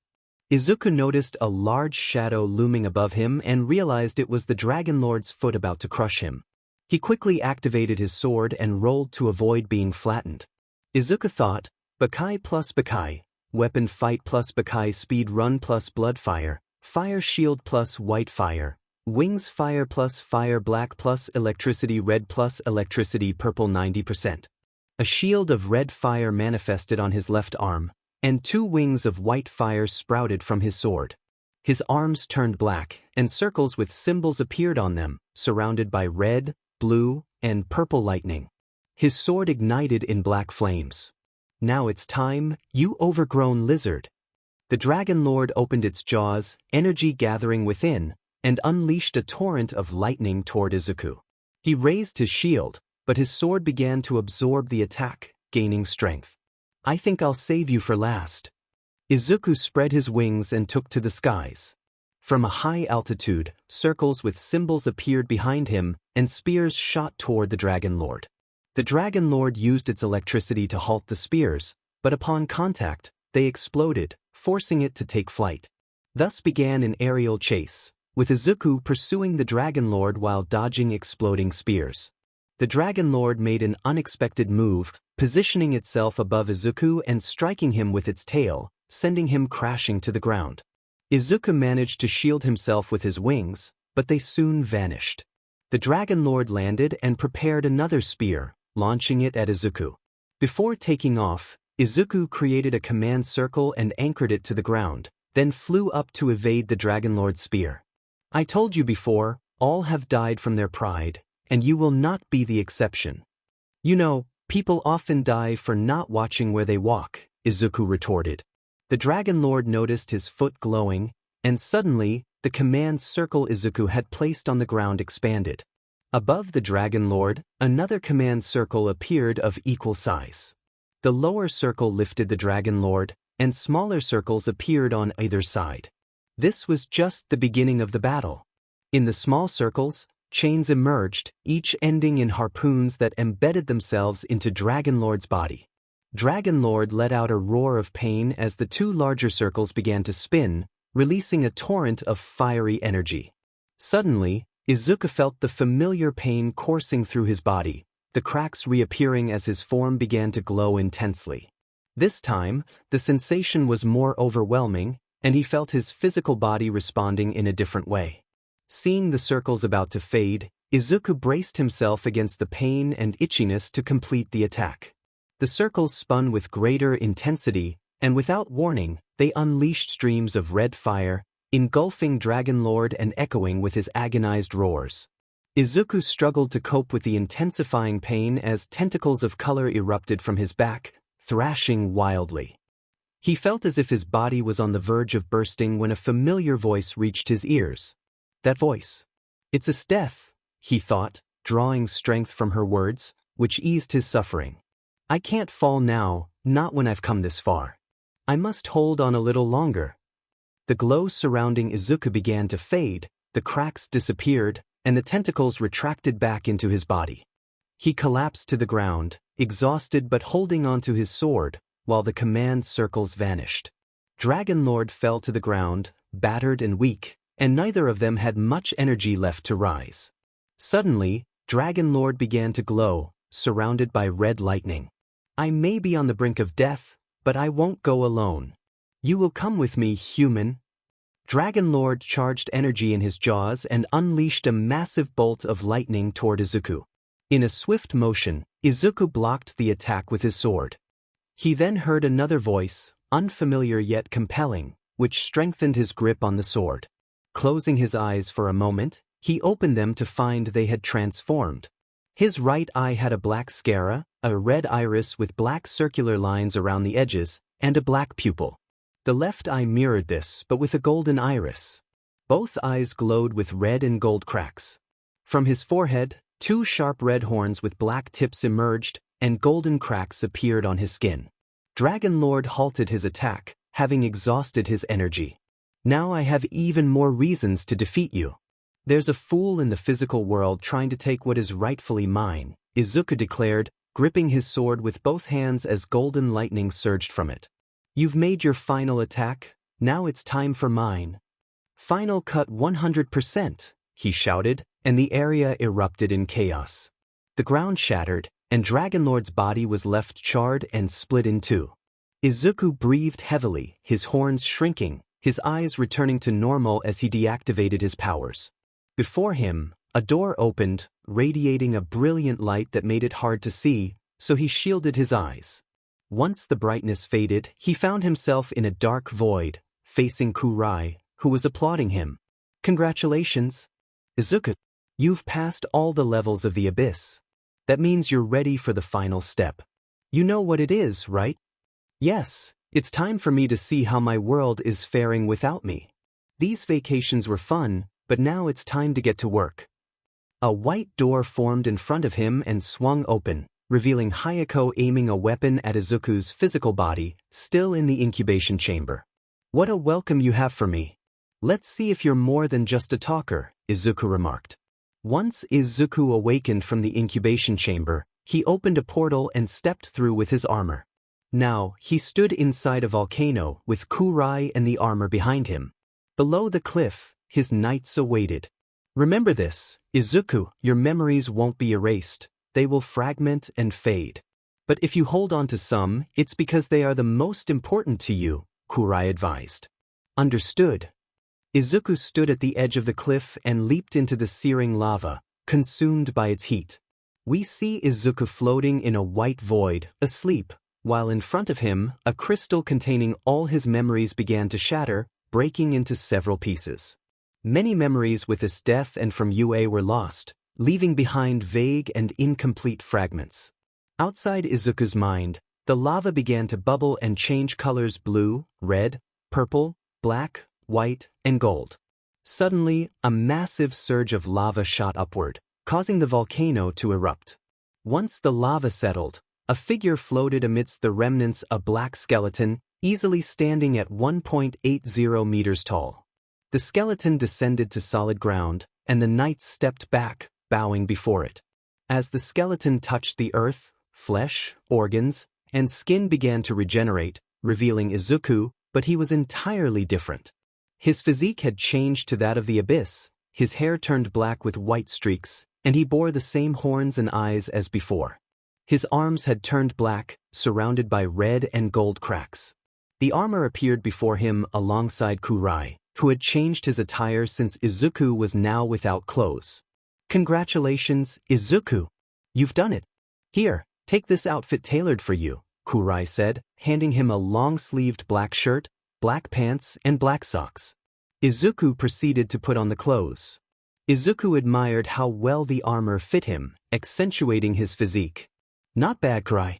Izuku noticed a large shadow looming above him and realized it was the Dragon Lord's foot about to crush him. He quickly activated his sword and rolled to avoid being flattened. Izuku thought, Bakai plus Bakai, weapon fight plus Bakai speed run plus blood fire shield plus white fire, wings fire plus fire black plus electricity red plus electricity purple 90%. A shield of red fire manifested on his left arm, and 2 wings of white fire sprouted from his sword. His arms turned black, and circles with symbols appeared on them, surrounded by red, blue, and purple lightning. His sword ignited in black flames. "Now it's time, you overgrown lizard." The Dragon Lord opened its jaws, energy gathering within, and unleashed a torrent of lightning toward Izuku. He raised his shield, but his sword began to absorb the attack, gaining strength. "I think I'll save you for last." Izuku spread his wings and took to the skies. From a high altitude, circles with symbols appeared behind him, and spears shot toward the Dragon Lord. The Dragon Lord used its electricity to halt the spears, but upon contact, they exploded, forcing it to take flight. Thus began an aerial chase, with Izuku pursuing the Dragon Lord while dodging exploding spears. The Dragon Lord made an unexpected move, positioning itself above Izuku and striking him with its tail, sending him crashing to the ground. Izuku managed to shield himself with his wings, but they soon vanished. The Dragon Lord landed and prepared another spear, launching it at Izuku. Before taking off, Izuku created a command circle and anchored it to the ground, then flew up to evade the Dragon Lord's spear. "I told you before, all have died from their pride, and you will not be the exception." "You know, people often die for not watching where they walk," Izuku retorted. The Dragon Lord noticed his foot glowing, and suddenly, the command circle Izuku had placed on the ground expanded. Above the Dragon Lord, another command circle appeared of equal size. The lower circle lifted the Dragon Lord, and smaller circles appeared on either side. This was just the beginning of the battle. In the small circles, chains emerged, each ending in harpoons that embedded themselves into Dragon Lord's body. Dragon Lord let out a roar of pain as the 2 larger circles began to spin, releasing a torrent of fiery energy. Suddenly, Izuku felt the familiar pain coursing through his body, the cracks reappearing as his form began to glow intensely. This time, the sensation was more overwhelming, and he felt his physical body responding in a different way. Seeing the circles about to fade, Izuku braced himself against the pain and itchiness to complete the attack. The circles spun with greater intensity, and without warning, they unleashed streams of red fire, engulfing Dragon Lord and echoing with his agonized roars. Izuku struggled to cope with the intensifying pain as tentacles of color erupted from his back, thrashing wildly. He felt as if his body was on the verge of bursting when a familiar voice reached his ears. That voice. "It's Esdeath," he thought, drawing strength from her words, which eased his suffering. "I can't fall now, not when I've come this far. I must hold on a little longer." The glow surrounding Izuku began to fade, the cracks disappeared, and the tentacles retracted back into his body. He collapsed to the ground, exhausted but holding onto his sword, while the command circles vanished. Dragon Lord fell to the ground, battered and weak, and neither of them had much energy left to rise. Suddenly, Dragon Lord began to glow, surrounded by red lightning. "I may be on the brink of death, but I won't go alone. You will come with me, human." Dragon Lord charged energy in his jaws and unleashed a massive bolt of lightning toward Izuku. In a swift motion, Izuku blocked the attack with his sword. He then heard another voice, unfamiliar yet compelling, which strengthened his grip on the sword. Closing his eyes for a moment, he opened them to find they had transformed. His right eye had a black sclera, a red iris with black circular lines around the edges, and a black pupil. The left eye mirrored this, but with a golden iris. Both eyes glowed with red and gold cracks. From his forehead, 2 sharp red horns with black tips emerged, and golden cracks appeared on his skin. Dragon Lord halted his attack, having exhausted his energy. Now I have even more reasons to defeat you. There's a fool in the physical world trying to take what is rightfully mine, Isuku declared, gripping his sword with both hands as golden lightning surged from it. You've made your final attack, now it's time for mine. Final cut 100%, he shouted, and the area erupted in chaos. The ground shattered, and Dragonlord's body was left charred and split in two. Izuku breathed heavily, his horns shrinking, his eyes returning to normal as he deactivated his powers. Before him, a door opened, radiating a brilliant light that made it hard to see, so he shielded his eyes. Once the brightness faded, he found himself in a dark void, facing Kurai, who was applauding him. Congratulations, Izuku. You've passed all the levels of the abyss. That means you're ready for the final step. You know what it is, right? Yes, it's time for me to see how my world is faring without me. These vacations were fun, but now it's time to get to work. A white door formed in front of him and swung open, revealing Hayeko aiming a weapon at Izuku's physical body, still in the incubation chamber. What a welcome you have for me. Let's see if you're more than just a talker, Izuku remarked. Once Izuku awakened from the incubation chamber, he opened a portal and stepped through with his armor. Now, he stood inside a volcano with Kurai and the armor behind him. Below the cliff, his knights awaited. Remember this, Izuku, your memories won't be erased, they will fragment and fade. But if you hold on to some, it's because they are the most important to you, Kurai advised. Understood. Izuku stood at the edge of the cliff and leaped into the searing lava, consumed by its heat. We see Izuku floating in a white void, asleep, while in front of him, a crystal containing all his memories began to shatter, breaking into several pieces. Many memories with Esdeath and from UA were lost, leaving behind vague and incomplete fragments. Outside Izuku's mind, the lava began to bubble and change colors: blue, red, purple, black, white, and gold. Suddenly, a massive surge of lava shot upward, causing the volcano to erupt. Once the lava settled, a figure floated amidst the remnants, a black skeleton, easily standing at 1.80 meters tall. The skeleton descended to solid ground, and the knights stepped back, bowing before it. As the skeleton touched the earth, flesh, organs, and skin began to regenerate, revealing Izuku, but he was entirely different. His physique had changed to that of the abyss, his hair turned black with white streaks, and he bore the same horns and eyes as before. His arms had turned black, surrounded by red and gold cracks. The armor appeared before him alongside Kurai, who had changed his attire since Izuku was now without clothes. Congratulations, Izuku. You've done it. Here, take this outfit tailored for you, Kurai said, handing him a long-sleeved black shirt, black pants, and black socks. Izuku proceeded to put on the clothes. Izuku admired how well the armor fit him, accentuating his physique. Not bad, Kurai.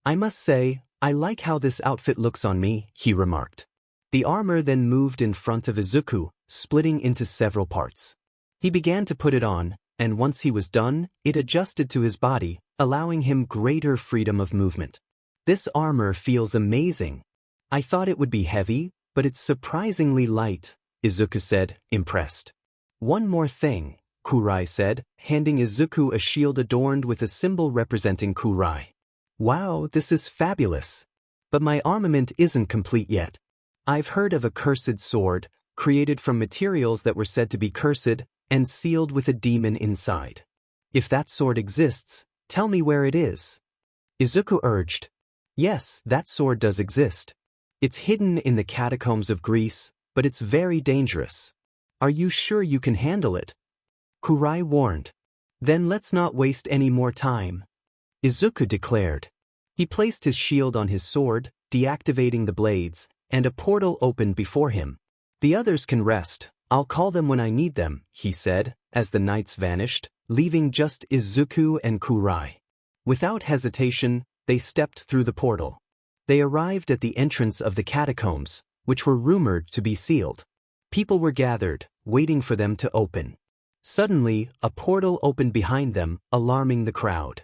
I must say, I like how this outfit looks on me, he remarked. The armor then moved in front of Izuku, splitting into several parts. He began to put it on, and once he was done, it adjusted to his body, allowing him greater freedom of movement. This armor feels amazing. I thought it would be heavy, but it's surprisingly light, Izuku said, impressed. One more thing, Kurai said, handing Izuku a shield adorned with a symbol representing Kurai. Wow, this is fabulous. But my armament isn't complete yet. I've heard of a cursed sword, created from materials that were said to be cursed, and sealed with a demon inside. If that sword exists, tell me where it is. Izuku urged. Yes, that sword does exist. It's hidden in the catacombs of Greece, but it's very dangerous. Are you sure you can handle it? Kurai warned. Then let's not waste any more time, Izuku declared. He placed his shield on his sword, deactivating the blades, and a portal opened before him. "The others can rest, I'll call them when I need them," he said, as the knights vanished, leaving just Isuku and Kurai. Without hesitation, they stepped through the portal. They arrived at the entrance of the catacombs, which were rumored to be sealed. People were gathered, waiting for them to open. Suddenly, a portal opened behind them, alarming the crowd.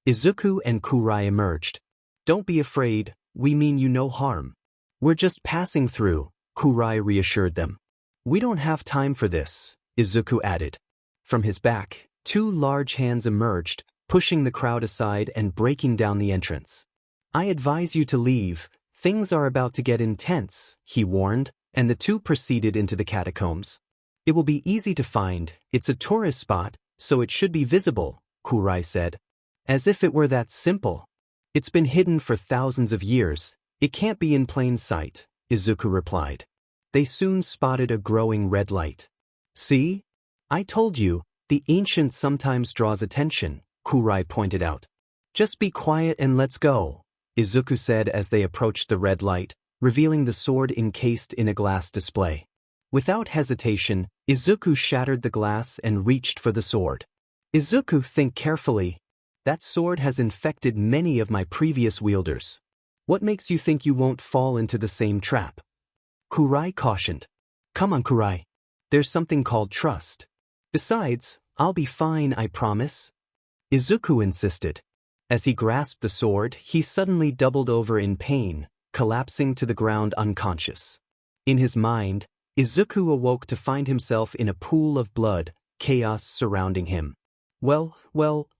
Izuku and Kurai emerged. "Don't be afraid, we mean you no harm. We're just passing through," Kurai reassured them. "We don't have time for this," Izuku added. From his back, two large hands emerged, pushing the crowd aside and breaking down the entrance. "I advise you to leave, things are about to get intense," he warned, and the two proceeded into the catacombs. "It will be easy to find, it's a tourist spot, so it should be visible," Kurai said. "As if it were that simple. It's been hidden for thousands of years, it can't be in plain sight," Izuku replied. They soon spotted a growing red light. "See? I told you, the ancient sometimes draws attention," Kurai pointed out. "Just be quiet and let's go," Izuku said as they approached the red light, revealing the sword encased in a glass display. Without hesitation, Izuku shattered the glass and reached for the sword. "Izuku, think carefully. That sword has infected many of my previous wielders. What makes you think you won't fall into the same trap?" Kurai cautioned. "Come on, Kurai. There's something called trust. Besides, I'll be fine, I promise," Izuku insisted. As he grasped the sword, he suddenly doubled over in pain, collapsing to the ground unconscious. In his mind, Izuku awoke to find himself in a pool of blood, chaos surrounding him. Well,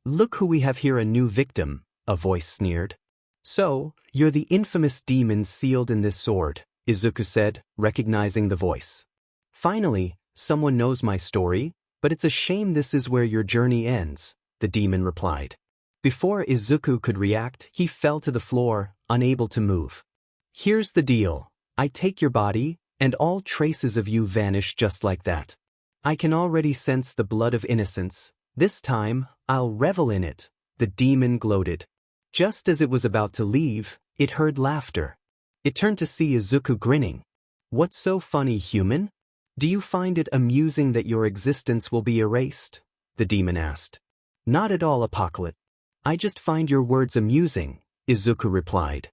look who we have here, a new victim," a voice sneered. "So, you're the infamous demon sealed in this sword," Izuku said, recognizing the voice. "Finally, someone knows my story, but it's a shame this is where your journey ends," the demon replied. Before Izuku could react, he fell to the floor, unable to move. "Here's the deal. I take your body, and all traces of you vanish just like that. I can already sense the blood of innocence. This time, I'll revel in it," the demon gloated. Just as it was about to leave, it heard laughter. It turned to see Izuku grinning. "What's so funny, human? Do you find it amusing that your existence will be erased?" the demon asked. "Not at all, Apocalypse. I just find your words amusing," Izuku replied.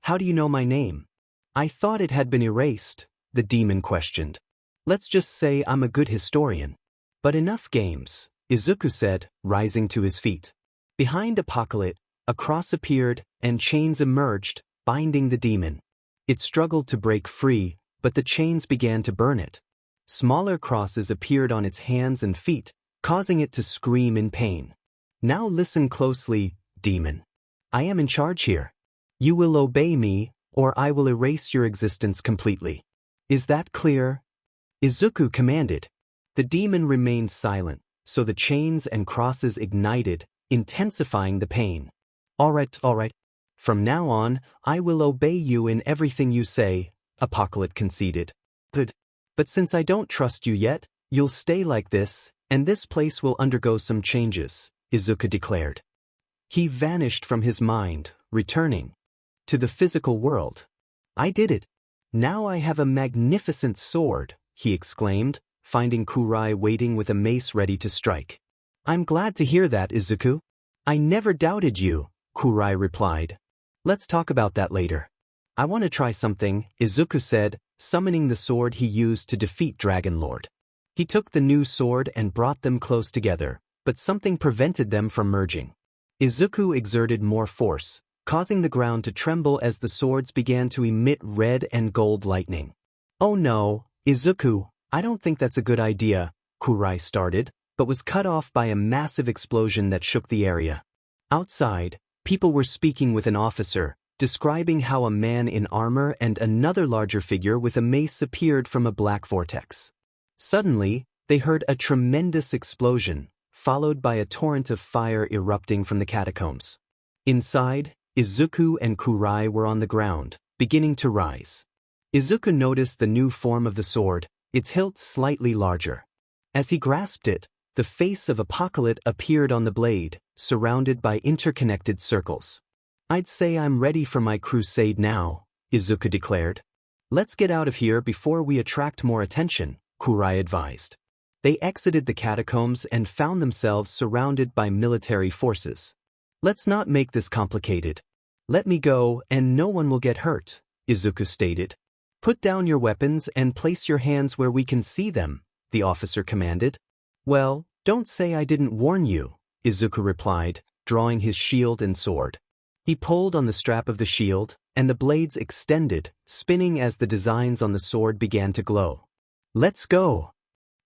"How do you know my name?" "I thought it had been erased," the demon questioned. "Let's just say I'm a good historian." "But enough games," Izuku said, rising to his feet. Behind Apocalypse, a cross appeared, and chains emerged, binding the demon. It struggled to break free, but the chains began to burn it. Smaller crosses appeared on its hands and feet, causing it to scream in pain. "Now listen closely, demon. I am in charge here. You will obey me, or I will erase your existence completely. Is that clear?" Izuku commanded. The demon remained silent, so the chains and crosses ignited, intensifying the pain. All right. From now on, I will obey you in everything you say," Apocalypse conceded. But since I don't trust you yet, you'll stay like this, and this place will undergo some changes," Izuku declared. He vanished from his mind, returning to the physical world. "I did it. Now I have a magnificent sword," he exclaimed, finding Kurai waiting with a mace ready to strike. "I'm glad to hear that, Izuku. I never doubted you," Kurai replied. "Let's talk about that later. I want to try something," Izuku said, summoning the sword he used to defeat Dragon Lord. He took the new sword and brought them close together, but something prevented them from merging. Izuku exerted more force, causing the ground to tremble as the swords began to emit red and gold lightning. "Oh no, Izuku, I don't think that's a good idea," Kurai started, but was cut off by a massive explosion that shook the area. Outside, people were speaking with an officer, describing how a man in armor and another larger figure with a mace appeared from a black vortex. Suddenly, they heard a tremendous explosion, followed by a torrent of fire erupting from the catacombs. Inside, Izuku and Kurai were on the ground, beginning to rise. Izuku noticed the new form of the sword, its hilt slightly larger. As he grasped it, the face of Apocalypse appeared on the blade, surrounded by interconnected circles. I'd say I'm ready for my crusade now, Izuku declared. Let's get out of here before we attract more attention, Kurai advised. They exited the catacombs and found themselves surrounded by military forces. Let's not make this complicated. Let me go and no one will get hurt, Izuku stated. Put down your weapons and place your hands where we can see them, the officer commanded. Well, don't say I didn't warn you, Izuku replied, drawing his shield and sword. He pulled on the strap of the shield, and the blades extended, spinning as the designs on the sword began to glow. Let's go!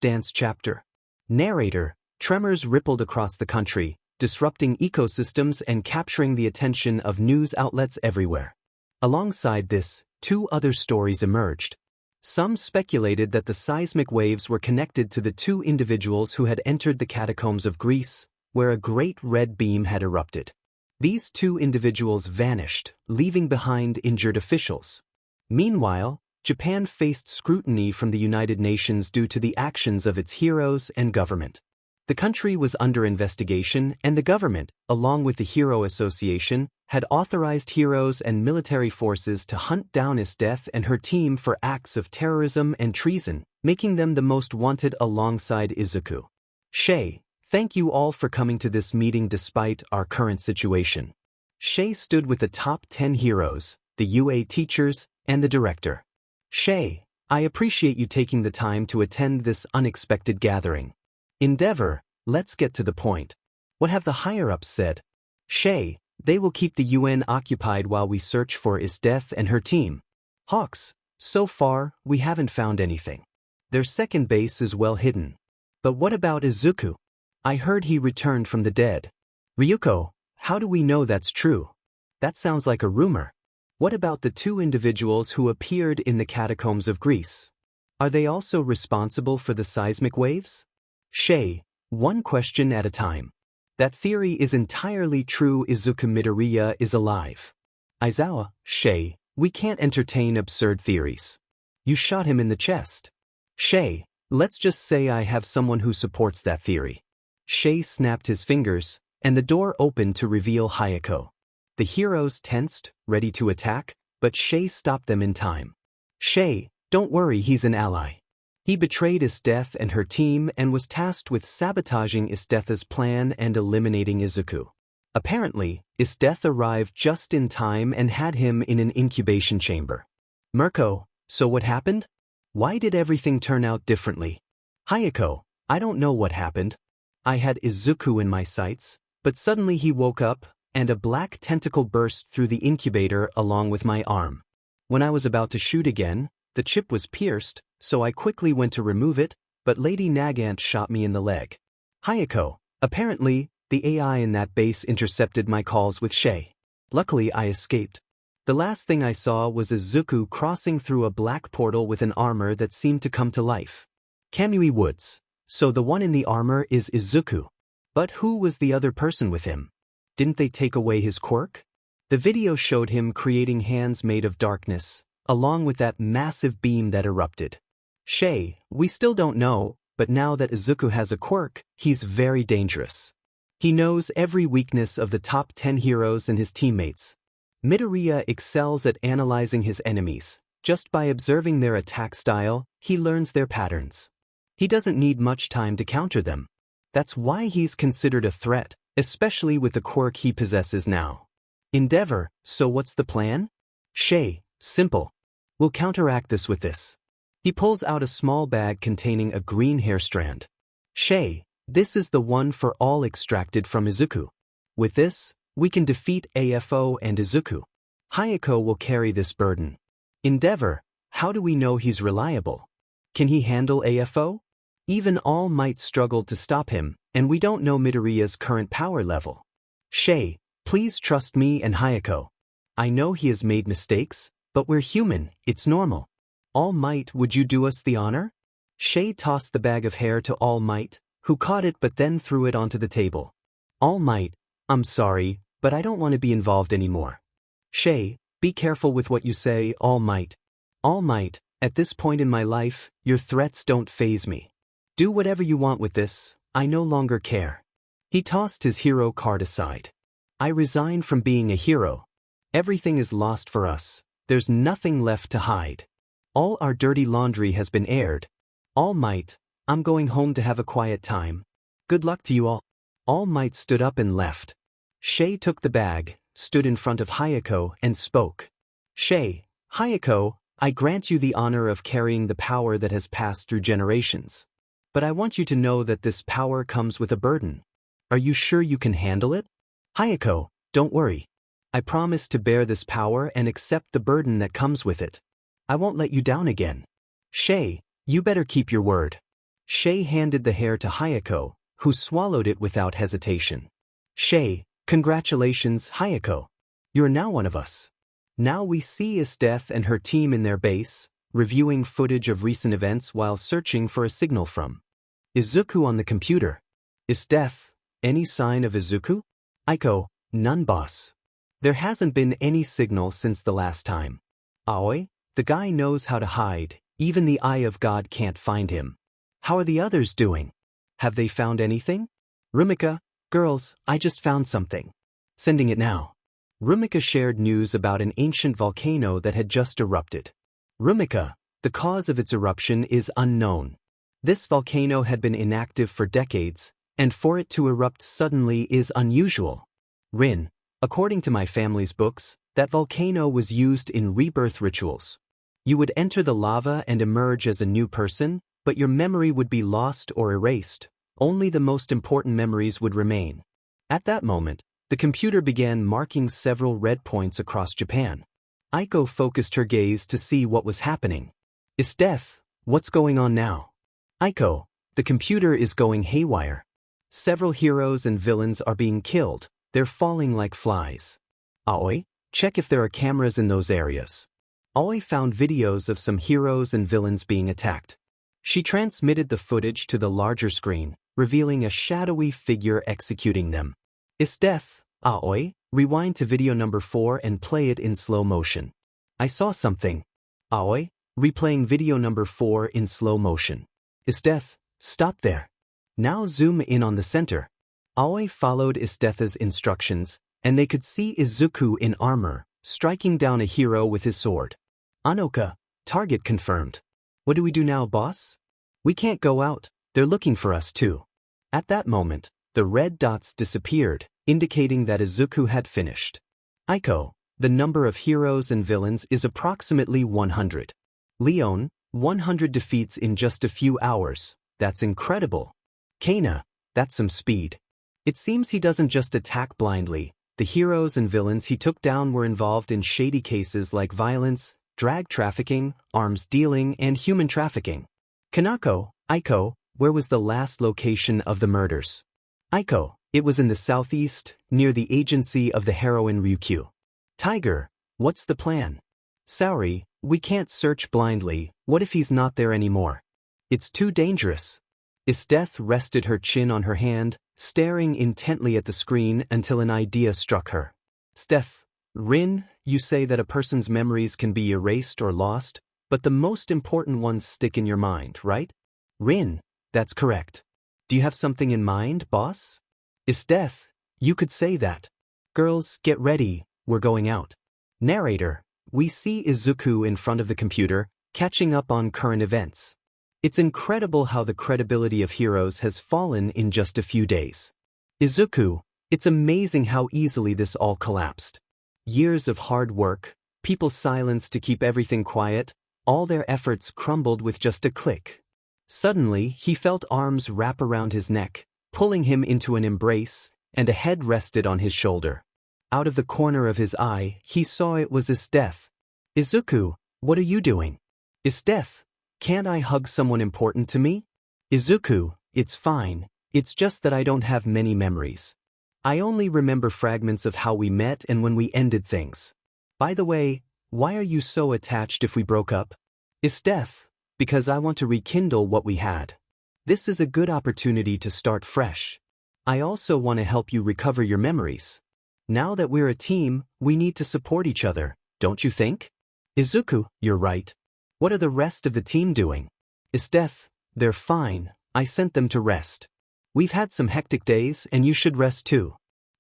Dance chapter. Narrator, tremors rippled across the country, disrupting ecosystems and capturing the attention of news outlets everywhere. Alongside this, two other stories emerged. Some speculated that the seismic waves were connected to the two individuals who had entered the catacombs of Greece, where a great red beam had erupted. These two individuals vanished, leaving behind injured officials. Meanwhile, Japan faced scrutiny from the United Nations due to the actions of its heroes and government. The country was under investigation, and the government, along with the Hero Association, had authorized heroes and military forces to hunt down Esdeath and her team for acts of terrorism and treason, making them the most wanted alongside Izuku. Shay, thank you all for coming to this meeting despite our current situation. Shay stood with the top 10 heroes, the UA teachers, and the director. Shay, I appreciate you taking the time to attend this unexpected gathering. Endeavor, let's get to the point. What have the higher-ups said? Shay, they will keep the UN occupied while we search for Esdeath and her team. Hawks, so far, we haven't found anything. Their second base is well hidden. But what about Izuku? I heard he returned from the dead. Ryuko, how do we know that's true? That sounds like a rumor. What about the two individuals who appeared in the catacombs of Greece? Are they also responsible for the seismic waves? Shay, one question at a time. That theory is entirely true. Izuku Midoriya is alive. Aizawa, Shay, we can't entertain absurd theories. You shot him in the chest. Shay, let's just say I have someone who supports that theory. Shay snapped his fingers, and the door opened to reveal Hayeko. The heroes tensed, ready to attack, but Shay stopped them in time. Shay, don't worry, he's an ally. He betrayed Esdeath and her team and was tasked with sabotaging Esdeath's plan and eliminating Izuku. Apparently, Esdeath arrived just in time and had him in an incubation chamber. Mirko, so what happened? Why did everything turn out differently? Hayeko, I don't know what happened. I had Izuku in my sights, but suddenly he woke up, and a black tentacle burst through the incubator along with my arm. When I was about to shoot again, the chip was pierced, so I quickly went to remove it, but Lady Nagant shot me in the leg. Hayeko, apparently, the AI in that base intercepted my calls with Shay. Luckily, I escaped. The last thing I saw was Izuku crossing through a black portal with an armor that seemed to come to life. Kamui Woods. So the one in the armor is Izuku. But who was the other person with him? Didn't they take away his quirk? The video showed him creating hands made of darkness, along with that massive beam that erupted. Shay, we still don't know, but now that Izuku has a quirk, he's very dangerous. He knows every weakness of the top 10 heroes and his teammates. Midoriya excels at analyzing his enemies. Just by observing their attack style, he learns their patterns. He doesn't need much time to counter them. That's why he's considered a threat, especially with the quirk he possesses now. Endeavor, so what's the plan? Shay, simple. We'll counteract this with this. He pulls out a small bag containing a green hair strand. Shay, this is the one for all extracted from Izuku. With this, we can defeat AFO and Izuku. Hayeko will carry this burden. Endeavor, how do we know he's reliable? Can he handle AFO? Even All Might struggled to stop him, and we don't know Midoriya's current power level. Shay, please trust me and Hayeko. I know he has made mistakes, but we're human, it's normal. All Might, would you do us the honor? Shay tossed the bag of hair to All Might, who caught it but then threw it onto the table. All Might, I'm sorry, but I don't want to be involved anymore. Shay, be careful with what you say, All Might. All Might, at this point in my life, your threats don't faze me. Do whatever you want with this, I no longer care. He tossed his hero card aside. I resign from being a hero. Everything is lost for us. There's nothing left to hide. All our dirty laundry has been aired. All Might, I'm going home to have a quiet time. Good luck to you all. All Might stood up and left. Shay took the bag, stood in front of Hayeko, and spoke. Shay, Hayeko, I grant you the honor of carrying the power that has passed through generations. But I want you to know that this power comes with a burden. Are you sure you can handle it? Hayeko, don't worry. I promise to bear this power and accept the burden that comes with it. I won't let you down again. Shay, you better keep your word. Shay handed the hair to Hayeko, who swallowed it without hesitation. Shay, congratulations, Hayeko. You're now one of us. Now we see Esdeath and her team in their base, reviewing footage of recent events while searching for a signal from Izuku on the computer. Esdeath, any sign of Izuku? Aiko, none boss. There hasn't been any signal since the last time. Aoi, the guy knows how to hide, even the Eye of God can't find him. How are the others doing? Have they found anything? Rumika, girls, I just found something. Sending it now. Rumika shared news about an ancient volcano that had just erupted. Rumika, the cause of its eruption is unknown. This volcano had been inactive for decades, and for it to erupt suddenly is unusual. Rin, according to my family's books, that volcano was used in rebirth rituals. You would enter the lava and emerge as a new person, but your memory would be lost or erased. Only the most important memories would remain. At that moment, the computer began marking several red points across Japan. Aiko focused her gaze to see what was happening. Esdeath, what's going on now? Aiko, the computer is going haywire. Several heroes and villains are being killed. They're falling like flies. Aoi, check if there are cameras in those areas. Aoi found videos of some heroes and villains being attacked. She transmitted the footage to the larger screen, revealing a shadowy figure executing them. Esdeath, Aoi, rewind to video number 4 and play it in slow motion. I saw something. Aoi, replaying video number 4 in slow motion. Esdeath, stop there. Now zoom in on the center. Aoi followed Esdeath's instructions, and they could see Izuku in armor, striking down a hero with his sword. Anoka, target confirmed. What do we do now, boss? We can't go out, they're looking for us too. At that moment, the red dots disappeared, indicating that Izuku had finished. Aiko, the number of heroes and villains is approximately 100. Leon, 100 defeats in just a few hours. That's incredible. Kana, that's some speed. It seems he doesn't just attack blindly. The heroes and villains he took down were involved in shady cases like violence, drug trafficking, arms dealing, and human trafficking. Kanako, Aiko, where was the last location of the murders? Aiko, it was in the southeast, near the agency of the heroine Ryukyu. Tiger, what's the plan? Saori, we can't search blindly. What if he's not there anymore? It's too dangerous. Esdeath rested her chin on her hand, staring intently at the screen until an idea struck her. Steph, Rin, you say that a person's memories can be erased or lost, but the most important ones stick in your mind, right? Rin, that's correct. Do you have something in mind, boss? Esdeath, you could say that. Girls, get ready, we're going out. Narrator, we see Izuku in front of the computer, catching up on current events. It's incredible how the credibility of heroes has fallen in just a few days. Izuku, it's amazing how easily this all collapsed. Years of hard work, people silenced to keep everything quiet, all their efforts crumbled with just a click. Suddenly, he felt arms wrap around his neck, pulling him into an embrace, and a head rested on his shoulder. Out of the corner of his eye, he saw it was Esdeath. Izuku, what are you doing? Esdeath, can't I hug someone important to me? Izuku, it's fine, it's just that I don't have many memories. I only remember fragments of how we met and when we ended things. By the way, why are you so attached if we broke up? Esdeath, because I want to rekindle what we had. This is a good opportunity to start fresh. I also want to help you recover your memories. Now that we're a team, we need to support each other, don't you think? Izuku, you're right. What are the rest of the team doing? Esdeath, they're fine, I sent them to rest. We've had some hectic days and you should rest too.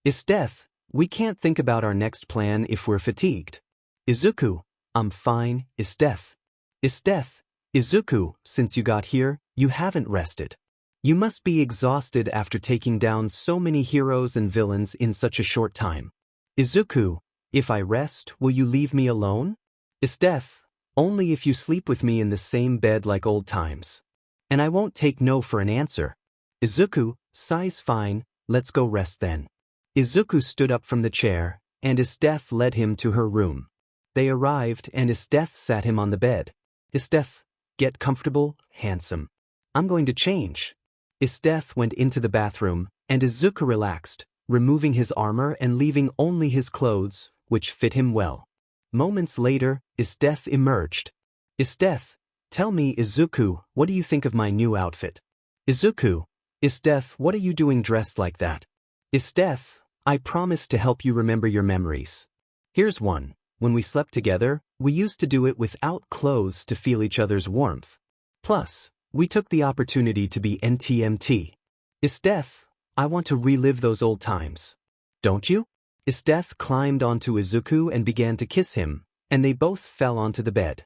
Esdeath, We can't think about our next plan if we're fatigued. Izuku, I'm fine, Esdeath. Esdeath, Izuku, since you got here, you haven't rested. You must be exhausted after taking down so many heroes and villains in such a short time. Izuku, if I rest, will you leave me alone? Esdeath, only if you sleep with me in the same bed like old times. And I won't take no for an answer. Izuku, sighs fine, let's go rest then. Izuku stood up from the chair, and Esdeath led him to her room. They arrived and Esdeath sat him on the bed. Esdeath, get comfortable, handsome. I'm going to change. Esdeath went into the bathroom, and Izuku relaxed, removing his armor and leaving only his clothes, which fit him well. Moments later, Esdeath emerged. Esdeath, tell me Izuku, what do you think of my new outfit? Izuku, Esdeath, what are you doing dressed like that? Esdeath, I promised to help you remember your memories. Here's one. When we slept together, we used to do it without clothes to feel each other's warmth. Plus, we took the opportunity to be NTMT. Esdeath, I want to relive those old times. Don't you? Esdeath climbed onto Izuku and began to kiss him, and they both fell onto the bed.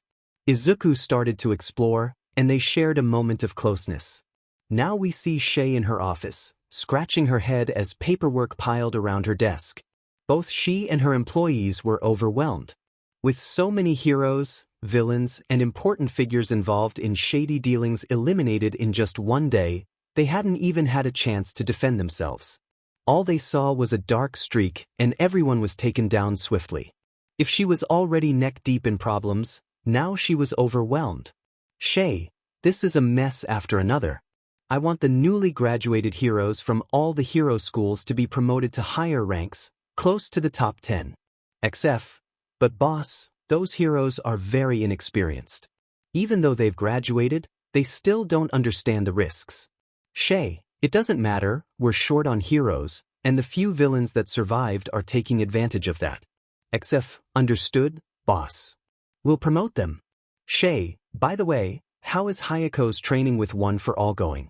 Izuku started to explore, and they shared a moment of closeness. Now we see Shay in her office, scratching her head as paperwork piled around her desk. Both she and her employees were overwhelmed. With so many heroes, villains, and important figures involved in shady dealings eliminated in just one day, they hadn't even had a chance to defend themselves. All they saw was a dark streak, and everyone was taken down swiftly. If she was already neck-deep in problems, now she was overwhelmed. Shay, this is a mess after another. I want the newly graduated heroes from all the hero schools to be promoted to higher ranks, close to the top 10. XF, but boss, those heroes are very inexperienced. Even though they've graduated, they still don't understand the risks. Shay, it doesn't matter, we're short on heroes, and the few villains that survived are taking advantage of that. XF, understood, boss. We'll promote them. Shay, by the way, how is Hayeko's training with One for All going?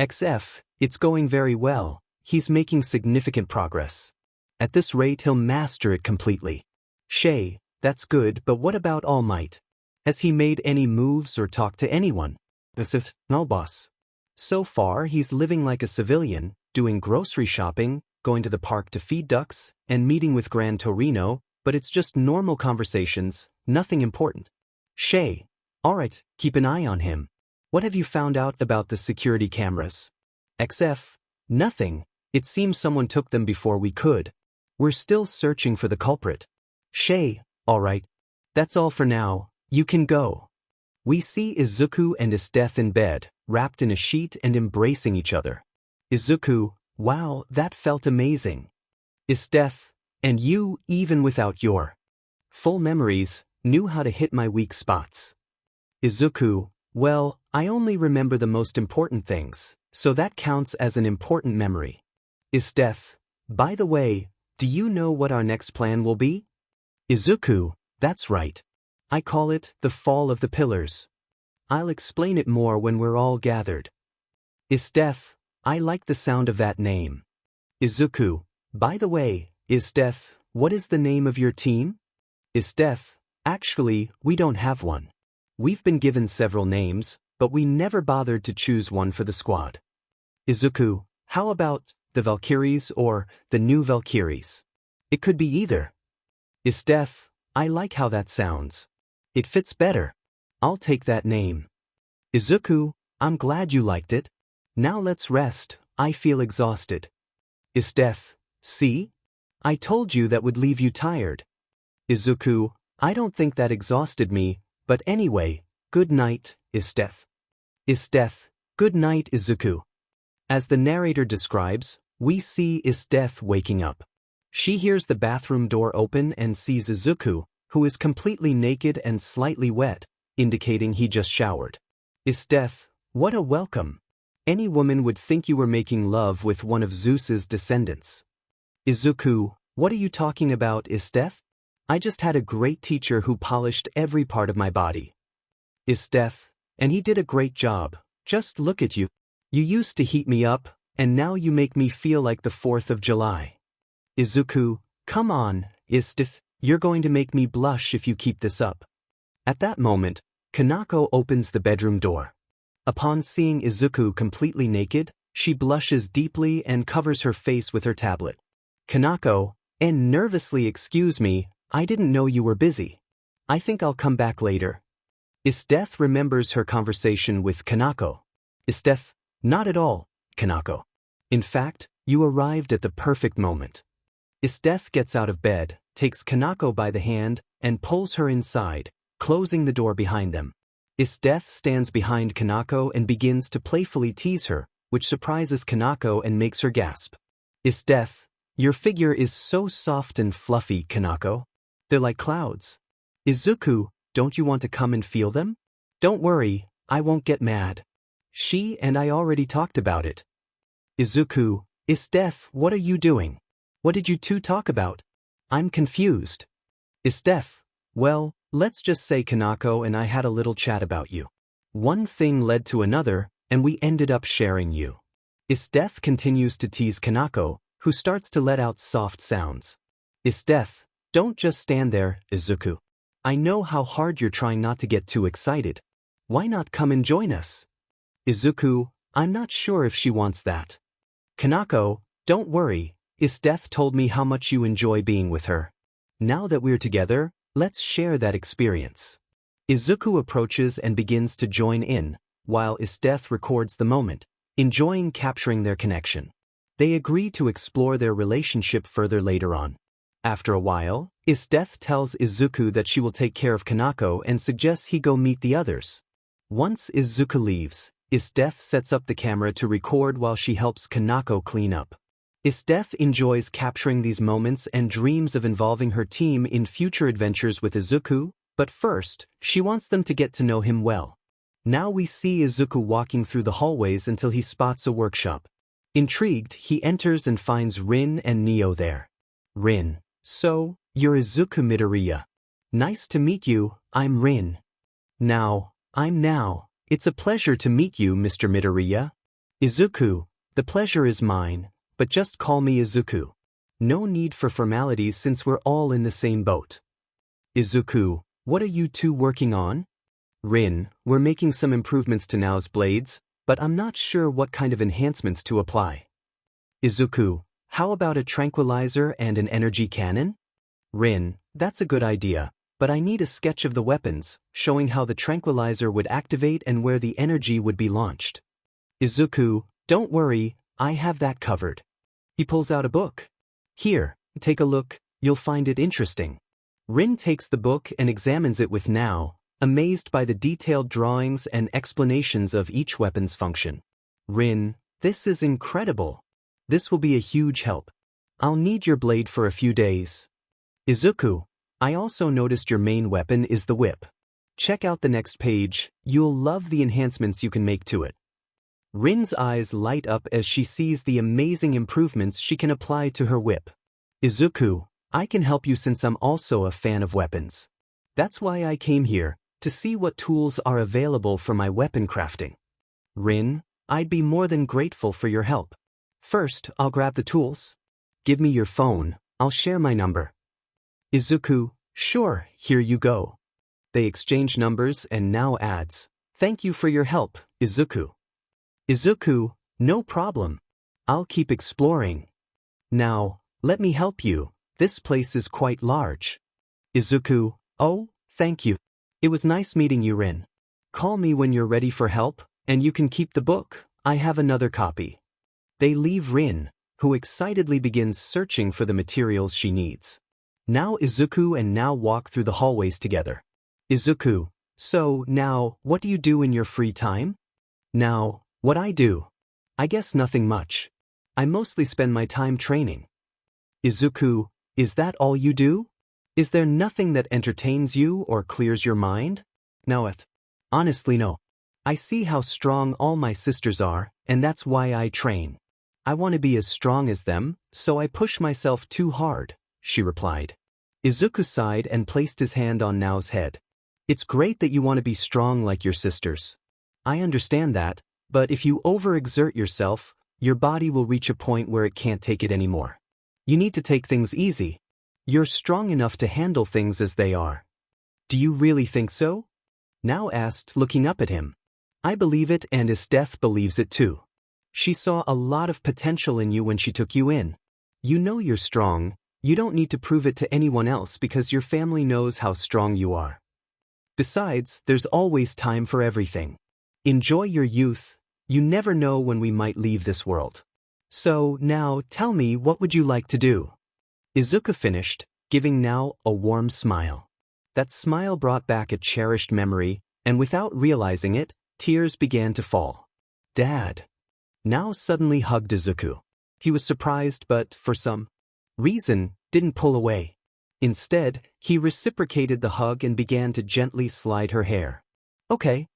XF, it's going very well, he's making significant progress. At this rate he'll master it completely. Shay, that's good, but what about All Might? Has he made any moves or talked to anyone? XF, no boss. So far he's living like a civilian, doing grocery shopping, going to the park to feed ducks, and meeting with Gran Torino, but it's just normal conversations, nothing important. Shay, alright, keep an eye on him. What have you found out about the security cameras? XF, nothing, it seems someone took them before we could. We're still searching for the culprit. Shay, alright. That's all for now, you can go. We see Izuku and Esdeath in bed, wrapped in a sheet and embracing each other. Izuku, wow, that felt amazing. Esdeath, and you, even without your full memories, knew how to hit my weak spots. Izuku, well, I only remember the most important things, so that counts as an important memory. Esdeath, by the way, do you know what our next plan will be? Izuku, that's right. I call it the Fall of the Pillars. I'll explain it more when we're all gathered. Esdeath, I like the sound of that name. Izuku, by the way, Esdeath, what is the name of your team? Esdeath, actually, we don't have one. We've been given several names, but we never bothered to choose one for the squad. Izuku, how about the Valkyries or the New Valkyries? It could be either. Esdeath, I like how that sounds. It fits better. I'll take that name. Izuku, I'm glad you liked it. Now let's rest, I feel exhausted. Esdeath, see? I told you that would leave you tired. Izuku, I don't think that exhausted me, but anyway, good night, Esdeath. Esdeath, good night, Izuku. As the narrator describes, we see Esdeath waking up. She hears the bathroom door open and sees Izuku, who is completely naked and slightly wet, indicating he just showered. Esdeath, what a welcome. Any woman would think you were making love with one of Zeus's descendants. Izuku, what are you talking about, Esdeath? I just had a great teacher who polished every part of my body. Esdeath, and he did a great job. Just look at you. You used to heat me up, and now you make me feel like the 4th of July. Izuku, Come on, Esdeath, you're going to make me blush if you keep this up. At that moment, Kanako opens the bedroom door. Upon seeing Izuku completely naked, she blushes deeply and covers her face with her tablet. Kanako, and nervously, excuse me, I didn't know you were busy. I think I'll come back later. Esdeath remembers her conversation with Kanako. Esdeath, not at all, Kanako. In fact, you arrived at the perfect moment. Esdeath gets out of bed, takes Kanako by the hand, and pulls her inside, closing the door behind them. Esdeath stands behind Kanako and begins to playfully tease her, which surprises Kanako and makes her gasp. Esdeath, your figure is so soft and fluffy, Kanako. They're like clouds. Izuku, don't you want to come and feel them? Don't worry, I won't get mad. She and I already talked about it. Izuku, Esdeath, what are you doing? What did you two talk about? I'm confused. Esdeath, well, let's just say Kanako and I had a little chat about you. One thing led to another, and we ended up sharing you. Esdeath continues to tease Kanako, who starts to let out soft sounds. Esdeath, don't just stand there, Izuku. I know how hard you're trying not to get too excited. Why not come and join us? Izuku, I'm not sure if she wants that. Kanako, don't worry, Esdeath told me how much you enjoy being with her. Now that we're together, let's share that experience. Izuku approaches and begins to join in, while Esdeath records the moment, enjoying capturing their connection. They agree to explore their relationship further later on. After a while, Esdeath tells Izuku that she will take care of Kanako and suggests he go meet the others. Once Izuku leaves, Esdeath sets up the camera to record while she helps Kanako clean up. Esdeath enjoys capturing these moments and dreams of involving her team in future adventures with Izuku, but first, she wants them to get to know him well. Now we see Izuku walking through the hallways until he spots a workshop. Intrigued, he enters and finds Rin and Neo there. Rin, so, you're Izuku Midoriya. Nice to meet you, I'm Rin. Now, it's a pleasure to meet you, Mr. Midoriya. Izuku, the pleasure is mine, but just call me Izuku. No need for formalities since we're all in the same boat. Izuku, what are you two working on? Rin, we're making some improvements to Nao's blades, but I'm not sure what kind of enhancements to apply. Izuku, how about a tranquilizer and an energy cannon? Rin, that's a good idea, but I need a sketch of the weapons, showing how the tranquilizer would activate and where the energy would be launched. Izuku, don't worry, I have that covered. He pulls out a book. Here, take a look, you'll find it interesting. Rin takes the book and examines it with Nao, amazed by the detailed drawings and explanations of each weapon's function. Rin, this is incredible. This will be a huge help. I'll need your blade for a few days. Izuku, I also noticed your main weapon is the whip. Check out the next page, you'll love the enhancements you can make to it. Rin's eyes light up as she sees the amazing improvements she can apply to her whip. Izuku, I can help you since I'm also a fan of weapons. That's why I came here, to see what tools are available for my weapon crafting. Rin, I'd be more than grateful for your help. First, I'll grab the tools. Give me your phone, I'll share my number. Izuku, sure, here you go. They exchange numbers and Nao adds, thank you for your help, Izuku. Izuku, no problem. I'll keep exploring. Now, let me help you, this place is quite large. Izuku, oh, thank you. It was nice meeting you, Rin. Call me when you're ready for help, and you can keep the book, I have another copy. They leave Rin, who excitedly begins searching for the materials she needs. Now Izuku and Nao walk through the hallways together. Izuku, so, Nao, what do you do in your free time? Nao, what I do? I guess nothing much. I mostly spend my time training. Izuku, is that all you do? Is there nothing that entertains you or clears your mind? Nao, honestly no. I see how strong all my sisters are, and that's why I train. I want to be as strong as them, so I push myself too hard, she replied. Izuku sighed and placed his hand on Nao's head. It's great that you want to be strong like your sisters. I understand that, but if you overexert yourself, your body will reach a point where it can't take it anymore. You need to take things easy. You're strong enough to handle things as they are. Do you really think so? Now asked, looking up at him. I believe it, and Esdeath believes it too. She saw a lot of potential in you when she took you in. You know you're strong. You don't need to prove it to anyone else because your family knows how strong you are. Besides, there's always time for everything. Enjoy your youth. You never know when we might leave this world. So, now, tell me, what would you like to do? Izuku finished, giving now a warm smile. That smile brought back a cherished memory, and without realizing it, tears began to fall. Dad. Now suddenly hugged Izuku. He was surprised but, for some reason, didn't pull away. Instead, he reciprocated the hug and began to gently slide her hair. Okay,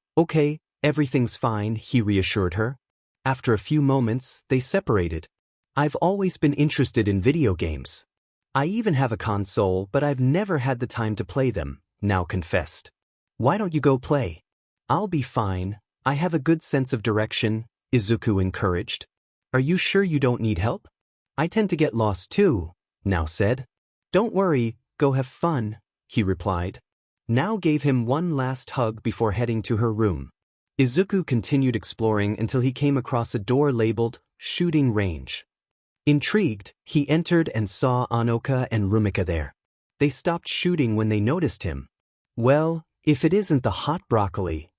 everything's fine, he reassured her. After a few moments, they separated. I've always been interested in video games. I even have a console, but I've never had the time to play them, now confessed. Why don't you go play? I'll be fine. I have a good sense of direction, Izuku encouraged. Are you sure you don't need help? I tend to get lost too, now said. Don't worry, go have fun, he replied. Now gave him one last hug before heading to her room. Izuku continued exploring until he came across a door labeled Shooting Range. Intrigued, he entered and saw Anoka and Rumika there. They stopped shooting when they noticed him. Well, if it isn't the hot broccoli,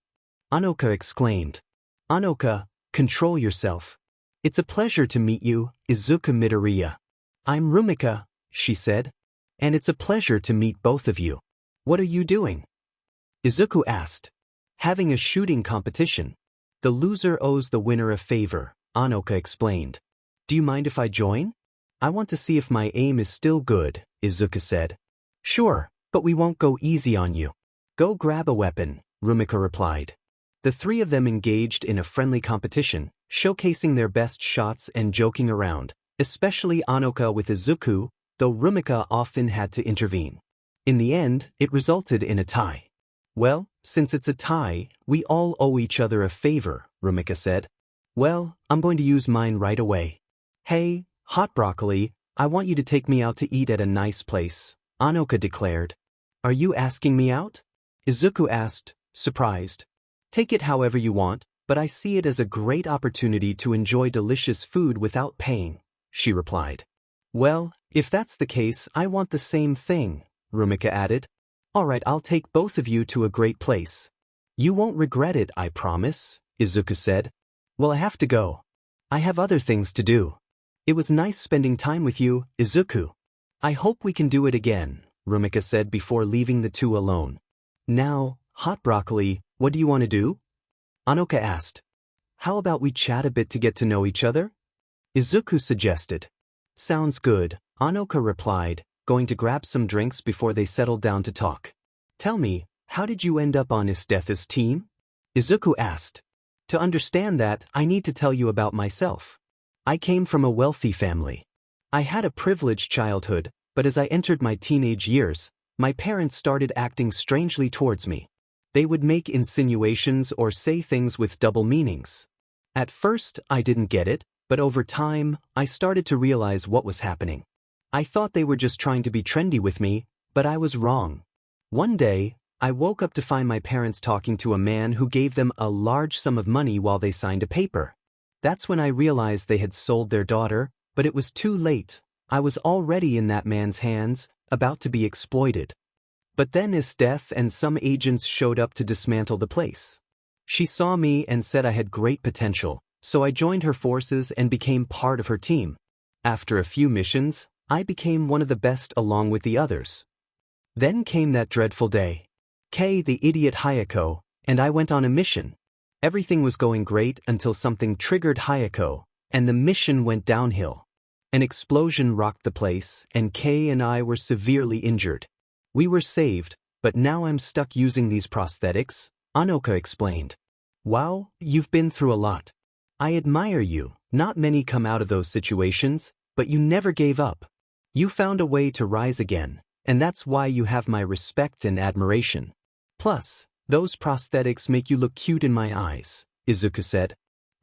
Anoka exclaimed. Anoka, control yourself. It's a pleasure to meet you, Izuku Midoriya. I'm Rumika, she said. And it's a pleasure to meet both of you. What are you doing? Izuku asked. Having a shooting competition. The loser owes the winner a favor, Anoka explained. Do you mind if I join? I want to see if my aim is still good, Izuku said. Sure, but we won't go easy on you. Go grab a weapon, Rumika replied. The three of them engaged in a friendly competition, showcasing their best shots and joking around, especially Anoka with Izuku, though Rumika often had to intervene. In the end, it resulted in a tie. Well, since it's a tie, we all owe each other a favor, Rumika said. Well, I'm going to use mine right away. Hey, hot broccoli, I want you to take me out to eat at a nice place, Anoka declared. Are you asking me out? Izuku asked, surprised. Take it however you want, but I see it as a great opportunity to enjoy delicious food without paying, she replied. Well, if that's the case, I want the same thing, Rumika added. All right, I'll take both of you to a great place. You won't regret it, I promise, Izuku said. Well, I have to go. I have other things to do. It was nice spending time with you, Izuku. I hope we can do it again, Rumika said before leaving the two alone. Now, hot broccoli, what do you want to do? Anoka asked. How about we chat a bit to get to know each other? Izuku suggested. Sounds good, Anoka replied, going to grab some drinks before they settled down to talk. Tell me, how did you end up on Esdeath's team? Izuku asked. To understand that, I need to tell you about myself. I came from a wealthy family. I had a privileged childhood, but as I entered my teenage years, my parents started acting strangely towards me. They would make insinuations or say things with double meanings. At first, I didn't get it, but over time, I started to realize what was happening. I thought they were just trying to be trendy with me, but I was wrong. One day, I woke up to find my parents talking to a man who gave them a large sum of money while they signed a paper. That's when I realized they had sold their daughter, but it was too late. I was already in that man's hands, about to be exploited. But then Esdeath and some agents showed up to dismantle the place. She saw me and said I had great potential, so I joined her forces and became part of her team. After a few missions, I became one of the best along with the others. Then came that dreadful day. Kei, the idiot Hayeko, and I went on a mission. Everything was going great until something triggered Hayeko, and the mission went downhill. An explosion rocked the place, and Kei and I were severely injured. We were saved, but now I'm stuck using these prosthetics, Anoka explained. Wow, you've been through a lot. I admire you. Not many come out of those situations, but you never gave up. You found a way to rise again, and that's why you have my respect and admiration. Plus, those prosthetics make you look cute in my eyes, Izuku said.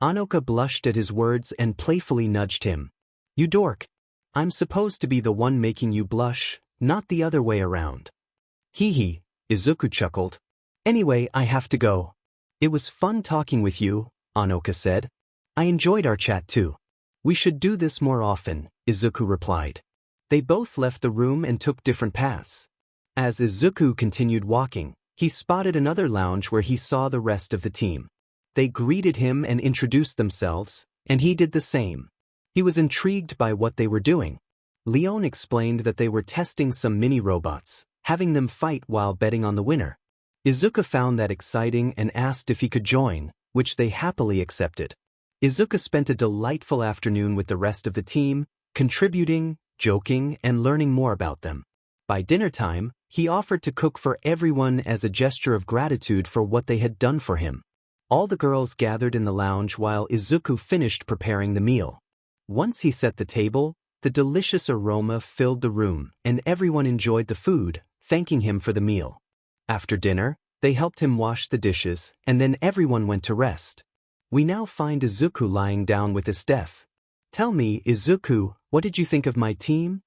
Anoka blushed at his words and playfully nudged him. You dork. I'm supposed to be the one making you blush, not the other way around. Hee hee, Izuku chuckled. Anyway, I have to go. It was fun talking with you, Anoka said. I enjoyed our chat too. We should do this more often, Izuku replied. They both left the room and took different paths. As Izuku continued walking, he spotted another lounge where he saw the rest of the team. They greeted him and introduced themselves, and he did the same. He was intrigued by what they were doing. Leon explained that they were testing some mini-robots, having them fight while betting on the winner. Izuku found that exciting and asked if he could join, which they happily accepted. Izuku spent a delightful afternoon with the rest of the team, contributing, joking, and learning more about them. By dinner time, he offered to cook for everyone as a gesture of gratitude for what they had done for him. All the girls gathered in the lounge while Izuku finished preparing the meal. Once he set the table, the delicious aroma filled the room, and everyone enjoyed the food, thanking him for the meal. After dinner, they helped him wash the dishes, and then everyone went to rest. We now find Izuku lying down with Esdeath. Tell me, Izuku, what did you think of my team?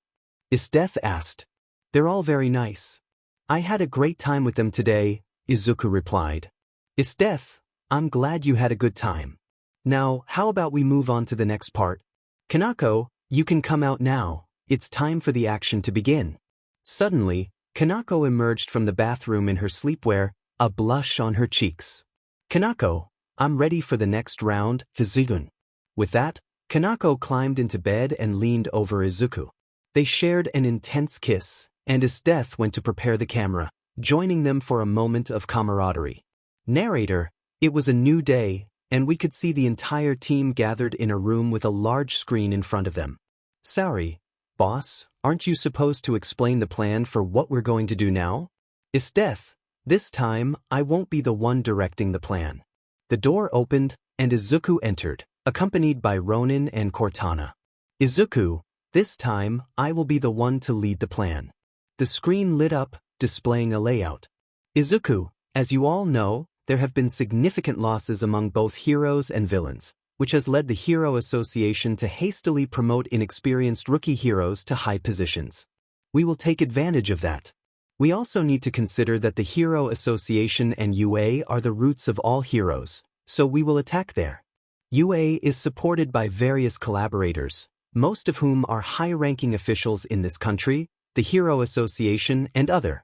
Esdeath asked. They're all very nice. I had a great time with them today, Izuku replied. Esdeath, I'm glad you had a good time. Now, how about we move on to the next part? Kanako, you can come out now. It's time for the action to begin. Suddenly, Kanako emerged from the bathroom in her sleepwear, a blush on her cheeks. Kanako, I'm ready for the next round, Isizuku. With that, Kanako climbed into bed and leaned over Izuku. They shared an intense kiss, and Esdeath went to prepare the camera, joining them for a moment of camaraderie. Narrator, it was a new day, and we could see the entire team gathered in a room with a large screen in front of them. Sorry, boss, aren't you supposed to explain the plan for what we're going to do now? Esdeath, this time, I won't be the one directing the plan. The door opened, and Izuku entered, accompanied by Ronin and Cortana. Izuku, this time, I will be the one to lead the plan. The screen lit up, displaying a layout. Izuku, as you all know, there have been significant losses among both heroes and villains, which has led the Hero Association to hastily promote inexperienced rookie heroes to high positions. We will take advantage of that. We also need to consider that the Hero Association and UA are the roots of all heroes, so we will attack there. UA is supported by various collaborators, most of whom are high-ranking officials in this country, the Hero Association, and other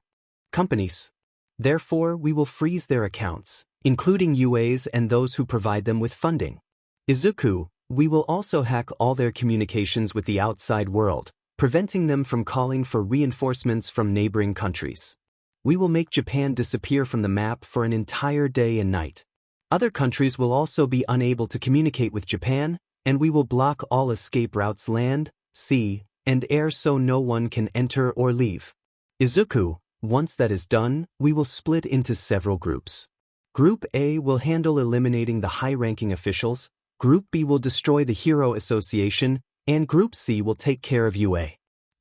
companies. Therefore, we will freeze their accounts, including UA's and those who provide them with funding. Izuku, we will also hack all their communications with the outside world, preventing them from calling for reinforcements from neighboring countries. We will make Japan disappear from the map for an entire day and night. Other countries will also be unable to communicate with Japan, and we will block all escape routes land, sea, and air so no one can enter or leave. Izuku, once that is done, we will split into several groups. Group A will handle eliminating the high-ranking officials, Group B will destroy the Hero Association, and Group C will take care of UA.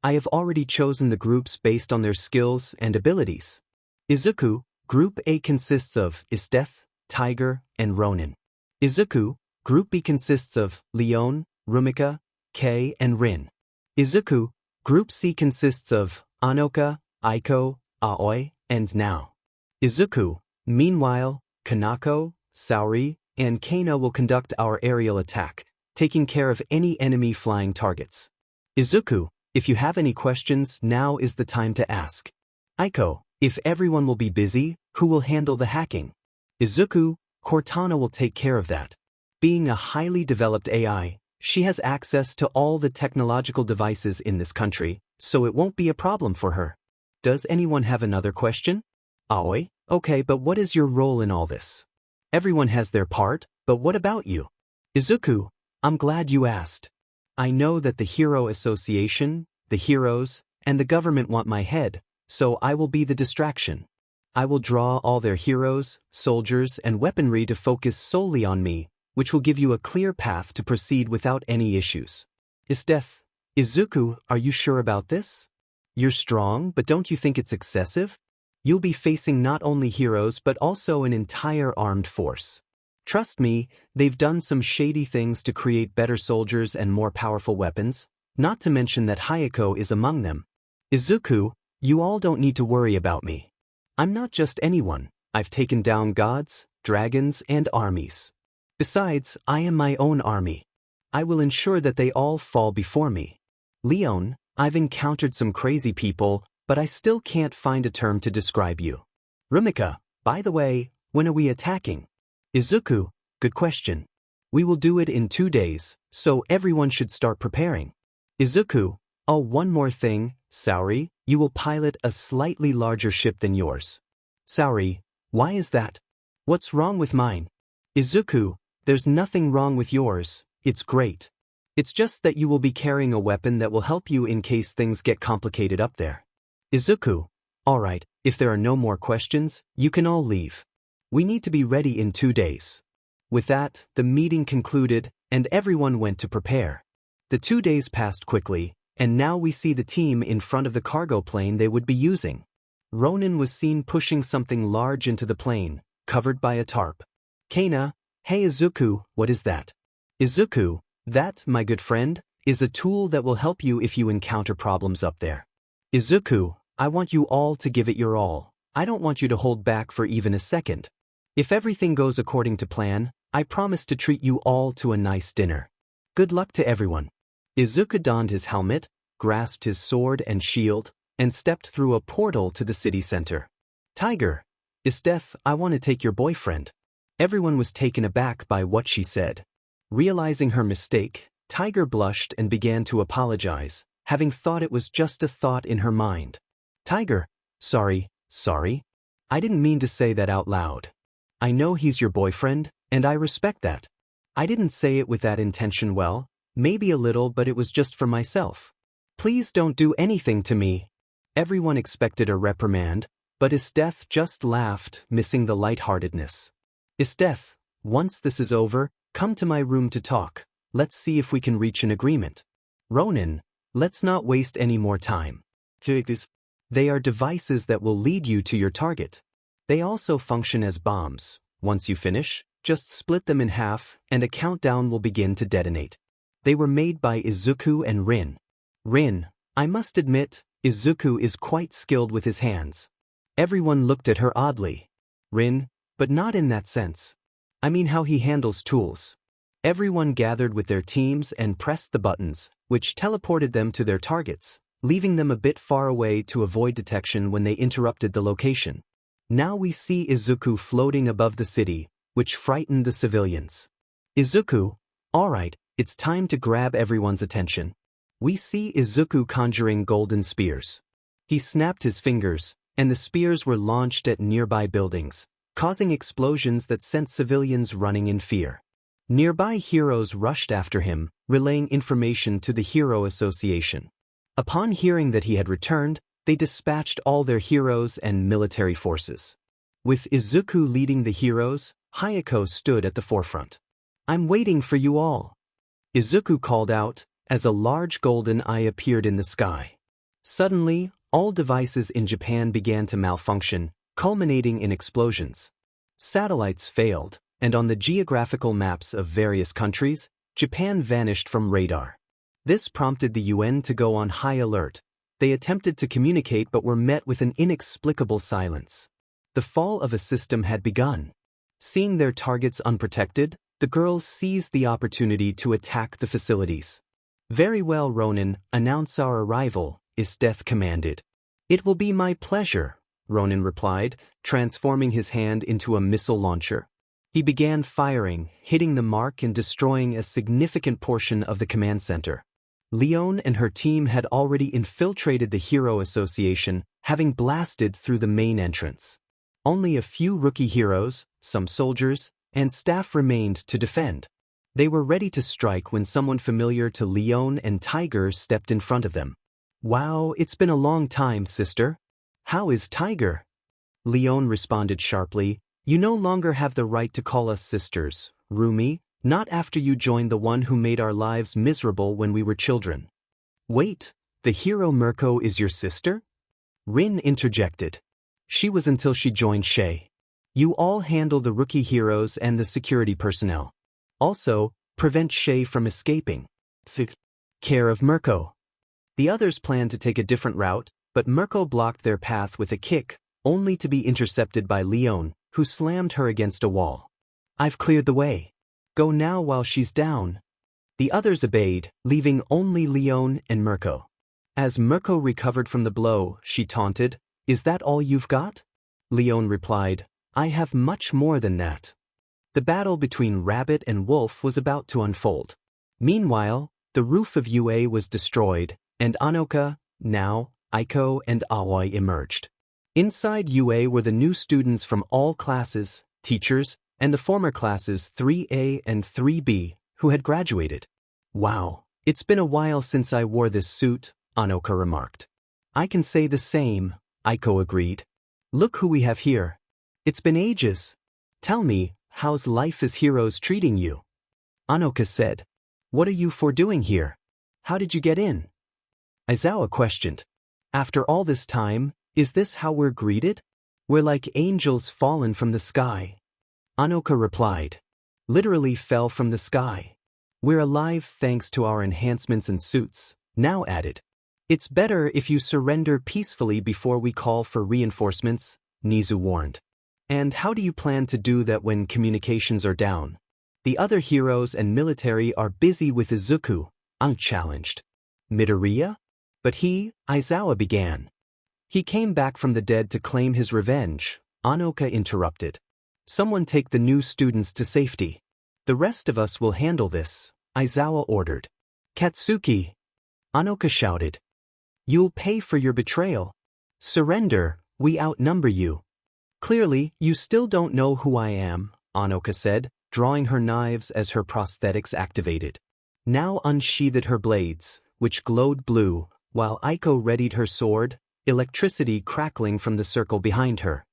I have already chosen the groups based on their skills and abilities. Izuku, Group A consists of Esdeath, Tiger, and Ronin. Izuku, Group B consists of Leon, Rumika, Kei, and Rin. Izuku, Group C consists of Anoka, Aiko, Aoi, and Nao. Izuku, meanwhile, Kanako, Saori, and Kano will conduct our aerial attack, taking care of any enemy flying targets. Izuku, if you have any questions, now is the time to ask. Aiko, if everyone will be busy, who will handle the hacking? Izuku, Cortana will take care of that. Being a highly developed AI, she has access to all the technological devices in this country, so it won't be a problem for her. Does anyone have another question? Aoi, okay, but what is your role in all this? Everyone has their part, but what about you? Izuku, I'm glad you asked. I know that the Hero Association, the heroes, and the government want my head, so I will be the distraction. I will draw all their heroes, soldiers, and weaponry to focus solely on me, which will give you a clear path to proceed without any issues. Esdeath, Izuku, are you sure about this? You're strong, but don't you think it's excessive? You'll be facing not only heroes but also an entire armed force. Trust me, they've done some shady things to create better soldiers and more powerful weapons, not to mention that Hayeko is among them. Izuku, You all don't need to worry about me. I'm not just anyone. I've taken down gods, dragons, and armies. Besides, I am my own army. I will ensure that they all fall before me. Leon, I've encountered some crazy people, but I still can't find a term to describe you. Rumika, by the way, when are we attacking? Izuku, good question. We will do it in 2 days, so everyone should start preparing. Izuku, oh, one more thing, Saori, you will pilot a slightly larger ship than yours. Saori, why is that? What's wrong with mine? Izuku, there's nothing wrong with yours, it's great. It's just that you will be carrying a weapon that will help you in case things get complicated up there. Izuku, alright, if there are no more questions, you can all leave. We need to be ready in 2 days. With that, the meeting concluded, and everyone went to prepare. The 2 days passed quickly, and now we see the team in front of the cargo plane they would be using. Ronin was seen pushing something large into the plane, covered by a tarp. Kana, hey Izuku, what is that? Izuku, that, my good friend, is a tool that will help you if you encounter problems up there. Izuku, I want you all to give it your all. I don't want you to hold back for even a second. If everything goes according to plan, I promise to treat you all to a nice dinner. Good luck to everyone. Izuku donned his helmet, grasped his sword and shield, and stepped through a portal to the city center. Tiger, Esdeath, I want to take your boyfriend. Everyone was taken aback by what she said. Realizing her mistake, Tiger blushed and began to apologize, having thought it was just a thought in her mind. Tiger, sorry. I didn't mean to say that out loud. I know he's your boyfriend, and I respect that. I didn't say it with that intention well, maybe a little, but it was just for myself. Please don't do anything to me. Everyone expected a reprimand, but Esdeath just laughed, missing the lightheartedness. Esdeath, once this is over, come to my room to talk. Let's see if we can reach an agreement. Ronin, let's not waste any more time. They are devices that will lead you to your target. They also function as bombs. Once you finish, just split them in half, and a countdown will begin to detonate. They were made by Izuku and Rin. Rin, I must admit, Izuku is quite skilled with his hands. Everyone looked at her oddly. Rin, but not in that sense. I mean how he handles tools. Everyone gathered with their teams and pressed the buttons, which teleported them to their targets, leaving them a bit far away to avoid detection when they interrupted the location. Now we see Izuku floating above the city, which frightened the civilians. Izuku, alright, it's time to grab everyone's attention. We see Izuku conjuring golden spears. He snapped his fingers, and the spears were launched at nearby buildings, causing explosions that sent civilians running in fear. Nearby heroes rushed after him, relaying information to the Hero Association. Upon hearing that he had returned, they dispatched all their heroes and military forces. With Izuku leading the heroes, Hayeko stood at the forefront. I'm waiting for you all. Izuku called out, as a large golden eye appeared in the sky. Suddenly, all devices in Japan began to malfunction, culminating in explosions. Satellites failed, and on the geographical maps of various countries, Japan vanished from radar. This prompted the UN to go on high alert. They attempted to communicate but were met with an inexplicable silence. The fall of a system had begun. Seeing their targets unprotected, the girls seized the opportunity to attack the facilities. Very well, Ronin, announce our arrival, Esdeath commanded. It will be my pleasure, Ronin replied, transforming his hand into a missile launcher. He began firing, hitting the mark and destroying a significant portion of the command center. Leon and her team had already infiltrated the Hero Association, having blasted through the main entrance. Only a few rookie heroes, some soldiers, and staff remained to defend. They were ready to strike when someone familiar to Leon and Tiger stepped in front of them. Wow, it's been a long time, sister. How is Tiger? Leon responded sharply, you no longer have the right to call us sisters, Rumi, not after you joined the one who made our lives miserable when we were children. Wait, the hero Mirko is your sister? Rin interjected. She was until she joined Shay. You all handle the rookie heroes and the security personnel. Also, prevent Shay from escaping. Care of Mirko. The others plan to take a different route, but Mirko blocked their path with a kick, only to be intercepted by Leon, who slammed her against a wall. "I've cleared the way. Go now while she's down." The others obeyed, leaving only Leon and Mirko. As Mirko recovered from the blow, she taunted, "Is that all you've got?" Leon replied, "I have much more than that." The battle between Rabbit and Wolf was about to unfold. Meanwhile, the roof of UA was destroyed, and Anoka, now, Hayeko and Aoi emerged. Inside UA were the new students from all classes, teachers, and the former classes 3A and 3B, who had graduated. "Wow, it's been a while since I wore this suit," Anoka remarked. "I can say the same," Hayeko agreed. "Look who we have here. It's been ages. Tell me, how's life as heroes treating you?" Anoka said. "What are you four doing here? How did you get in?" Aizawa questioned. "After all this time, is this how we're greeted? We're like angels fallen from the sky." Anoka replied. "Literally fell from the sky. We're alive thanks to our enhancements and suits," now added. "It's better if you surrender peacefully before we call for reinforcements," Nizu warned. "And how do you plan to do that when communications are down? The other heroes and military are busy with Isuku," Ang challenged. "Midoriya?" "But Aizawa began. He came back from the dead to claim his revenge," Anoka interrupted. "Someone take the new students to safety. The rest of us will handle this," Aizawa ordered. "Katsuki!" Anoka shouted. "You'll pay for your betrayal. Surrender, we outnumber you." "Clearly, you still don't know who I am," Anoka said, drawing her knives as her prosthetics activated. Now unsheathed her blades, which glowed blue, while Hayeko readied her sword, electricity crackling from the circle behind her.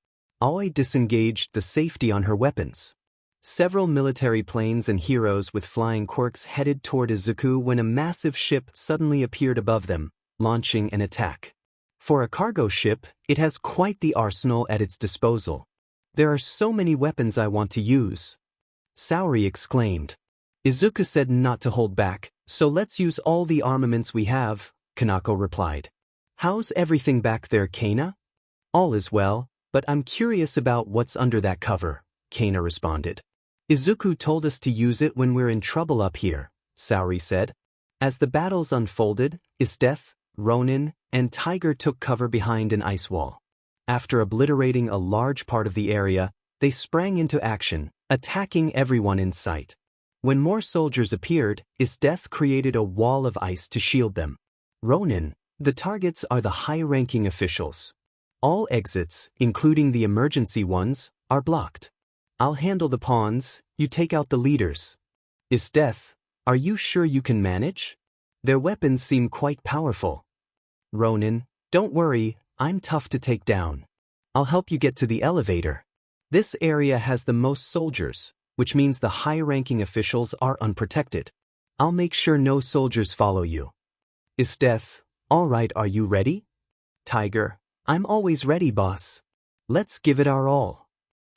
Aoi disengaged the safety on her weapons. Several military planes and heroes with flying quirks headed toward Isuku when a massive ship suddenly appeared above them, launching an attack. For a cargo ship, it has quite the arsenal at its disposal. "There are so many weapons I want to use," Saori exclaimed. Isuku said not to hold back, "So let's use all the armaments we have," Kanako replied. "How's everything back there, Kana?" "All is well, but I'm curious about what's under that cover," Kana responded. "Isuku told us to use it when we're in trouble up here," Saori said. As the battles unfolded, Esdeath, Ronin, and Tiger took cover behind an ice wall. After obliterating a large part of the area, they sprang into action, attacking everyone in sight. When more soldiers appeared, Esdeath created a wall of ice to shield them. Ronin, the targets are the high-ranking officials. All exits, including the emergency ones, are blocked. I'll handle the pawns, you take out the leaders. Esdeath, are you sure you can manage? Their weapons seem quite powerful. Ronin, don't worry, I'm tough to take down. I'll help you get to the elevator. This area has the most soldiers, which means the high-ranking officials are unprotected. I'll make sure no soldiers follow you. Esdeath, all right, are you ready? Tiger, I'm always ready, boss. Let's give it our all.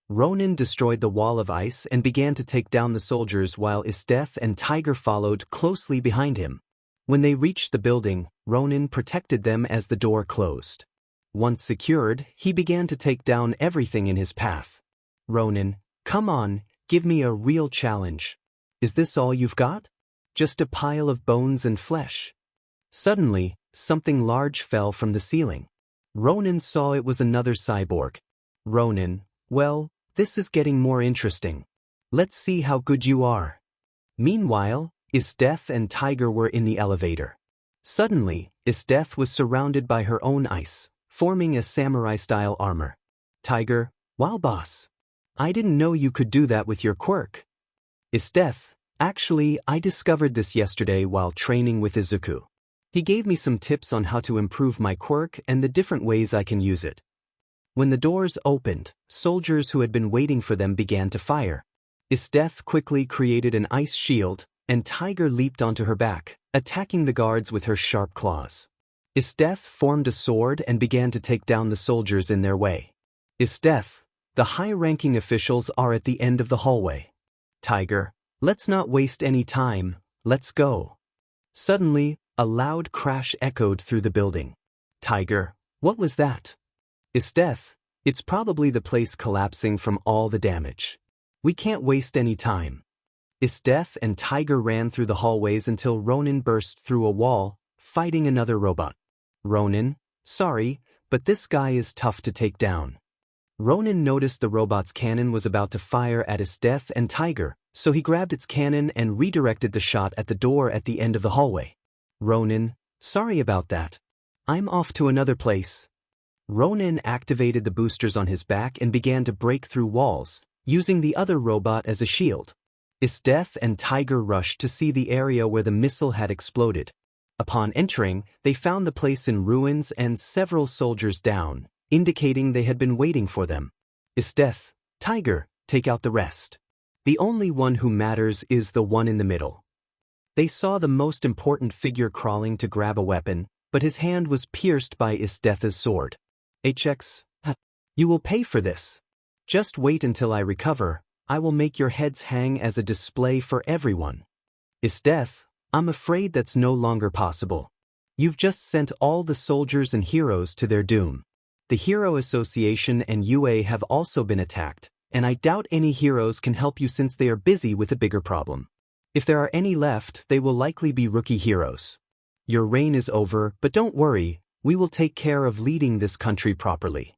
Ronin destroyed the wall of ice and began to take down the soldiers while Esdeath and Tiger followed closely behind him. When they reached the building, Ronin protected them as the door closed. Once secured, he began to take down everything in his path. Ronin, come on, give me a real challenge. Is this all you've got? Just a pile of bones and flesh. Suddenly, something large fell from the ceiling. Ronin saw it was another cyborg. Ronin, well, this is getting more interesting. Let's see how good you are. Meanwhile, Esdeath and Tiger were in the elevator. Suddenly, Esdeath was surrounded by her own ice, forming a samurai-style armor. Tiger, wow boss. I didn't know you could do that with your quirk. Esdeath, actually, I discovered this yesterday while training with Isuku. He gave me some tips on how to improve my quirk and the different ways I can use it. When the doors opened, soldiers who had been waiting for them began to fire. Esdeath quickly created an ice shield, and Tiger leaped onto her back, attacking the guards with her sharp claws. Esdeath formed a sword and began to take down the soldiers in their way. Esdeath, the high-ranking officials are at the end of the hallway. Tiger, let's not waste any time, let's go. Suddenly, a loud crash echoed through the building. Tiger, What was that? Esdeath, it's probably the place collapsing from all the damage. We can't waste any time. Esdeath and Tiger ran through the hallways until Ronin burst through a wall, fighting another robot. Ronin, sorry, but this guy is tough to take down. Ronin noticed the robot's cannon was about to fire at Esdeath and Tiger, so he grabbed its cannon and redirected the shot at the door at the end of the hallway. Ronin, sorry about that. I'm off to another place. Ronin activated the boosters on his back and began to break through walls, using the other robot as a shield. Esdeath and Tiger rushed to see the area where the missile had exploded. Upon entering, they found the place in ruins and several soldiers down, indicating they had been waiting for them. Esdeath, Tiger, take out the rest. The only one who matters is the one in the middle. They saw the most important figure crawling to grab a weapon, but his hand was pierced by Esdeath's sword. HX, you will pay for this. Just wait until I recover. I will make your heads hang as a display for everyone. Esdeath, I'm afraid that's no longer possible. You've just sent all the soldiers and heroes to their doom. The Hero Association and UA have also been attacked, and I doubt any heroes can help you since they are busy with a bigger problem. If there are any left, they will likely be rookie heroes. Your reign is over, but don't worry, we will take care of leading this country properly.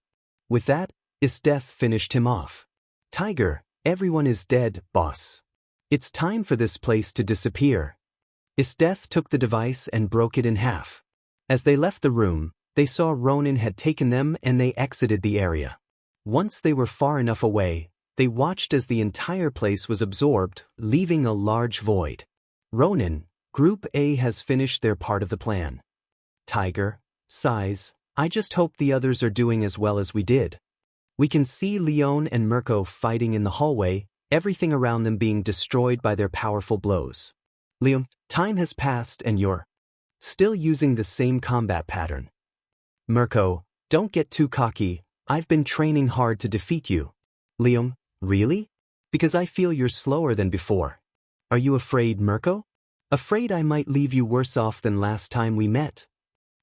With that, Esdeath finished him off. Tiger, everyone is dead, boss. It's time for this place to disappear. Esdeath took the device and broke it in half. As they left the room, they saw Ronin had taken them and they exited the area. Once they were far enough away, they watched as the entire place was absorbed, leaving a large void. Ronin, Group A has finished their part of the plan. Tiger, sighs, I just hope the others are doing as well as we did. We can see Leon and Mirko fighting in the hallway, everything around them being destroyed by their powerful blows. Leon, time has passed and you're still using the same combat pattern. Mirko, don't get too cocky, I've been training hard to defeat you. Leon, really? Because I feel you're slower than before. Are you afraid, Mirko? Afraid I might leave you worse off than last time we met?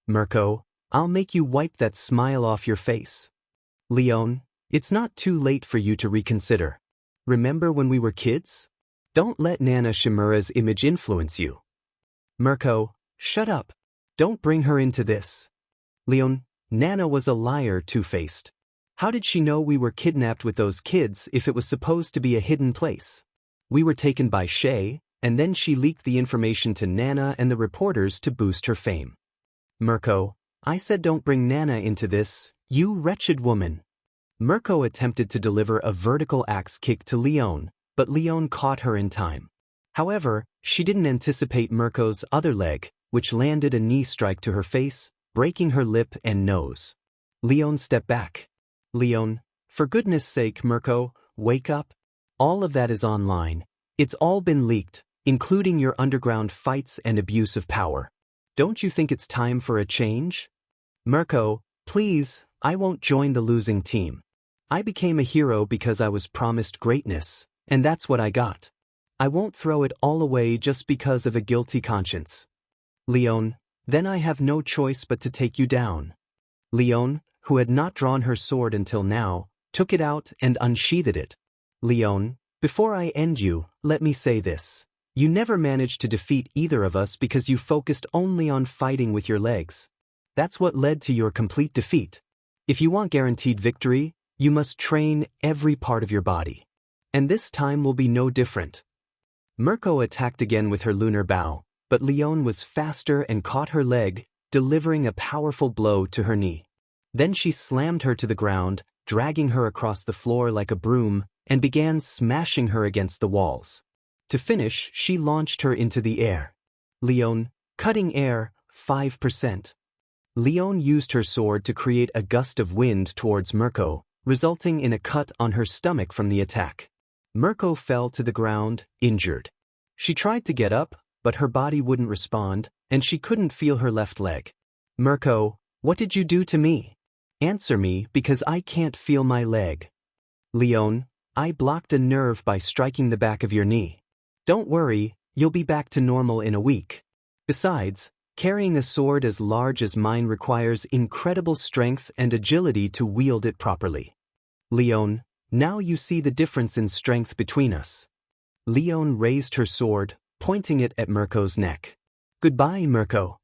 Mirko, I'll make you wipe that smile off your face. Leon, it's not too late for you to reconsider. Remember when we were kids? Don't let Nana Shimura's image influence you. Mirko, shut up. Don't bring her into this. Leon, Nana was a liar, two-faced. How did she know we were kidnapped with those kids if it was supposed to be a hidden place? We were taken by Shay, and then she leaked the information to Nana and the reporters to boost her fame. Mirko, I said don't bring Nana into this, you wretched woman. Mirko attempted to deliver a vertical axe kick to Leon, but Leon caught her in time. However, she didn't anticipate Mirko's other leg, which landed a knee strike to her face, breaking her lip and nose. Leon stepped back. Leon, for goodness sake, Mirko, wake up. All of that is online. It's all been leaked, including your underground fights and abuse of power. Don't you think it's time for a change? Mirko, please, I won't join the losing team. I became a hero because I was promised greatness, and that's what I got. I won't throw it all away just because of a guilty conscience. Leon, then I have no choice but to take you down. Leon, who had not drawn her sword until now, took it out and unsheathed it. Leon, before I end you, let me say this. You never managed to defeat either of us because you focused only on fighting with your legs. That's what led to your complete defeat. If you want guaranteed victory, you must train every part of your body. And this time will be no different. Mirko attacked again with her lunar bow, but Leon was faster and caught her leg, delivering a powerful blow to her knee. Then she slammed her to the ground, dragging her across the floor like a broom, and began smashing her against the walls. To finish, she launched her into the air. Leon, cutting air, 5%. Leon used her sword to create a gust of wind towards Mirko, resulting in a cut on her stomach from the attack. Mirko fell to the ground, injured. She tried to get up, but her body wouldn't respond, and she couldn't feel her left leg. Mirko, what did you do to me? Answer me, because I can't feel my leg. Leon, I blocked a nerve by striking the back of your knee. Don't worry, you'll be back to normal in a week. Besides, Carrying a sword as large as mine requires incredible strength and agility to wield it properly. Leon, now you see the difference in strength between us. Leon raised her sword, pointing it at Mirko's neck. Goodbye, Mirko.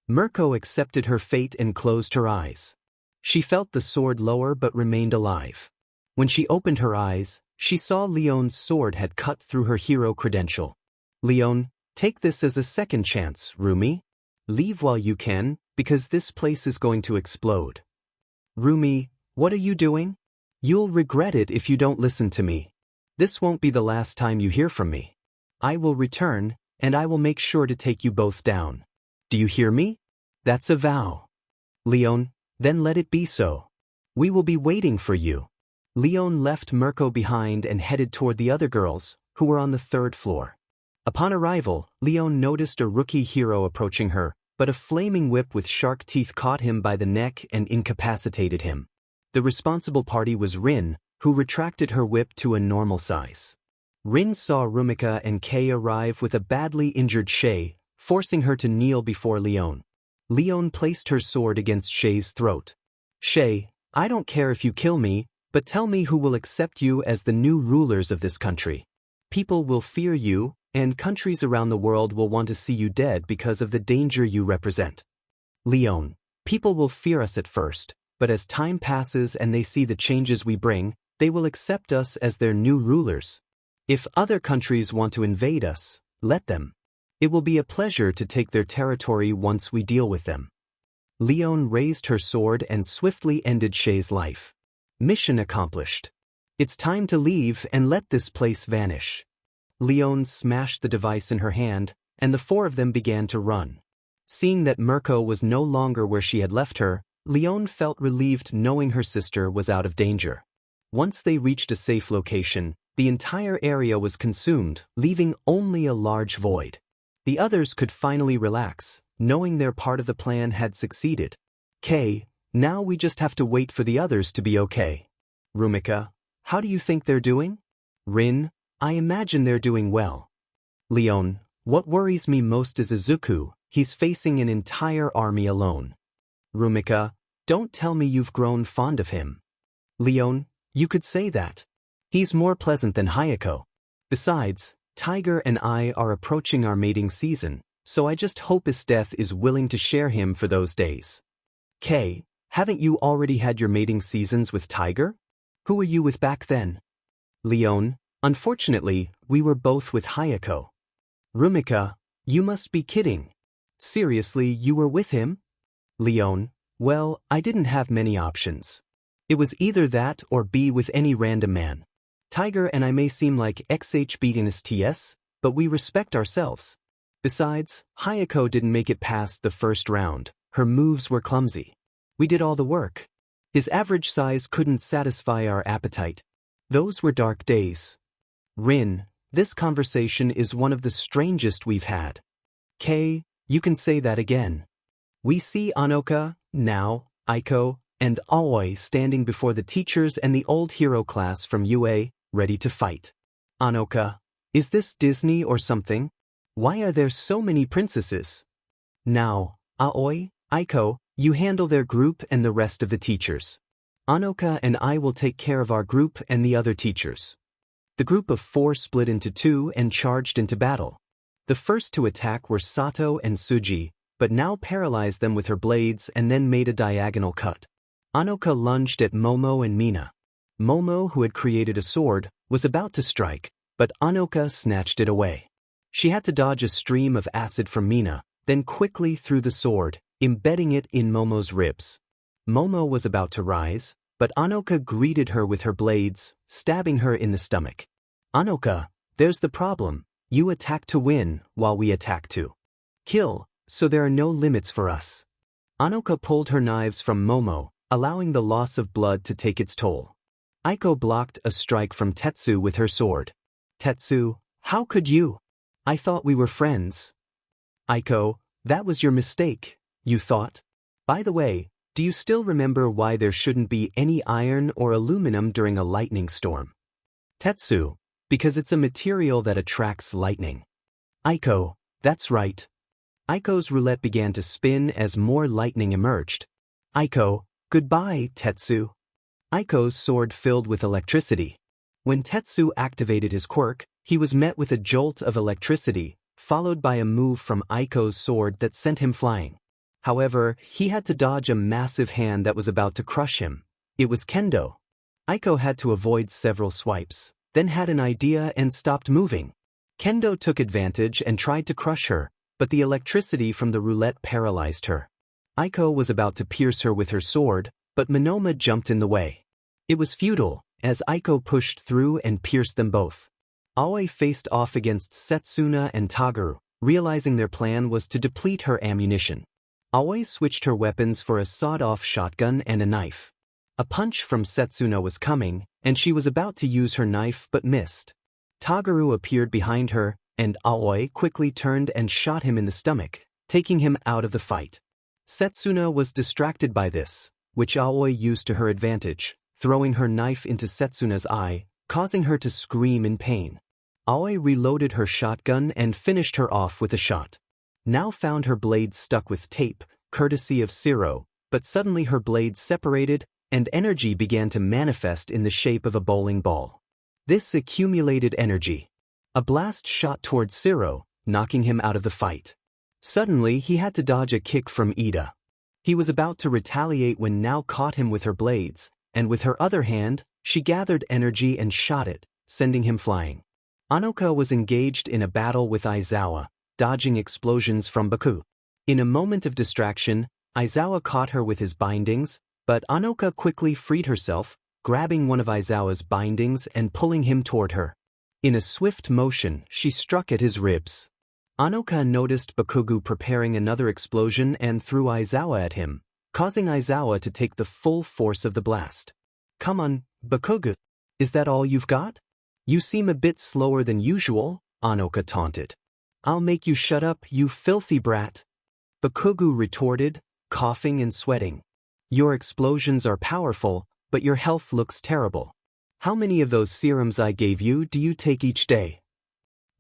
Mirko accepted her fate and closed her eyes. She felt the sword lower but remained alive. When she opened her eyes, she saw Leon's sword had cut through her hero credential. Leon, take this as a second chance, Rumi. Leave while you can, because this place is going to explode. Rumi, what are you doing? You'll regret it if you don't listen to me. This won't be the last time you hear from me. I will return, and I will make sure to take you both down. Do you hear me? That's a vow. Leon, then let it be so. We will be waiting for you. Leon left Mirko behind and headed toward the other girls, who were on the 3rd floor. Upon arrival, Leon noticed a rookie hero approaching her, but a flaming whip with shark teeth caught him by the neck and incapacitated him. The responsible party was Rin, who retracted her whip to a normal size. Rin saw Rumika and Kei arrive with a badly injured Shay, forcing her to kneel before Leon. Leon placed her sword against Shay's throat. Shay, I don't care if you kill me, but tell me who will accept you as the new rulers of this country. People will fear you, and countries around the world will want to see you dead because of the danger you represent. Leon, people will fear us at first, but as time passes and they see the changes we bring, they will accept us as their new rulers. If other countries want to invade us, let them. It will be a pleasure to take their territory once we deal with them. Leon raised her sword and swiftly ended Shay's life. Mission accomplished. It's time to leave and let this place vanish. Leon smashed the device in her hand, and the 4 of them began to run. Seeing that Mirko was no longer where she had left her, Leon felt relieved knowing her sister was out of danger. Once they reached a safe location, the entire area was consumed, leaving only a large void. The others could finally relax, knowing their part of the plan had succeeded. Kei, now we just have to wait for the others to be okay. Rumika, how do you think they're doing? Rin, I imagine they're doing well. Leon, what worries me most is Isuku, he's facing an entire army alone. Rumika, don't tell me you've grown fond of him. Leon, you could say that. He's more pleasant than Hayeko. Besides, Tiger and I are approaching our mating season, so I just hope Esdeath is willing to share him for those days. Kei, haven't you already had your mating seasons with Tiger? Who were you with back then? Leon, unfortunately, we were both with Hayeko. Rumika, you must be kidding. Seriously, you were with him? Leon, well, I didn't have many options. It was either that or be with any random man. Tiger and I may seem like XHBTS, but we respect ourselves. Besides, Hayeko didn't make it past the first round. Her moves were clumsy. We did all the work. His average size couldn't satisfy our appetite. Those were dark days. Rin, this conversation is one of the strangest we've had. Kei, you can say that again. We see Anoka, now, Aiko, and Aoi standing before the teachers and the old hero class from UA, ready to fight. Anoka, is this Disney or something? Why are there so many princesses? Now, Aoi, Aiko, you handle their group and the rest of the teachers. Anoka and I will take care of our group and the other teachers. The group of 4 split into 2 and charged into battle. The first to attack were Sato and Tsuji, but now paralyzed them with her blades and then made a diagonal cut. Anoka lunged at Momo and Mina. Momo, who had created a sword, was about to strike, but Anoka snatched it away. She had to dodge a stream of acid from Mina, then quickly threw the sword, embedding it in Momo's ribs. Momo was about to rise, but Anoka greeted her with her blades, stabbing her in the stomach. Anoka, there's the problem. You attack to win, while we attack to kill, so there are no limits for us. Anoka pulled her knives from Momo, allowing the loss of blood to take its toll. Aiko blocked a strike from Tetsu with her sword. Tetsu, how could you? I thought we were friends. Aiko, that was your mistake, you thought. By the way, do you still remember why there shouldn't be any iron or aluminum during a lightning storm? Tetsu, because it's a material that attracts lightning. Aiko, that's right. Aiko's roulette began to spin as more lightning emerged. Aiko, goodbye, Tetsu. Aiko's sword filled with electricity. When Tetsu activated his quirk, he was met with a jolt of electricity, followed by a move from Aiko's sword that sent him flying. However, he had to dodge a massive hand that was about to crush him. It was Kendo. Aiko had to avoid several swipes, then had an idea and stopped moving. Kendo took advantage and tried to crush her, but the electricity from the roulette paralyzed her. Aiko was about to pierce her with her sword, but Monoma jumped in the way. It was futile, as Aiko pushed through and pierced them both. Aoi faced off against Setsuna and Tagaru, realizing their plan was to deplete her ammunition. Aoi switched her weapons for a sawed-off shotgun and a knife. A punch from Setsuna was coming, and she was about to use her knife but missed. Tagaru appeared behind her, and Aoi quickly turned and shot him in the stomach, taking him out of the fight. Setsuna was distracted by this, which Aoi used to her advantage, throwing her knife into Setsuna's eye, causing her to scream in pain. Aoi reloaded her shotgun and finished her off with a shot. Now found her blades stuck with tape, courtesy of Siro, but suddenly her blades separated, and energy began to manifest in the shape of a bowling ball. This accumulated energy. A blast shot towards Siro, knocking him out of the fight. Suddenly he had to dodge a kick from Ida. He was about to retaliate when Nao caught him with her blades, and with her other hand, she gathered energy and shot it, sending him flying. Anoka was engaged in a battle with Aizawa, dodging explosions from Baku. In a moment of distraction, Aizawa caught her with his bindings, but Anoka quickly freed herself, grabbing one of Aizawa's bindings and pulling him toward her. In a swift motion, she struck at his ribs. Anoka noticed Bakugu preparing another explosion and threw Aizawa at him, causing Aizawa to take the full force of the blast. "Come on, Bakugu. Is that all you've got? You seem a bit slower than usual," Anoka taunted. "I'll make you shut up, you filthy brat," Bakugu retorted, coughing and sweating. "Your explosions are powerful, but your health looks terrible. How many of those serums I gave you do you take each day?"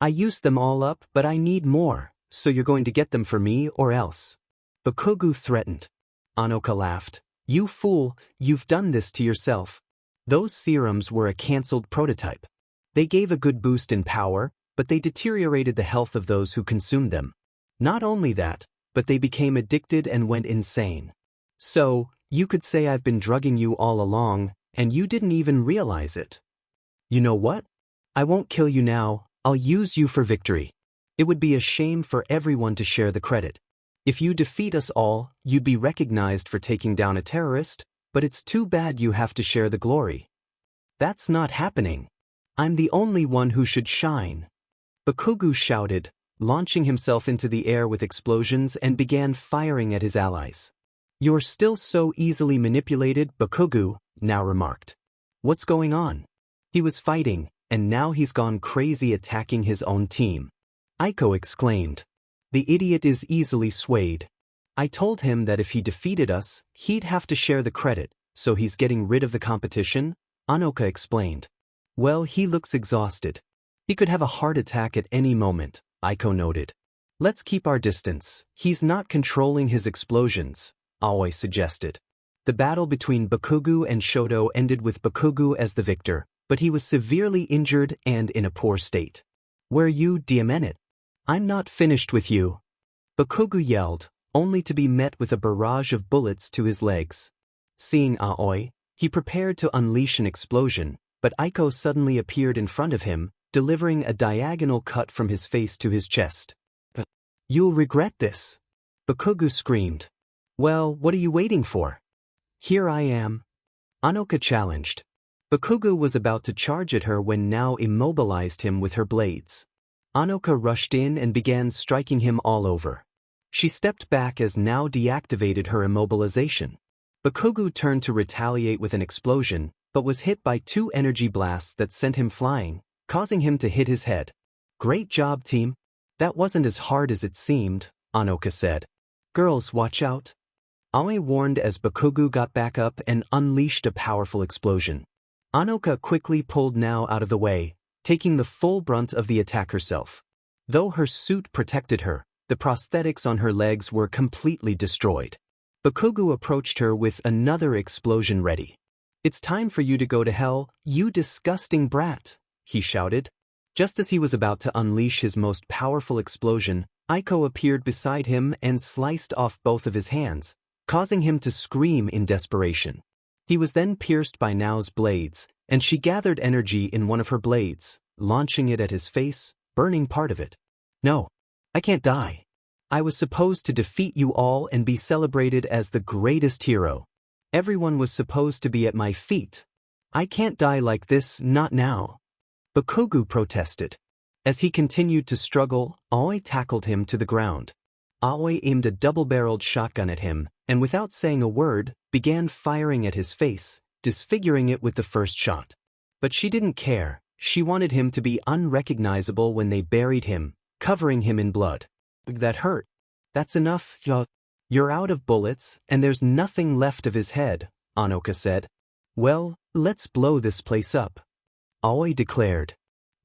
"I used them all up, but I need more, so you're going to get them for me or else," Bakugu threatened. Anoka laughed. "You fool, you've done this to yourself." Those serums were a cancelled prototype. They gave a good boost in power, but they deteriorated the health of those who consumed them. Not only that, but they became addicted and went insane. "So, you could say I've been drugging you all along, and you didn't even realize it. You know what? I won't kill you now, I'll use you for victory. It would be a shame for everyone to share the credit. If you defeat us all, you'd be recognized for taking down a terrorist, but it's too bad you have to share the glory. That's not happening. I'm the only one who should shine." Bakugu shouted, launching himself into the air with explosions and began firing at his allies. "You're still so easily manipulated, Bakugu," Nao remarked. "What's going on?" He was fighting, and now he's gone crazy attacking his own team. Aiko exclaimed. "The idiot is easily swayed. I told him that if he defeated us, he'd have to share the credit, so he's getting rid of the competition," Anoka explained. "Well, he looks exhausted. He could have a heart attack at any moment," Aiko noted. "Let's keep our distance. He's not controlling his explosions," Aoi suggested. The battle between Bakugu and Shoto ended with Bakugu as the victor, but he was severely injured and in a poor state. "Where you, Diamenet? I'm not finished with you," Bakugu yelled, only to be met with a barrage of bullets to his legs. Seeing Aoi, he prepared to unleash an explosion, but Aiko suddenly appeared in front of him, delivering a diagonal cut from his face to his chest. "You'll regret this," Bakugu screamed. "Well, what are you waiting for? Here I am," Anoka challenged. Bakugu was about to charge at her when Nao immobilized him with her blades. Anoka rushed in and began striking him all over. She stepped back as Nao deactivated her immobilization. Bakugu turned to retaliate with an explosion, but was hit by 2 energy blasts that sent him flying, causing him to hit his head. "Great job, team. That wasn't as hard as it seemed," Anoka said. "Girls, watch out," Aoi warned as Bakugu got back up and unleashed a powerful explosion. Anoka quickly pulled Nao out of the way, taking the full brunt of the attack herself. Though her suit protected her, The prosthetics on her legs were completely destroyed. Bakugo approached her with another explosion ready. "It's time for you to go to hell, you disgusting brat," he shouted. Just as he was about to unleash his most powerful explosion, Hayeko appeared beside him and sliced off both of his hands, causing him to scream in desperation. He was then pierced by Nao's blades, and she gathered energy in one of her blades, launching it at his face, burning part of it. "No, I can't die. I was supposed to defeat you all and be celebrated as the greatest hero. Everyone was supposed to be at my feet. I can't die like this, not now." Bakugo protested. As he continued to struggle, Aoi tackled him to the ground. Aoi aimed a double-barreled shotgun at him, and without saying a word, began firing at his face, disfiguring it with the first shot. But she didn't care. She wanted him to be unrecognizable when they buried him, covering him in blood. "That hurt. That's enough, You're out of bullets, and there's nothing left of his head," Anoka said. "Well, let's blow this place up," Aoi declared.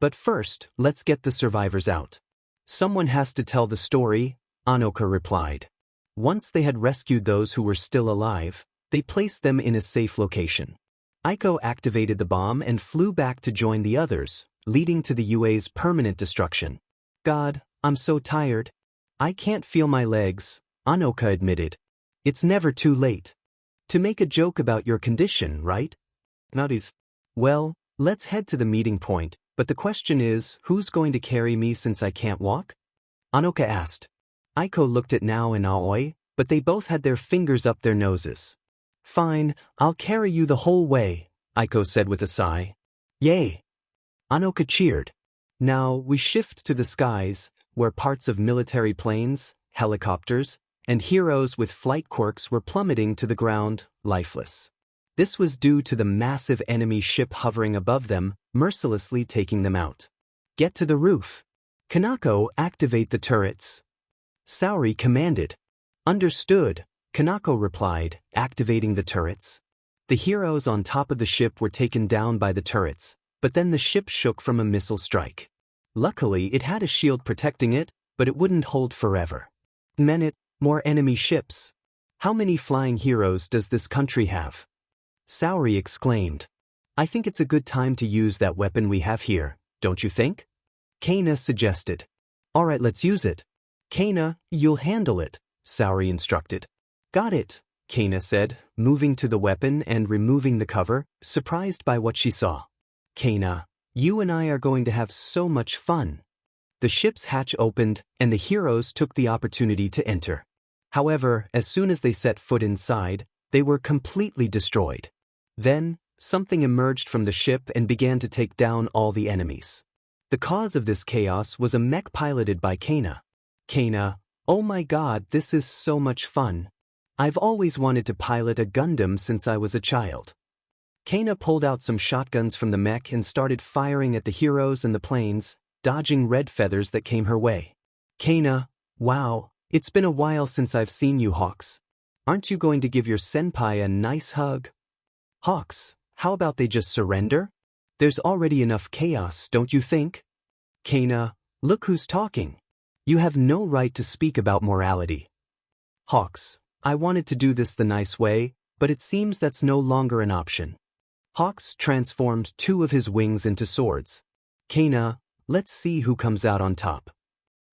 "But first, let's get the survivors out." "Someone has to tell the story," Anoka replied. Once they had rescued those who were still alive, they placed them in a safe location. Hayeko activated the bomb and flew back to join the others, leading to the UA's permanent destruction. "God, I'm so tired. I can't feel my legs," Anoka admitted. "It's never too late to make a joke about your condition, right?" "Nutties. Well, let's head to the meeting point, but the question is, who's going to carry me since I can't walk?" Anoka asked. Hayeko looked at Nao and Aoi, but they both had their fingers up their noses. "Fine, I'll carry you the whole way," Hayeko said with a sigh. "Yay!" Anoka cheered. Now we shift to the skies, where parts of military planes, helicopters, and heroes with flight quirks were plummeting to the ground, lifeless. This was due to the massive enemy ship hovering above them, mercilessly taking them out. "Get to the roof. Kanako, activate the turrets," Saori commanded. "Understood," Kanako replied, activating the turrets. The heroes on top of the ship were taken down by the turrets, but then the ship shook from a missile strike. Luckily, it had a shield protecting it, but it wouldn't hold forever. "Menet, more enemy ships. How many flying heroes does this country have?" Saori exclaimed. "I think it's a good time to use that weapon we have here, don't you think?" Kana suggested. "Alright, let's use it." "Kana, you'll handle it," Saori instructed. "Got it," Kana said, moving to the weapon and removing the cover, surprised by what she saw. "Kana, you and I are going to have so much fun." The ship's hatch opened, and the heroes took the opportunity to enter. However, as soon as they set foot inside, they were completely destroyed. Then, something emerged from the ship and began to take down all the enemies. The cause of this chaos was a mech piloted by Kana. "Kana, oh my god, this is so much fun. I've always wanted to pilot a Gundam since I was a child." Kana pulled out some shotguns from the mech and started firing at the heroes and the planes, dodging red feathers that came her way. "Kana, wow, it's been a while since I've seen you, Hawks. Aren't you going to give your senpai a nice hug?" "Hawks, how about they just surrender? There's already enough chaos, don't you think?" "Kana, look who's talking. You have no right to speak about morality." "Hawks, I wanted to do this the nice way, but it seems that's no longer an option." Hawks transformed two of his wings into swords. "Kana, let's see who comes out on top."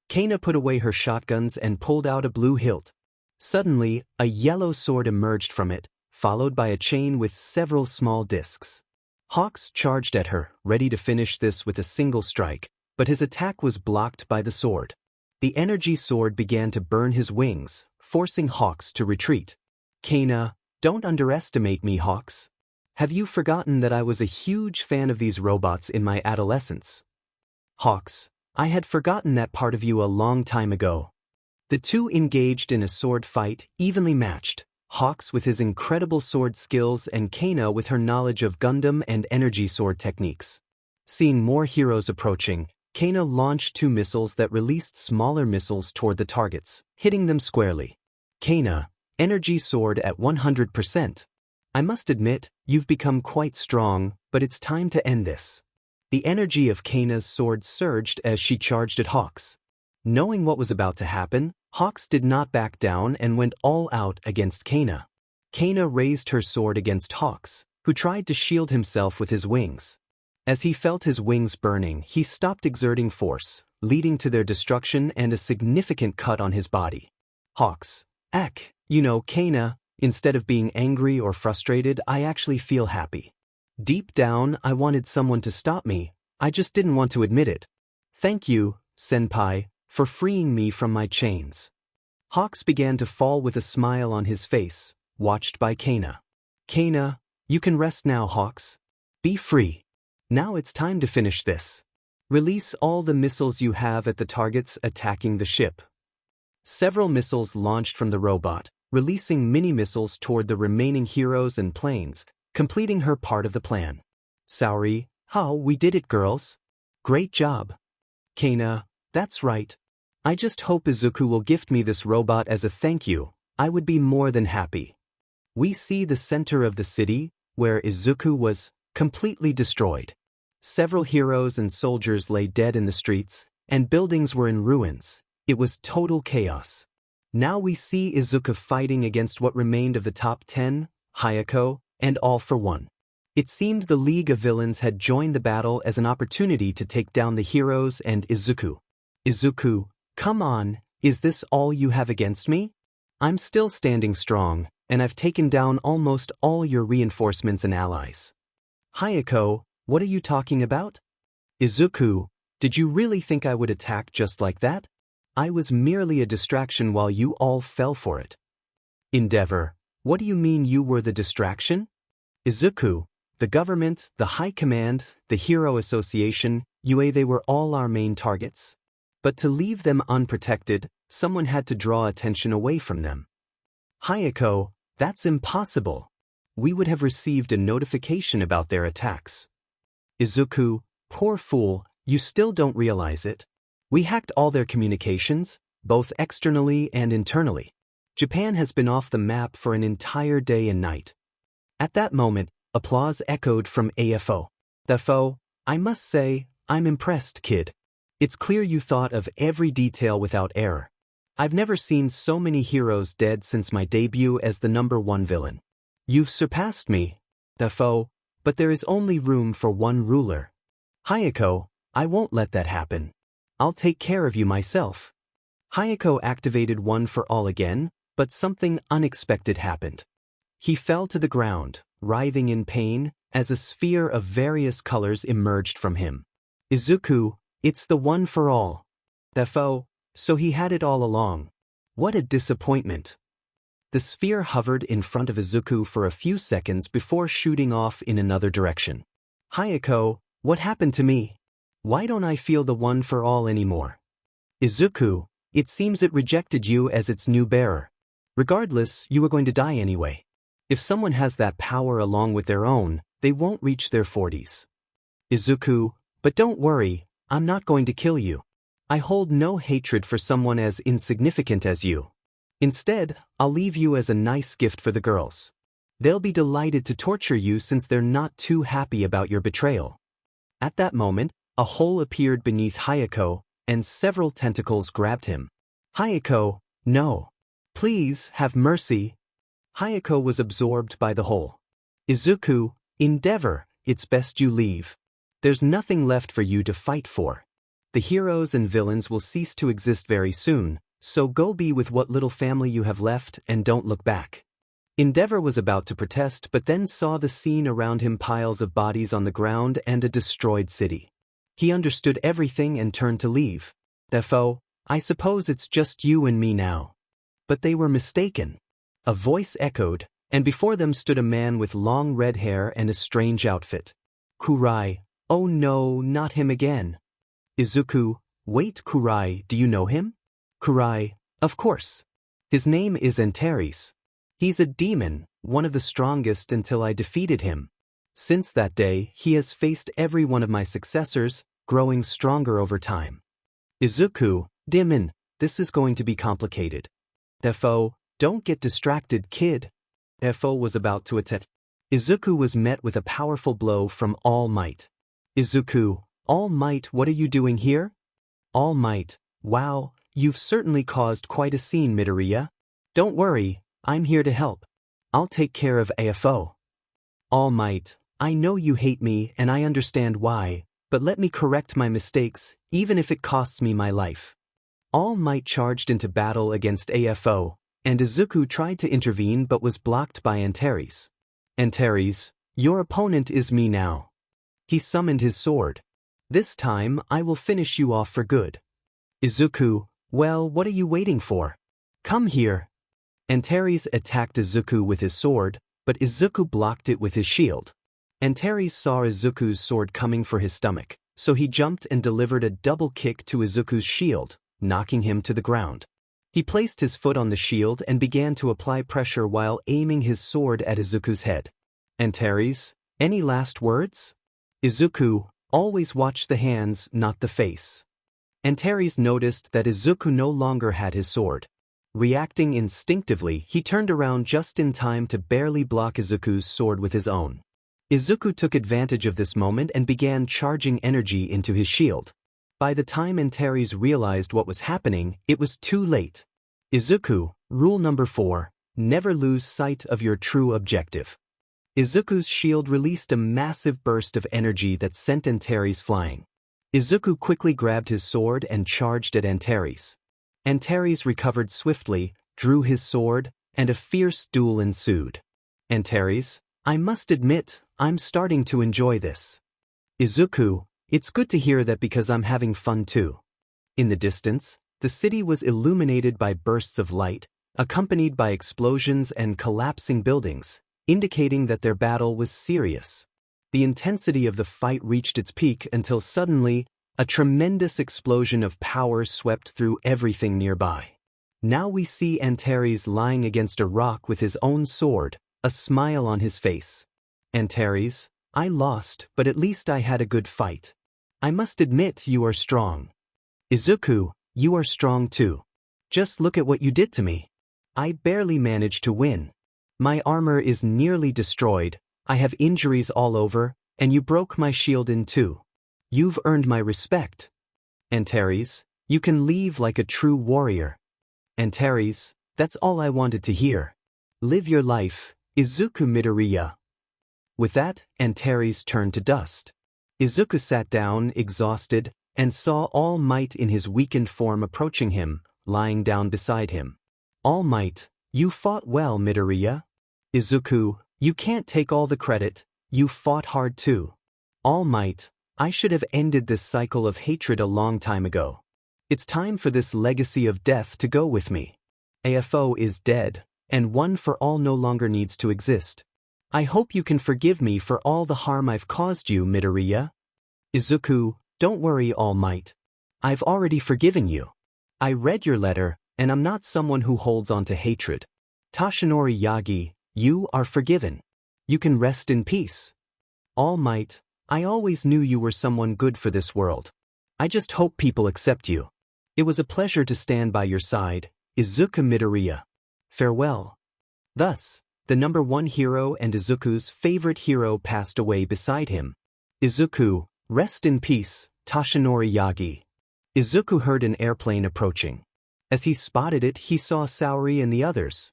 Kana put away her shotguns and pulled out a blue hilt. Suddenly, a yellow sword emerged from it, followed by a chain with several small discs. Hawks charged at her, ready to finish this with a single strike, but his attack was blocked by the sword. The energy sword began to burn his wings, forcing Hawks to retreat. "Kana, don't underestimate me, Hawks. Have you forgotten that I was a huge fan of these robots in my adolescence?" "Hawks, I had forgotten that part of you a long time ago." The two engaged in a sword fight, evenly matched, Hawks with his incredible sword skills and Kana with her knowledge of Gundam and energy sword techniques. Seeing more heroes approaching, Kana launched two missiles that released smaller missiles toward the targets, hitting them squarely. "Kana, energy sword at 100%. I must admit, you've become quite strong, but it's time to end this." The energy of Kana's sword surged as she charged at Hawks. Knowing what was about to happen, Hawks did not back down and went all out against Kana. Kana raised her sword against Hawks, who tried to shield himself with his wings. As he felt his wings burning, he stopped exerting force, leading to their destruction and a significant cut on his body. Hawks. Kana, instead of being angry or frustrated, I actually feel happy. Deep down, I wanted someone to stop me, I just didn't want to admit it. Thank you, Senpai, for freeing me from my chains. Hawks began to fall with a smile on his face, watched by Kana. Kana, you can rest now, Hawks. Be free. Now it's time to finish this. Release all the missiles you have at the targets attacking the ship. Several missiles launched from the robot, releasing mini-missiles toward the remaining heroes and planes, completing her part of the plan. Saori, we did it, girls. Great job. Kana, that's right. I just hope Izuku will gift me this robot as a thank you. I would be more than happy. We see the center of the city, where Izuku was completely destroyed. Several heroes and soldiers lay dead in the streets, and buildings were in ruins. It was total chaos. Now we see Izuku fighting against what remained of the top 10, Hayeko, and All for One. It seemed the League of Villains had joined the battle as an opportunity to take down the heroes and Izuku. Izuku, come on, is this all you have against me? I'm still standing strong, and I've taken down almost all your reinforcements and allies. Hayeko, what are you talking about? Izuku, did you really think I would attack just like that? I was merely a distraction while you all fell for it. Endeavor, what do you mean you were the distraction? Izuku, the government, the High Command, the Hero Association, UA, they were all our main targets. But to leave them unprotected, someone had to draw attention away from them. Hayeko, that's impossible. We would have received a notification about their attacks. Izuku, poor fool, you still don't realize it. We hacked all their communications, both externally and internally. Japan has been off the map for an entire day and night. At that moment, applause echoed from AFO. FO, I must say, I'm impressed, kid. It's clear you thought of every detail without error. I've never seen so many heroes dead since my debut as the #1 villain. You've surpassed me, FO, but there is only room for one ruler. Hayeko, I won't let that happen. I'll take care of you myself. Hayeko activated One for All again, but something unexpected happened. He fell to the ground, writhing in pain, as a sphere of various colors emerged from him. Izuku, it's the One for All. FO, so he had it all along. What a disappointment. The sphere hovered in front of Izuku for a few seconds before shooting off in another direction. Hayeko, what happened to me? Why don't I feel the One for All anymore? Izuku, it seems it rejected you as its new bearer. Regardless, you were going to die anyway. If someone has that power along with their own, they won't reach their 40s. Izuku, but don't worry, I'm not going to kill you. I hold no hatred for someone as insignificant as you. Instead, I'll leave you as a nice gift for the girls. They'll be delighted to torture you since they're not too happy about your betrayal. At that moment, a hole appeared beneath Hayeko, and several tentacles grabbed him. Hayeko, no. Please, have mercy. Hayeko was absorbed by the hole. Izuku, Endeavor, it's best you leave. There's nothing left for you to fight for. The heroes and villains will cease to exist very soon, so go be with what little family you have left and don't look back. Endeavor was about to protest but then saw the scene around him, piles of bodies on the ground and a destroyed city. He understood everything and turned to leave. FO, I suppose it's just you and me now. But they were mistaken. A voice echoed, and before them stood a man with long red hair and a strange outfit. Kurai, oh no, not him again. Izuku, wait, Kurai, do you know him? Kurai, of course. His name is Antares. He's a demon, one of the strongest until I defeated him. Since that day, he has faced every one of my successors, growing stronger over time. Izuku, demon, this is going to be complicated. FO, don't get distracted, kid. FO was about to attack. Izuku was met with a powerful blow from All Might. Izuku, All Might, what are you doing here? All Might, Wow, you've certainly caused quite a scene, Midoriya. Don't worry, I'm here to help. I'll take care of AFO. All Might, I know you hate me and I understand why, but let me correct my mistakes, even if it costs me my life. All Might charged into battle against AFO, and Isuku tried to intervene but was blocked by Antares. Antares, your opponent is me now. He summoned his sword. This time, I will finish you off for good. Isuku, well, what are you waiting for? Come here. Antares attacked Isuku with his sword, but Isuku blocked it with his shield. Antares saw Izuku's sword coming for his stomach, so he jumped and delivered a double kick to Izuku's shield, knocking him to the ground. He placed his foot on the shield and began to apply pressure while aiming his sword at Izuku's head. Antares, any last words? Izuku, always watch the hands, not the face. Antares noticed that Izuku no longer had his sword. Reacting instinctively, he turned around just in time to barely block Izuku's sword with his own. Izuku took advantage of this moment and began charging energy into his shield. By the time Antares realized what was happening, it was too late. Izuku, rule number 4, never lose sight of your true objective. Izuku's shield released a massive burst of energy that sent Antares flying. Izuku quickly grabbed his sword and charged at Antares. Antares recovered swiftly, drew his sword, and a fierce duel ensued. Antares, I must admit, I'm starting to enjoy this. Izuku, it's good to hear that because I'm having fun too. In the distance, the city was illuminated by bursts of light, accompanied by explosions and collapsing buildings, indicating that their battle was serious. The intensity of the fight reached its peak until suddenly, a tremendous explosion of power swept through everything nearby. Now we see Antares lying against a rock with his own sword, a smile on his face. Antares, I lost, but at least I had a good fight. I must admit you are strong. Izuku, you are strong too. Just look at what you did to me. I barely managed to win. My armor is nearly destroyed, I have injuries all over, and you broke my shield in two. You've earned my respect. Antares, you can leave like a true warrior. Antares, that's all I wanted to hear. Live your life, Izuku Midoriya. With that, Antares turned to dust. Izuku sat down, exhausted, and saw All Might in his weakened form approaching him, lying down beside him. All Might, you fought well, Midoriya. Izuku, you can't take all the credit, you fought hard too. All Might, I should have ended this cycle of hatred a long time ago. It's time for this legacy of death to go with me. AFO is dead, and One for All no longer needs to exist. I hope you can forgive me for all the harm I've caused you, Midoriya. Izuku, don't worry, All Might. I've already forgiven you. I read your letter, and I'm not someone who holds on to hatred. Toshinori Yagi, you are forgiven. You can rest in peace. All Might, I always knew you were someone good for this world. I just hope people accept you. It was a pleasure to stand by your side, Izuku Midoriya. Farewell. Thus, the number 1 hero and Izuku's favorite hero passed away beside him. Izuku, rest in peace, Toshinori Yagi. Izuku heard an airplane approaching. As he spotted it, he saw Saori and the others.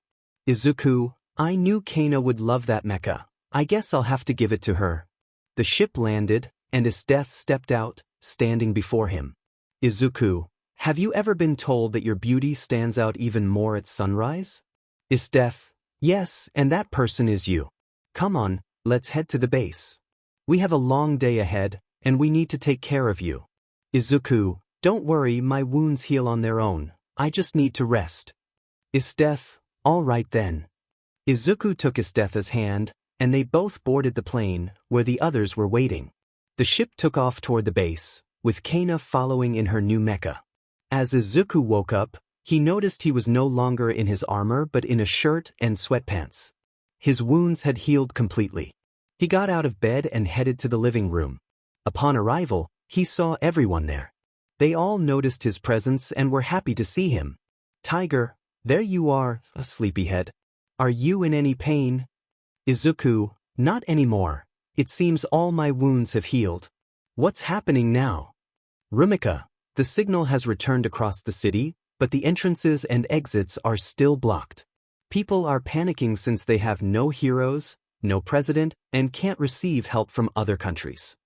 Izuku, I knew Kana would love that mecha. I guess I'll have to give it to her. The ship landed, and Esdeath stepped out, standing before him. Izuku, have you ever been told that your beauty stands out even more at sunrise? Esdeath, yes, and that person is you. Come on, let's head to the base. We have a long day ahead, and we need to take care of you. Izuku, don't worry, my wounds heal on their own. I just need to rest. Esdeath, all right then. Izuku took Esdeath's hand, and they both boarded the plane, where the others were waiting. The ship took off toward the base, with Kana following in her new mecha. As Izuku woke up, he noticed he was no longer in his armor but in a shirt and sweatpants. His wounds had healed completely. He got out of bed and headed to the living room. Upon arrival, he saw everyone there. They all noticed his presence and were happy to see him. Tiger, there you are, a sleepyhead. Are you in any pain? Izuku, not anymore. It seems all my wounds have healed. What's happening now? Rumika, The signal has returned across the city, but the entrances and exits are still blocked. People are panicking since they have no heroes, no president, and can't receive help from other countries.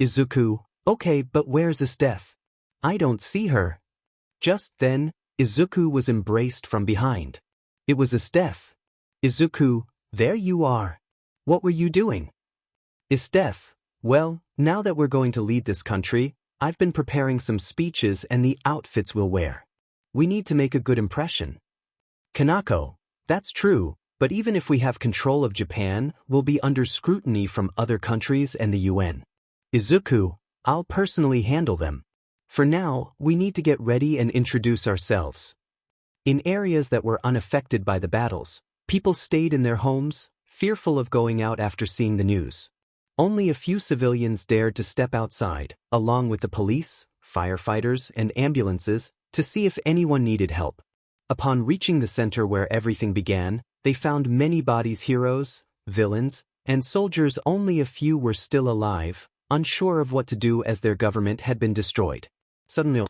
Izuku, okay, but where's Esdeath? I don't see her. Just then, Izuku was embraced from behind. It was Esdeath. Izuku, there you are. What were you doing? Esdeath, well, now that we're going to lead this country, I've been preparing some speeches and the outfits we'll wear. We need to make a good impression. Kanako, that's true, but even if we have control of Japan, we'll be under scrutiny from other countries and the UN. Izuku, I'll personally handle them. For now, we need to get ready and introduce ourselves. In areas that were unaffected by the battles, people stayed in their homes, fearful of going out after seeing the news. Only a few civilians dared to step outside, along with the police, firefighters, and ambulances, to see if anyone needed help. Upon reaching the center where everything began, they found many bodies, heroes, villains, and soldiers. Only a few were still alive, unsure of what to do as their government had been destroyed. Suddenly,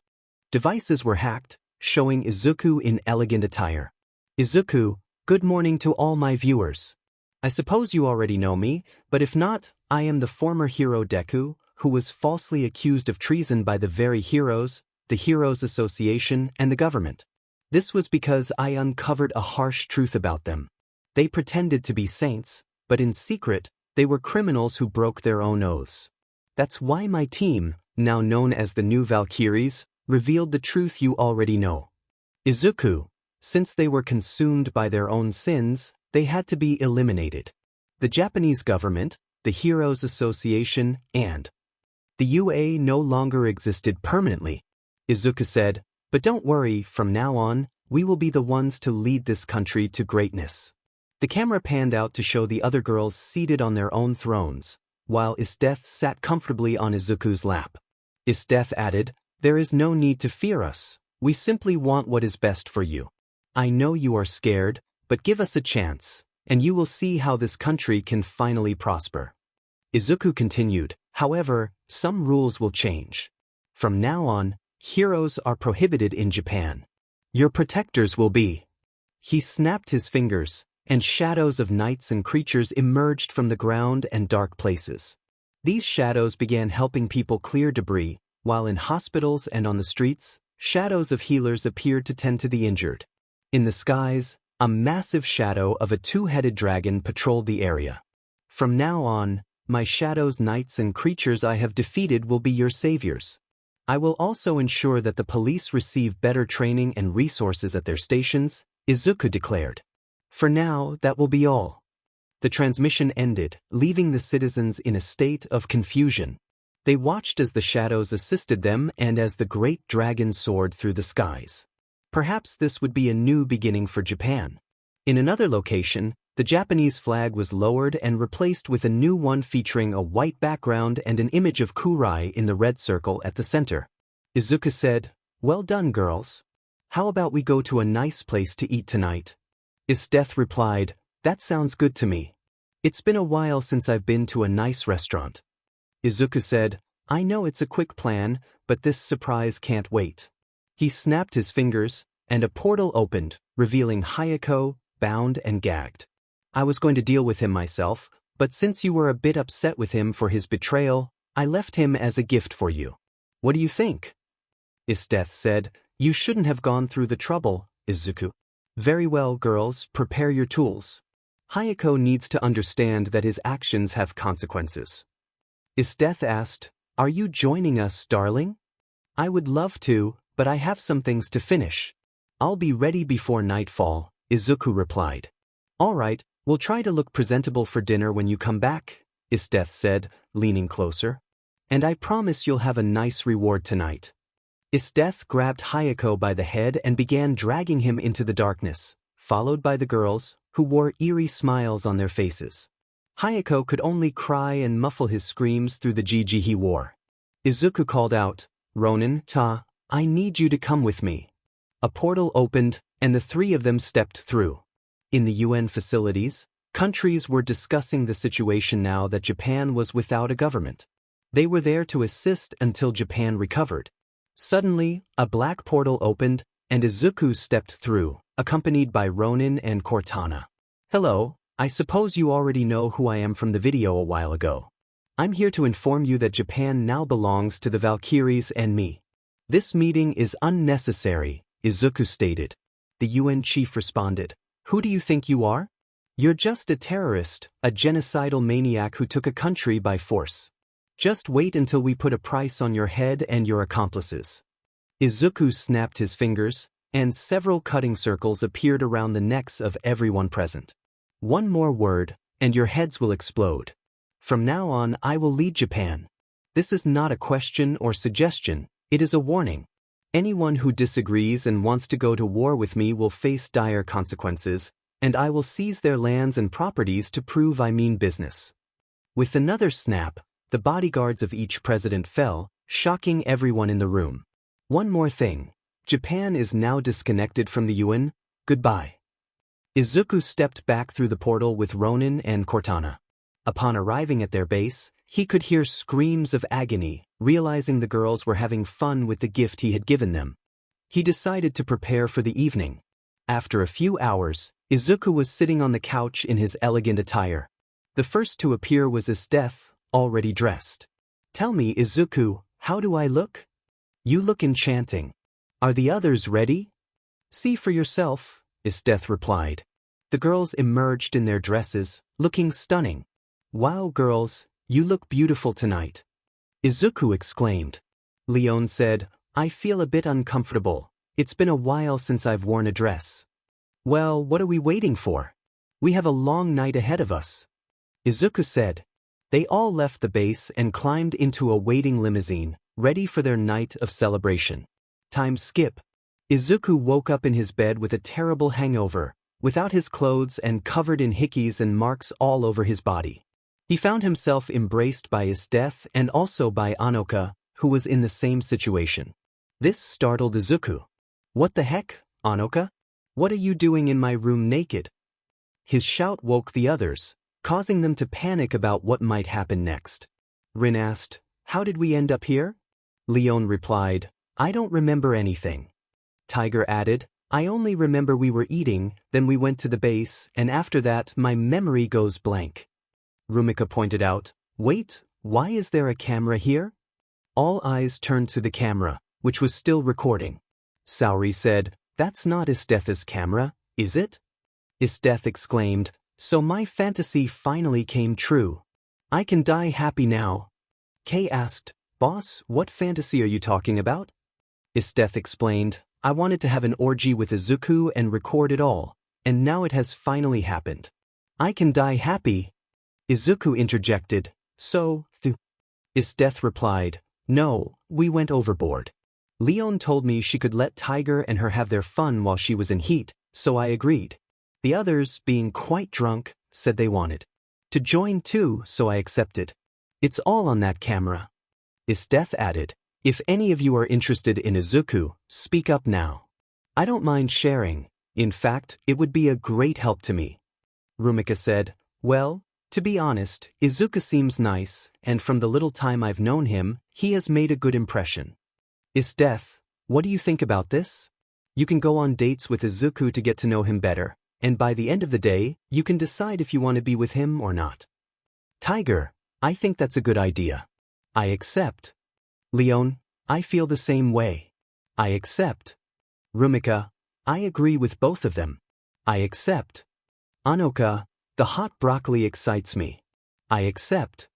devices were hacked, showing Izuku in elegant attire. Izuku, good morning to all my viewers. I suppose you already know me, but if not, I am the former hero Deku, who was falsely accused of treason by the very heroes, the Heroes Association, and the government. This was because I uncovered a harsh truth about them. They pretended to be saints, but in secret, they were criminals who broke their own oaths. That's why my team, now known as the New Valkyries, revealed the truth you already know. Izuku, since they were consumed by their own sins, they had to be eliminated. The Japanese government, the Heroes Association, and the UA no longer existed permanently. Izuku said, but don't worry, from now on, we will be the ones to lead this country to greatness. The camera panned out to show the other girls seated on their own thrones, while Esdeath sat comfortably on Izuku's lap. Esdeath added, there is no need to fear us. We simply want what is best for you. I know you are scared, but give us a chance, and you will see how this country can finally prosper. Izuku continued, however, some rules will change. From now on, heroes are prohibited in Japan. Your protectors will be. He snapped his fingers, and shadows of knights and creatures emerged from the ground and dark places. These shadows began helping people clear debris, while in hospitals and on the streets, shadows of healers appeared to tend to the injured. In the skies, a massive shadow of a two-headed dragon patrolled the area. From now on, my shadows, knights, and creatures I have defeated will be your saviors. I will also ensure that the police receive better training and resources at their stations, Izuku declared. For now, that will be all. The transmission ended, leaving the citizens in a state of confusion. They watched as the shadows assisted them and as the great dragon soared through the skies. Perhaps this would be a new beginning for Japan. In another location, the Japanese flag was lowered and replaced with a new one featuring a white background and an image of Kurai in the red circle at the center. Izuku said, well done, girls. How about we go to a nice place to eat tonight? Esdeath replied, that sounds good to me. It's been a while since I've been to a nice restaurant. Izuku said, I know it's a quick plan, but this surprise can't wait. He snapped his fingers, and a portal opened, revealing Hayeko, bound and gagged. I was going to deal with him myself, but since you were a bit upset with him for his betrayal, I left him as a gift for you. What do you think? Esdeath said, you shouldn't have gone through the trouble, Izuku. Very well, girls, prepare your tools. Hayeko needs to understand that his actions have consequences. Esdeath asked, are you joining us, darling? I would love to, but I have some things to finish. I'll be ready before nightfall, Izuku replied. All right, we'll try to look presentable for dinner when you come back, Esdeath said, leaning closer. And I promise you'll have a nice reward tonight. Esdeath grabbed Hayeko by the head and began dragging him into the darkness, followed by the girls, who wore eerie smiles on their faces. Hayeko could only cry and muffle his screams through the jiji he wore. Izuku called out, Ronin, I need you to come with me. A portal opened, and the three of them stepped through. In the UN facilities, countries were discussing the situation now that Japan was without a government. They were there to assist until Japan recovered. Suddenly, a black portal opened, and Izuku stepped through, accompanied by Ronin and Cortana. Hello, I suppose you already know who I am from the video a while ago. I'm here to inform you that Japan now belongs to the Valkyries and me. This meeting is unnecessary, Izuku stated. The UN chief responded. Who do you think you are? You're just a terrorist, a genocidal maniac who took a country by force. Just wait until we put a price on your head and your accomplices. Izuku snapped his fingers, and several cutting circles appeared around the necks of everyone present. One more word, and your heads will explode. From now on, I will lead Japan. This is not a question or suggestion, it is a warning. Anyone who disagrees and wants to go to war with me will face dire consequences, and I will seize their lands and properties to prove I mean business. With another snap, the bodyguards of each president fell, shocking everyone in the room. One more thing. Japan is now disconnected from the UN. Goodbye. Izuku stepped back through the portal with Ronin and Cortana. Upon arriving at their base, he could hear screams of agony, realizing the girls were having fun with the gift he had given them. He decided to prepare for the evening. After a few hours, Izuku was sitting on the couch in his elegant attire. The first to appear was Esdeath, already dressed. Tell me, Izuku, how do I look? You look enchanting. Are the others ready? See for yourself, Esdeath replied. The girls emerged in their dresses, looking stunning. Wow, girls, you look beautiful tonight. Izuku exclaimed. Leon said, I feel a bit uncomfortable. It's been a while since I've worn a dress. Well, what are we waiting for? We have a long night ahead of us. Izuku said. They all left the base and climbed into a waiting limousine, ready for their night of celebration. Time skip. Izuku woke up in his bed with a terrible hangover, without his clothes and covered in hickeys and marks all over his body. He found himself embraced by Esdeath and also by Anoka, who was in the same situation. This startled Izuku. What the heck, Anoka? What are you doing in my room naked? His shout woke the others, causing them to panic about what might happen next. Rin asked, How did we end up here? Leon replied, I don't remember anything. Tiger added, I only remember we were eating, then we went to the base, and after that my memory goes blank. Rumika pointed out, Wait, why is there a camera here? All eyes turned to the camera, which was still recording. Saori said, That's not Esdeath's camera, is it? Esdeath exclaimed, So my fantasy finally came true. I can die happy now. Kay asked, Boss, what fantasy are you talking about? Esdeath explained, I wanted to have an orgy with Izuku and record it all, and now it has finally happened. I can die happy. Izuku interjected, So, Esdeath replied, No, we went overboard. Leon told me she could let Tiger and her have their fun while she was in heat, so I agreed. The others, being quite drunk, said they wanted to join too, so I accepted. It's all on that camera. Esdeath added, If any of you are interested in Izuku, speak up now. I don't mind sharing. In fact, it would be a great help to me. Rumika said, Well, to be honest, Izuku seems nice, and from the little time I've known him, he has made a good impression. Esdeath, what do you think about this? You can go on dates with Izuku to get to know him better, and by the end of the day, you can decide if you want to be with him or not. Tiger, I think that's a good idea. I accept. Leon, I feel the same way. I accept. Rumika, I agree with both of them. I accept. Anoka, the hot broccoli excites me. I accept.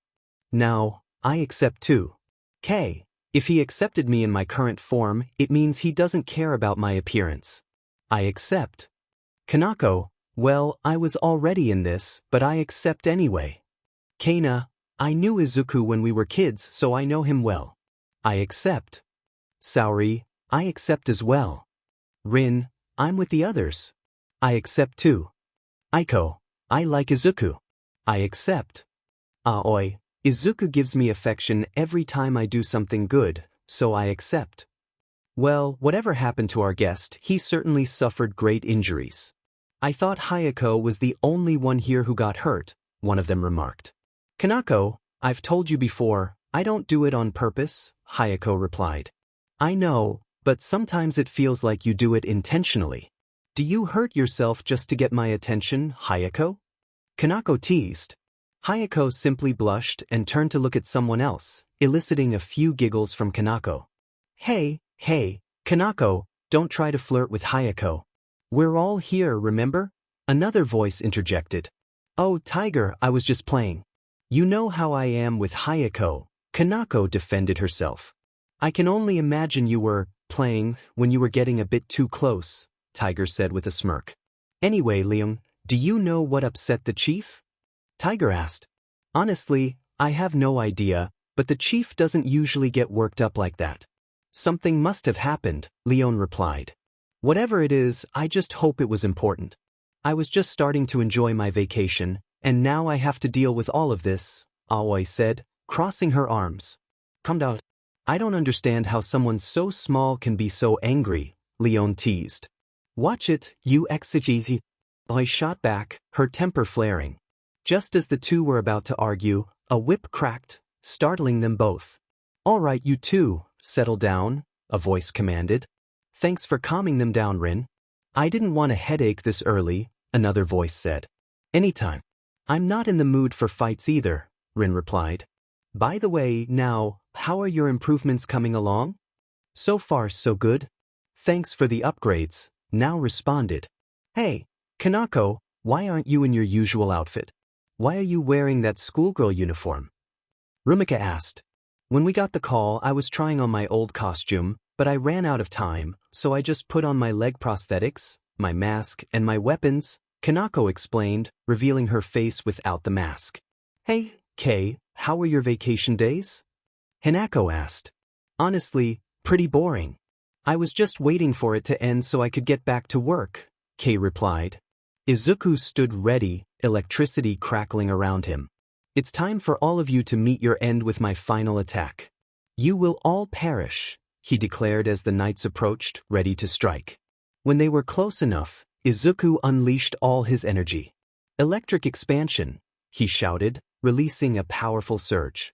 Now, I accept too. Kay, if he accepted me in my current form, it means he doesn't care about my appearance. I accept. Kanako, well, I was already in this, but I accept anyway. Kana, I knew Izuku when we were kids, so I know him well. I accept. Saori, I accept as well. Rin, I'm with the others. I accept too. Aiko, I like Izuku. I accept. Aoi, Izuku gives me affection every time I do something good, so I accept. Well, whatever happened to our guest, he certainly suffered great injuries. I thought Hayeko was the only one here who got hurt, one of them remarked. Kanako, I've told you before, I don't do it on purpose, Hayeko replied. I know, but sometimes it feels like you do it intentionally. Do you hurt yourself just to get my attention, Hayeko? Kanako teased. Hayeko simply blushed and turned to look at someone else, eliciting a few giggles from Kanako. Hey, Kanako, don't try to flirt with Hayeko. We're all here, remember? Another voice interjected. Oh, Tiger, I was just playing. You know how I am with Hayeko, Kanako defended herself. I can only imagine you were playing when you were getting a bit too close, Tiger said with a smirk. Anyway, Liam, do you know what upset the chief? Tiger asked. Honestly, I have no idea, but the chief doesn't usually get worked up like that. Something must have happened, Leon replied. Whatever it is, I just hope it was important. I was just starting to enjoy my vacation, and now I have to deal with all of this, Aoi said, crossing her arms. Calm down. I don't understand how someone so small can be so angry, Leon teased. Watch it, you exegete. Aoi shot back, her temper flaring. Just as the two were about to argue, a whip cracked, startling them both. All right, you two, settle down, a voice commanded. Thanks for calming them down, Rin. I didn't want a headache this early, another voice said. Anytime. I'm not in the mood for fights either, Rin replied. By the way, now, how are your improvements coming along? So far, so good. Thanks for the upgrades, Now responded. Hey, Kanako, why aren't you in your usual outfit? Why are you wearing that schoolgirl uniform? Rumika asked. When we got the call, I was trying on my old costume, but I ran out of time, so I just put on my leg prosthetics, my mask, and my weapons, Kanako explained, revealing her face without the mask. Hey, Kei, how were your vacation days? Hinako asked. Honestly, pretty boring. I was just waiting for it to end so I could get back to work, Kei replied. Izuku stood ready, electricity crackling around him. It's time for all of you to meet your end with my final attack. You will all perish, he declared as the knights approached, ready to strike. When they were close enough, Izuku unleashed all his energy. Electric expansion, he shouted, releasing a powerful surge.